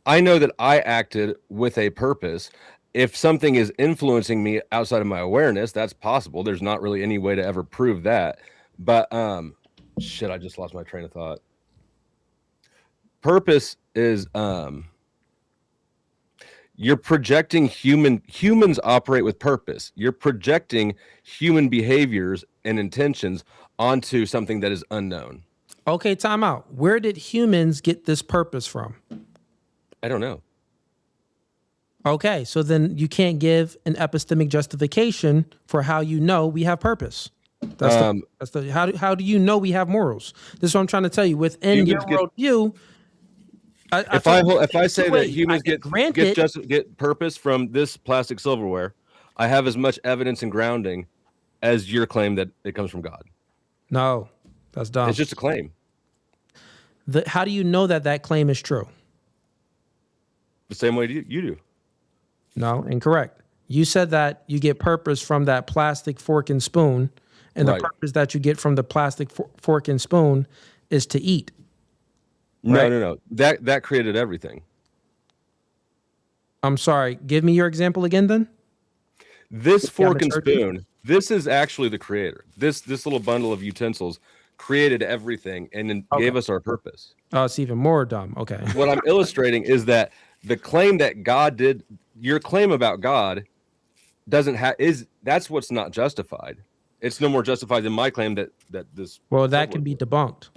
I know that I acted with a purpose. If something is influencing me outside of my awareness, that's possible. There's not really any way to ever prove that. But shit, I just lost my train of thought. Purpose is you're projecting humans operate with purpose. You're projecting human behaviors and intentions onto something that is unknown. Okay, time out. Where did humans get this purpose from? I don't know. Okay, so then you can't give an epistemic justification for how you know we have purpose. How do you know we have morals? This is what I'm trying to tell you. Within your worldview, if I say that humans get purpose from this plastic silverware, I have as much evidence and grounding as your claim that it comes from God. No, that's dumb. It's just a claim. How do you know that claim is true? The same way you do. No, incorrect. You said that you get purpose from that plastic fork and spoon, and the purpose that you get from the plastic fork and spoon is to eat. Right? No. That created everything. I'm sorry. Give me your example again, then. This fork and spoon. This is actually the creator. This little bundle of utensils created everything and then gave us our purpose. Oh, it's even more dumb. Okay. What I'm illustrating is that the claim that God did, your claim about God that's what's not justified. It's no more justified than my claim that this. Well, that can be debunked.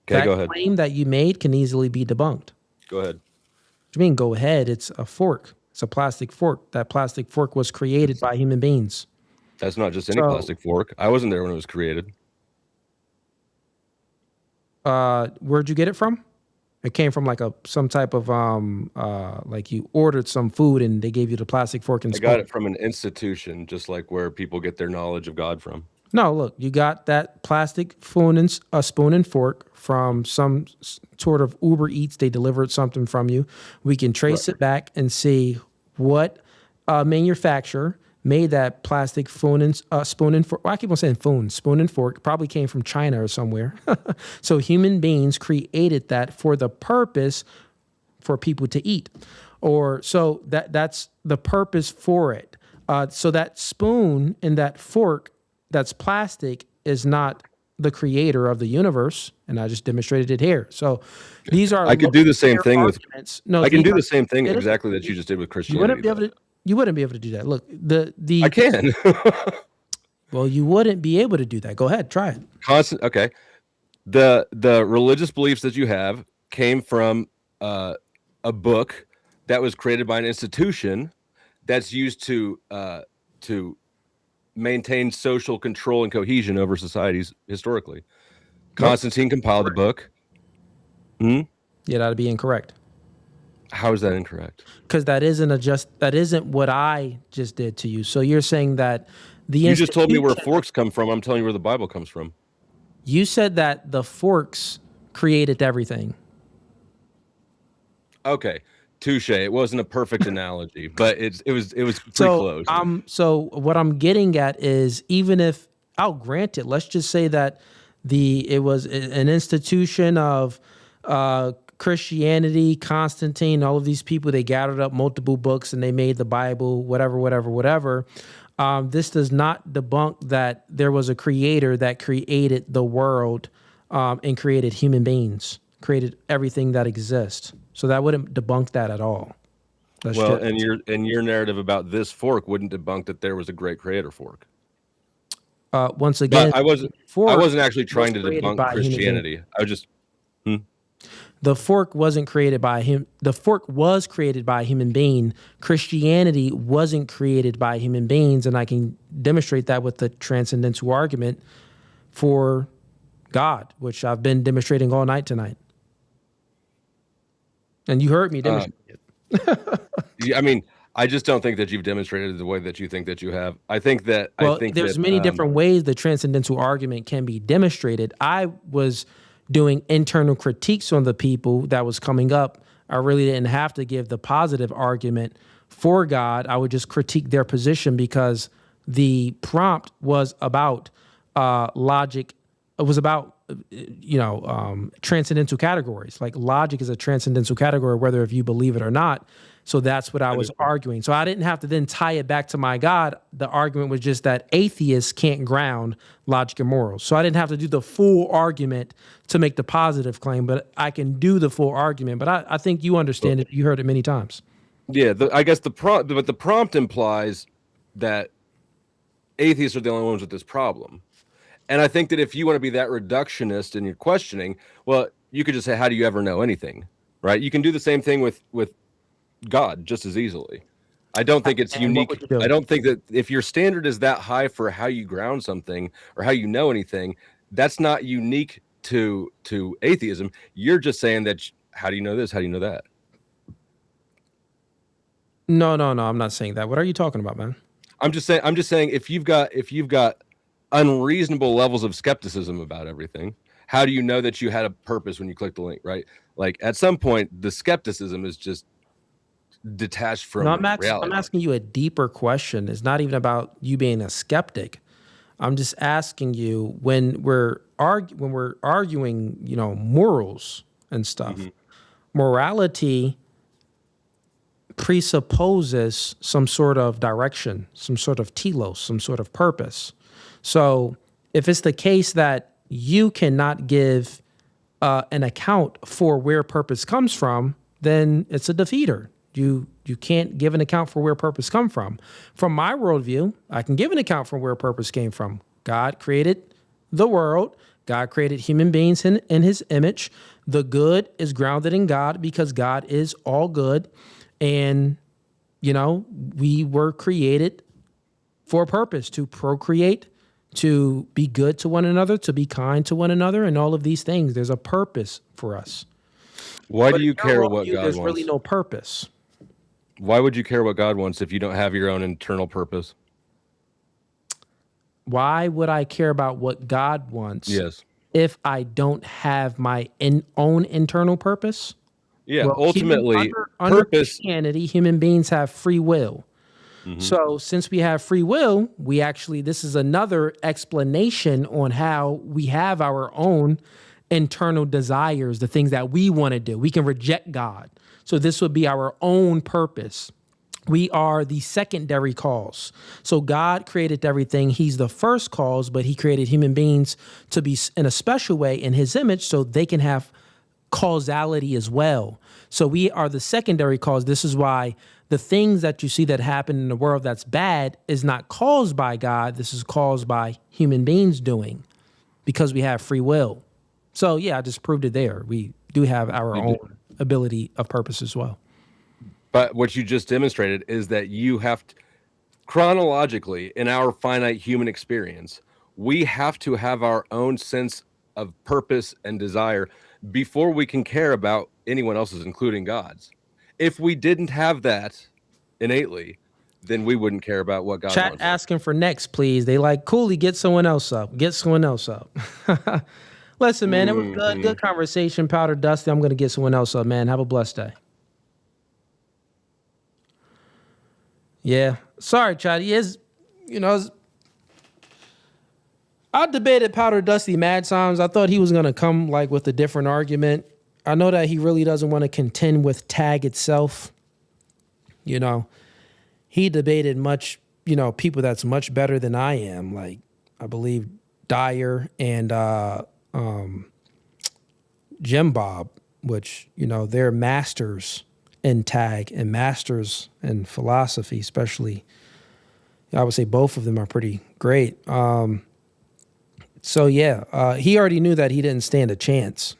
Okay, go ahead. That claim that you made can easily be debunked. Go ahead. What do you mean, go ahead? It's a fork. It's a plastic fork. That plastic fork was created by human beings. That's not just any plastic fork. I wasn't there when it was created. Where'd you get it from? It came from like some type of like you ordered some food and they gave you the plastic fork and spoon. I got it from an institution, just like where people get their knowledge of God from. No, look, you got that plastic spoon and fork from some sort of Uber Eats. They delivered something from you. We can trace it back and see what manufacturer made that plastic spoon and fork. Well, I keep on saying spoon and fork. Probably came from China or somewhere. So human beings created that for the purpose for people to eat, so that's the purpose for it. So that spoon and that fork that's plastic is not the creator of the universe, and I just demonstrated it here. So these are. I could do the same thing arguments. I can do the same thing exactly that you just did with Christianity. You wouldn't be able to do that. Look, I can. Well, you wouldn't be able to do that. Go ahead, try it. Okay. The religious beliefs that you have came from a book that was created by an institution that's used to maintain social control and cohesion over societies historically. Constantine compiled the book. Yeah, that'd be incorrect. How is that incorrect? Because that isn't what I just did to you. So you're saying that you just told me where forks come from. I'm telling you where the Bible comes from. You said that the forks created everything. Okay, touche. It wasn't a perfect analogy, but it was pretty close. So what I'm getting at is, even if I'll grant it, let's just say that it was an institution of Christianity, Constantine, all of these people, they gathered up multiple books and they made the Bible, whatever. This does not debunk that there was a creator that created the world and created human beings, created everything that exists. So that wouldn't debunk that at all. And your narrative about this fork wouldn't debunk that there was a great creator fork. Once again, but I wasn't actually trying to debunk Christianity. I was just The fork wasn't created by him. The fork was created by a human being. Christianity wasn't created by human beings, and I can demonstrate that with the transcendental argument for God, which I've been demonstrating all night tonight. And you heard me demonstrate it. I mean, I just don't think that you've demonstrated it the way that you think that you have. I think there's many different ways the transcendental argument can be demonstrated. I was doing internal critiques on the people that was coming up. I really didn't have to give the positive argument for God. I would just critique their position because the prompt was about logic. It was about transcendental categories. Like logic is a transcendental category, whether if you believe it or not. So that's what I was arguing. So I didn't have to then tie it back to my God. The argument was just that atheists can't ground logic and morals. So I didn't have to do the full argument to make the positive claim, but I can do the full argument. But I think you understand it. You heard it many times. Yeah, I guess the prompt implies that atheists are the only ones with this problem. And I think that if you want to be that reductionist in your questioning, well, you could just say, how do you ever know anything? Right? You can do the same thing with God just as easily. I don't think it's unique. I don't think that if your standard is that high for how you ground something or how you know anything, that's not unique to atheism. You're just saying that, how do you know this? How do you know that? No, I'm not saying that. What are you talking about, man? I'm just saying if you've got unreasonable levels of skepticism about everything, how do you know that you had a purpose when you click the link, right? Like at some point, the skepticism is just detached from reality. I'm asking you a deeper question. It's not even about you being a skeptic. I'm just asking you, when we're arguing, morals and stuff, morality presupposes some sort of direction, some sort of telos, some sort of purpose. So if it's the case that you cannot give an account for where purpose comes from, then it's a defeater. You can't give an account for where purpose come from. From my worldview, I can give an account for where purpose came from. God created the world. God created human beings in his image. The good is grounded in God because God is all good. And, we were created for a purpose, to procreate, to be good to one another, to be kind to one another, and all of these things. There's a purpose for us. Why do you care what God wants? There's really no purpose. Why would you care what God wants if you don't have your own internal purpose? Why would I care about what God wants? Yes. If I don't have my own internal purpose? Yeah, well, ultimately, under Christianity, human beings have free will. Mm-hmm. So since we have free will, this is another explanation on how we have our own internal desires, the things that we want to do. We can reject God. So this would be our own purpose. We are the secondary cause. So God created everything. He's the first cause, but he created human beings to be in a special way in his image so they can have causality as well. So we are the secondary cause. This is why the things that you see that happen in the world that's bad is not caused by God. This is caused by human beings doing, because we have free will. So yeah, I just proved it there. We do have our own ability of purpose as well. But what you just demonstrated is that you have to, chronologically, in our finite human experience, we have to have our own sense of purpose and desire before we can care about anyone else's, including God's. If we didn't have that innately, then we wouldn't care about what God Chat wants. asking for next, please. They like, Cooley, get someone else up. Get someone else up. Listen, man, it was good. Good conversation, Powder Dusty. I'm going to get someone else up, man. Have a blessed day. Yeah. Sorry, Chad. He is, I debated Powder Dusty mad times. I thought he was going to come like with a different argument. I know that he really doesn't want to contend with tag itself. He debated much, people that's much better than I am. Like, I believe Dyer and Jim Bob, which, they're masters in tag and masters in philosophy, especially. I would say both of them are pretty great. So, yeah, he already knew that he didn't stand a chance.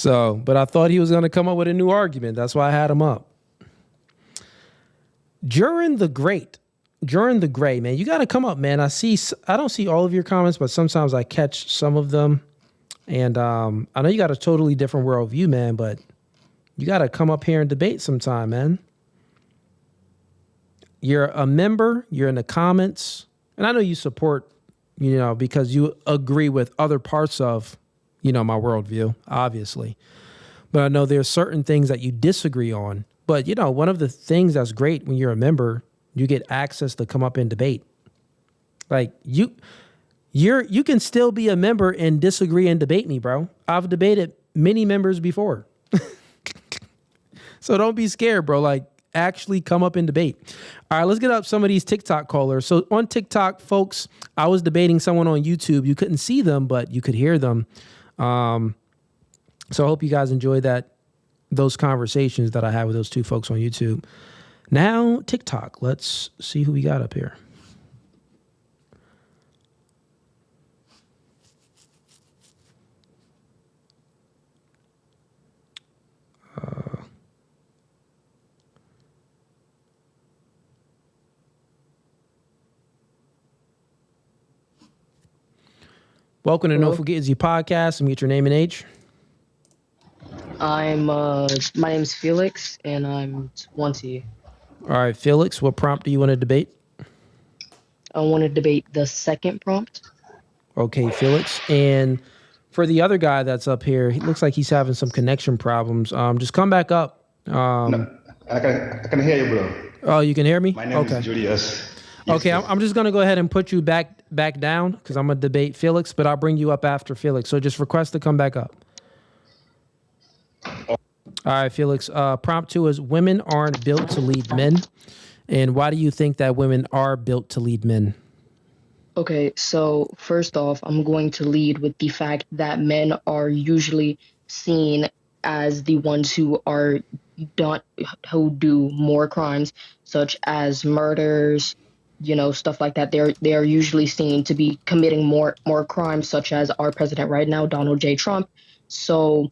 But I thought he was going to come up with a new argument. That's why I had him up. During the Gray, man, you got to come up, man. I don't see all of your comments, but sometimes I catch some of them. And I know you got a totally different worldview, man, but you got to come up here and debate sometime, man. You're a member, you're in the comments, and I know you support, because you agree with other parts of, my worldview, obviously. But I know there's certain things that you disagree on. But, one of the things that's great when you're a member, you get access to come up and debate. Like, you can still be a member and disagree and debate me, bro. I've debated many members before. So don't be scared, bro. Like, actually come up and debate. All right, let's get up some of these TikTok callers. So on TikTok, folks, I was debating someone on YouTube. You couldn't see them, but you could hear them. So I hope you guys enjoyed those conversations that I had with those two folks on YouTube. Now, TikTok. Let's see who we got up here. Welcome to No Fugazee Podcast. And get your name and age. My name's Felix, and I'm 20. All right, Felix, what prompt do you want to debate? I want to debate the second prompt. Okay, Felix. And for the other guy that's up here, he looks like he's having some connection problems. Just come back up. No, I can hear you, bro. Oh, you can hear me? My name is Julius. Okay, I'm just going to go ahead and put you back down because I'm going to debate Felix, but I'll bring you up after Felix. So just request to come back up. All right, Felix. Prompt 2 is women aren't built to lead men. And why do you think that women are built to lead men? Okay, so first off, I'm going to lead with the fact that men are usually seen as the ones who do more crimes, such as murders, stuff like that. They are usually seen to be committing more crimes, such as our president right now, Donald J. Trump. So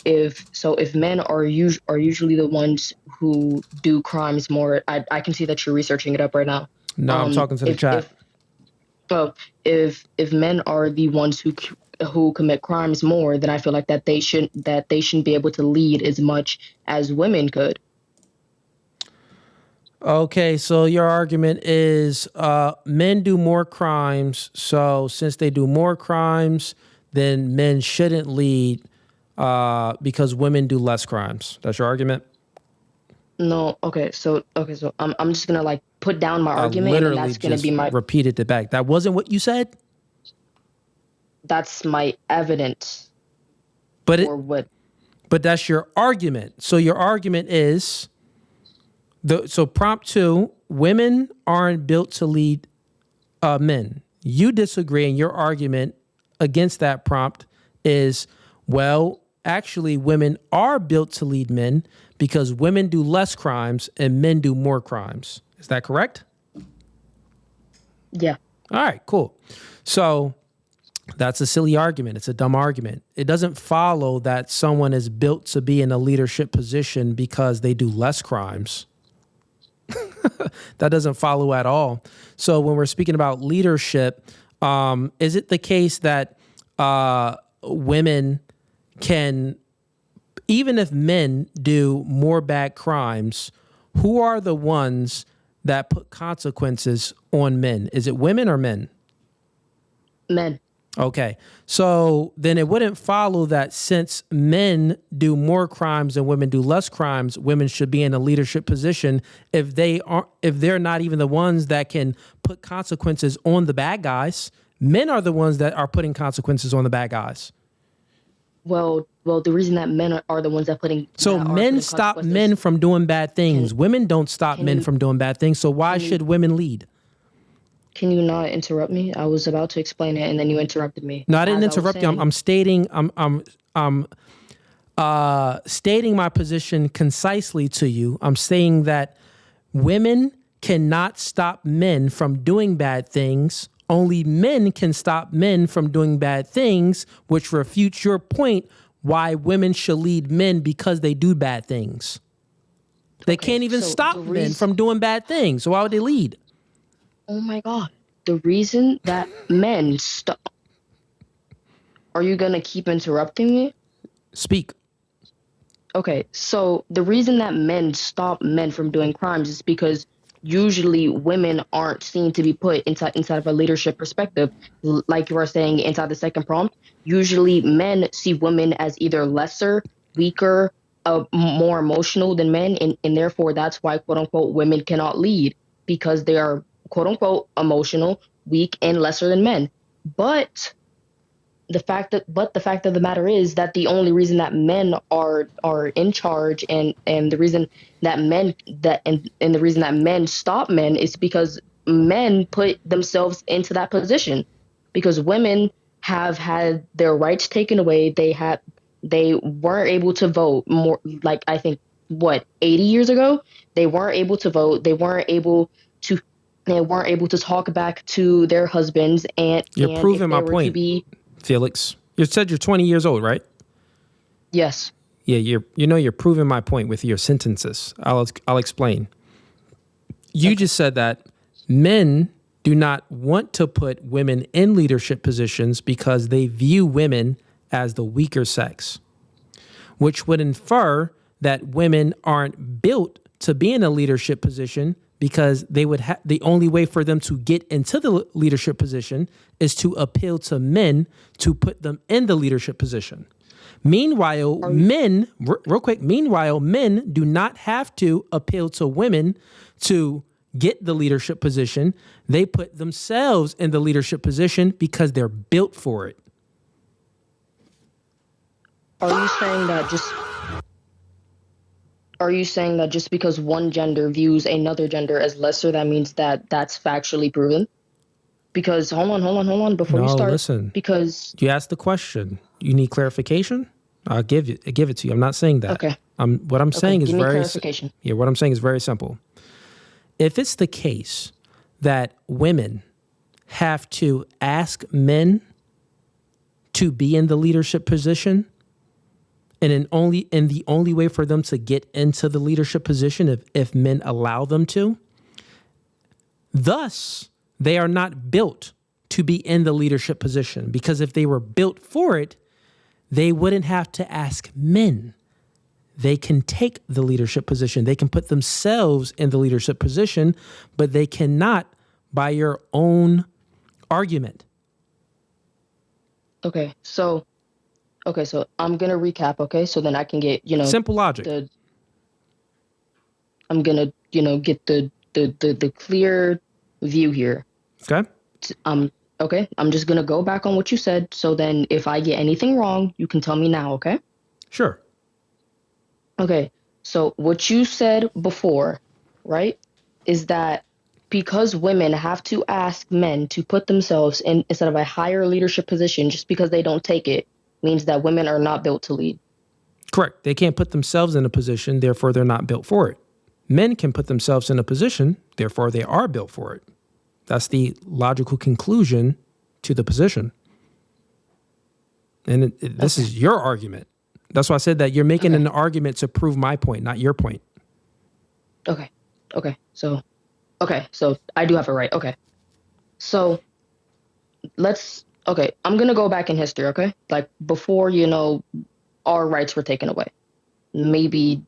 if men are usually the ones who do crimes more, I can see that you're researching it up right now. No, I'm talking to the chat. If men are the ones who commit crimes more, then I feel like that they shouldn't be able to lead as much as women could. Okay, so your argument is men do more crimes. So since they do more crimes, then men shouldn't lead because women do less crimes. That's your argument? No. Okay. So I'm just gonna put down my argument, and that's gonna be my repeated it back. That wasn't what you said. That's my evidence. But But that's your argument. So your argument is. So prompt 2, women aren't built to lead men. You disagree, and your argument against that prompt is, well, actually, women are built to lead men because women do less crimes and men do more crimes. Is that correct? Yeah. All right, cool. So That's a silly argument. It's a dumb argument. It doesn't follow that someone is built to be in a leadership position because they do less crimes. That doesn't follow at all. So when we're speaking about leadership, is it the case that women can, even if men do more bad crimes, who are the ones that put consequences on men? Is it women or men? Men. Okay. So then it wouldn't follow that since men do more crimes and women do less crimes, women should be in a leadership position if they're not even the ones that can put consequences on the bad guys. Men are the ones that are putting consequences on the bad guys. Well, the reason that men are the ones that men stop men from doing bad things. Women don't stop men from doing bad things. So why should women lead? Can you not interrupt me? I was about to explain it, and then you interrupted me. No, I didn't interrupt you. I'm stating. I'm stating my position concisely to you. I'm saying that women cannot stop men from doing bad things. Only men can stop men from doing bad things, which refutes your point why women should lead men because they do bad things. They can't even stop men from doing bad things. So why would they lead? Oh my God. The reason that men stop. Are you going to keep interrupting me? Speak. Okay. So the reason that men stop men from doing crimes is because usually women aren't seen to be put inside of a leadership perspective. Like you were saying inside the second prompt, usually men see women as either lesser, weaker, more emotional than men. And therefore, that's why, quote unquote, women cannot lead because they are, quote unquote, emotional, weak, and lesser than men. But the fact of the matter is that the only reason that men are in charge and the reason that the reason that men stop men is because men put themselves into that position, because women have had their rights taken away. They weren't able to vote more, like I think 80 years ago. They weren't able to vote. They weren't able to talk back to their husbands. And you're proving my point, Felix. You said you're 20 years old, right? Yes. Yeah, you're proving my point with your sentences. I'll explain. You just said that men do not want to put women in leadership positions because they view women as the weaker sex, which would infer that women aren't built to be in a leadership position because they would the only way for them to get into the leadership position is to appeal to men to put them in the leadership position. Meanwhile, men do not have to appeal to women to get the leadership position. They put themselves in the leadership position because they're built for it. Are you saying that just because one gender views another gender as lesser, that means that that's factually proven? Because hold on, before you start. Listen. Because you asked the question. You need clarification? I'll give it to you. I'm not saying that. Okay. What I'm saying is very clarification. Yeah, what I'm saying is very simple. If it's the case that women have to ask men to be in the leadership position, and the only way for them to get into the leadership position if men allow them to, thus they are not built to be in the leadership position, because if they were built for it, they wouldn't have to ask men. They can take the leadership position. They can put themselves in the leadership position, but they cannot by your own argument. Okay, so I'm going to recap, okay? So then I can get, simple logic. I'm going to, get the clear view here. Okay. Okay, I'm just going to go back on what you said. So then if I get anything wrong, you can tell me now, okay? Sure. Okay, so what you said before, right, is that because women have to ask men to put themselves in instead of a higher leadership position just because they don't take it, means that women are not built to lead. Correct. They can't put themselves in a position, therefore they're not built for it. Men can put themselves in a position, therefore they are built for it. That's the logical conclusion to the position. And this is your argument. That's why I said that you're making an argument to prove my point, not your point. Okay. So I do have it right. Okay. So I'm going to go back in history, okay? Like before, our rights were taken away. Maybe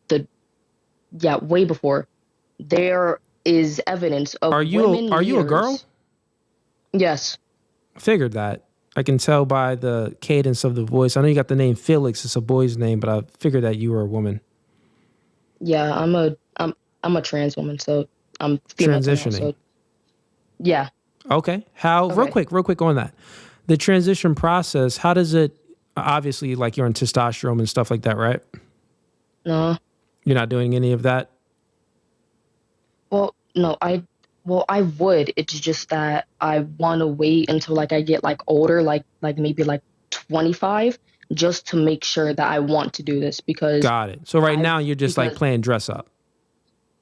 way before. There is evidence of Are you a girl? Yes. I figured that. I can tell by the cadence of the voice. I know you got the name Felix. It's a boy's name, but I figured that you were a woman. Yeah, I'm a trans woman, so I'm female transitioning. Now, so yeah. Okay. Real quick on that. The transition process, how does it, obviously like you're on testosterone and stuff like that, right? No. You're not doing any of that? Well, no, I would. It's just that I want to wait until like I get like older, like maybe like 25, just to make sure that I want to do this because. Got it. So now you're just like playing dress up.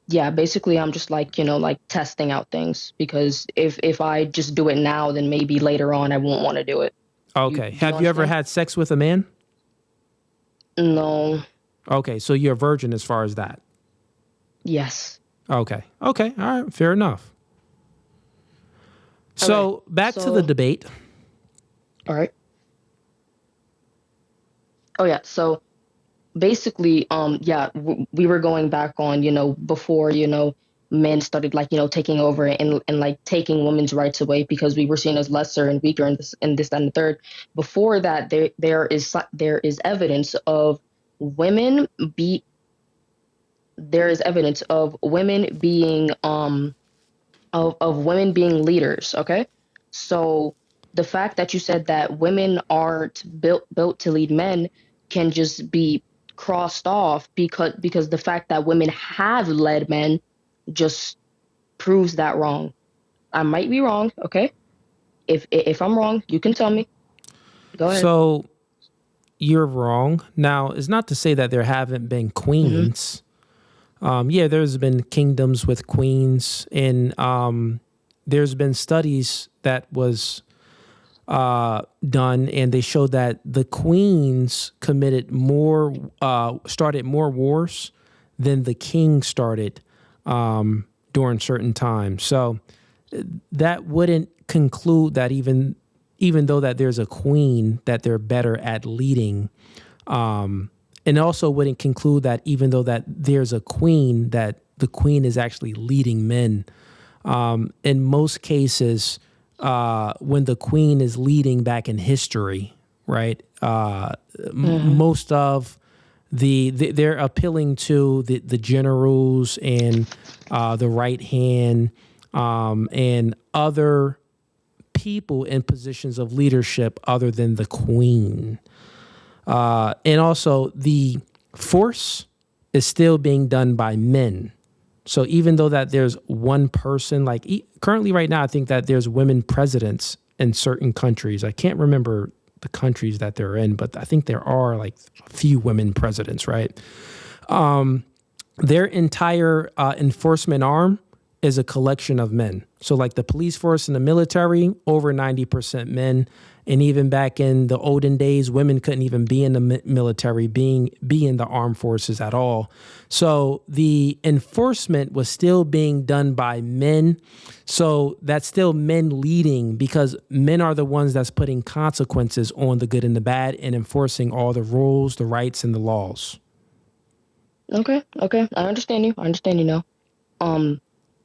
Yeah, basically I'm just like, like testing out things because if I just do it now, then maybe later on I won't want to do it. Okay. Have you ever had sex with a man? No. Okay. So you're a virgin as far as that? Yes. Okay. All right. Fair enough. So back to the debate. All right. Oh yeah. So basically, we were going back on, before, men started like, taking over and like taking women's rights away because we were seen as lesser and weaker and this, that, and the third. Before that, there is evidence of women being of women being leaders. Okay, so the fact that you said that women aren't built to lead men can just be crossed off because the fact that women have led men just proves that wrong. I might be wrong. Okay, if I'm wrong, you can tell me. Go ahead. So you're wrong. Now, it's not to say that there haven't been queens. There's been kingdoms with queens, and there's been studies that was done, and they showed that the queens committed started more wars than the king started during certain times. So that wouldn't conclude that even though that there's a queen, that they're better at leading. And also wouldn't conclude that even though that there's a queen, that the queen is actually leading men. In most cases, when the queen is leading back in history, right? Most of they're appealing to the generals and the right hand and other people in positions of leadership other than the queen. And also the force is still being done by men. So even though that there's one person, like currently right now, I think that there's women presidents in certain countries. I can't remember the countries that they're in, but I think there are like a few women presidents, right? Their entire enforcement arm is a collection of men. So like the police force and the military, over 90% men. And even back in the olden days, women couldn't even be in the military, be in the armed forces at all. So the enforcement was still being done by men. So that's still men leading because men are the ones that's putting consequences on the good and the bad and enforcing all the rules, the rights, and the laws. Okay. I understand you now.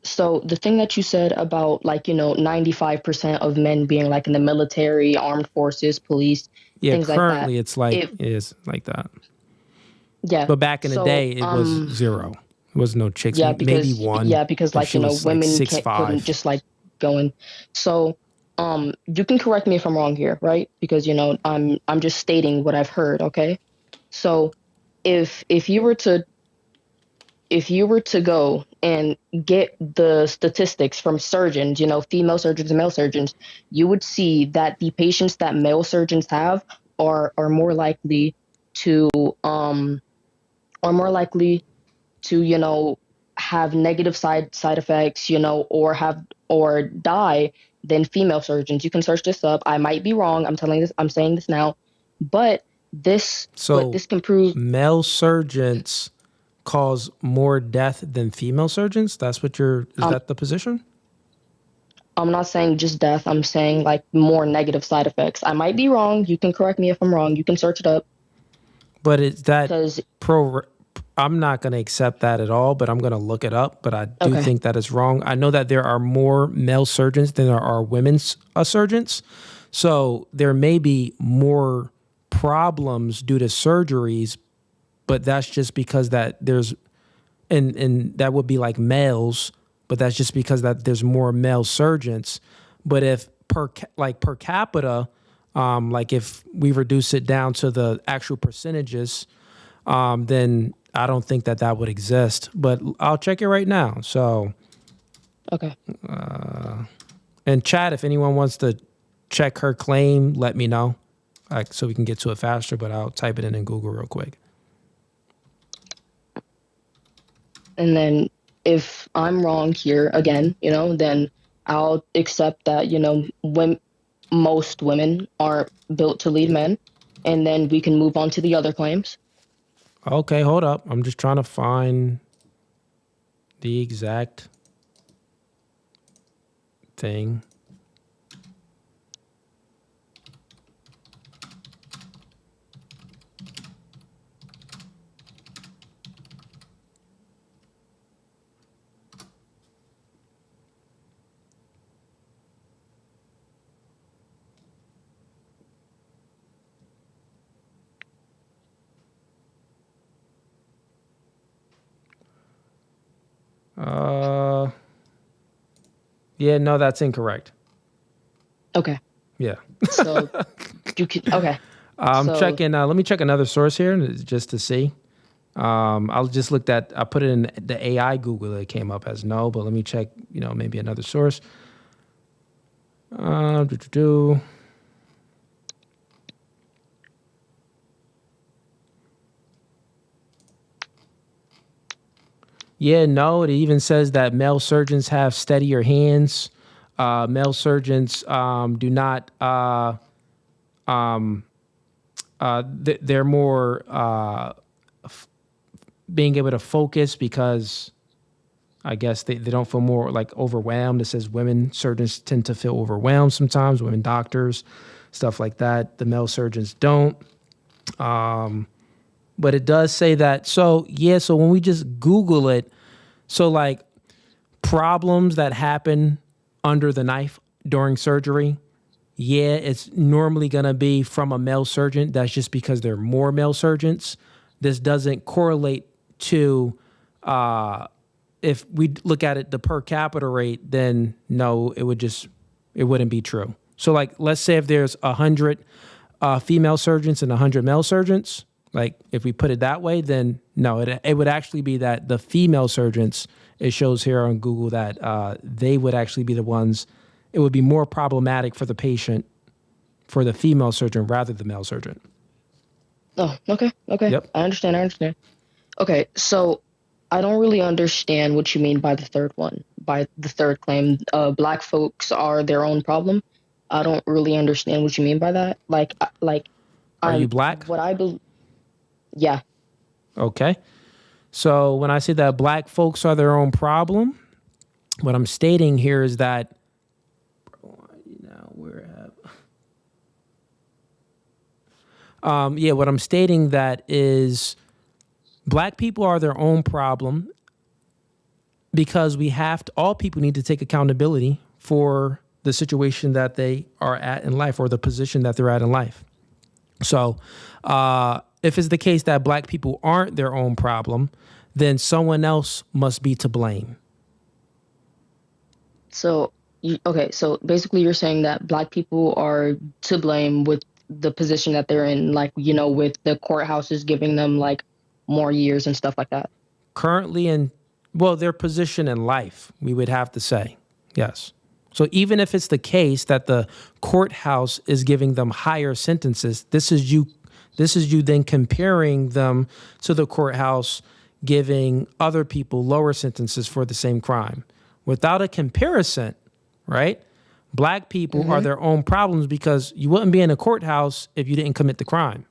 So the thing that you said about 95% of men being like in the military, armed forces, police, things like that. Currently it's like that. Yeah. But back in the day, it was zero. There was no chicks. Yeah, because, maybe one. Yeah, because women couldn't just go in. So you can correct me if I'm wrong here, right? Because I'm just stating what I've heard. Okay. So if you were to go and get the statistics from surgeons, female surgeons and male surgeons, you would see that the patients that male surgeons have are more likely to have negative side effects, or die than female surgeons. You can search this up. I might be wrong. I'm saying this now. But this can prove male surgeons cause more death than female surgeons. That's what is that the position? I'm not saying just death. I'm saying like more negative side effects. I might be wrong. You can correct me if I'm wrong. You can search it up. But is that I'm not going to accept that at all, but I'm going to look it up. But I do think that is wrong. I know that there are more male surgeons than there are women's surgeons. So there may be more problems due to surgeries, but that's just because that there's, and that would be like males, but that's just because that there's more male surgeons. But if per capita, like if we reduce it down to the actual percentages, then I don't think that would exist. But I'll check it right now. So, okay. And chat, if anyone wants to check her claim, let me know, so we can get to it faster. But I'll type it in Google real quick. And then if I'm wrong here again, then I'll accept that, most women aren't built to lead men. And then we can move on to the other claims. Okay, hold up. I'm just trying to find the exact thing. Yeah, no, that's incorrect. Okay. Yeah. So you can, okay. Checking. Let me check another source here just to see. I'll just look at. I put it in the AI Google. It came up as no, but let me check. Maybe another source. Yeah, no, it even says that male surgeons have steadier hands. Male surgeons do not, they're more being able to focus because I guess they don't feel more like overwhelmed. It says women surgeons tend to feel overwhelmed sometimes, women doctors, stuff like that. The male surgeons don't. But it does say that. So, yeah, so when we just Google it, so like problems that happen under the knife during surgery, yeah, it's normally going to be from a male surgeon. That's just because there are more male surgeons. This doesn't correlate to, if we look at it, the per capita rate, then no, it wouldn't be true. So like, let's say if there's 100 female surgeons and 100 male surgeons, like if we put it that way, then no, it would actually be that the female surgeons, it shows here on Google that they would actually be the ones, it would be more problematic for the patient, for the female surgeon rather than the male surgeon. Oh, okay. Yep. I understand. Okay, so I don't really understand what you mean by the third one, by the third claim. Black folks are their own problem. I don't really understand what you mean by that. Like, are you black? What I believe. Yeah. Okay. So when I say that black folks are their own problem, what I'm stating here is that what I'm stating that is black people are their own problem because all people need to take accountability for the situation that they are at in life or the position that they're at in life. So, if it's the case that black people aren't their own problem, then someone else must be to blame. So, so basically you're saying that black people are to blame with the position that they're in, like, with the courthouses giving them like more years and stuff like that. Currently their position in life, we would have to say, yes. So even if it's the case that the courthouse is giving them higher sentences, this is you then comparing them to the courthouse giving other people lower sentences for the same crime. Without a comparison, right? Black people are their own problems because you wouldn't be in a courthouse if you didn't commit the crime.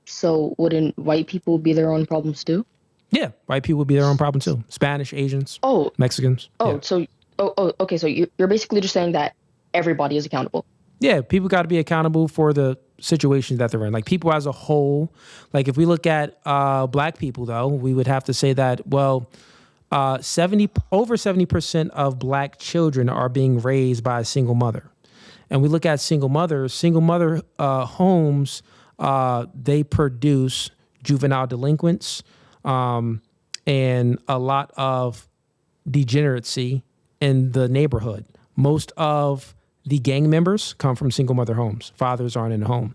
So wouldn't white people be their own problems too? Yeah, white people would be their own problem too. Spanish, Asians, Mexicans. Okay. So you're basically just saying that everybody is accountable. Yeah, people got to be accountable for the situations that they're in. Like people as a whole. Like if we look at black people, though, we would have to say that over 70% of black children are being raised by a single mother. And we look at single mother homes. They produce juvenile delinquents and a lot of degeneracy in the neighborhood. Most of the gang members come from single mother homes. Fathers aren't in the home.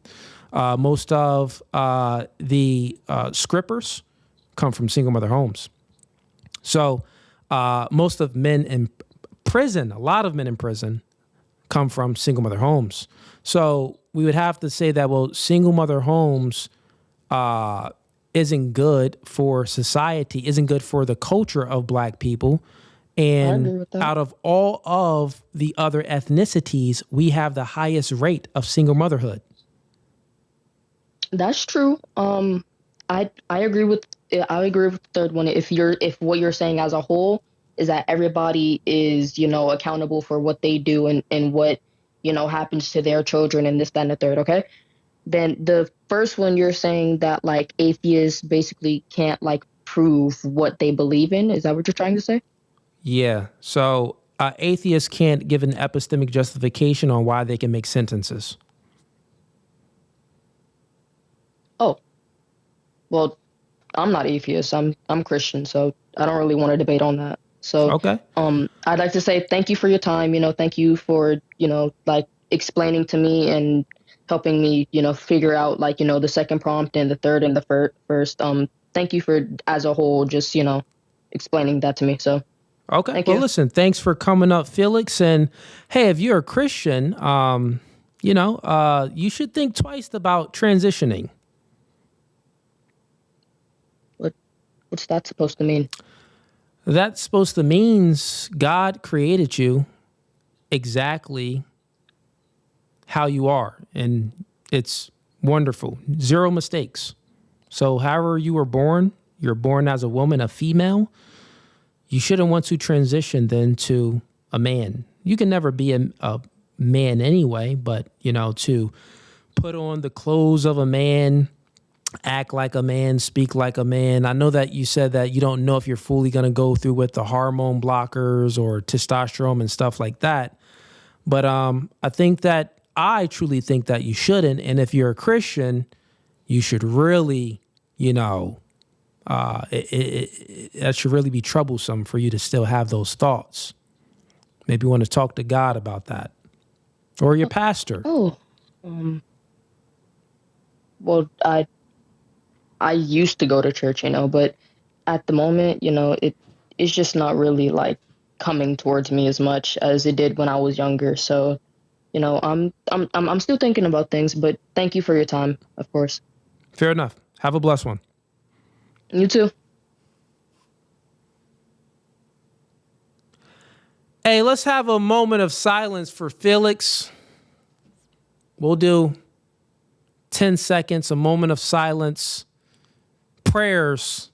Most of the scrippers come from single mother homes. So most of men in prison, a lot of men in prison, come from single mother homes. So we would have to say that, well, single mother homes isn't good for society, isn't good for the culture of black people. And out of all of the other ethnicities, we have the highest rate of single motherhood. That's true. I agree with the third one. If what you're saying as a whole is that everybody is, accountable for what they do and what, happens to their children and this, that, and the third, okay? Then the first one, you're saying that like atheists basically can't like prove what they believe in. Is that what you're trying to say? Yeah. So atheists can't give an epistemic justification on why they can make sentences. Oh, well, I'm not atheist. I'm Christian, so I don't really want to debate on that. So, okay. I'd like to say thank you for your time. Thank you for, like explaining to me and helping me, figure out like, the second prompt and the third and the first. Thank you for, as a whole, just, explaining that to me. So. Okay. Thank well, you. Listen, thanks for coming up, Felix. And hey, if you're a Christian, you should think twice about transitioning. What's that supposed to mean? That's supposed to mean God created you exactly how you are. And it's wonderful. 0 mistakes. So however you were born, you're born as a woman, a female. You shouldn't want to transition then to a man. You can never be a man anyway, but, to put on the clothes of a man, act like a man, speak like a man. I know that you said that you don't know if you're fully going to go through with the hormone blockers or testosterone and stuff like that. But I truly think that you shouldn't. And if you're a Christian, you should really, that should really be troublesome for you to still have those thoughts. Maybe you want to talk to God about that or your pastor. Oh, well, I used to go to church, but at the moment, it's just not really like coming towards me as much as it did when I was younger. So, I'm still thinking about things, but thank you for your time, of course. Fair enough. Have a blessed one. You too. Hey, let's have a moment of silence for Felix. We'll do 10 seconds, a moment of silence, prayers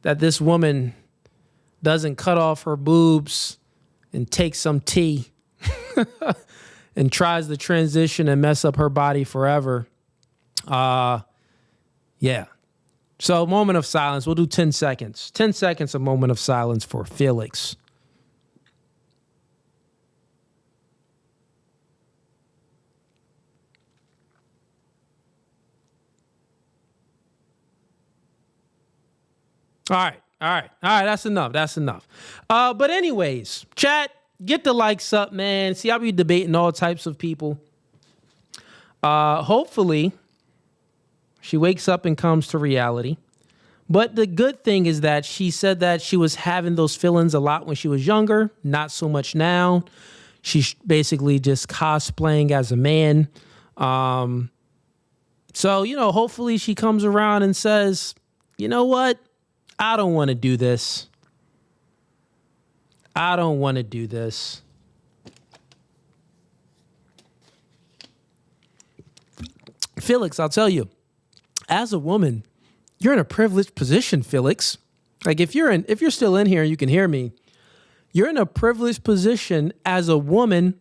that this woman doesn't cut off her boobs and take some tea and tries to transition and mess up her body forever. Yeah. So moment of silence. We'll do 10 seconds. 10 seconds, a moment of silence for Felix. All right. That's enough. But anyways, chat, get the likes up, man. See, I'll be debating all types of people. Hopefully, she wakes up and comes to reality. But the good thing is that she said that she was having those feelings a lot when she was younger, not so much now. She's basically just cosplaying as a man. So, hopefully she comes around and says, you know what? I don't want to do this. I don't want to do this. Felix, I'll tell you, as a woman, you're in a privileged position, Felix. Like if you're still in here and you can hear me, you're in a privileged position as a woman.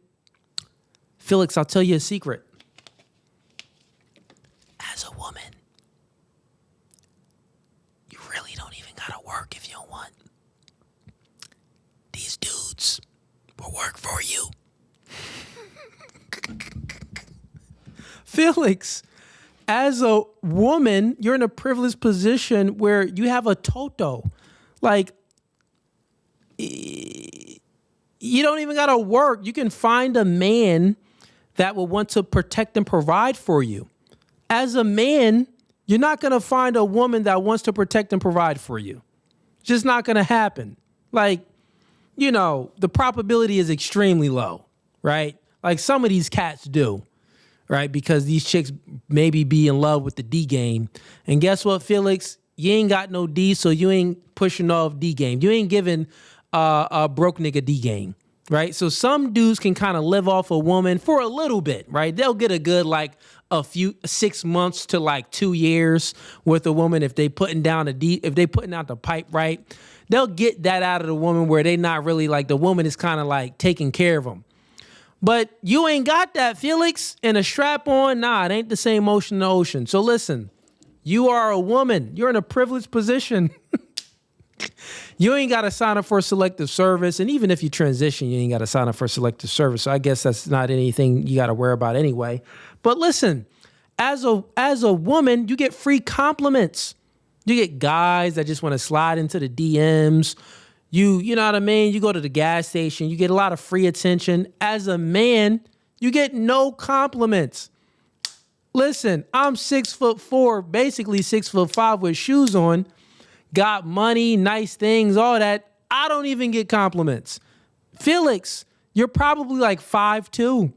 Felix, I'll tell you a secret. As a woman, you really don't even gotta work if you don't want. These dudes will work for you. Felix, as a woman, you're in a privileged position where you have a toto. Like, you don't even gotta work. You can find a man that will want to protect and provide for you. As a man, you're not gonna find a woman that wants to protect and provide for you. It's just not gonna happen. Like, you know, the probability is extremely low, right? Like some of these cats do, right? Because these chicks maybe be in love with the D game. And guess what, Felix? You ain't got no D, so you ain't pushing off D game. You ain't giving a broke nigga D game, right? So some dudes can kind of live off a woman for a little bit, right? They'll get a good like a few 6 months to like 2 years with a woman if they putting down if they putting out the pipe right. They'll get that out of the woman where they not really like the woman is kind of like taking care of them. But you ain't got that, Felix, and a strap on. Nah, it ain't the same ocean to ocean. So listen, you are a woman. You're in a privileged position. You ain't got to sign up for a selective service. And even if you transition, you ain't got to sign up for a selective service. So I guess that's not anything you got to worry about anyway. But listen, as a woman, you get free compliments. You get guys that just want to slide into the DMs. You know what I mean? You go to the gas station, you get a lot of free attention. As a man, you get no compliments. Listen, I'm 6'4", basically 6'5" with shoes on, got money, nice things, all that. I don't even get compliments. Felix, you're probably like 5'2".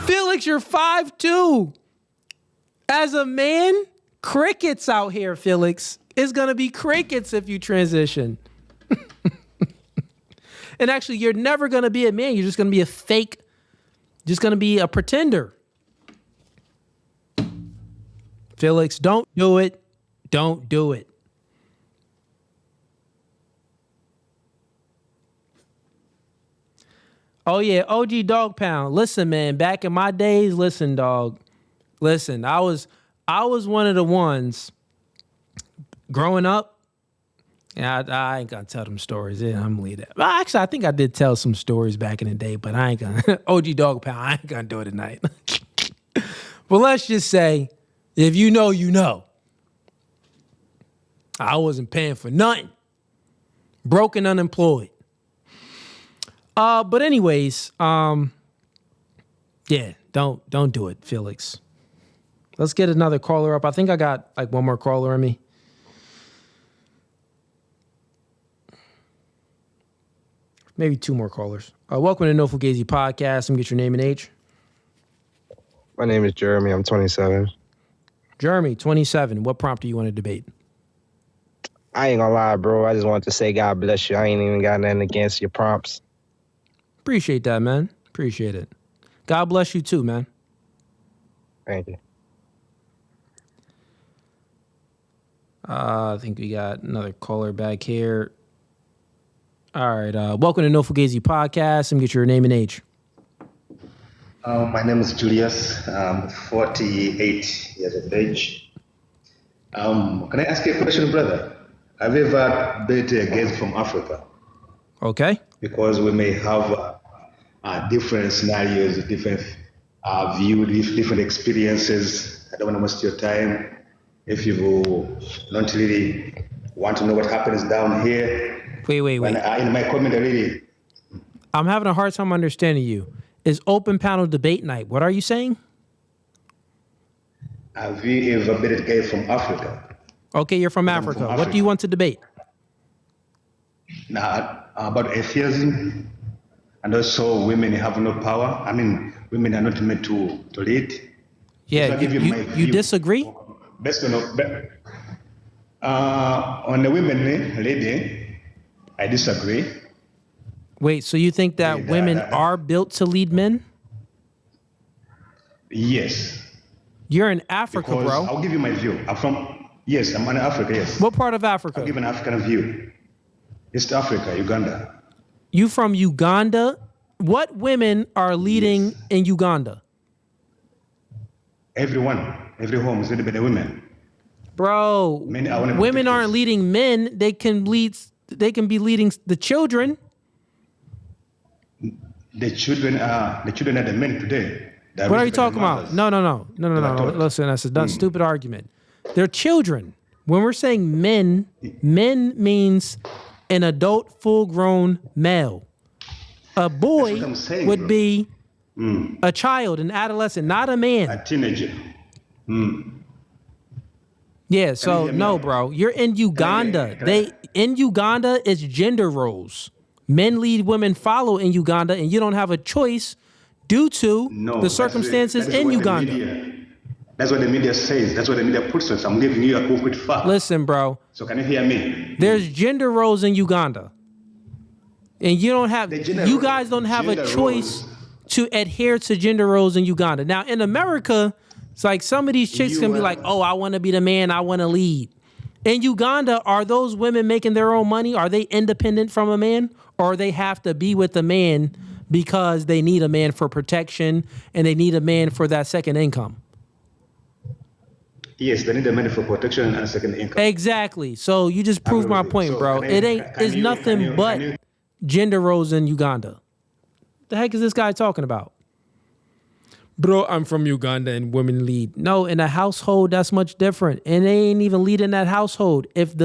Felix, you're 5'2". As a man, crickets out here, Felix. It's going to be crickets if you transition. And actually, you're never going to be a man. You're just going to be a fake, just going to be a pretender. Felix, don't do it. Don't do it. Oh, yeah, OG Dog Pound. Listen, man, back in my days, listen, dog. Listen, I was one of the ones growing up. And I ain't gonna tell them stories. Yeah, I'm gonna leave that. Well, actually, I think I did tell some stories back in the day, but I ain't gonna. OG Dog Pound, I ain't gonna do it tonight. But let's just say, if you know, you know. I wasn't paying for nothing. Broke and unemployed. But anyways, yeah, don't do it, Felix. Let's get another caller up. I think I got like one more caller on me. Maybe two more callers. Welcome to No Fugazee Podcast. Get your name and age. My name is Jeremy. I'm 27. Jeremy, 27. What prompt do you want to debate? I ain't gonna lie, bro. I just wanted to say God bless you. I ain't even got nothing against your prompts. Appreciate that, man. Appreciate it. God bless you too, man. Thank you. I think we got another caller back here. All right. Welcome to No Fugazee Podcast. Get your name and age. My name is Julius. I'm 48 years of age. Can I ask you a question, brother? Have you ever dated a guest from Africa? Okay. Because we may have different scenarios, different views, different experiences. I don't want to waste your time. If you don't really want to know what happens down here. Wait. In my comment, really. I'm having a hard time understanding you. It's open panel debate night. What are you saying? Have you ever met a guy from Africa? Okay, you're from Africa. What do you want to debate? Now, about atheism, and also women have no power. I mean, women are not meant to lead. Yeah, you disagree? Based on On the women leading, I disagree. Wait, so you think that women are built to lead men? Yes. You're in Africa, Because bro. I'll give you my view. I'm in Africa, yes. What part of Africa? I'll give an African view. East Africa, Uganda. You from Uganda? What women are leading in Uganda? Everyone, every home is led by the women. Bro, women aren't leading men. They can be leading the children. The children are the men today. What are you talking about? No. Listen, that's a stupid argument. They're children. When we're saying men means an adult, full-grown male. A boy would be a child, an adolescent, not a man. A teenager. Yeah, so no, bro. You're in Uganda. In Uganda, it's gender roles. Men lead, women follow in Uganda, and you don't have a choice due to the circumstances in Uganda. That's what the media says. That's what the media puts us. I'm giving you a concrete fact. Listen, bro. So can you hear me? There's gender roles in Uganda. And you guys don't have a choice to adhere to gender roles in Uganda. Now, in America, it's like some of these chicks can be like, oh, I want to be the man, I want to lead. In Uganda, are those women making their own money? Are they independent from a man? Or they have to be with a man because they need a man for protection and they need a man for that second income? Yes, they need a man for protection and second income. Exactly. So you just proved my point, bro. It's nothing but gender roles in Uganda. The heck is this guy talking about? Bro, I'm from Uganda and women lead. No, in a household, that's much different. And they ain't even leading that household. If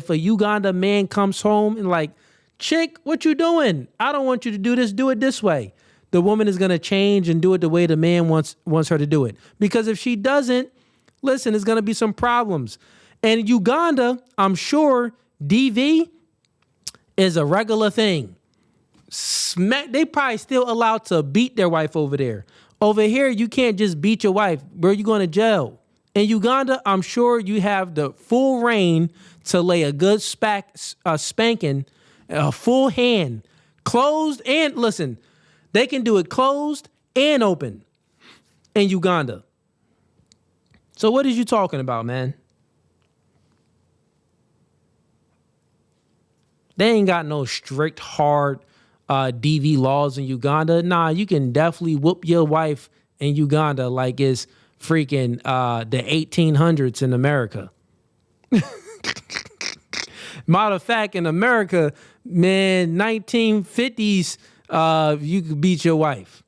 a Uganda man comes home and like, chick, what you doing? I don't want you to do this. Do it this way. The woman is going to change and do it the way the man wants her to do it. Because if she doesn't, listen, there's going to be some problems. And in Uganda, I'm sure DV is a regular thing. They probably still allowed to beat their wife over there. Over here, you can't just beat your wife. Bro, you're going to jail. In Uganda, I'm sure you have the full reign to lay a good spanking, a full hand, closed and, listen, they can do it closed and open in Uganda. So what is you talking about, man? They ain't got no strict, hard DV laws in Uganda. Nah, you can definitely whoop your wife in Uganda like it's freaking the 1800s in America. Matter of fact, in America, man, 1950s, you could beat your wife.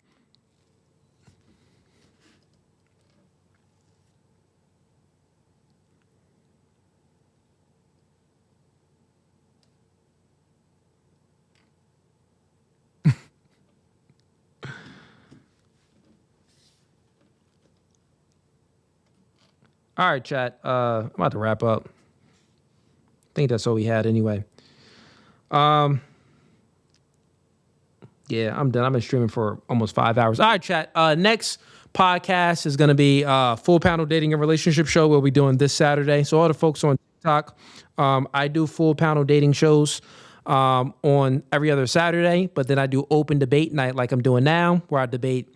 All right, chat. I'm about to wrap up. I think that's all we had anyway. Yeah, I'm done. I've been streaming for almost 5 hours. All right, chat. Next podcast is going to be Full Panel Dating and Relationship Show. We'll be doing this Saturday. So all the folks on TikTok, I do full panel dating shows on every other Saturday, but then I do open debate night like I'm doing now, where I debate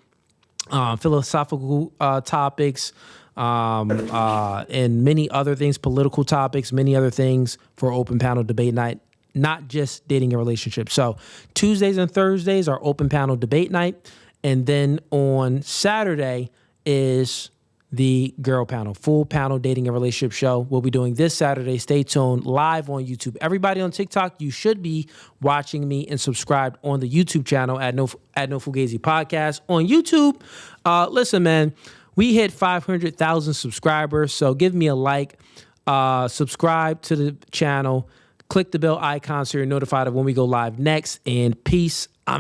philosophical topics, and many other things, political topics, many other things for open panel debate night, not just dating and relationships. So Tuesdays and Thursdays are open panel debate night. And then on Saturday is the girl panel, full panel dating and relationship show. We'll be doing this Saturday. Stay tuned, live on YouTube. Everybody on TikTok, you should be watching me and subscribed on the YouTube channel at No Fugazee Podcast. On YouTube, listen, man, we hit 500,000 subscribers, so give me a like, subscribe to the channel, click the bell icon so you're notified of when we go live next, and peace